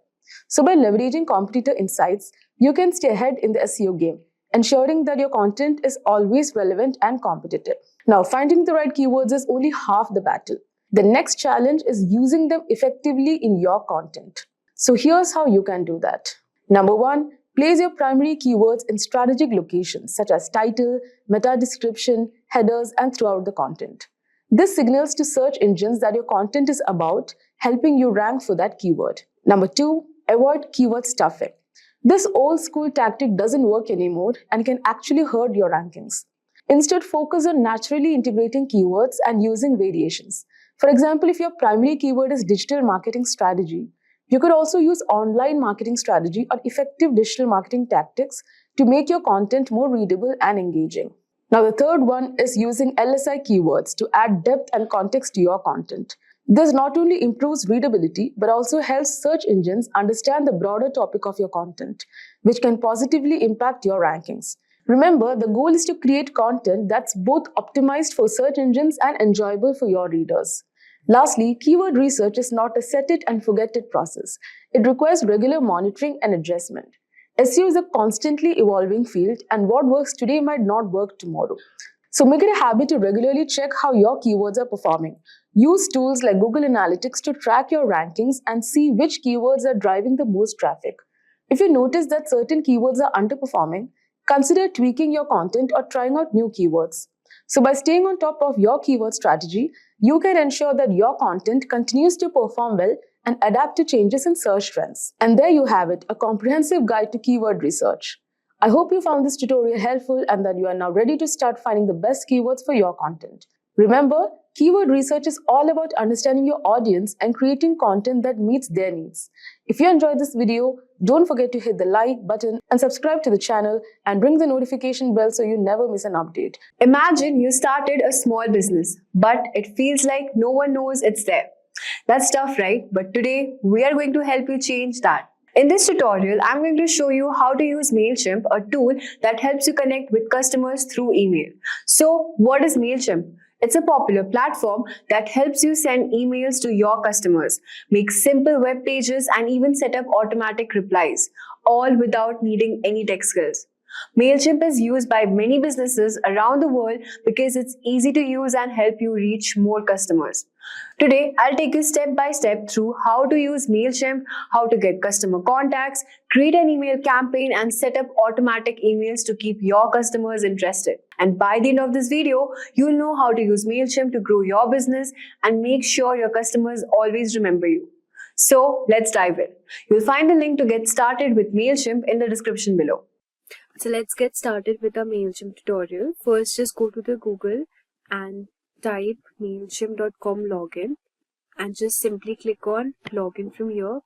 [SPEAKER 4] So by leveraging competitor insights, you can stay ahead in the SEO game, ensuring that your content is always relevant and competitive. Now, finding the right keywords is only half the battle. The next challenge is using them effectively in your content. So here's how you can do that. Number 1, place your primary keywords in strategic locations such as title, meta description, headers, and throughout the content. This signals to search engines that your content is about, helping you rank for that keyword. Number 2, avoid keyword stuffing. This old school tactic doesn't work anymore and can actually hurt your rankings. Instead, focus on naturally integrating keywords and using variations. For example, if your primary keyword is digital marketing strategy, you could also use online marketing strategy or effective digital marketing tactics to make your content more readable and engaging. Now, the third one is using LSI keywords to add depth and context to your content. This not only improves readability, but also helps search engines understand the broader topic of your content, which can positively impact your rankings. Remember, the goal is to create content that's both optimized for search engines and enjoyable for your readers. Lastly, keyword research is not a set-it-and-forget-it process. It requires regular monitoring and adjustment. SEO is a constantly evolving field, and what works today might not work tomorrow. So make it a habit to regularly check how your keywords are performing. Use tools like Google Analytics to track your rankings and see which keywords are driving the most traffic. If you notice that certain keywords are underperforming, consider tweaking your content or trying out new keywords. So by staying on top of your keyword strategy, you can ensure that your content continues to perform well and adapt to changes in search trends. And there you have it, a comprehensive guide to keyword research. I hope you found this tutorial helpful and that you are now ready to start finding the best keywords for your content. Remember, keyword research is all about understanding your audience and creating content that meets their needs. If you enjoyed this video, don't forget to hit the like button and subscribe to the channel and ring the notification bell so you never miss an update.
[SPEAKER 11] Imagine you started a small business, but it feels like no one knows it's there. That's tough, right? But today, we are going to help you change that. In this tutorial, I'm going to show you how to use MailChimp, a tool that helps you connect with customers through email. So, what is MailChimp? It's a popular platform that helps you send emails to your customers, make simple web pages, and even set up automatic replies, all without needing any tech skills. MailChimp is used by many businesses around the world because it's easy to use and help you reach more customers. Today, I'll take you step by step through how to use MailChimp, how to get customer contacts, create an email campaign, and set up automatic emails to keep your customers interested. And by the end of this video, you'll know how to use MailChimp to grow your business and make sure your customers always remember you. So, let's dive in. You'll find the link to get started with MailChimp in the description below.
[SPEAKER 12] So let's get started with our MailChimp tutorial. First, just go to the Google and type MailChimp.com login and just simply click on login from here.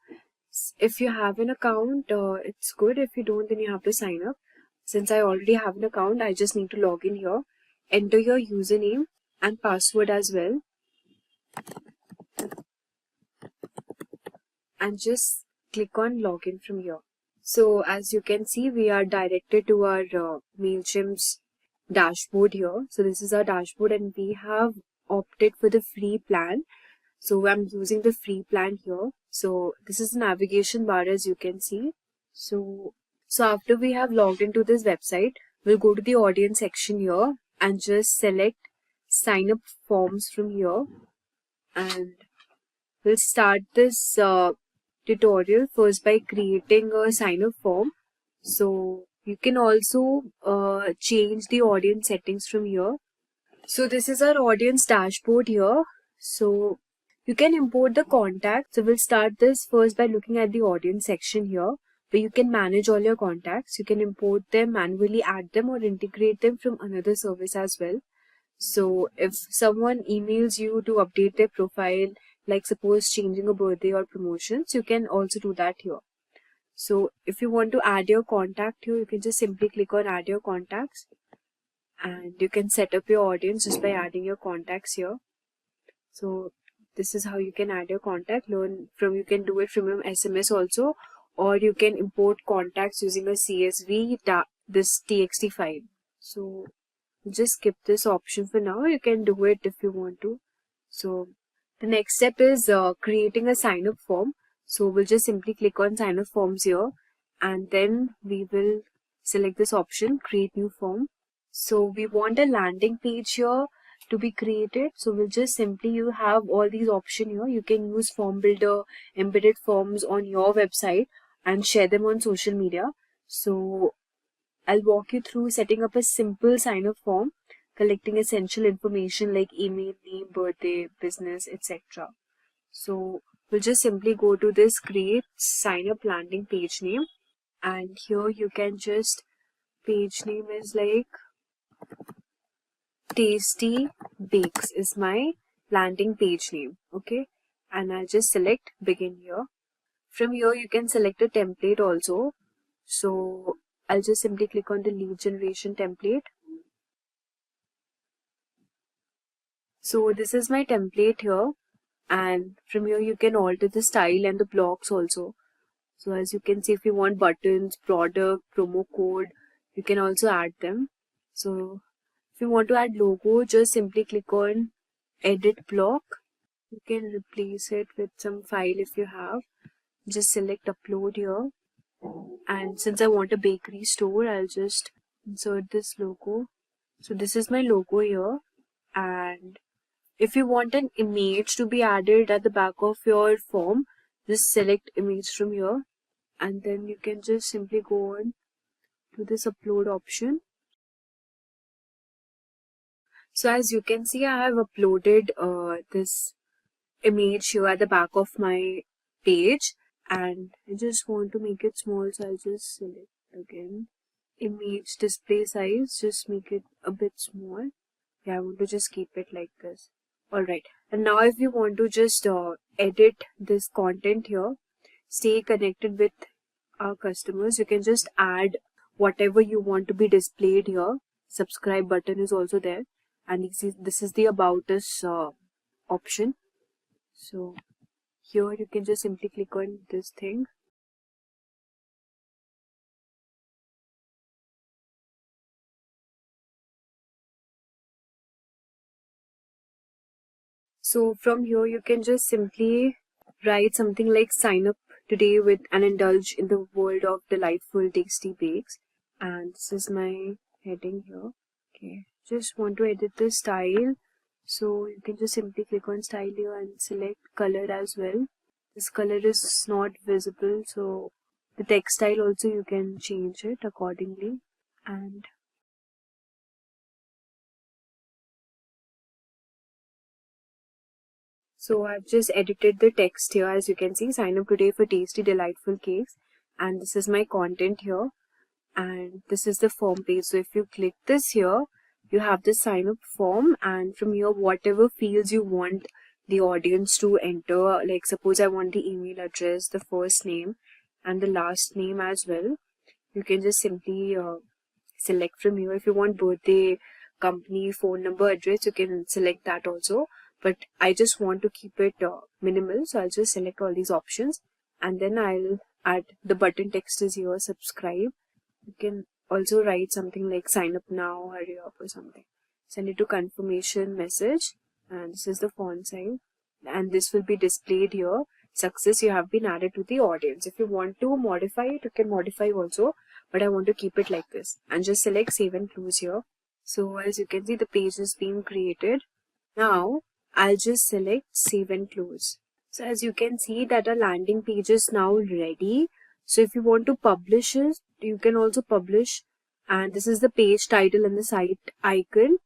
[SPEAKER 12] If you have an account, it's good. If you don't, then you have to sign up. Since I already have an account, I just need to log in here. Enter your username and password as well. And just click on login from here. So as you can see, we are directed to our MailChimp's dashboard here. So this is our dashboard and we have opted for the free plan. So I'm using the free plan here. So this is the navigation bar as you can see. So after we have logged into this website, we'll go to the audience section here and just select sign up forms from here. And we'll start this tutorial first by creating a sign up form. So you can also change the audience settings from here. So this is our audience dashboard here. So you can import the contacts. So we'll start this first by looking at the audience section here, where you can manage all your contacts. You can import them, manually add them, or integrate them from another service as well. So if someone emails you to update their profile, like suppose changing a birthday or promotions, you can also do that here. So if you want to add your contact here, you can just simply click on add your contacts and you can set up your audience just by adding your contacts here. So this is how you can add your contact. You can do it from your SMS also, or you can import contacts using a CSV, this TXT file. So just skip this option for now. You can do it if you want to. So the next step is creating a sign up form. So we'll just simply click on sign up forms here and then we will select this option, create new form. So we want a landing page here to be created. So we'll just simply, you have all these options here. You can use form builder, embedded forms on your website and share them on social media. So I'll walk you through setting up a simple sign up form, collecting essential information like email, name, birthday, business, etc. So we'll just simply go to this create sign up landing page name, and here you can just, page name is like Tasty Bakes is my landing page name. Okay, and I'll just select begin here. From here you can select a template also. So I'll just simply click on the lead generation template. So this is my template here, and from here you can alter the style and the blocks also. So as you can see, if you want buttons, product, promo code, you can also add them. So if you want to add logo, just simply click on edit block. You can replace it with some file if you have. Just select upload here. And since I want a bakery store, I'll just insert this logo. So this is my logo here. And if you want an image to be added at the back of your form, just select image from here. And then you can just simply go on to this upload option. So as you can see, I have uploaded this image here at the back of my page. And I just want to make it small, so I'll just select again image display size, just make it a bit small. Yeah, I want to just keep it like this. Alright, and now if you want to just edit this content here, stay connected with our customers, you can just add whatever you want to be displayed here. Subscribe button is also there, and this is the About Us option. So here you can just simply click on this thing. So from here you can just simply write something like sign up today with and indulge in the world of delightful tasty bakes. And this is my heading here. Okay, just want to edit the style. So you can just simply click on style here and select color as well. This color is not visible, so the text style also you can change it accordingly. And so I've just edited the text here. As you can see, sign up today for tasty delightful cakes, and this is my content here, and this is the form page. So if you click this here, you have the sign up form, and from here whatever fields you want the audience to enter, like suppose I want the email address, the first name and the last name as well, you can just simply select from here. If you want birthday, company, phone number, address, you can select that also, but I just want to keep it minimal, so I'll just select all these options, and then I'll add the button text is here, subscribe. You can also write something like sign up now, hurry up or something. Send it to confirmation message, and this is the font size, and this will be displayed here. Success, you have been added to the audience. If you want to modify it, you can modify also, but I want to keep it like this, and just select save and close here. So as you can see, the page is being created. Now I'll just select save and close. So as you can see that our landing page is now ready. So if you want to publish it, you can also publish, and this is the page title and the site icon.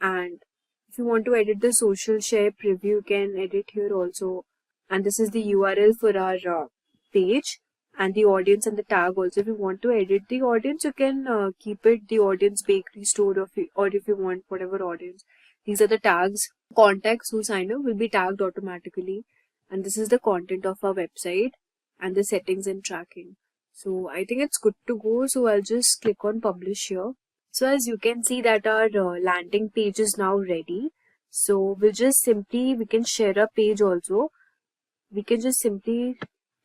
[SPEAKER 12] And if you want to edit the social share preview, you can edit here also. And this is the URL for our page, and the audience and the tag also. If you want to edit the audience, you can keep it the audience bakery store, or if you want whatever audience. These are the tags. Contacts who sign up will be tagged automatically, and this is the content of our website and the settings and tracking. So I think it's good to go, so I'll just click on publish here. So as you can see that our landing page is now ready. So we can share a page also. We can just simply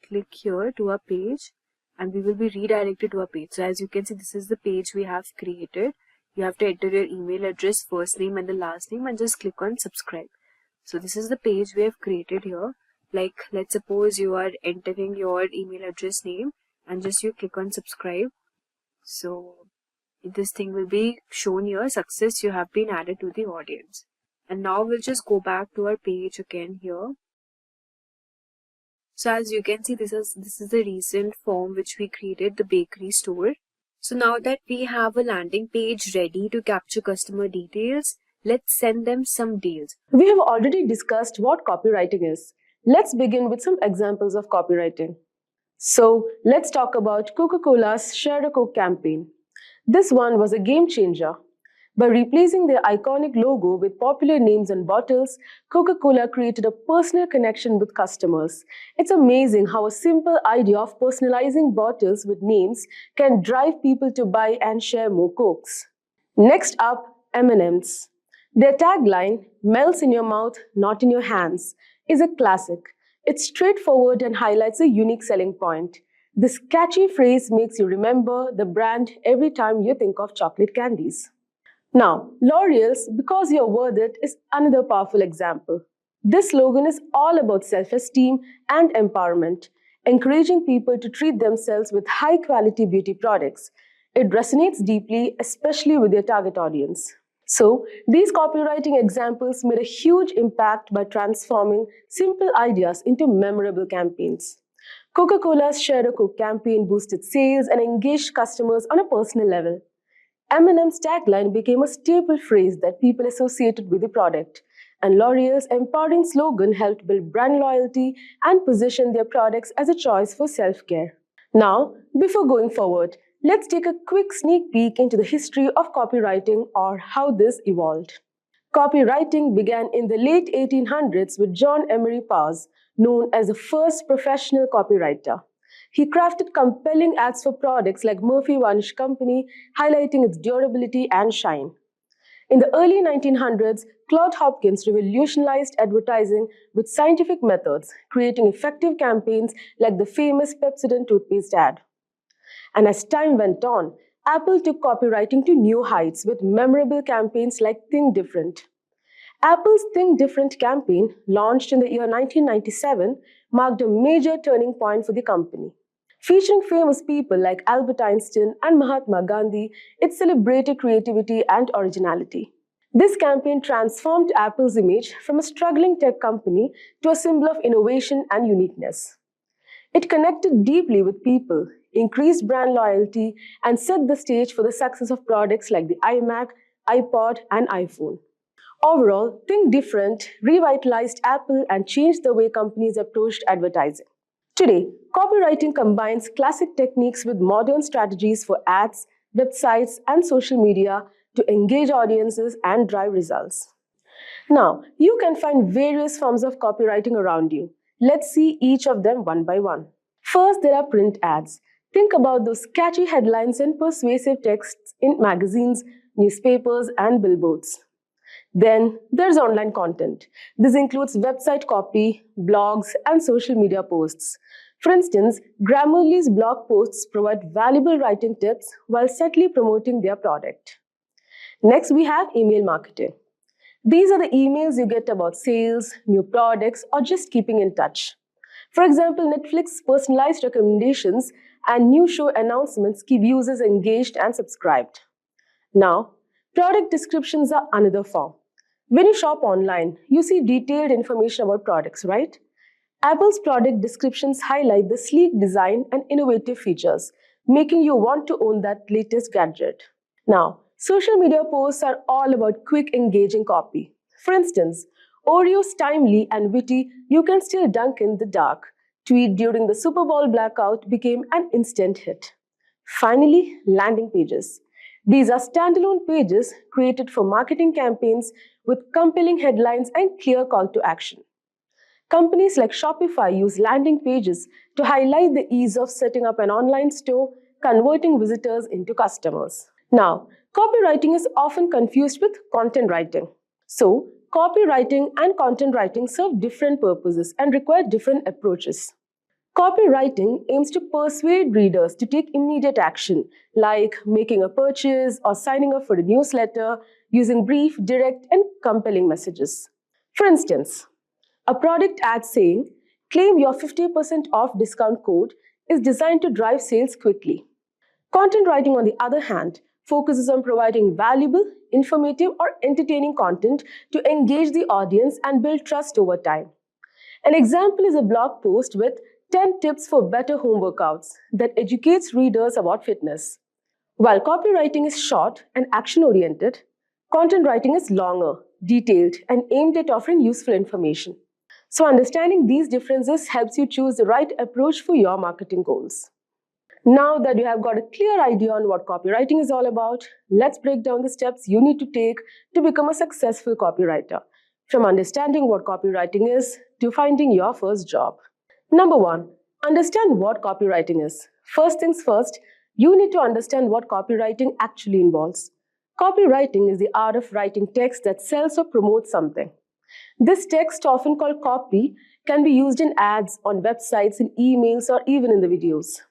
[SPEAKER 12] click here to our page, and we will be redirected to our page. So as you can see, this is the page we have created. You have to enter your email address, first name and the last name, and just click on subscribe. So this is the page we have created here. Like let's suppose you are entering your email address name, and just you click on subscribe. So this thing will be shown here, success, you have been added to the audience. And now we'll just go back to our page again here. So as you can see, this is the recent form which we created, the bakery store. So now that we have a landing page ready to capture customer details, let's send them some deals.
[SPEAKER 4] We have already discussed what copywriting is. Let's begin with some examples of copywriting. So let's talk about Coca-Cola's Share a Coke campaign. This one was a game changer. By replacing their iconic logo with popular names and bottles, Coca-Cola created a personal connection with customers. It's amazing how a simple idea of personalizing bottles with names can drive people to buy and share more Cokes. Next up, M&M's. Their tagline, "Melts in your mouth, not in your hands," is a classic. It's straightforward and highlights a unique selling point. This catchy phrase makes you remember the brand every time you think of chocolate candies. Now, L'Oreal's "Because You're Worth It" is another powerful example. This slogan is all about self-esteem and empowerment, encouraging people to treat themselves with high-quality beauty products. It resonates deeply, especially with their target audience. So, these copywriting examples made a huge impact by transforming simple ideas into memorable campaigns. Coca-Cola's Share a Coke campaign boosted sales and engaged customers on a personal level. M&M's tagline became a staple phrase that people associated with the product, and L'Oreal's empowering slogan helped build brand loyalty and position their products as a choice for self-care. Now, before going forward, let's take a quick sneak peek into the history of copywriting, or how this evolved. Copywriting began in the late 1800s with John Emery Powers, known as the first professional copywriter. He crafted compelling ads for products like Murphy Varnish Company, highlighting its durability and shine. In the early 1900s, Claude Hopkins revolutionized advertising with scientific methods, creating effective campaigns like the famous Pepsodent toothpaste ad. And as time went on, Apple took copywriting to new heights with memorable campaigns like Think Different. Apple's Think Different campaign, launched in the year 1997, marked a major turning point for the company. Featuring famous people like Albert Einstein and Mahatma Gandhi, it celebrated creativity and originality. This campaign transformed Apple's image from a struggling tech company to a symbol of innovation and uniqueness. It connected deeply with people, increased brand loyalty, and set the stage for the success of products like the iMac, iPod, and iPhone. Overall, Think Different revitalized Apple and changed the way companies approached advertising. Today, copywriting combines classic techniques with modern strategies for ads, websites, and social media to engage audiences and drive results. Now, you can find various forms of copywriting around you. Let's see each of them one by one. First, there are print ads. Think about those catchy headlines and persuasive texts in magazines, newspapers, and billboards. Then there's online content. This includes website copy, blogs, and social media posts. For instance, Grammarly's blog posts provide valuable writing tips while subtly promoting their product. Next, we have email marketing. These are the emails you get about sales, new products, or just keeping in touch. For example, Netflix's personalized recommendations and new show announcements keep users engaged and subscribed. Now, product descriptions are another form. When you shop online, you see detailed information about products, right? Apple's product descriptions highlight the sleek design and innovative features, making you want to own that latest gadget. Now, social media posts are all about quick, engaging copy. For instance, Oreo's timely and witty "You can still dunk in the dark" tweet during the Super Bowl blackout became an instant hit. Finally, landing pages. These are standalone pages created for marketing campaigns with compelling headlines and clear call to action. Companies like Shopify use landing pages to highlight the ease of setting up an online store, converting visitors into customers. Now, copywriting is often confused with content writing. So, copywriting and content writing serve different purposes and require different approaches. Copywriting aims to persuade readers to take immediate action, like making a purchase or signing up for a newsletter, using brief, direct, and compelling messages. For instance, a product ad saying, "Claim your 50% off discount code," is designed to drive sales quickly. Content writing, on the other hand, focuses on providing valuable, informative, or entertaining content to engage the audience and build trust over time. An example is a blog post with 10 tips for better home workouts that educates readers about fitness. While copywriting is short and action-oriented, content writing is longer, detailed, and aimed at offering useful information. So understanding these differences helps you choose the right approach for your marketing goals. Now that you have got a clear idea on what copywriting is all about, let's break down the steps you need to take to become a successful copywriter, from understanding what copywriting is to finding your first job. Number 1, understand what copywriting is. First things first, you need to understand what copywriting actually involves. Copywriting is the art of writing text that sells or promotes something. This text, often called copy, can be used in ads, on websites, in emails, or even in the videos.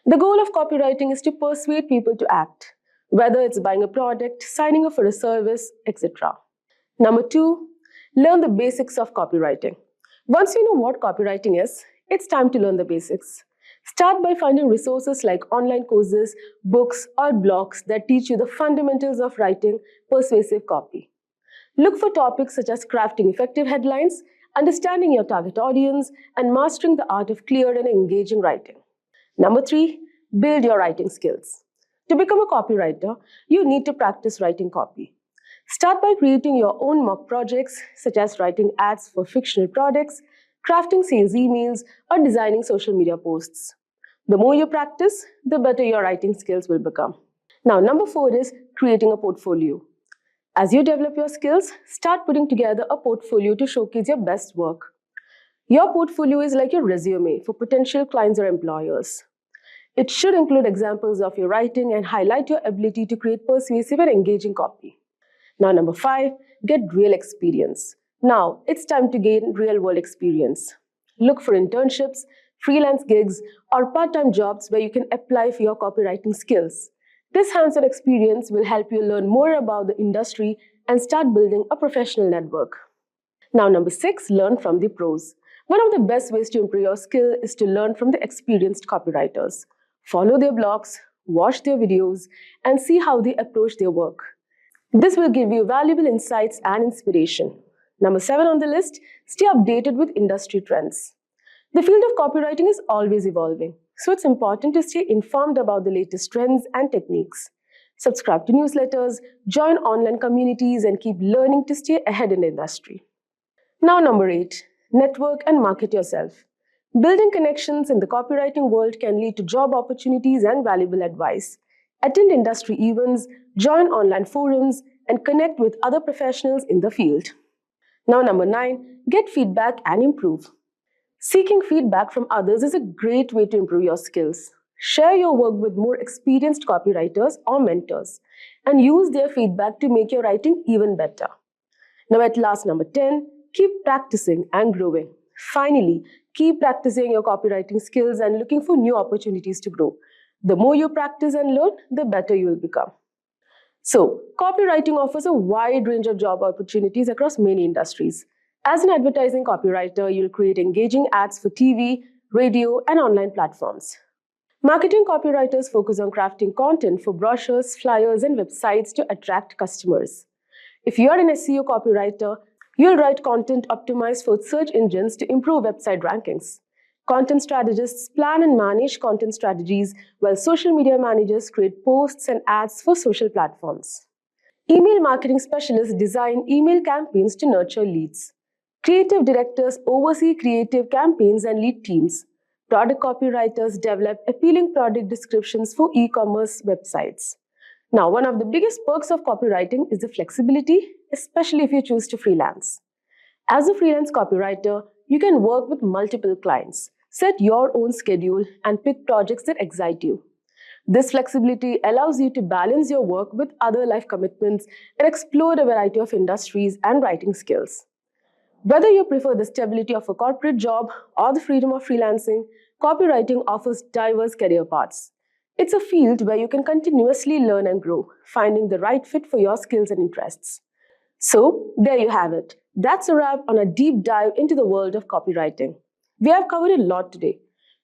[SPEAKER 4] The goal of copywriting is to persuade people to act, whether it's buying a product, signing up for a service, etc. Number 2, learn the basics of copywriting. Once you know what copywriting is, it's time to learn the basics. Start by finding resources like online courses, books, or blogs that teach you the fundamentals of writing persuasive copy. Look for topics such as crafting effective headlines, understanding your target audience, and mastering the art of clear and engaging writing. Number 3, build your writing skills. To become a copywriter, you need to practice writing copy. Start by creating your own mock projects, such as writing ads for fictional products, crafting sales emails, or designing social media posts. The more you practice, the better your writing skills will become. Now, number 4 is creating a portfolio. As you develop your skills, start putting together a portfolio to showcase your best work. Your portfolio is like your resume for potential clients or employers. It should include examples of your writing and highlight your ability to create persuasive and engaging copy. Now, number 5, get real experience. Now, it's time to gain real-world experience. Look for internships, freelance gigs, or part-time jobs where you can apply for your copywriting skills. This hands-on experience will help you learn more about the industry and start building a professional network. Now, number 6, learn from the pros. One of the best ways to improve your skill is to learn from the experienced copywriters. Follow their blogs, watch their videos, and see how they approach their work. This will give you valuable insights and inspiration. Number 7 on the list, stay updated with industry trends. The field of copywriting is always evolving, so it's important to stay informed about the latest trends and techniques. Subscribe to newsletters, join online communities, and keep learning to stay ahead in the industry. Now, number 8, network and market yourself. Building connections in the copywriting world can lead to job opportunities and valuable advice. Attend industry events, join online forums, and connect with other professionals in the field. Now, number 9, get feedback and improve. Seeking feedback from others is a great way to improve your skills. Share your work with more experienced copywriters or mentors, and use their feedback to make your writing even better. Now, at last, number 10, keep practicing and growing. Finally, keep practicing your copywriting skills and looking for new opportunities to grow. The more you practice and learn, the better you will become. So, copywriting offers a wide range of job opportunities across many industries. As an advertising copywriter, you'll create engaging ads for TV, radio, and online platforms. Marketing copywriters focus on crafting content for brochures, flyers, and websites to attract customers. If you're an SEO copywriter, you'll write content optimized for search engines to improve website rankings. Content strategists plan and manage content strategies, while social media managers create posts and ads for social platforms. Email marketing specialists design email campaigns to nurture leads. Creative directors oversee creative campaigns and lead teams. Product copywriters develop appealing product descriptions for e-commerce websites. Now, one of the biggest perks of copywriting is the flexibility, especially if you choose to freelance. As a freelance copywriter, you can work with multiple clients, set your own schedule, and pick projects that excite you. This flexibility allows you to balance your work with other life commitments and explore a variety of industries and writing skills. Whether you prefer the stability of a corporate job or the freedom of freelancing, copywriting offers diverse career paths. It's a field where you can continuously learn and grow, finding the right fit for your skills and interests. So, there you have it. That's a wrap on a deep dive into the world of copywriting. We have covered a lot today,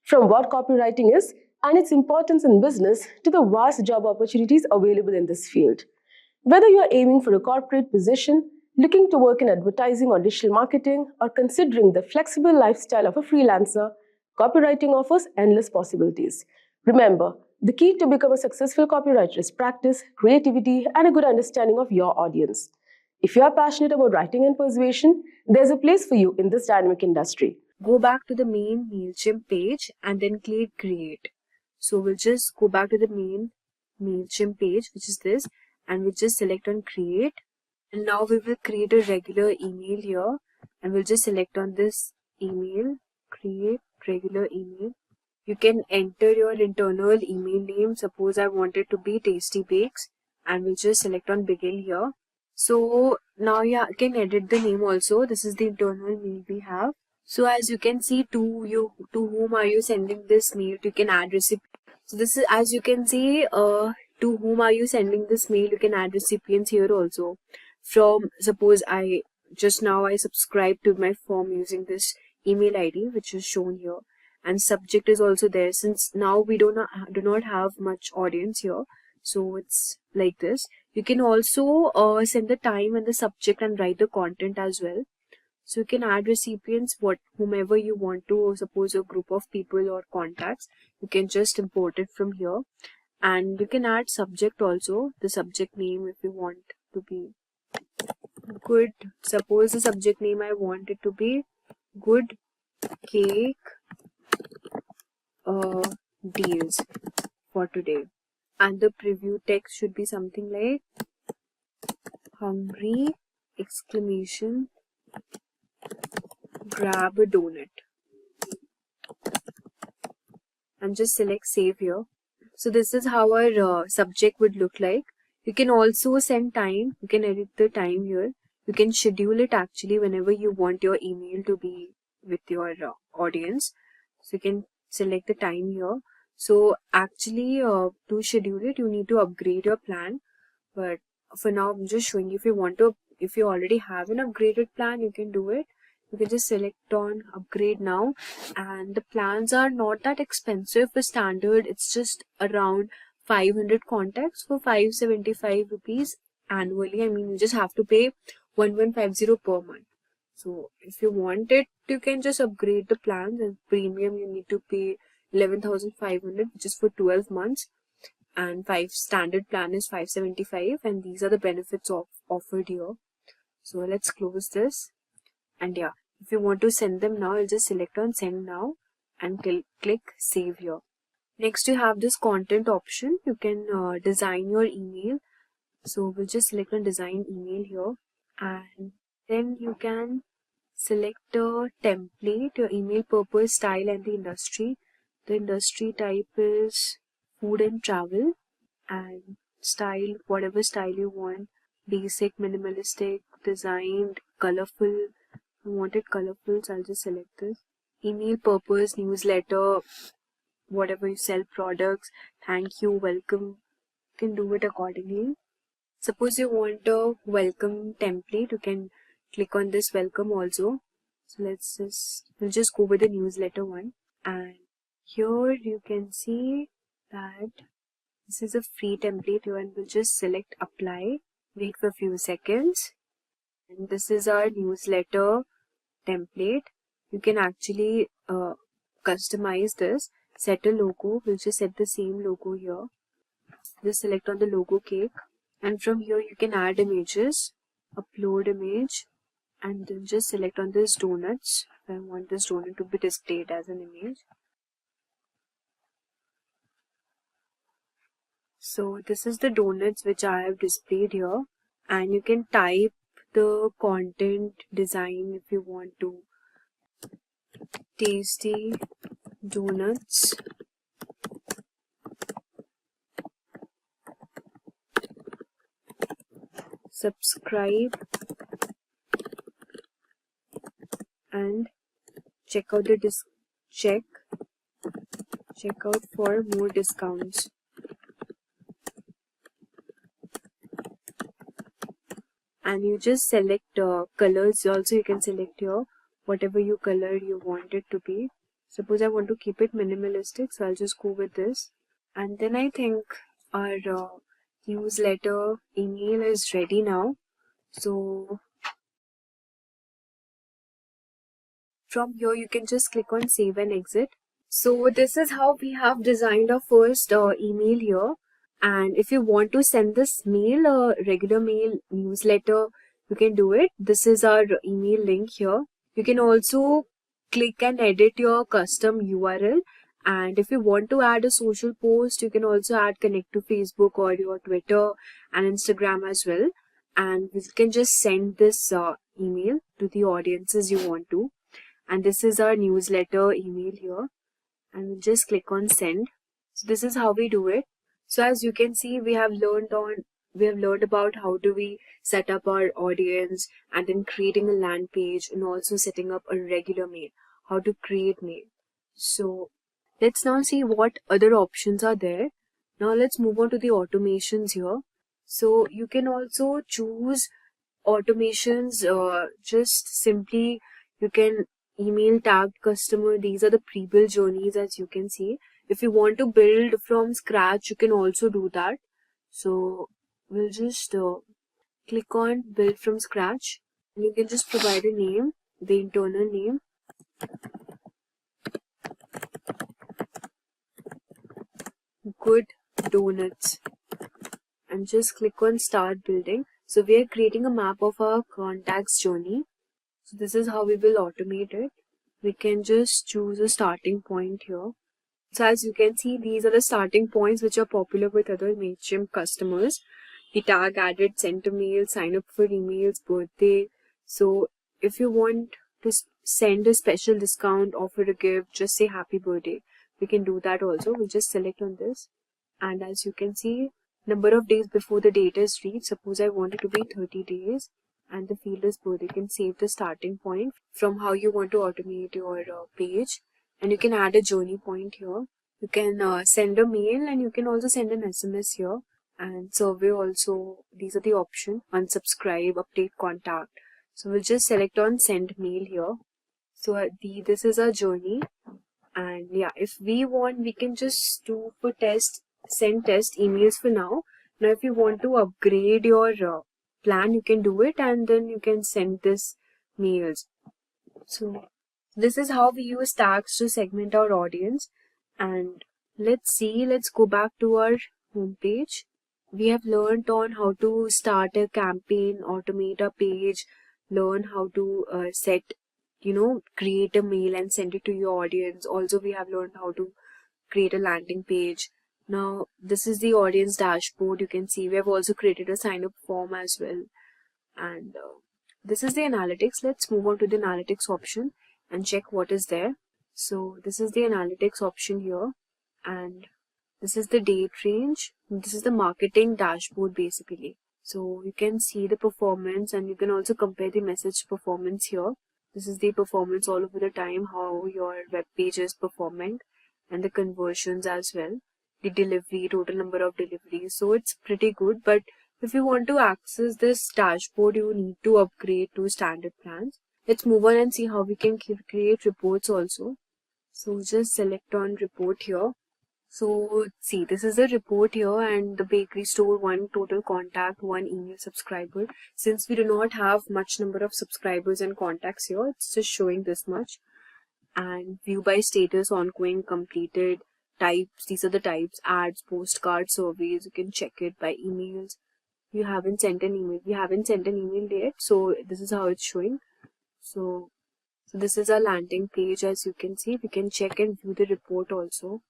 [SPEAKER 4] from what copywriting is and its importance in business to the vast job opportunities available in this field. Whether you are aiming for a corporate position, looking to work in advertising or digital marketing, or considering the flexible lifestyle of a freelancer, copywriting offers endless possibilities. Remember, the key to become a successful copywriter is practice, creativity, and a good understanding of your audience. If you are passionate about writing and persuasion, there's a place for you in this dynamic industry.
[SPEAKER 12] Go back to the main MailChimp page and then click create. So we'll just go back to the main MailChimp page, which is this, and we'll just select on create. And now we will create a regular email here, and we'll just select on this email, create regular email. You can enter your internal email name. Suppose I want it to be Tasty Bakes, and we'll just select on begin here. So now you can edit the name also. This is the internal mail we have. So as you can see, to whom are you sending this mail? You can add recipient. So this is, as you can see, to whom are you sending this mail? You can add recipients here also. From, suppose I subscribe to my form using this email ID, which is shown here, and subject is also there. Since now we do not have much audience here, so it's like this. You can also send the time and the subject and write the content as well. So you can add recipients, whomever you want to, suppose a group of people or contacts, you can just import it from here. And you can add subject also, the subject name if you want to be good. Suppose the subject name I want it to be good cake deals for today. And the preview text should be something like hungry exclamation grab a donut and just select save here. So this is how our subject would look like. You can also send time. You can edit the time here. You can schedule it actually whenever you want your email to be with your audience. So you can select the time here. So actually to schedule it, you need to upgrade your plan. But for now, I'm just showing you if you already have an upgraded plan, you can do it. You can just select on upgrade now, and the plans are not that expensive. For standard, it's just around 500 contacts for 575 rupees annually. I mean, you just have to pay 1150 per month. So if you want it, you can just upgrade the plans. And premium, you need to pay 11,500, which is for 12 months. And standard plan is 575, and these are the benefits offered here. So let's close this. And yeah, if you want to send them now, I'll just select on send now and click save here. Next, you have this content option. You can design your email. So we'll just select on design email here, and then you can select a template, your email purpose, style, and the industry. The industry type is food and travel, and style, whatever style you want, basic, minimalistic, designed, colorful. I want it colorful, so I'll just select this. Email purpose, newsletter, whatever you sell, products, thank you, welcome, you can do it accordingly. Suppose you want a welcome template, you can click on this welcome also. So we'll just go with the newsletter one, and here you can see that this is a free template here, and we'll just select apply, wait for a few seconds, and this is our newsletter template. You can actually customize this, set a logo. We'll just set the same logo here. Just select on the logo cake, and from here you can add images, upload image, and then just select on this donuts. I want this donut to be displayed as an image. So this is the donuts which I have displayed here, and you can type the content design if you want to. Tasty donuts, subscribe, and check out the check out for more discounts. And you just select colors also. You can select here whatever you color you want it to be. Suppose I want to keep it minimalistic, so I'll just go with this. And then I think our newsletter email is ready now. So from here you can just click on save and exit. So this is how we have designed our first email here. And if you want to send this mail, regular mail, newsletter, you can do it. This is our email link here. You can also click and edit your custom URL. And if you want to add a social post, you can also add connect to Facebook or your Twitter and Instagram as well. And you can just send this email to the audiences you want to. And this is our newsletter email here. And we'll just click on send. So this is how we do it. So as you can see, we have learned about how do we set up our audience, and then creating a land page, and also setting up a regular mail, how to create mail. So let's now see what other options are there. Now let's move on to the automations here. So you can also choose automations, just simply you can email tagged customer. These are the pre-built journeys, as you can see. If you want to build from scratch, you can also do that. So we'll just click on build from scratch, and you can just provide a name, the internal name. Good donuts, and just click on start building. So we are creating a map of our contacts journey. So this is how we will automate it. We can just choose a starting point here. So as you can see, these are the starting points which are popular with other MailChimp customers. The tag added, sent a mail, sign up for emails, birthday. So if you want to send a special discount, offer a gift, just say happy birthday. We can do that also. We'll just select on this. And as you can see, number of days before the date is reached. Suppose I want it to be 30 days and the field is birthday. You can save the starting point from how you want to automate your page. And you can add a journey point here. You can send a mail and you can also send an SMS here. And survey also, these are the options. Unsubscribe, update contact. So we'll just select on send mail here. So this is our journey. And yeah, if we want, we can just do for test, send test emails for now. Now if you want to upgrade your plan, you can do it and then you can send this mails. So this is how we use tags to segment our audience. And let's go back to our homepage. We have learned on how to start a campaign, automate a page, learn how to create a mail and send it to your audience. Also, we have learned how to create a landing page. Now, this is the audience dashboard. You can see we have also created a sign up form as well. And this is the analytics. Let's move on to the analytics option and check what is there. So this is the analytics option here. And this is the date range. This is the marketing dashboard basically. So you can see the performance and you can also compare the message performance here. This is the performance all over the time, how your web page is performing, and the conversions as well. The delivery, total number of deliveries. So it's pretty good. But if you want to access this dashboard, you need to upgrade to standard plans. Let's move on and see how we can create reports also. So just select on report here. So see, this is a report here and the bakery store, 1 total contact, 1 email subscriber. Since we do not have much number of subscribers and contacts here, it's just showing this much. And view by status, ongoing, completed, types. These are the types: ads, postcards, surveys. You can check it by emails. You haven't sent an email. We haven't sent an email yet. So this is how it's showing. So this is our landing page. As you can see, we can check and view the report also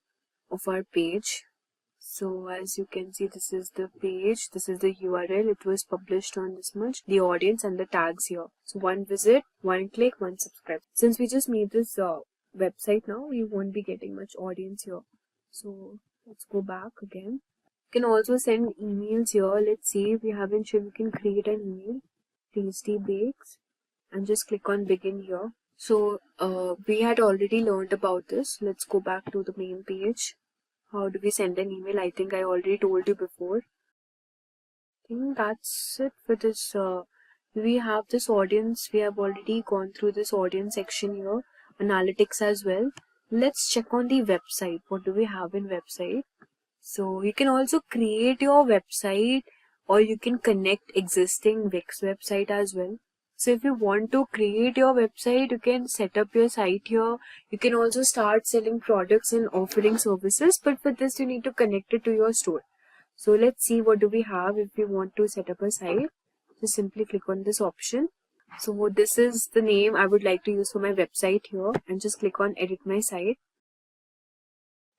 [SPEAKER 12] of our page. So as you can see, this is the page, this is the URL, it was published on this much, the audience and the tags here. So 1 visit, 1 click, 1 subscribe. Since we just made this website now, we won't be getting much audience here. So let's go back again. You can also send emails here. Let's see, we haven't sure we can create an email. Tasty Bakes and just click on begin here. So we had already learned about this. Let's go back to the main page. How do we send an email? I think I already told you before. I think that's it for this. We have this audience. We have already gone through this audience section here. Analytics as well. Let's check on the website. What do we have in website? So you can also create your website or you can connect existing Wix website as well. So if you want to create your website, you can set up your site here. You can also start selling products and offering services. But for this, you need to connect it to your store. So let's see what do we have if we want to set up a site. Just simply click on this option. So this is the name I would like to use for my website here. And just click on edit my site.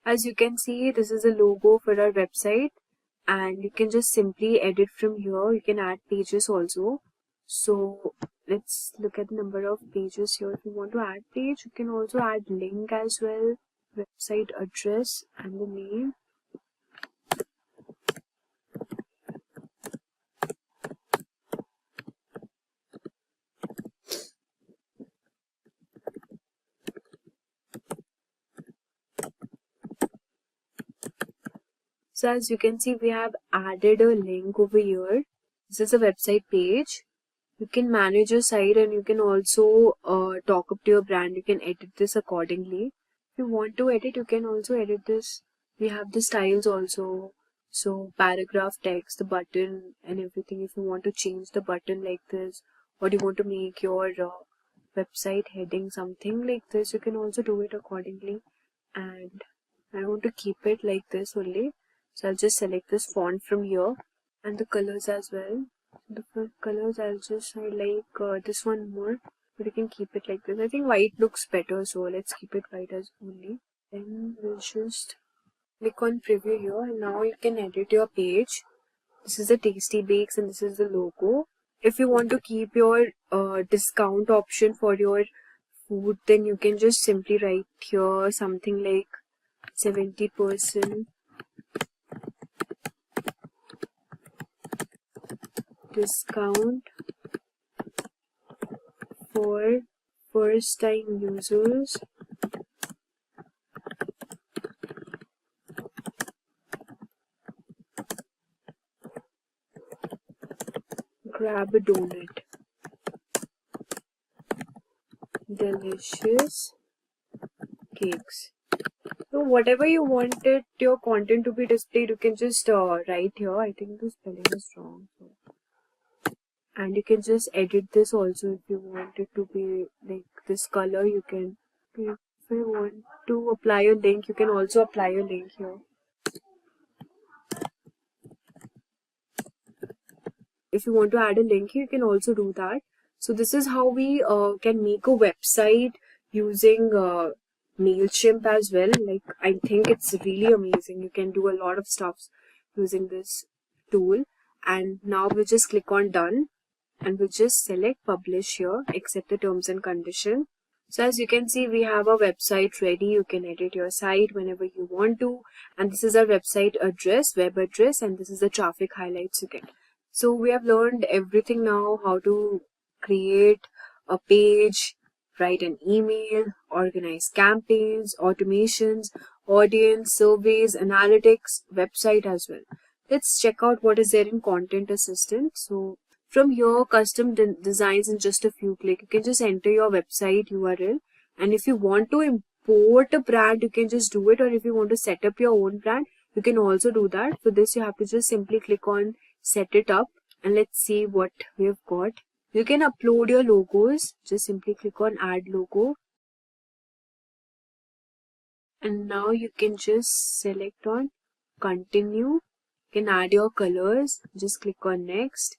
[SPEAKER 12] As you can see, this is a logo for our website. And you can just simply edit from here. You can add pages also. So let's look at the number of pages here. If you want to add page, you can also add link as well, website address and the name. So as you can see, we have added a link over here. This is a website page. You can manage your site and you can also talk up to your brand. You can edit this accordingly. If you want to edit, you can also edit this. We have the styles also. So paragraph, text, the button and everything. If you want to change the button like this, or you want to make your website heading something like this, you can also do it accordingly. And I want to keep it like this only. So I'll just select this font from here and the colors as well. The colors I'll just like this one more, but you can keep it like this. I think white looks better, so let's keep it white as only. Then we'll just click on preview here and now you can edit your page. This is the Tasty Bakes and this is the logo. If you want to keep your discount option for your food, then you can just simply write here something like 70% discount for first time users. Grab a donut. Delicious cakes. So whatever you wanted your content to be displayed, you can just write here. I think the spelling is wrong. And you can just edit this also if you want it to be like this color. You can, if you want to apply a link, you can also apply a link here. If you want to add a link, you can also do that. So this is how we can make a website using MailChimp as well. Like, I think it's really amazing. You can do a lot of stuff using this tool. And now we'll just click on done and we'll just select publish here, accept the terms and condition. So as you can see, we have a website ready. You can edit your site whenever you want to. And this is our website address, web address, and this is the traffic highlights you get. So we have learned everything now, how to create a page, write an email, organize campaigns, automations, audience, surveys, analytics, website as well. Let's check out what is there in Content Assistant. So from here, custom designs in just a few clicks. You can just enter your website URL. And if you want to import a brand, you can just do it. Or if you want to set up your own brand, you can also do that. For this, you have to just simply click on set it up. And let's see what we have got. You can upload your logos. Just simply click on add logo. And now you can just select on continue. You can add your colors. Just click on next.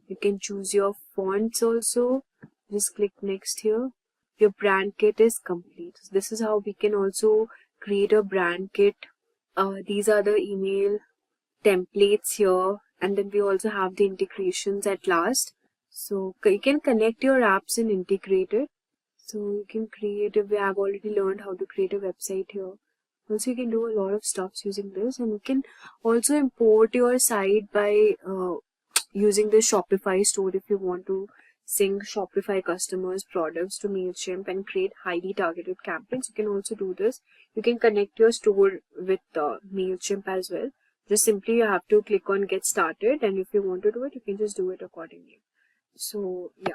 [SPEAKER 12] You can choose your fonts also. Just click next here. Your brand kit is complete. So this is how we can also create a brand kit. These are the email templates here. And then we also have the integrations at last. So you can connect your apps and integrate it. So you can create, we have already learned how to create a website here. Also you can do a lot of stuff using this, and you can also import your site by using the Shopify store if you want to sync Shopify customers' products to MailChimp and create highly targeted campaigns. You can also do this. You can connect your store with MailChimp as well. Just simply you have to click on get started, and if you want to do it, you can just do it accordingly. So yeah.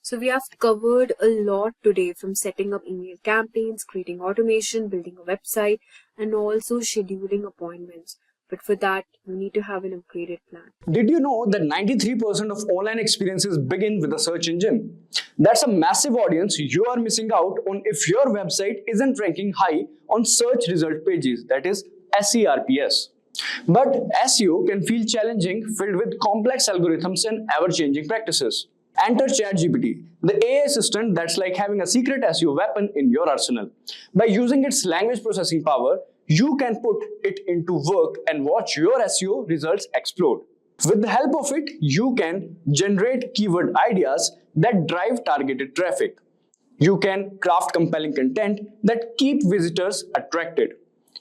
[SPEAKER 12] So we have covered a lot today, from setting up email campaigns, creating automation, building a website, and also scheduling appointments. But for that, you need to have an upgraded plan.
[SPEAKER 3] Did you know that 93% of online experiences begin with a search engine? That's a massive audience you are missing out on if your website isn't ranking high on search result pages, that is SERPs. But SEO can feel challenging, filled with complex algorithms and ever-changing practices. Enter Chatgpt, the AI assistant that's like having a secret SEO weapon in your arsenal. By using its language processing power, you can put it into work and watch your SEO results explode. With the help of it, you can generate keyword ideas that drive targeted traffic. You can craft compelling content that keep visitors attracted.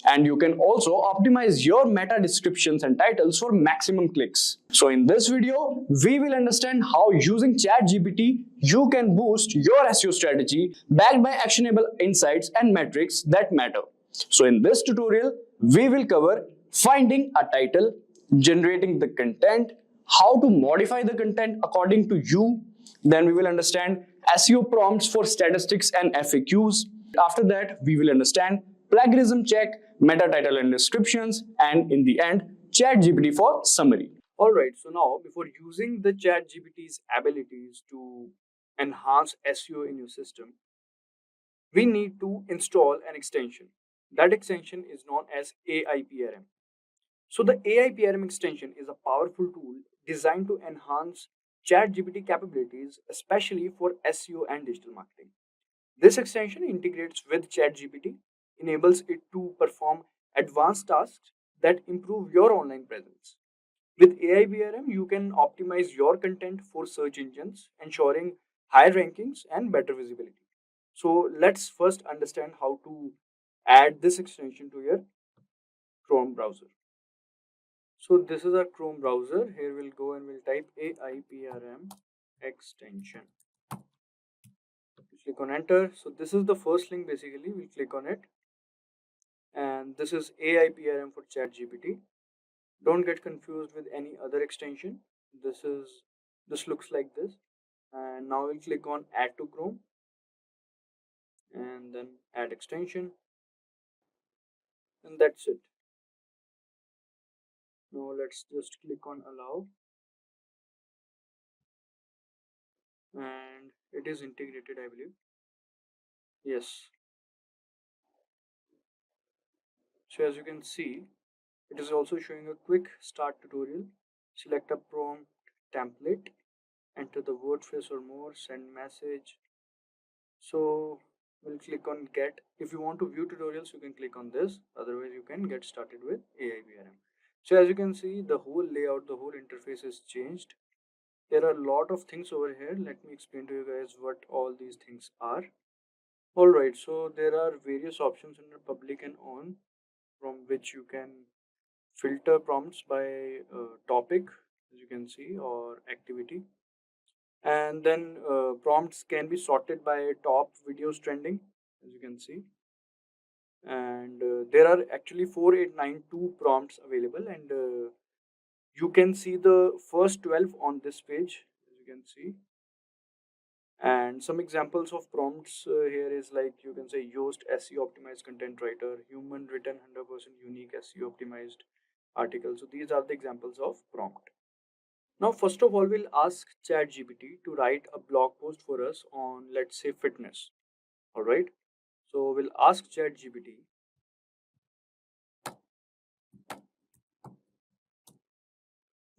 [SPEAKER 3] And you can also optimize your meta descriptions and titles for maximum clicks. So in this video, we will understand how using ChatGPT, you can boost your SEO strategy backed by actionable insights and metrics that matter. So in this tutorial, we will cover finding a title, generating the content, how to modify the content according to you. Then we will understand SEO prompts for statistics and FAQs. After that, we will understand plagiarism check, meta title and descriptions, and in the end, ChatGPT for summary.
[SPEAKER 13] Alright, so now before using the ChatGPT's abilities to enhance SEO in your system, we need to install an extension. That extension is known as AIPRM. So the AIPRM extension is a powerful tool designed to enhance ChatGPT capabilities, especially for SEO and digital marketing. This extension integrates with ChatGPT, enables it to perform advanced tasks that improve your online presence. With AIPRM, you can optimize your content for search engines, ensuring higher rankings and better visibility. So let's first understand how to add this extension to your Chrome browser. So this is our Chrome browser. Here we'll go and we'll type AIPRM extension. Click on enter. So this is the first link basically. We'll click on it. And this is AIPRM for ChatGPT. Don't get confused with any other extension. This looks like this. And now we'll click on add to Chrome and then add extension, and that's it. Now let's just click on allow, and it is integrated, I believe. Yes. So as you can see, it is also showing a quick start tutorial. Select a prompt template, enter the Wordpress or more, send message. So we'll click on get. If you want to view tutorials, you can click on this. Otherwise, you can get started with AIPRM. So as you can see, the whole layout, the whole interface is changed. There are a lot of things over here. Let me explain to you guys what all these things are. Alright, so there are various options under public and on, from which you can filter prompts by topic, as you can see, or activity. And then prompts can be sorted by top videos trending, as you can see. And there are actually 4892 prompts available, and you can see the first 12 on this page, as you can see. And some examples of prompts here is like, you can say Yoast SEO optimized content writer, human written 100% unique SEO optimized article. So these are the examples of prompt. Now, first of all, we'll ask ChatGPT to write a blog post for us on, let's say, fitness. All right. So we'll ask ChatGPT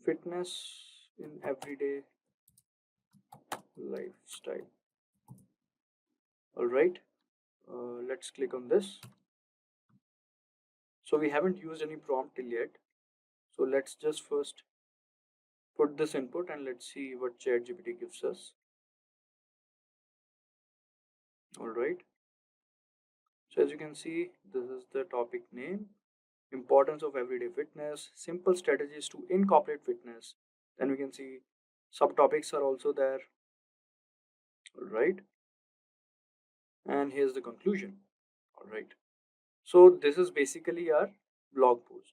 [SPEAKER 13] fitness in everyday lifestyle. All right. Let's click on this. So we haven't used any prompt till yet. So let's just first put this input and let's see what ChatGPT gives us. All right. So as you can see, this is the topic name, importance of everyday fitness, simple strategies to incorporate fitness. Then we can see subtopics are also there. All right. And here's the conclusion. All right. So this is basically our blog post.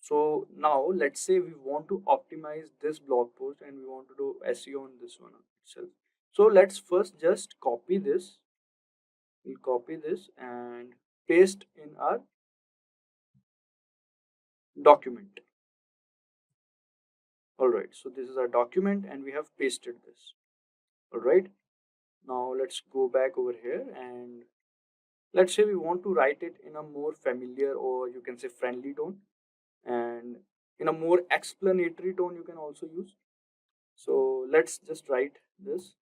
[SPEAKER 13] So now let's say we want to optimize this blog post and we want to do SEO on this one itself. So let's first just copy this. We'll copy this and paste in our document. Alright, so this is our document and we have pasted this. Alright, now let's go back over here and let's say we want to write it in a more familiar, or you can say friendly tone, and in a more explanatory tone you can also use. So let's just write this.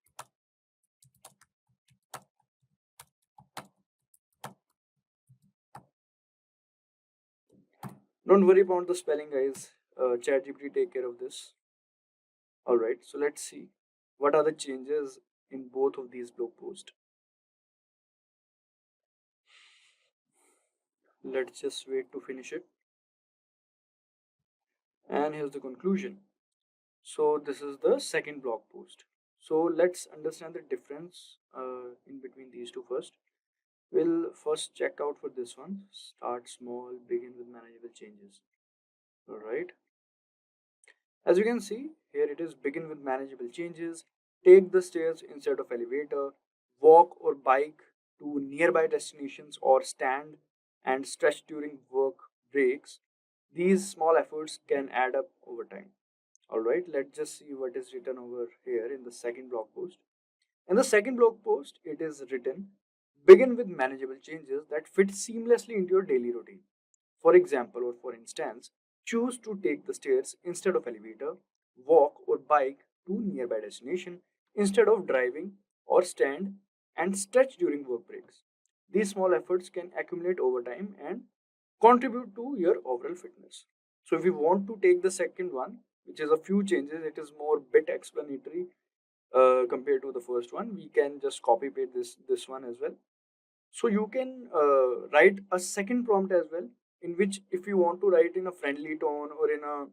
[SPEAKER 13] Don't worry about the spelling, guys. ChatGPT take care of this. Alright, so let's see what are the changes in both of these blog posts. Let's just wait to finish it. And here's the conclusion. So this is the second blog post. So let's understand the difference in between these two first. We'll first check out for this one. Start small, begin with manageable changes. Alright. As you can see, here it is begin with manageable changes. Take the stairs instead of elevator. Walk or bike to nearby destinations, or stand and stretch during work breaks. These small efforts can add up over time. Alright, let's just see what is written over here in the second blog post. In the second blog post, it is written, begin with manageable changes that fit seamlessly into your daily routine. For example, or for instance, choose to take the stairs instead of elevator, walk or bike to nearby destination instead of driving, or stand and stretch during work breaks. These small efforts can accumulate over time and contribute to your overall fitness. So if you want to take the second one, which is a few changes, it is more bit explanatory. compared to the first one. We can just copy paste this one as well. So you can write a second prompt as well, in which if you want to write in a friendly tone or in a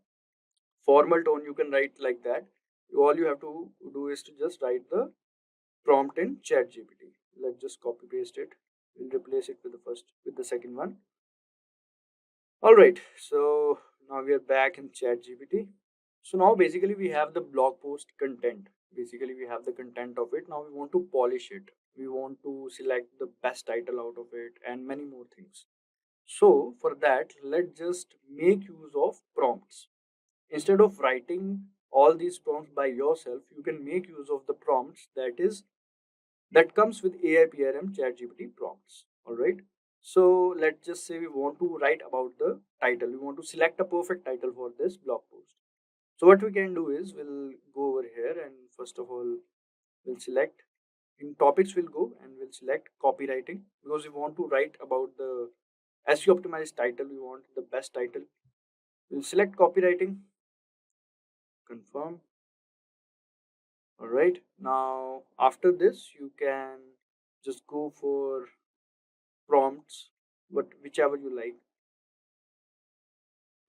[SPEAKER 13] formal tone, you can write like that. All you have to do is to just write the prompt in ChatGPT. Let's just copy paste it. We'll replace it with the second one. All right, so now we are back in ChatGPT. So now basically we have the blog post content. Basically we have the content of it. Now we want to polish it. We want to select the best title out of it and many more things. So for that, let's just make use of prompts. Instead of writing all these prompts by yourself, you can make use of the prompts that comes with AI PRM ChatGPT prompts. All right. So let's just say we want to write about the title. We want to select a perfect title for this blog post. So what we can do is we'll go over here and first of all we'll select in topics. We'll go and we'll select copywriting because we want to write about the SEO optimized title. We want the best title. We'll select copywriting. Confirm. All right. Now after this you can just go for prompts, but whichever you like.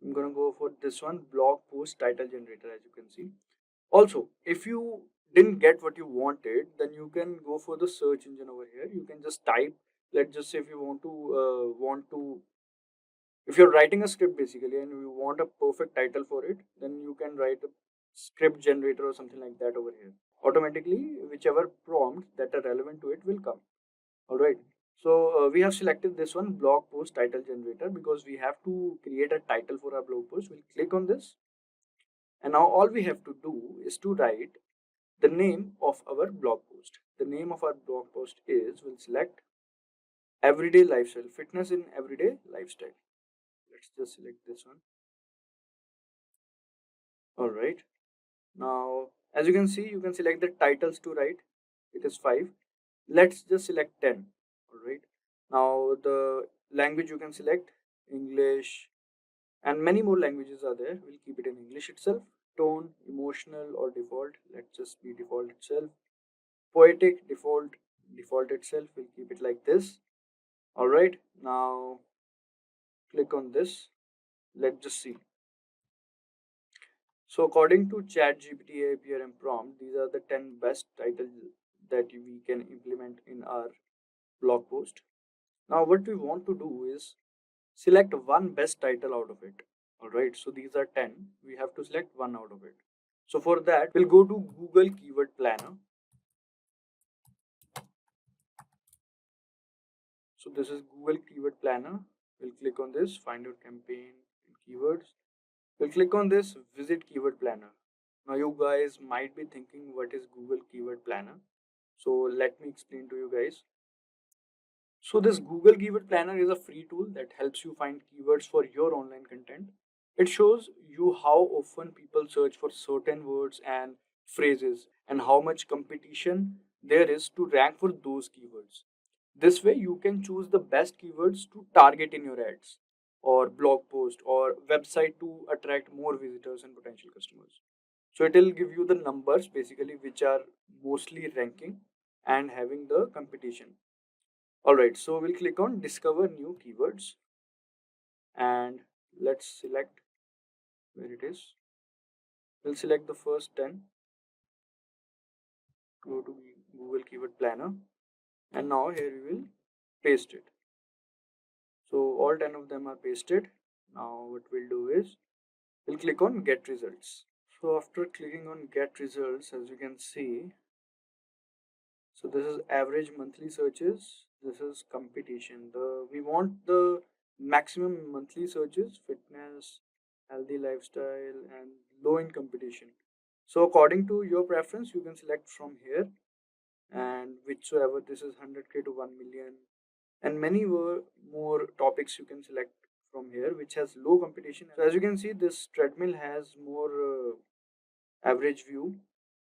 [SPEAKER 13] I'm gonna go for this one, blog post title generator, as you can see. Also, if you didn't get what you wanted, then you can go for the search engine over here. You can just type. Let's just say if you if you're writing a script basically and you want a perfect title for it, then you can write a script generator or something like that over here. Automatically, whichever prompt that are relevant to it will come. All right. So we have selected this one, blog post title generator, because we have to create a title for our blog post. We'll click on this. And now all we have to do is to write the name of our blog post. The name of our blog post is, we'll select everyday lifestyle, fitness in everyday lifestyle. Let's just select this one. All right. Now, as you can see, you can select the titles to write. It is 5. Let's just select 10. All right. Now the language you can select English, and many more languages are there. We'll keep it in English itself. Tone, emotional or default. Let's just be default itself. Poetic, default itself. We'll keep it like this. All right. Now click on this. Let's just see. So according to ChatGPT APRM prompt, these are the 10 best titles that we can implement in our blog post. Now what we want to do is select one best title out of it. All right, so these are 10. We have to select one out of it. So for that, we'll go to Google Keyword Planner. So this is Google Keyword Planner. We'll click on this, find your campaign and keywords. We'll click on this, visit Keyword Planner. Now you guys might be thinking, what is Google Keyword Planner? So let me explain to you guys. So this Google Keyword Planner is a free tool that helps you find keywords for your online content. It shows you how often people search for certain words and phrases and how much competition there is to rank for those keywords. This way you can choose the best keywords to target in your ads or blog post or website to attract more visitors and potential customers. So it will give you the numbers basically which are mostly ranking and having the competition. Alright, so we'll click on discover new keywords and let's select where it is. We'll select the first 10. Go to Google Keyword Planner and now here we will paste it. So all 10 of them are pasted. Now what we'll do is we'll click on get results. So after clicking on get results, as you can see, so this is average monthly searches. This is competition. We want the maximum monthly searches, fitness, healthy lifestyle, and low in competition. So according to your preference, you can select from here, and whichsoever, this is 100k to 1 million, and many more topics you can select from here, which has low competition. So as you can see, this treadmill has more average view,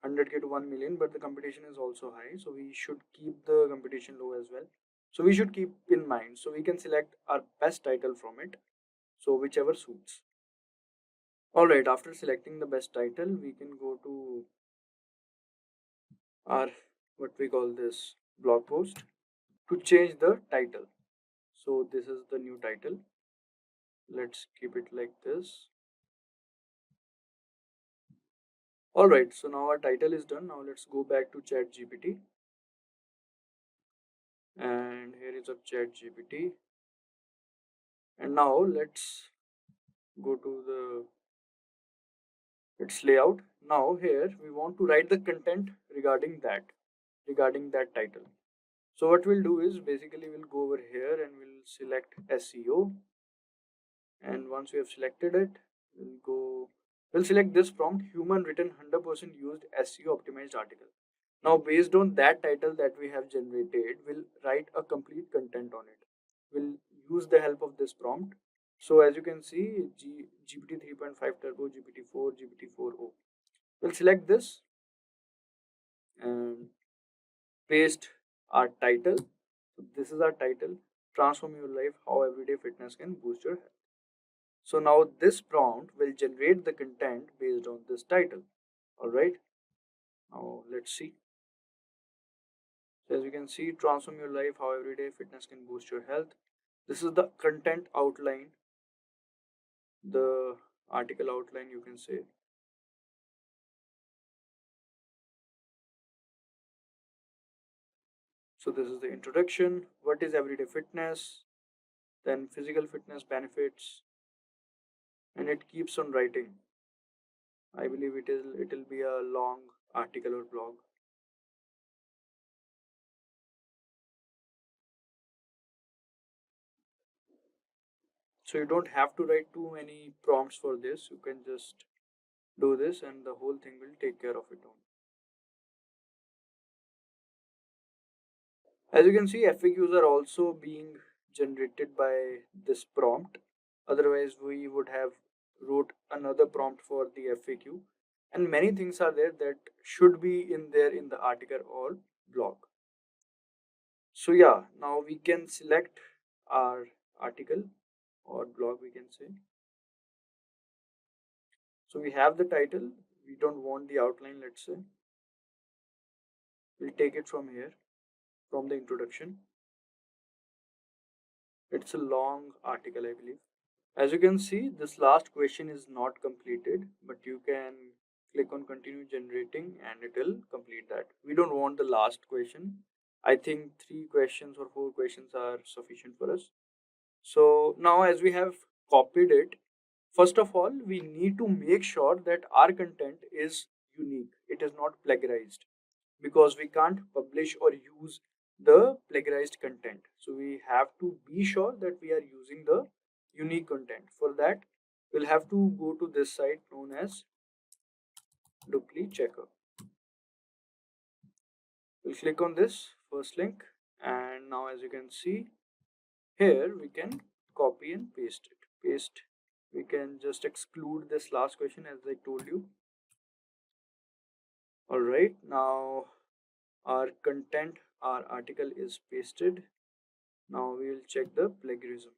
[SPEAKER 13] 100k to 1 million, but the competition is also high, so we should keep the competition low as well. So we should keep in mind, so we can select our best title from it, so whichever suits. All right, after selecting the best title, we can go to our what we call this blog post to change the title. So this is the new title. Let's keep it like this. Alright, so now our title is done. Now let's go back to ChatGPT. And here is a ChatGPT. And now let's go to its layout. Now here we want to write the content regarding that title. So what we'll do is basically we'll go over here and we'll select SEO. And once we have selected it, we'll select this prompt, human written 100% used SEO optimized article. Now based on that title that we have generated, we'll write a complete content on it. We'll use the help of this prompt. So as you can see, GPT 3.5 Turbo, GPT-4, GPT-4o. We'll select this and paste our title. So this is our title, transform your life, how everyday fitness can boost your health. So now this prompt will generate the content based on this title. Alright, now let's see. So as you can see, transform your life, how everyday fitness can boost your health. This is the content outline, the article outline you can say. So this is the introduction, what is everyday fitness, then physical fitness benefits, and it keeps on writing. I believe it'll be a long article or blog. So you don't have to write too many prompts for this. You can just do this and the whole thing will take care of it on. As you can see, FAQs are also being generated by this prompt. Otherwise, we would have wrote another prompt for the FAQ. And many things are there that should be in there in the article or blog. So yeah, now we can select our article or blog, we can say. So we have the title. We don't want the outline, let's say. We'll take it from here, from the introduction. It's a long article, I believe. As you can see, this last question is not completed, but you can click on continue generating and it will complete that. We don't want the last question. I think 3 questions or 4 questions are sufficient for us. So now as we have copied it, first of all, we need to make sure that our content is unique. It is not plagiarized, because we can't publish or use the plagiarized content. So we have to be sure that we are using the unique content. For that, we'll have to go to this site known as Dupli Checker. We'll click on this first link, and now as you can see here, we can copy and paste it. We can just exclude this last question as I told you. Alright, now our content, our article is pasted. Now we will check the plagiarism.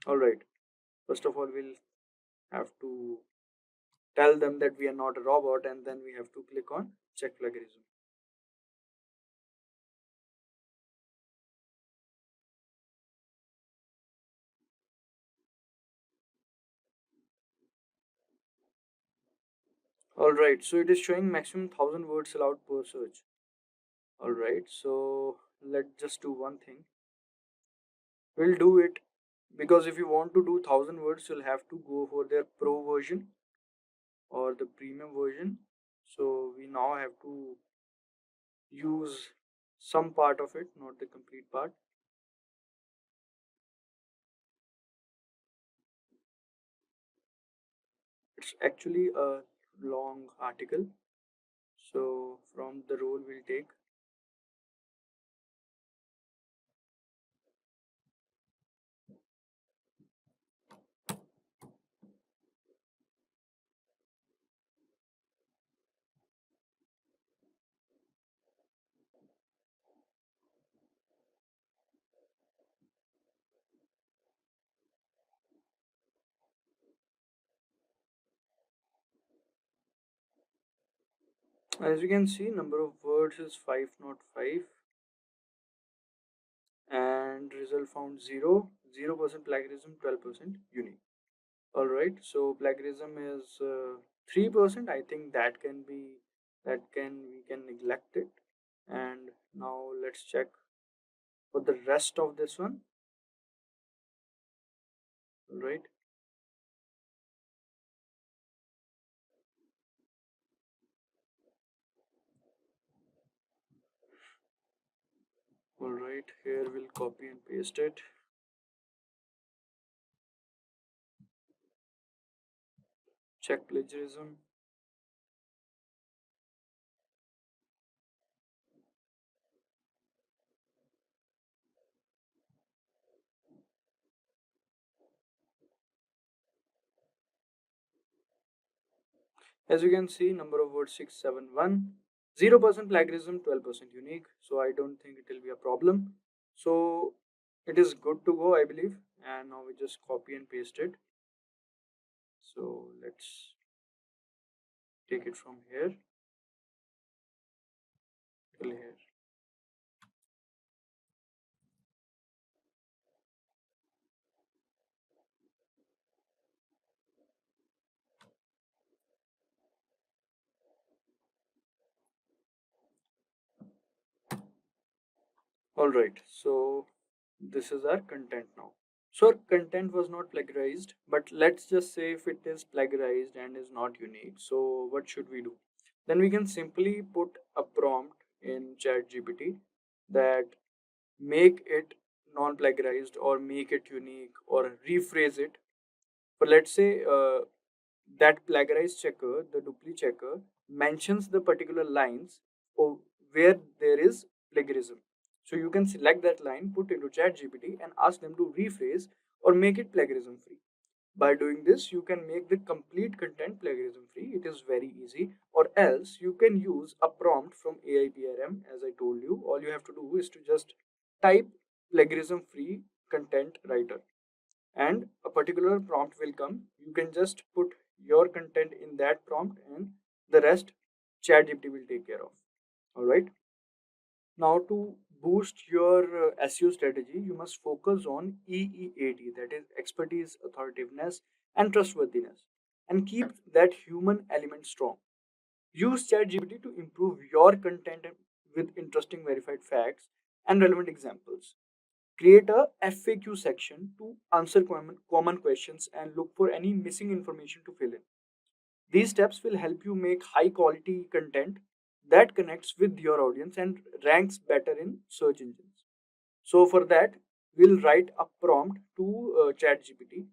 [SPEAKER 13] Alright, first of all, we'll have to tell them that we are not a robot, and then we have to click on check plagiarism. Alright, so it is showing maximum 1000 words allowed per search. Alright, so let's just do one thing. We'll do it, because if you want to do 1000 words, you'll have to go for their pro version or the premium version. So we now have to use some part of it, not the complete part. It's actually a long article. So from the role we'll take As you can see, number of words is 505 and result found 0, 0% plagiarism, 12% unique. Alright, so plagiarism is 3%. I think that can be, we can neglect it. And now let's check for the rest of this one. Alright. Alright, here we'll copy and paste it. Check plagiarism. As you can see, number of words 671, 0% plagiarism, 12% unique. So I don't think it will be a problem. So it is good to go, I believe. And now we just copy and paste it. So let's take it from here till here. Alright, so this is our content now. So our content was not plagiarized, but let's just say if it is plagiarized and is not unique. So what should we do? Then we can simply put a prompt in ChatGPT that make it non-plagiarized or make it unique or rephrase it. But let's say that plagiarized checker, the duplicate checker, mentions the particular lines or where there is plagiarism. So you can select that line, put into ChatGPT, and ask them to rephrase or make it plagiarism free. By doing this, you can make the complete content plagiarism free. It is very easy. Or else you can use a prompt from AIPRM. As I told you, all you have to do is to just type plagiarism free content writer and a particular prompt will come. You can just put your content in that prompt and the rest ChatGPT will take care of. All right. Now to boost your SEO strategy, you must focus on EEAT, that is expertise, authoritativeness, and trustworthiness, and keep that human element strong. Use ChatGPT to improve your content with interesting verified facts and relevant examples. Create a FAQ section to answer common questions and look for any missing information to fill in. These steps will help you make high quality content that connects with your audience and ranks better in search engines. So for that, we'll write a prompt to ChatGPT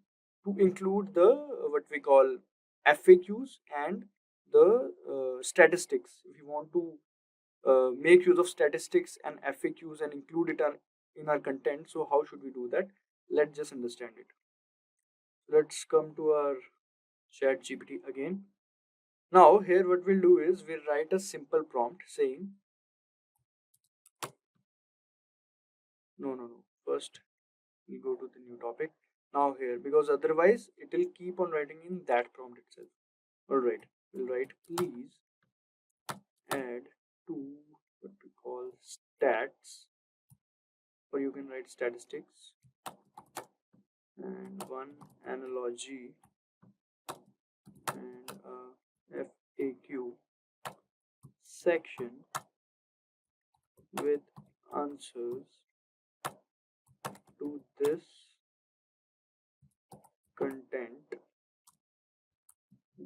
[SPEAKER 13] to include the what we call FAQs and the statistics. If you want to make use of statistics and FAQs and include it in our content, so how should we do that? Let's just understand it. Let's come to our ChatGPT again. Now here what we'll do is we'll write a simple prompt saying no. First we'll go to the new topic. Now here, because otherwise it will keep on writing in that prompt itself. Alright, we'll write please add to what we call stats, or you can write statistics, and one analogy and a FAQ section with answers to this content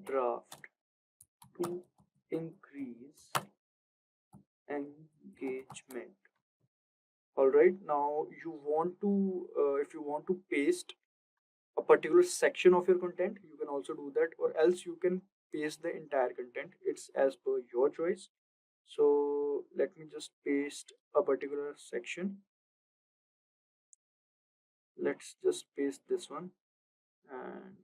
[SPEAKER 13] draft to increase engagement. Alright, now you want to if you want to paste a particular section of your content, you can also do that, or else you can paste the entire content. It's as per your choice. So let me just paste a particular section. Let's just paste this one, and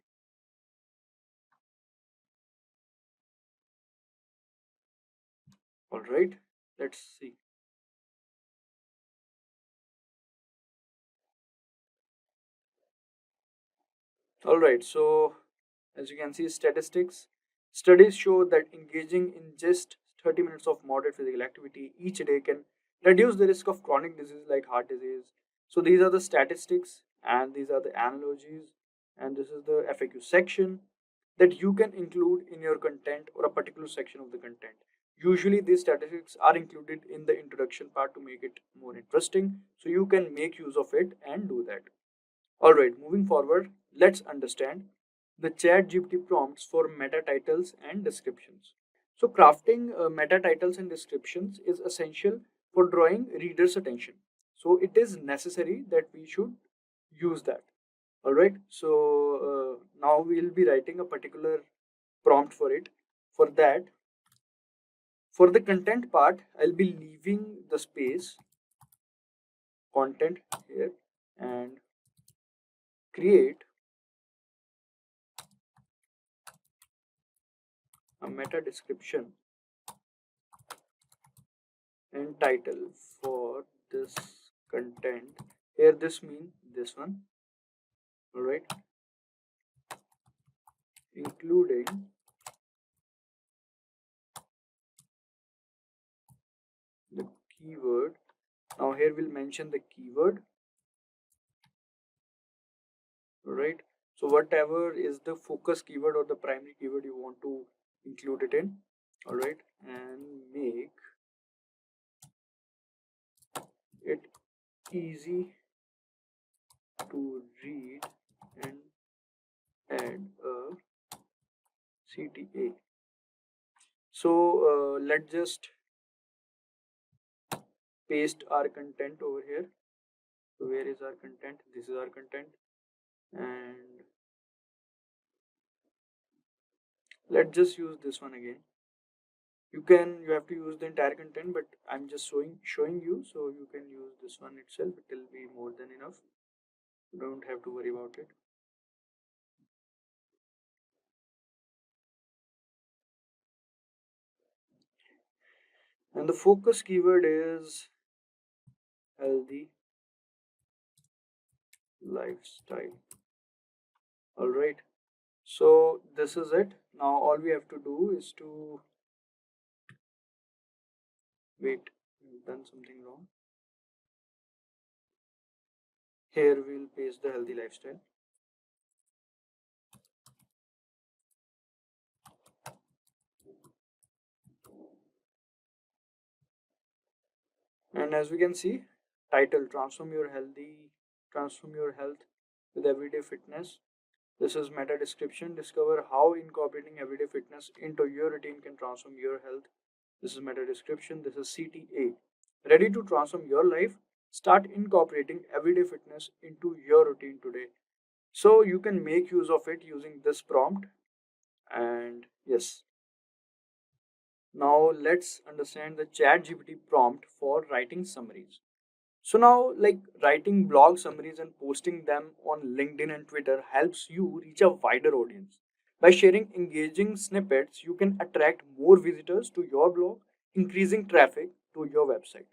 [SPEAKER 13] all right, let's see. All right, so as you can see, statistics studies show that engaging in just 30 minutes of moderate physical activity each day can reduce the risk of chronic disease like heart disease. So these are the statistics and these are the analogies, and this is the FAQ section that you can include in your content or a particular section of the content. Usually these statistics are included in the introduction part to make it more interesting, so you can make use of it and do that. Alright, moving forward, let's understand the ChatGPT prompts for meta titles and descriptions. So crafting meta titles and descriptions is essential for drawing readers' attention. So it is necessary that we should use that. Alright, so now we'll be writing a particular prompt for it. For that, for the content part, I'll be leaving the space content here and create a meta description and title for this content. Here this means this one. Alright, including the keyword. Now here we'll mention the keyword. Alright, so whatever is the focus keyword or the primary keyword you want to include it in. Alright, and make it easy to read and add a CTA. So let's just paste our content over here. So where is our content? This is our content, and let's just use this one again. You have to use the entire content, but I'm just showing you, so you can use this one itself. It will be more than enough. You don't have to worry about it. And the focus keyword is healthy lifestyle. Alright, so this is it. Now all we have to do is to wait, we've done something wrong. Here we'll paste the healthy lifestyle. And as we can see, title, transform your health with everyday fitness. This is meta description, discover how incorporating everyday fitness into your routine can transform your health. This is meta description. This is CTA, ready to transform your life. Start incorporating everyday fitness into your routine today. So you can make use of it using this prompt. And yes, now let's understand the ChatGPT prompt for writing summaries. So now, like, writing blog summaries and posting them on LinkedIn and Twitter helps you reach a wider audience. By sharing engaging snippets, you can attract more visitors to your blog, increasing traffic to your website.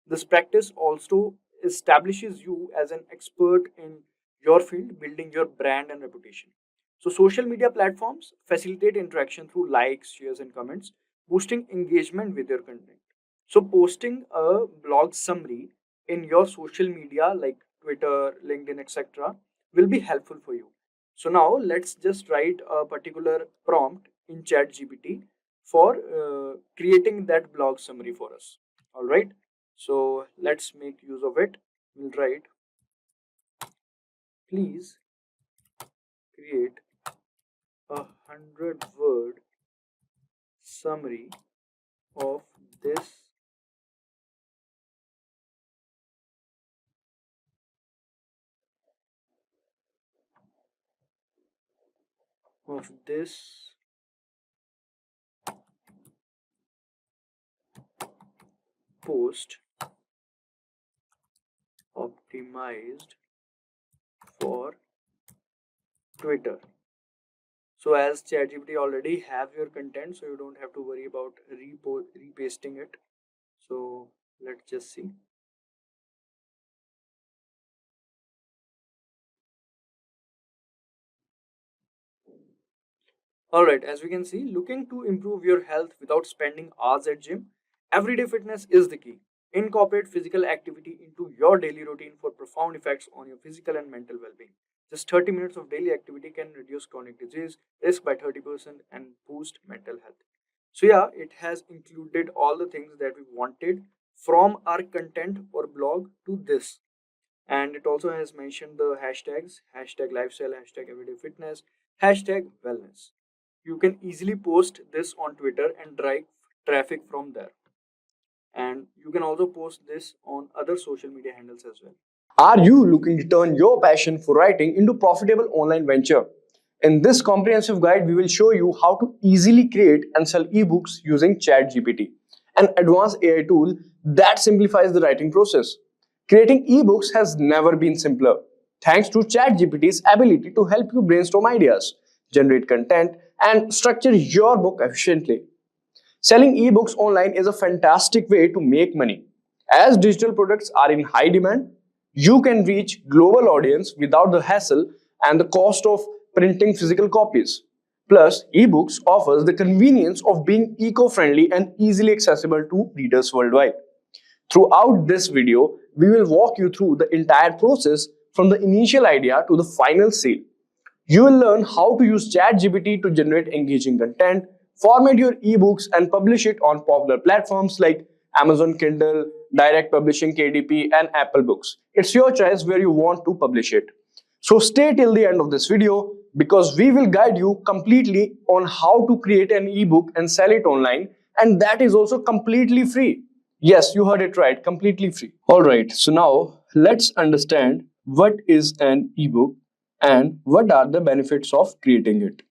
[SPEAKER 13] This practice also establishes you as an expert in your field, building your brand and reputation. So social media platforms facilitate interaction through likes, shares, and comments, boosting engagement with your content. So posting a blog summary in your social media like Twitter, LinkedIn, etc., will be helpful for you. So now let's just write a particular prompt in ChatGPT for creating that blog summary for us. All right. So let's make use of it. We'll write, please create 100-word summary of this of this post optimized for Twitter. So as ChatGPT already have your content, so you don't have to worry about repasting it. So let's just see. Alright, as we can see, looking to improve your health without spending hours at gym, everyday fitness is the key. Incorporate physical activity into your daily routine for profound effects on your physical and mental well-being. Just 30 minutes of daily activity can reduce chronic disease risk by 30% and boost mental health. So yeah, it has included all the things that we wanted from our content or blog to this. And it also has mentioned the hashtags, hashtag lifestyle, hashtag everyday fitness, hashtag wellness. You can easily post this on Twitter and drive traffic from there. And you can also post this on other social media handles as well.
[SPEAKER 3] Are you looking to turn your passion for writing into profitable online venture? In this comprehensive guide, we will show you how to easily create and sell ebooks using ChatGPT, an advanced AI tool that simplifies the writing process. Creating ebooks has never been simpler, thanks to ChatGPT's ability to help you brainstorm ideas, generate content, and structure your book efficiently. Selling ebooks online is a fantastic way to make money. As digital products are in high demand, you can reach global audience without the hassle and the cost of printing physical copies. Plus, ebooks offers the convenience of being eco-friendly and easily accessible to readers worldwide. Throughout this video, we will walk you through the entire process from the initial idea to the final sale. You will learn how to use ChatGPT to generate engaging content, format your ebooks, and publish it on popular platforms like Amazon Kindle, Direct Publishing KDP, and Apple Books. It's your choice where you want to publish it. So stay till the end of this video because we will guide you completely on how to create an ebook and sell it online, and that is also completely free. Yes, you heard it right, completely free. Alright, so now let's understand what is an ebook and what are the benefits of creating it.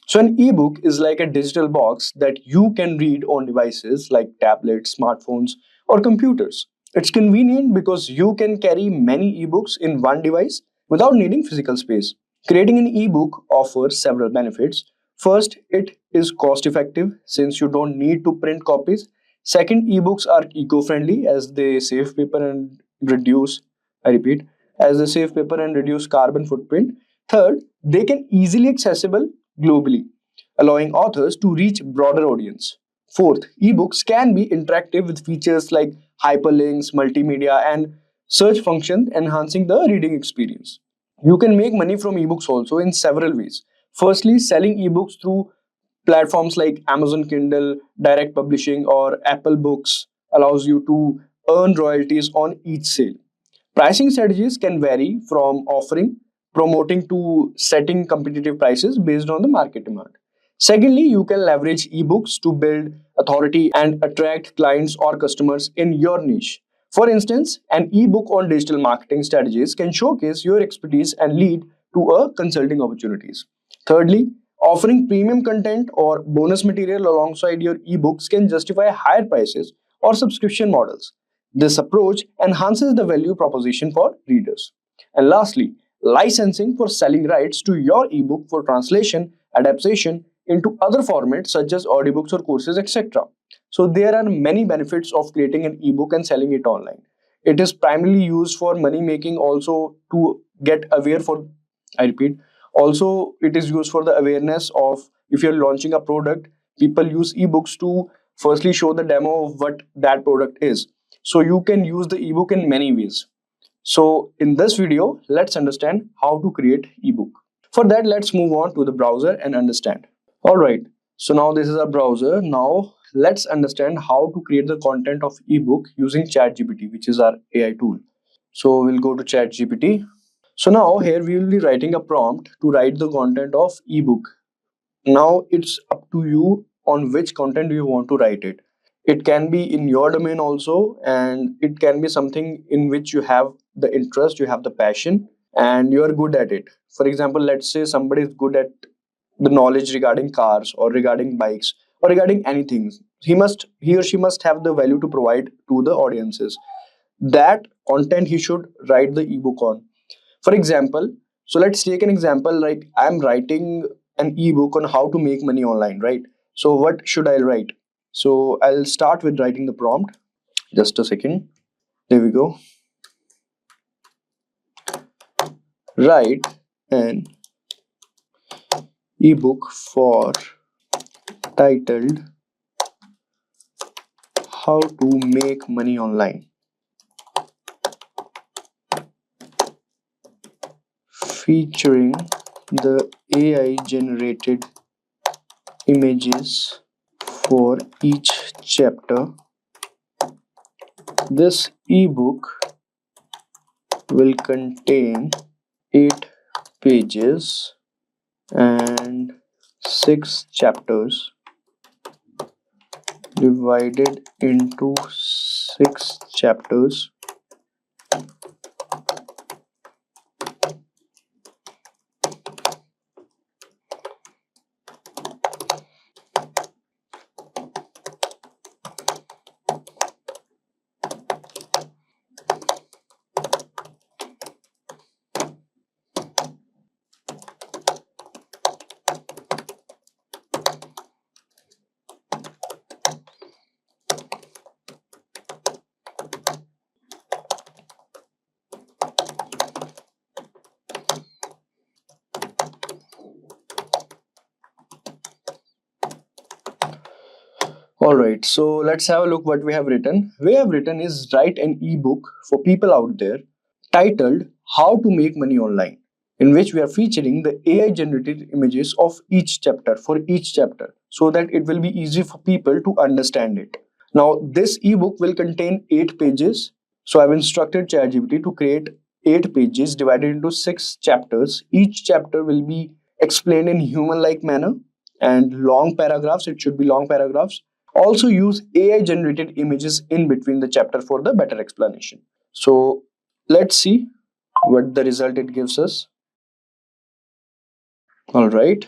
[SPEAKER 3] So an ebook is like a digital box that you can read on devices like tablets, smartphones, or computers. It's convenient because you can carry many ebooks in one device without needing physical space. Creating an ebook offers several benefits. First, it is cost effective since you don't need to print copies. Second, ebooks are eco-friendly as they save paper and reduce, I repeat, as they save paper and reduce carbon footprint. Third, they can easily accessible globally, allowing authors to reach broader audience. Fourth, ebooks can be interactive with features like hyperlinks, multimedia, and search functions, enhancing the reading experience. You can make money from ebooks also in several ways. Firstly, selling ebooks through platforms like Amazon Kindle, Direct Publishing, or Apple Books allows you to earn royalties on each sale. Pricing strategies can vary from offering, promoting to setting competitive prices based on the market demand. Secondly, you can leverage ebooks to build authority and attract clients or customers in your niche. For instance, an ebook on digital marketing strategies can showcase your expertise and lead to a consulting opportunities. Thirdly, offering premium content or bonus material alongside your ebooks can justify higher prices or subscription models. This approach enhances the value proposition for readers. And lastly, licensing for selling rights to your ebook for translation, adaptation into other formats such as audiobooks or courses, etc. So there are many benefits of creating an ebook and selling it online. It is primarily used for money making, also to get aware for, I repeat, also it is used for the awareness of if you're launching a product, people use ebooks to firstly show the demo of what that product is. So you can use the ebook in many ways. So in this video, let's understand how to create ebook. For that, let's move on to the browser and understand. All right. So now this is our browser. Now let's understand how to create the content of ebook using ChatGPT, which is our AI tool. So we'll go to ChatGPT. So now here we will be writing a prompt to write the content of ebook. Now it's up to you on which content you want to write it. It can be in your domain also, and it can be something in which you have the interest, you have the passion, and you are good at it. For example, let's say somebody is good at the knowledge regarding cars or regarding bikes or regarding anything. He or she must have the value to provide to the audiences. That content he should write the ebook on. For example, so let's take an example like I'm writing an ebook on how to make money online, right? So what should I write? So I'll start with writing the prompt. Just a second. There we go. Write an ebook for titled How to Make Money Online, featuring the AI generated images for each chapter. This ebook will contain 8 pages and 6 chapters divided into 6 chapters. Alright, so let's have a look what we have written. We have written is write an ebook for people out there titled How to Make Money Online, in which we are featuring the AI generated images of each chapter for each chapter so that it will be easy for people to understand it. Now this ebook will contain 8 pages. So I've instructed ChatGPT to create 8 pages divided into 6 chapters. Each chapter will be explained in human-like manner and long paragraphs. It should be long paragraphs. Also use AI generated images in between the chapter for the better explanation. So let's see what the result it gives us. All right.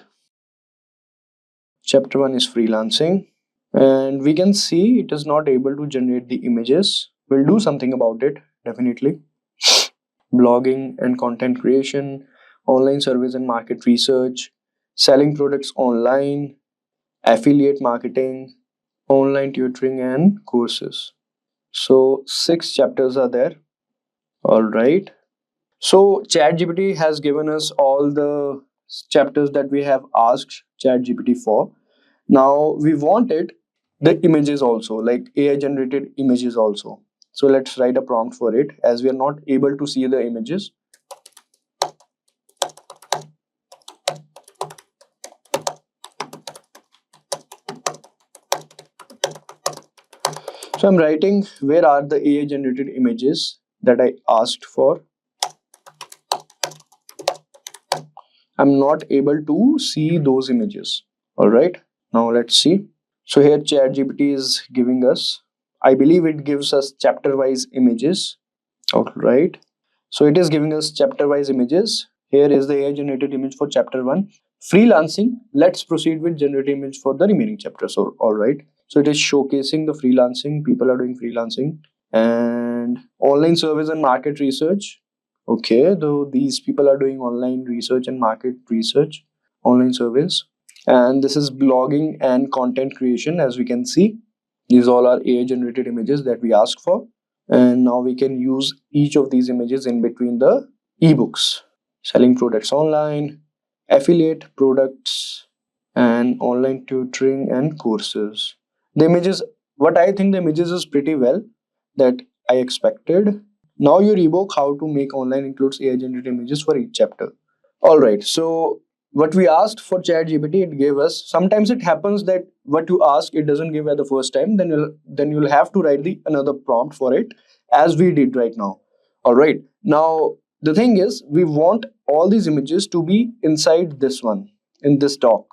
[SPEAKER 3] Chapter 1 is freelancing, and we can see it is not able to generate the images. We'll do something about it, definitely. Blogging and content creation, online service and market research, selling products online, affiliate marketing, online tutoring and courses. So 6 chapters are there. All right. So ChatGPT has given us all the chapters that we have asked ChatGPT for. Now we wanted the images also, like AI generated images also. So let's write a prompt for it, as we are not able to see the images. So I'm writing where are the AI generated images that I asked for. I'm not able to see those images. All right, now let's see. So here ChatGPT is giving us, I believe it gives us chapter wise images. All right, so it is giving us chapter wise images. Here is the AI generated image for chapter 1, freelancing. Let's proceed with generate image for the remaining chapters. So all right, so it is showcasing the freelancing, people are doing freelancing, and online service and market research. Okay, though these people are doing online research and market research, online service. And this is blogging and content creation. As we can see, these all are AI generated images that we asked for. And now we can use each of these images in between the ebooks. Selling products online, affiliate products, and online tutoring and courses. The images, what I think the images is pretty well that I expected. Now your ebook How to Make Online includes AI generated images for each chapter. All right, so what we asked for ChatGPT, it gave us. Sometimes it happens that what you ask it doesn't give at the first time. Then you'll have to write the another prompt for it, as we did right now. All right, now the thing is we want all these images to be inside this one, in this doc,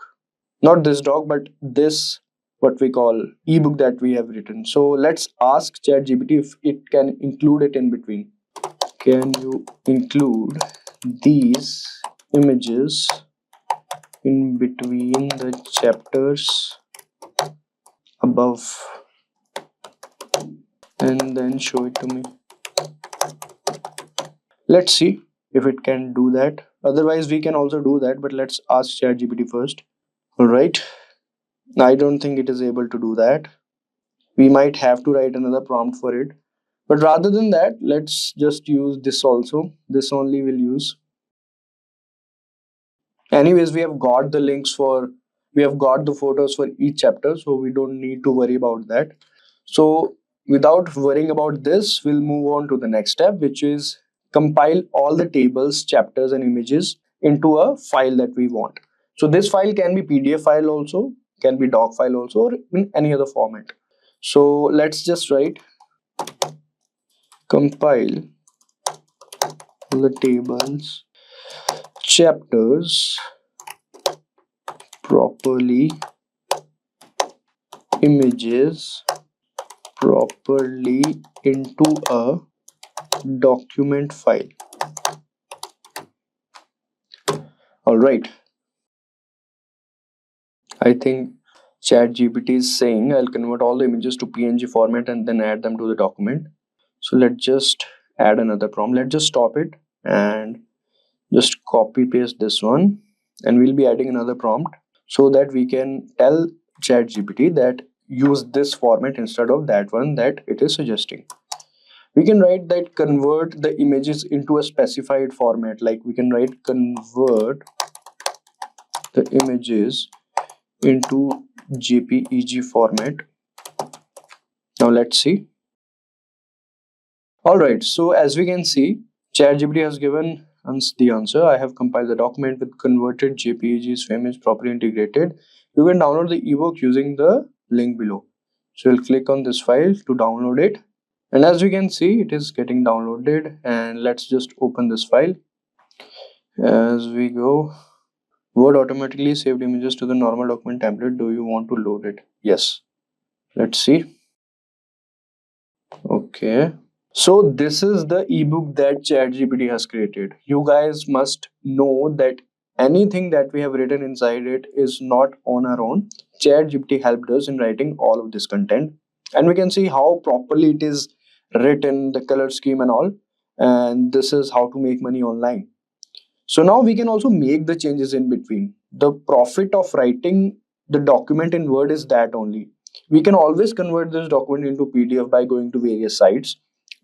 [SPEAKER 3] not this doc but this what we call ebook that we have written. So let's ask ChatGPT if it can include it in between. Can you include these images in between the chapters above, and then show it to me. Let's see if it can do that. Otherwise we can also do that, but let's ask ChatGPT first. All right, I don't think it is able to do that. We might have to write another prompt for it, but rather than that, let's just use this also. This only we'll use. Anyways, we have got the photos for each chapter, so we don't need to worry about that. So without worrying about this, we'll move on to the next step, which is compile all the tables, chapters, and images into a file that we want. So this file can be PDF file also, can be doc file also, or in any other format. So let's just write compile the tables, chapters properly, images properly into a document file. All right. I think ChatGPT is saying I'll convert all the images to PNG format and then add them to the document. So let's just add another prompt. Let's just stop it and just copy paste this one, and we'll be adding another prompt so that we can tell ChatGPT that use this format instead of that one that it is suggesting. We can write that convert the images into a specified format. Like we can write convert the images into JPEG format. Now let's see. All right, so as we can see, ChatGPT has given us the answer. I have compiled the document with converted JPEGs image properly integrated. You can download the ebook using the link below. So we'll click on this file to download it. And as we can see, it is getting downloaded, and let's just open this file. As we go, Word automatically saved images to the normal document template. Do you want to load it? Yes. Let's see. Okay. So this is the ebook that ChatGPT has created. You guys must know that anything that we have written inside it is not on our own. ChatGPT helped us in writing all of this content, and we can see how properly it is written, the color scheme and all. And this is how to make money online. So now we can also make the changes in between. The profit of writing the document in Word is that only. We can always convert this document into PDF by going to various sites.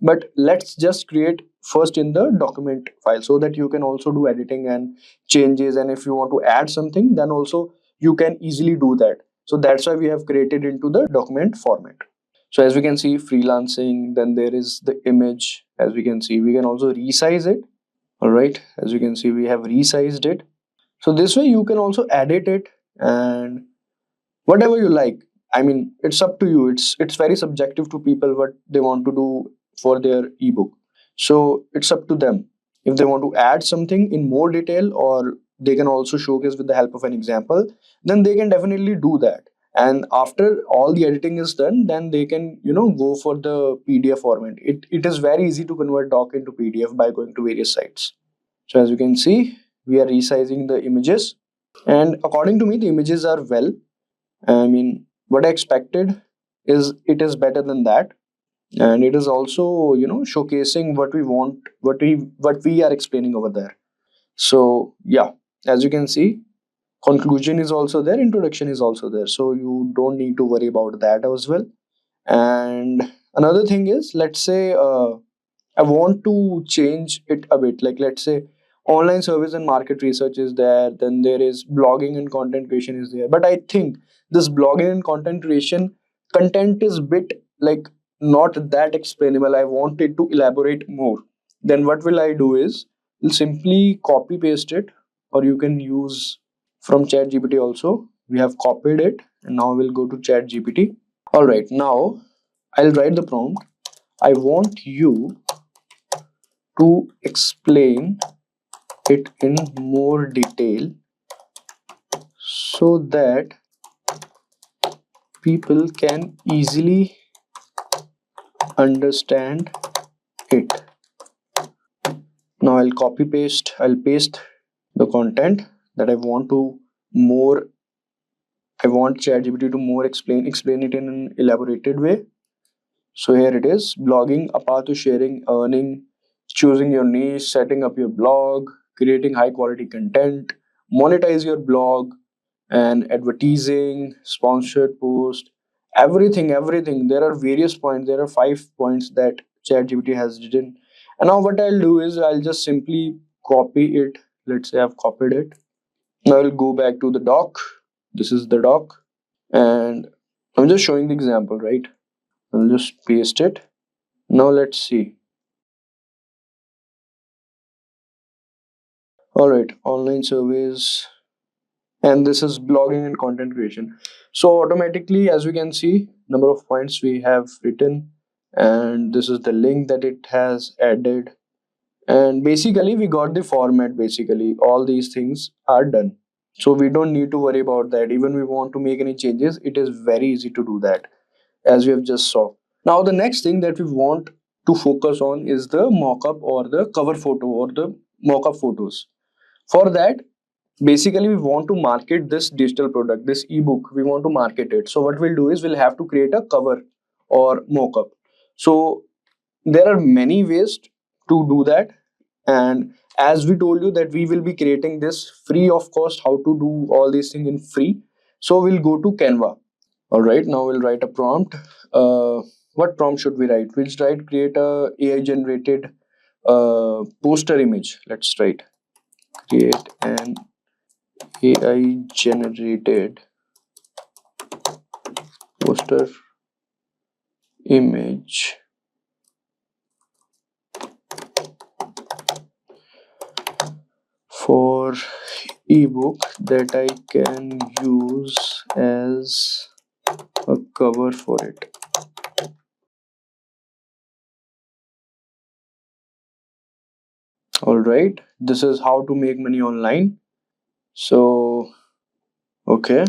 [SPEAKER 3] But let's just create first in the document file so that you can also do editing and changes. And if you want to add something, then also you can easily do that. So that's why we have created into the document format. So as we can see, freelancing, then there is the image. As we can see, we can also resize it. All right, as you can see, we have resized it. So this way you can also edit it and whatever you like. I mean, it's up to you. It's very subjective to people what they want to do for their ebook. So it's up to them. If they want to add something in more detail, or they can also showcase with the help of an example, then they can definitely do that. And after all the editing is done, then they can, go for the PDF format. It is very easy to convert doc into PDF by going to various sites. So as you can see, we are resizing the images, and according to me, the images are well. I mean, what I expected is it is better than that, and it is also showcasing what we want, what we are explaining over there. So yeah, as you can see, conclusion is also there, introduction is also there, so you don't need to worry about that as well. And another thing is, let's say I want to change it a bit. Like let's say online service and market research is there, then there is blogging and content creation is there. But I think this blogging and content creation content is bit like not that explainable. I want it to elaborate more. Then what will I do is, we'll simply copy paste it, or you can use from ChatGPT also. We have copied it, and now we'll go to ChatGPT. All right, now I'll write the prompt. I want you to explain it in more detail so that people can easily understand it. Now I'll paste the content that I want ChatGPT to more explain it in an elaborated way. So here it is: blogging, a path to sharing, earning, choosing your niche, setting up your blog, creating high quality content, monetize your blog, and advertising, sponsored post, everything. There are various points. There are 5 points that ChatGPT has written. And now what I'll do is, I'll just simply copy it. Let's say I've copied it. Now I'll go back to the doc. This is the doc, and I'm just showing the example, right? I'll just paste it. Now let's see. Alright, online surveys, and this is blogging and content creation. So automatically, as we can see, number of points we have written, and this is the link that it has added, and basically we got the format. Basically all these things are done, so we don't need to worry about that. Even we want to make any changes, it is very easy to do that, as we have just saw. Now the next thing that we want to focus on is the mockup or the cover photo or the mockup photos. For that, basically we want to market this digital product, this ebook, we want to market it. So what we'll do is we'll have to create a cover or mockup. So there are many ways to do that, and as we told you that we will be creating this free of cost, how to do all these things in free. So we'll go to Canva. All right, now we'll write a prompt. What prompt should we write? We'll write create a AI generated poster image. Let's write create an AI generated poster image for ebook that I can use as a cover for it. All right, this is how to make money online. So okay,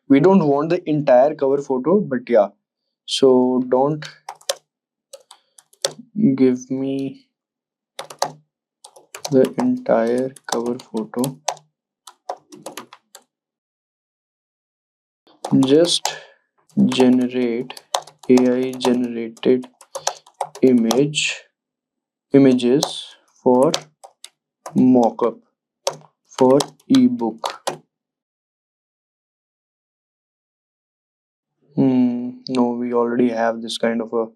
[SPEAKER 3] we don't want the entire cover photo, but yeah, so don't give me the entire cover photo, just generate AI generated images for mockup for ebook. No, we already have this kind of a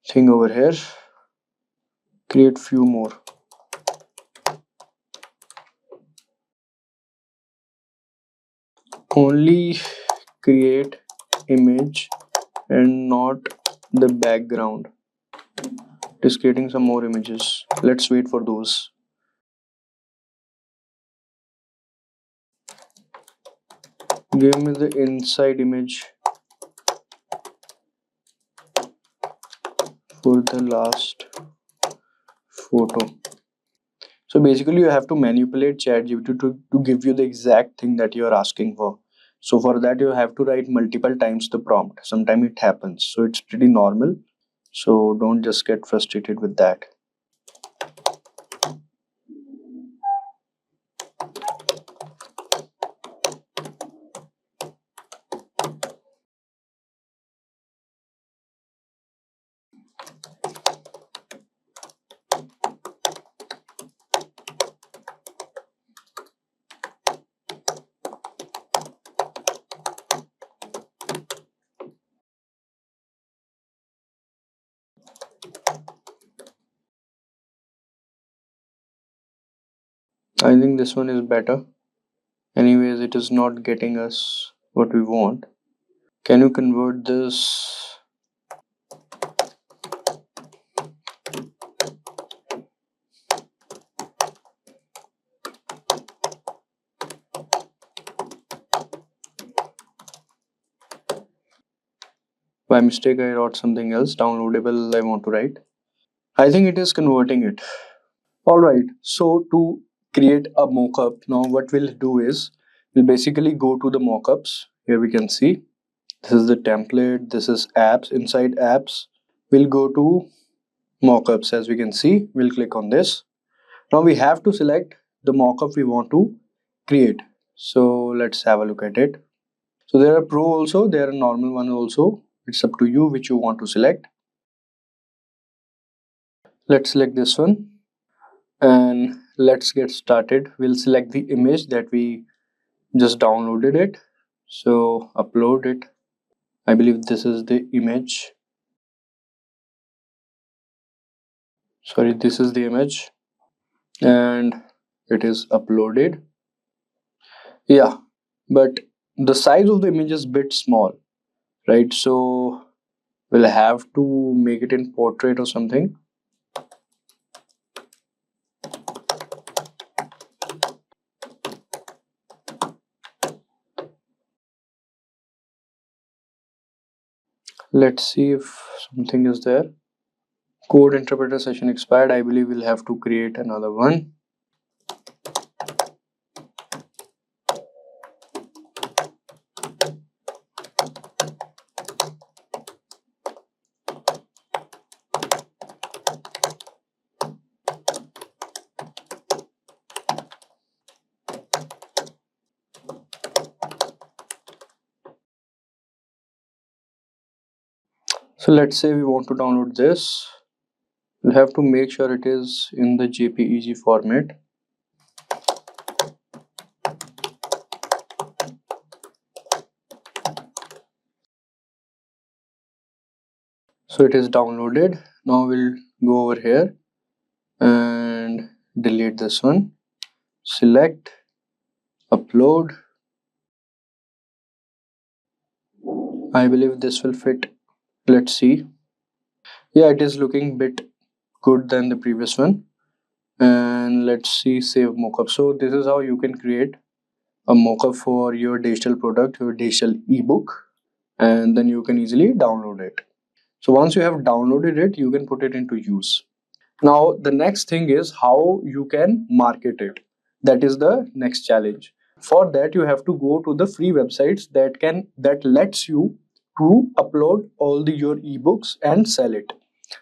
[SPEAKER 3] thing over here. Create few more. Only create image and not the background. Just creating some more images. Let's wait for those. Give me the inside image for the last photo. So basically you have to manipulate Chatgpt to give you the exact thing that you are asking for. So for that you have to write multiple times the prompt. Sometimes it happens, so it's pretty normal. So don't just get frustrated with that. I think this one is better. Anyways, it is not getting us what we want. Can you convert this? By mistake I wrote something else. Downloadable I want to write. I think it is converting it. Alright, so to create a mockup, now what we'll do is we'll basically go to the mockups. Here we can see this is the template, this is apps. Inside apps, we'll go to mockups. As we can see, we'll click on this. Now we have to select the mockup we want to create. So let's have a look at it. So there are pro also, there are normal one also. It's up to you which you want to select. Let's select this one and let's get started. We'll select the image that we just downloaded it. So upload it. I believe this is the image. Sorry, this is the image and it is uploaded. Yeah, but the size of the image is bit small, right? So we'll have to make it in portrait or something. Let's see if something is there. Code interpreter session expired. I believe we'll have to create another one. So let's say we want to download this. We'll have to make sure it is in the JPEG format. So it is downloaded. Now we'll go over here and delete this one. Select, upload. I believe this will fit. Let's see. Yeah, it is looking bit good than the previous one. And let's see, save mockup. So this is how you can create a mockup for your digital product, your digital ebook, and then you can easily download it. So once you have downloaded it, you can put it into use. Now the next thing is how you can market it. That is the next challenge. For that, you have to go to the free websites that lets you to upload all your ebooks and sell it.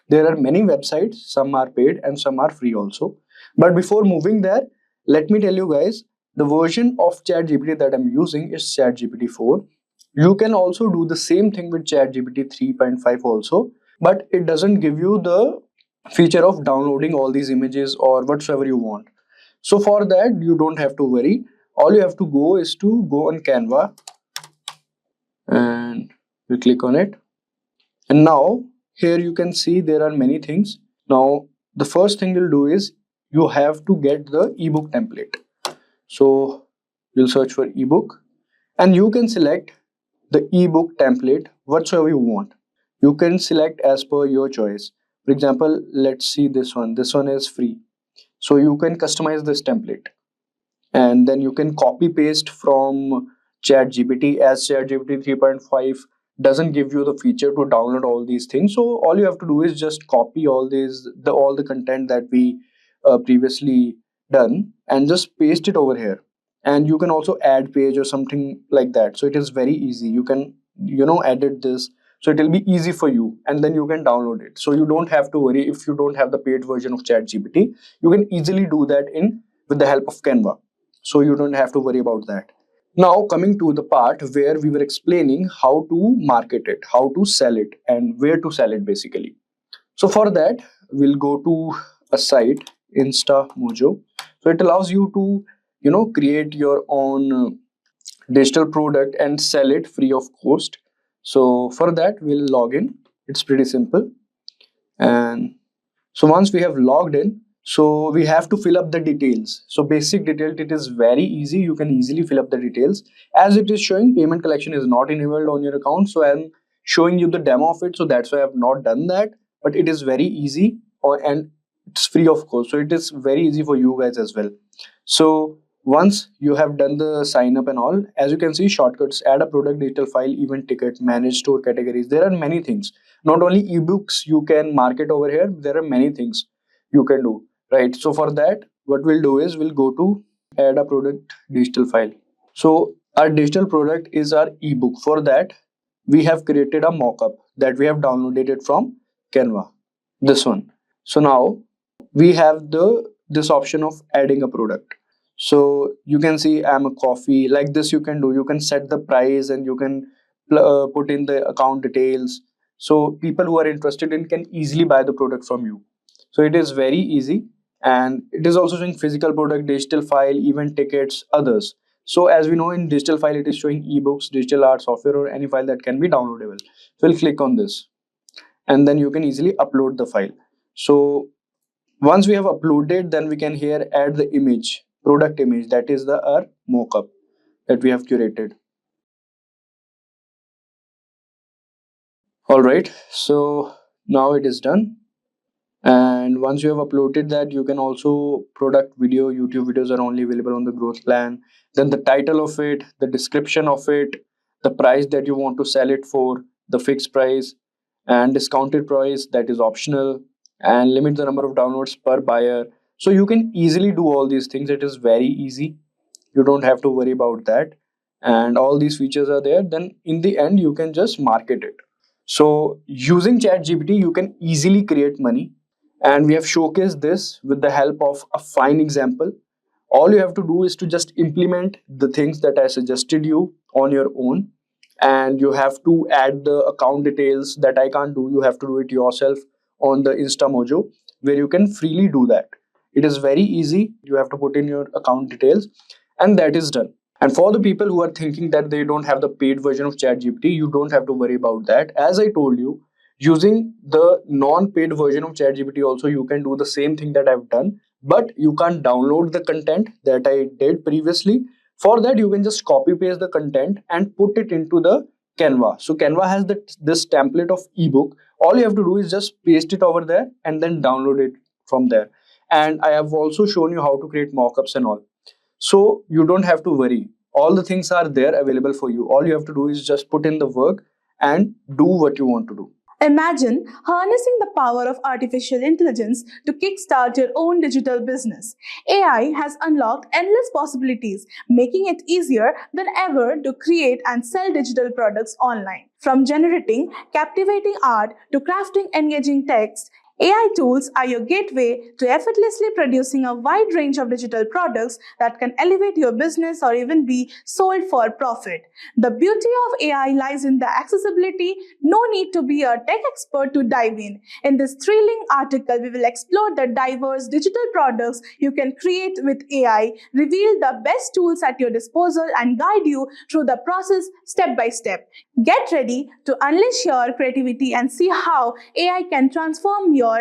[SPEAKER 3] There are many websites, some are paid and some are free also. But before moving there, let me tell you guys, the version of ChatGPT that I'm using is ChatGPT 4. You can also do the same thing with ChatGPT 3.5 also, but it doesn't give you the feature of downloading all these images or whatsoever you want. So for that, you don't have to worry. All you have to go is to go on Canva and you click on it. And now here you can see there are many things. Now the first thing you'll do is you have to get the ebook template. So you'll search for ebook and you can select the ebook template whatsoever you want. You can select as per your choice. For example, let's see this one. This one is free. So you can customize this template and then you can copy paste from ChatGPT, as ChatGPT 3.5 doesn't give you the feature to download all these things. So all you have to do is just copy all the content that we previously done and just paste it over here. And you can also add page or something like that. So it is very easy. You can edit this. So it will be easy for you and then you can download it. So you don't have to worry if you don't have the paid version of ChatGPT. You can easily do that with the help of Canva. So you don't have to worry about that. Now coming to the part where we were explaining how to market it, how to sell it and where to sell it basically. So for that, we'll go to a site, InstaMojo. So it allows you to create your own digital product and sell it free of cost. So for that, we'll log in. It's pretty simple. And so once we have logged in, so we have to fill up the details. So basic detail, it is very easy. You can easily fill up the details. As it is showing, payment collection is not enabled on your account. So I'm showing you the demo of it. So that's why I have not done that. But it is very easy and it's free of cost. So it is very easy for you guys as well. So once you have done the sign up and all, as you can see, shortcuts, add a product, digital file, event ticket, manage store categories. There are many things. Not only ebooks you can market over here, there are many things you can do, right? So for that, what we'll do is we'll go to add a product digital file. So our digital product is our ebook. For that, we have created a mockup that we have downloaded it from Canva, this one. So now we have this option of adding a product. So you can see I'm a coffee, like this you can do. You can set the price and you can put in the account details. So people who are interested in can easily buy the product from you. So it is very easy and it is also showing physical product, digital file, event tickets, others. So as we know in digital file, it is showing ebooks, digital art, software or any file that can be downloadable. So we'll click on this and then you can easily upload the file. So once we have uploaded, then we can here add the image, product image, that is our mockup. that we have curated. All right, so now it is done. And once you have uploaded that, you can also product video. YouTube videos are only available on the growth plan. Then the title of it, the description of it, the price that you want to sell it for, the fixed price, and discounted price that is optional, and limit the number of downloads per buyer. So you can easily do all these things. It is very easy. You don't have to worry about that. And all these features are there. Then in the end, you can just market it. So using ChatGPT, you can easily create money. And we have showcased this with the help of a fine example. All you have to do is to just implement the things that I suggested you on your own. And you have to add the account details that I can't do. You have to do it yourself on the InstaMojo, where you can freely do that. It is very easy. You have to put in your account details, and that is done. And for the people who are thinking that they don't have the paid version of ChatGPT, you don't have to worry about that. As I told you, using the non-paid version of ChatGPT also, you can do the same thing that I've done, but you can't download the content that I did previously. For that, you can just copy paste the content and put it into the Canva. So Canva has this template of ebook. All you have to do is just paste it over there and then download it from there. And I have also shown you how to create mockups and all. So you don't have to worry. All the things are there available for you. All you have to do is just put in the work and do what you want to do.
[SPEAKER 9] Imagine harnessing the power of artificial intelligence to kickstart your own digital business. AI has unlocked endless possibilities, making it easier than ever to create and sell digital products online. From generating captivating art to crafting engaging text, AI tools are your gateway to effortlessly producing a wide range of digital products that can elevate your business or even be sold for profit. The beauty of AI lies in the accessibility. No need to be a tech expert to dive in. In this thrilling article, we will explore the diverse digital products you can create with AI, reveal the best tools at your disposal, and guide you through the process step by step. Get ready to unleash your creativity and see how AI can transform your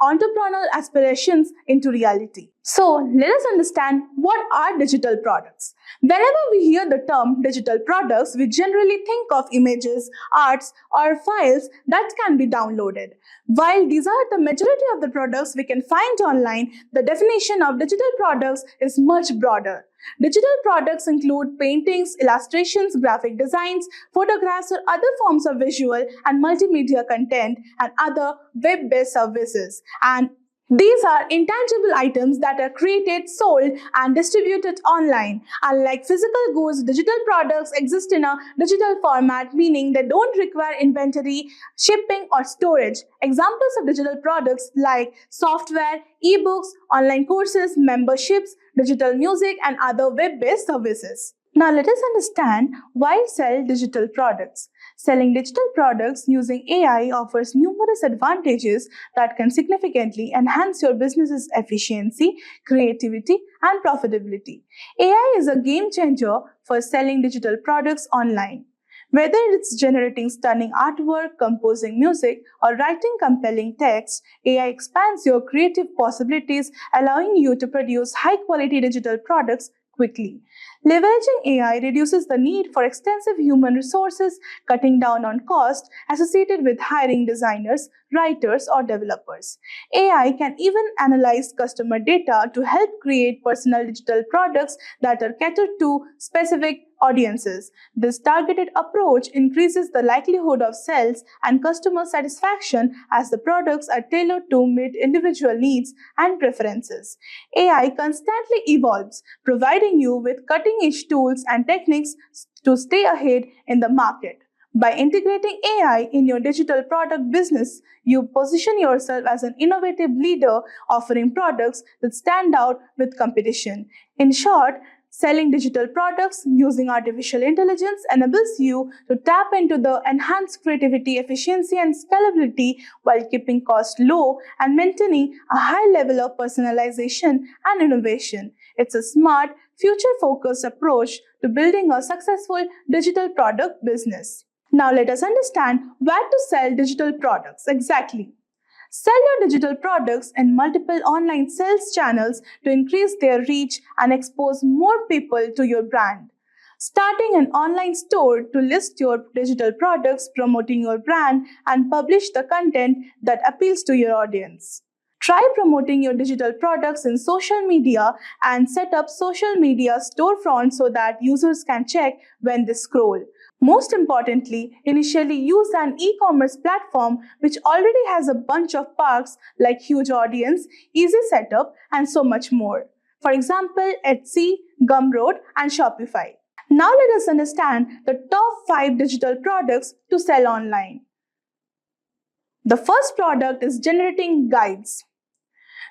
[SPEAKER 9] entrepreneurial aspirations into reality. So, let us understand what are digital products. Whenever we hear the term digital products, we generally think of images, arts, or files that can be downloaded. While these are the majority of the products we can find online, the definition of digital products is much broader. Digital products include paintings, illustrations, graphic designs, photographs, or other forms of visual and multimedia content, and other web-based services. And these are intangible items that are created, sold, and distributed online. Unlike physical goods, digital products exist in a digital format, meaning they don't require inventory, shipping, or storage. Examples of digital products like software, ebooks, online courses, memberships, digital music, and other web-based services. Now let us understand why sell digital products. Selling digital products using AI offers numerous advantages that can significantly enhance your business's efficiency, creativity, and profitability. AI is a game changer for selling digital products online. Whether it's generating stunning artwork, composing music, or writing compelling text, AI expands your creative possibilities, allowing you to produce high-quality digital products quickly. Leveraging AI reduces the need for extensive human resources, cutting down on costs associated with hiring designers, writers, or developers. AI can even analyze customer data to help create personal digital products that are catered to specific audiences. This targeted approach increases the likelihood of sales and customer satisfaction as the products are tailored to meet individual needs and preferences. AI constantly evolves, providing you with cutting-edge tools and techniques to stay ahead in the market. By integrating AI in your digital product business, you position yourself as an innovative leader offering products that stand out with competition. In short, selling digital products using artificial intelligence enables you to tap into the enhanced creativity, efficiency, and scalability while keeping costs low and maintaining a high level of personalization and innovation. It's a smart, future-focused approach to building a successful digital product business. Now let us understand where to sell digital products exactly. Sell your digital products in multiple online sales channels to increase their reach and expose more people to your brand. Starting an online store to list your digital products, promoting your brand, and publish the content that appeals to your audience. Try promoting your digital products in social media and set up social media storefronts so that users can check when they scroll. Most importantly, initially use an e-commerce platform which already has a bunch of perks like huge audience, easy setup, and so much more. For example, Etsy, Gumroad, and Shopify. Now let us understand the top 5 digital products to sell online. The first product is generating guides.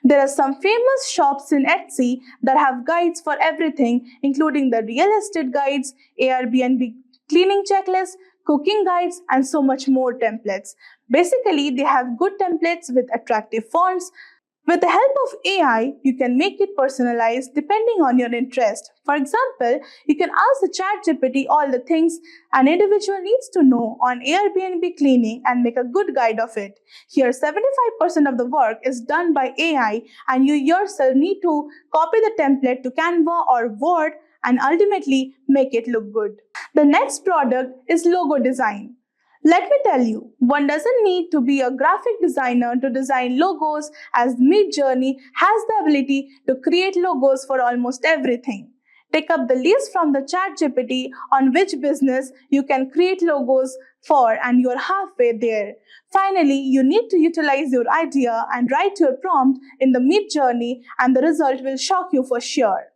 [SPEAKER 9] There are some famous shops in Etsy that have guides for everything, including the real estate guides, Airbnb cleaning checklists, cooking guides, and so much more templates. Basically, they have good templates with attractive fonts. With the help of AI, you can make it personalized depending on your interest. For example, you can ask the Chatgpt all the things an individual needs to know on Airbnb cleaning and make a good guide of it. Here, 75% of the work is done by AI, and you yourself need to copy the template to Canva or Word and ultimately make it look good. The next product is logo design. Let me tell you, one doesn't need to be a graphic designer to design logos, as Midjourney has the ability to create logos for almost everything. Take up the list from the Chatgpt on which business you can create logos for, and you're halfway there. Finally, you need to utilize your idea and write your prompt in the Midjourney, and the result will shock you for sure.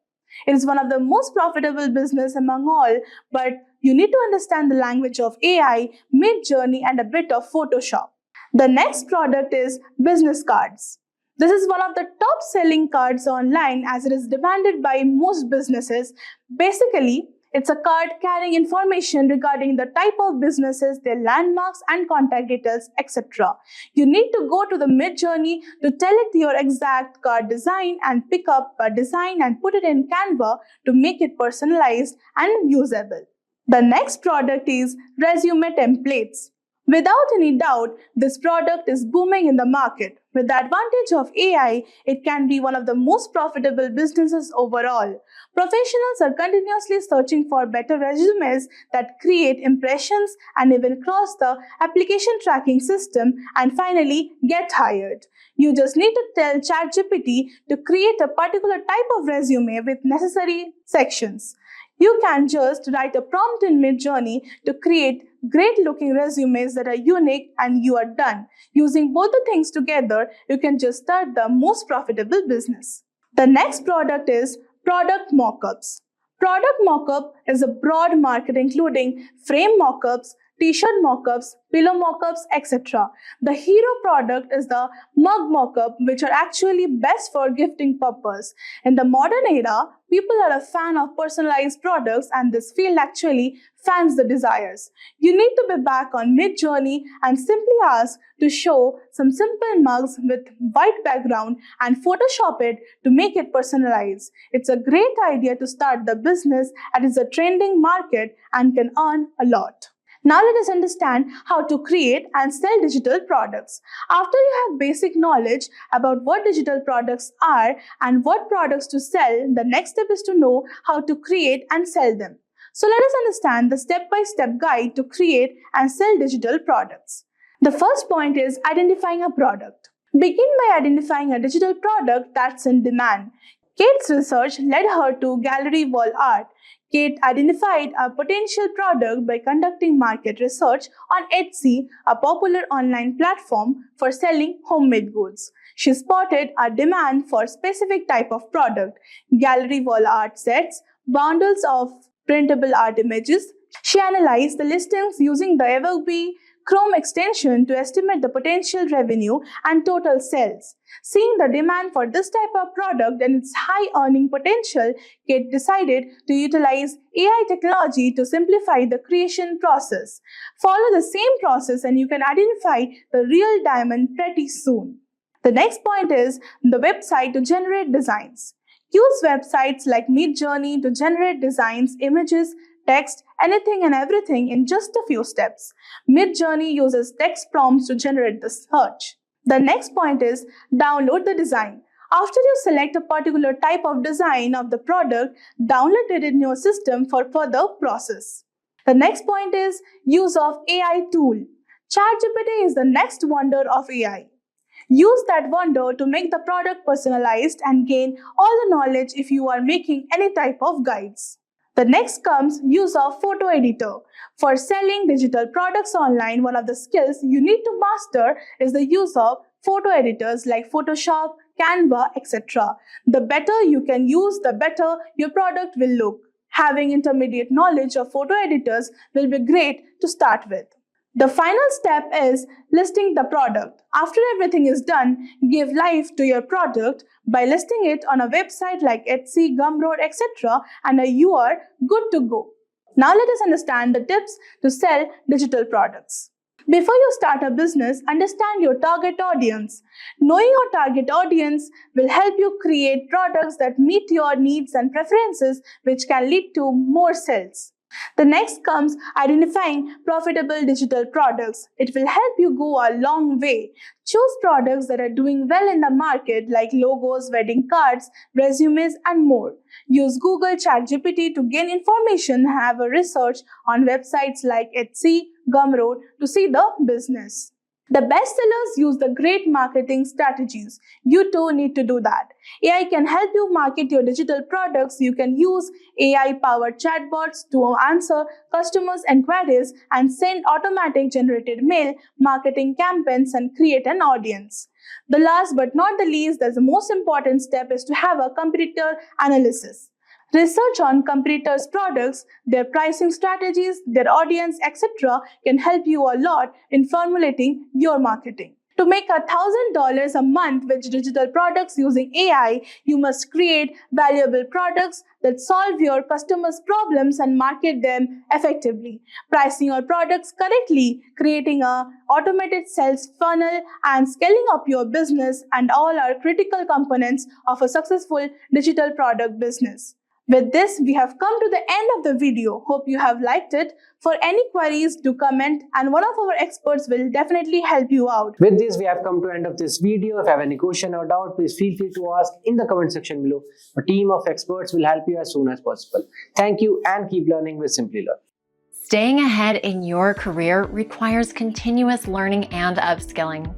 [SPEAKER 9] It is one of the most profitable business among all, but you need to understand the language of AI, Midjourney, and a bit of Photoshop. The next product is business cards. This is one of the top selling cards online as it is demanded by most businesses. Basically, it's a card carrying information regarding the type of businesses, their landmarks and contact details, etc. You need to go to the Midjourney to tell it your exact card design and pick up a design and put it in Canva to make it personalized and usable. The next product is resume templates. Without any doubt, this product is booming in the market. With the advantage of AI, it can be one of the most profitable businesses overall. Professionals are continuously searching for better resumes that create impressions and even cross the application tracking system and finally get hired. You just need to tell ChatGPT to create a particular type of resume with necessary sections. You can just write a prompt in Midjourney to create great looking resumes that are unique, and you are done. Using both the things together, you can just start the most profitable business. The next product is product mockups. Product mockup is a broad market including frame mockups, t-shirt mockups, pillow mockups, etc. The hero product is the mug mockup, which are actually best for gifting purpose. In the modern era, people are a fan of personalized products, and this field actually fans the desires. You need to be back on Midjourney and simply ask to show some simple mugs with white background and Photoshop it to make it personalized. It's a great idea to start the business as it's a trending market and can earn a lot. Now let us understand how to create and sell digital products. After you have basic knowledge about what digital products are and what products to sell, the next step is to know how to create and sell them. So let us understand the step-by-step guide to create and sell digital products. The first point is identifying a product. Begin by identifying a digital product that's in demand. Kate's research led her to gallery wall art. Kate identified a potential product by conducting market research on Etsy, a popular online platform for selling homemade goods. She spotted a demand for a specific type of product: gallery wall art sets, bundles of printable art images. She analyzed the listings using the Ebooks Chrome extension to estimate the potential revenue and total sales. Seeing the demand for this type of product and its high earning potential, Kate decided to utilize AI technology to simplify the creation process. Follow the same process and you can identify the real diamond pretty soon. The next point is the website to generate designs. Use websites like Midjourney to generate designs, images, text, anything and everything in just a few steps. Midjourney uses text prompts to generate the search. The next point is download the design. After you select a particular type of design of the product, download it in your system for further process. The next point is use of AI tool. Chatgpt is the next wonder of AI. Use that wonder to make the product personalized and gain all the knowledge if you are making any type of guides. The next comes use of photo editor. For selling digital products online, one of the skills you need to master is the use of photo editors like Photoshop, Canva, etc. The better you can use, the better your product will look. Having intermediate knowledge of photo editors will be great to start with. The final step is listing the product. After everything is done, give life to your product by listing it on a website like Etsy, Gumroad, etc. and you are good to go. Now let us understand the tips to sell digital products. Before you start a business, understand your target audience. Knowing your target audience will help you create products that meet your needs and preferences, which can lead to more sales. The next comes identifying profitable digital products. It will help you go a long way. Choose products that are doing well in the market like logos, wedding cards, resumes, and more. Use Google Chatgpt to gain information and have a research on websites like Etsy, Gumroad to see the business. The best sellers use the great marketing strategies. You too need to do that. AI can help you market your digital products. You can use AI-powered chatbots to answer customers' inquiries and send automatic generated mail, marketing campaigns, and create an audience. The last but not the least, the most important step is to have a competitor analysis. Research on competitors' products, their pricing strategies, their audience, etc. can help you a lot in formulating your marketing. To make $1,000 a month with digital products using AI, you must create valuable products that solve your customers' problems and market them effectively. Pricing your products correctly, creating an automated sales funnel, and scaling up your business and all are critical components of a successful digital product business. With this, we have come to the end of the video. Hope you have liked it. For any queries, do comment and one of our experts will definitely help you out.
[SPEAKER 1] With this, we have come to the end of this video. If you have any question or doubt, please feel free to ask in the comment section below. A team of experts will help you as soon as possible. Thank you and keep learning with Simplilearn.
[SPEAKER 14] Staying ahead in your career requires continuous learning and upskilling.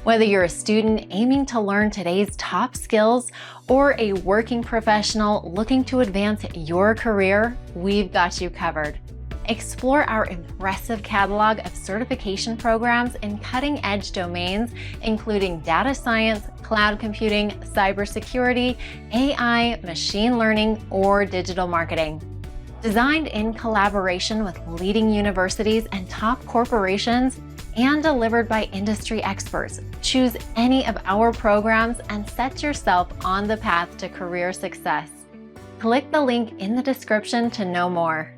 [SPEAKER 14] Whether you're a student aiming to learn today's top skills or a working professional looking to advance your career, we've got you covered. Explore our impressive catalog of certification programs in cutting-edge domains, including data science, cloud computing, cybersecurity, AI, machine learning, or digital marketing. Designed in collaboration with leading universities and top corporations, and delivered by industry experts. Choose any of our programs and set yourself on the path to career success. Click the link in the description to know more.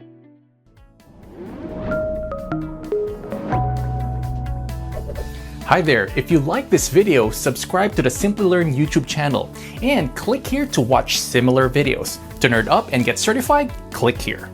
[SPEAKER 15] Hi there, if you like this video, subscribe to the Simplilearn YouTube channel and click here to watch similar videos. To nerd up and get certified, click here.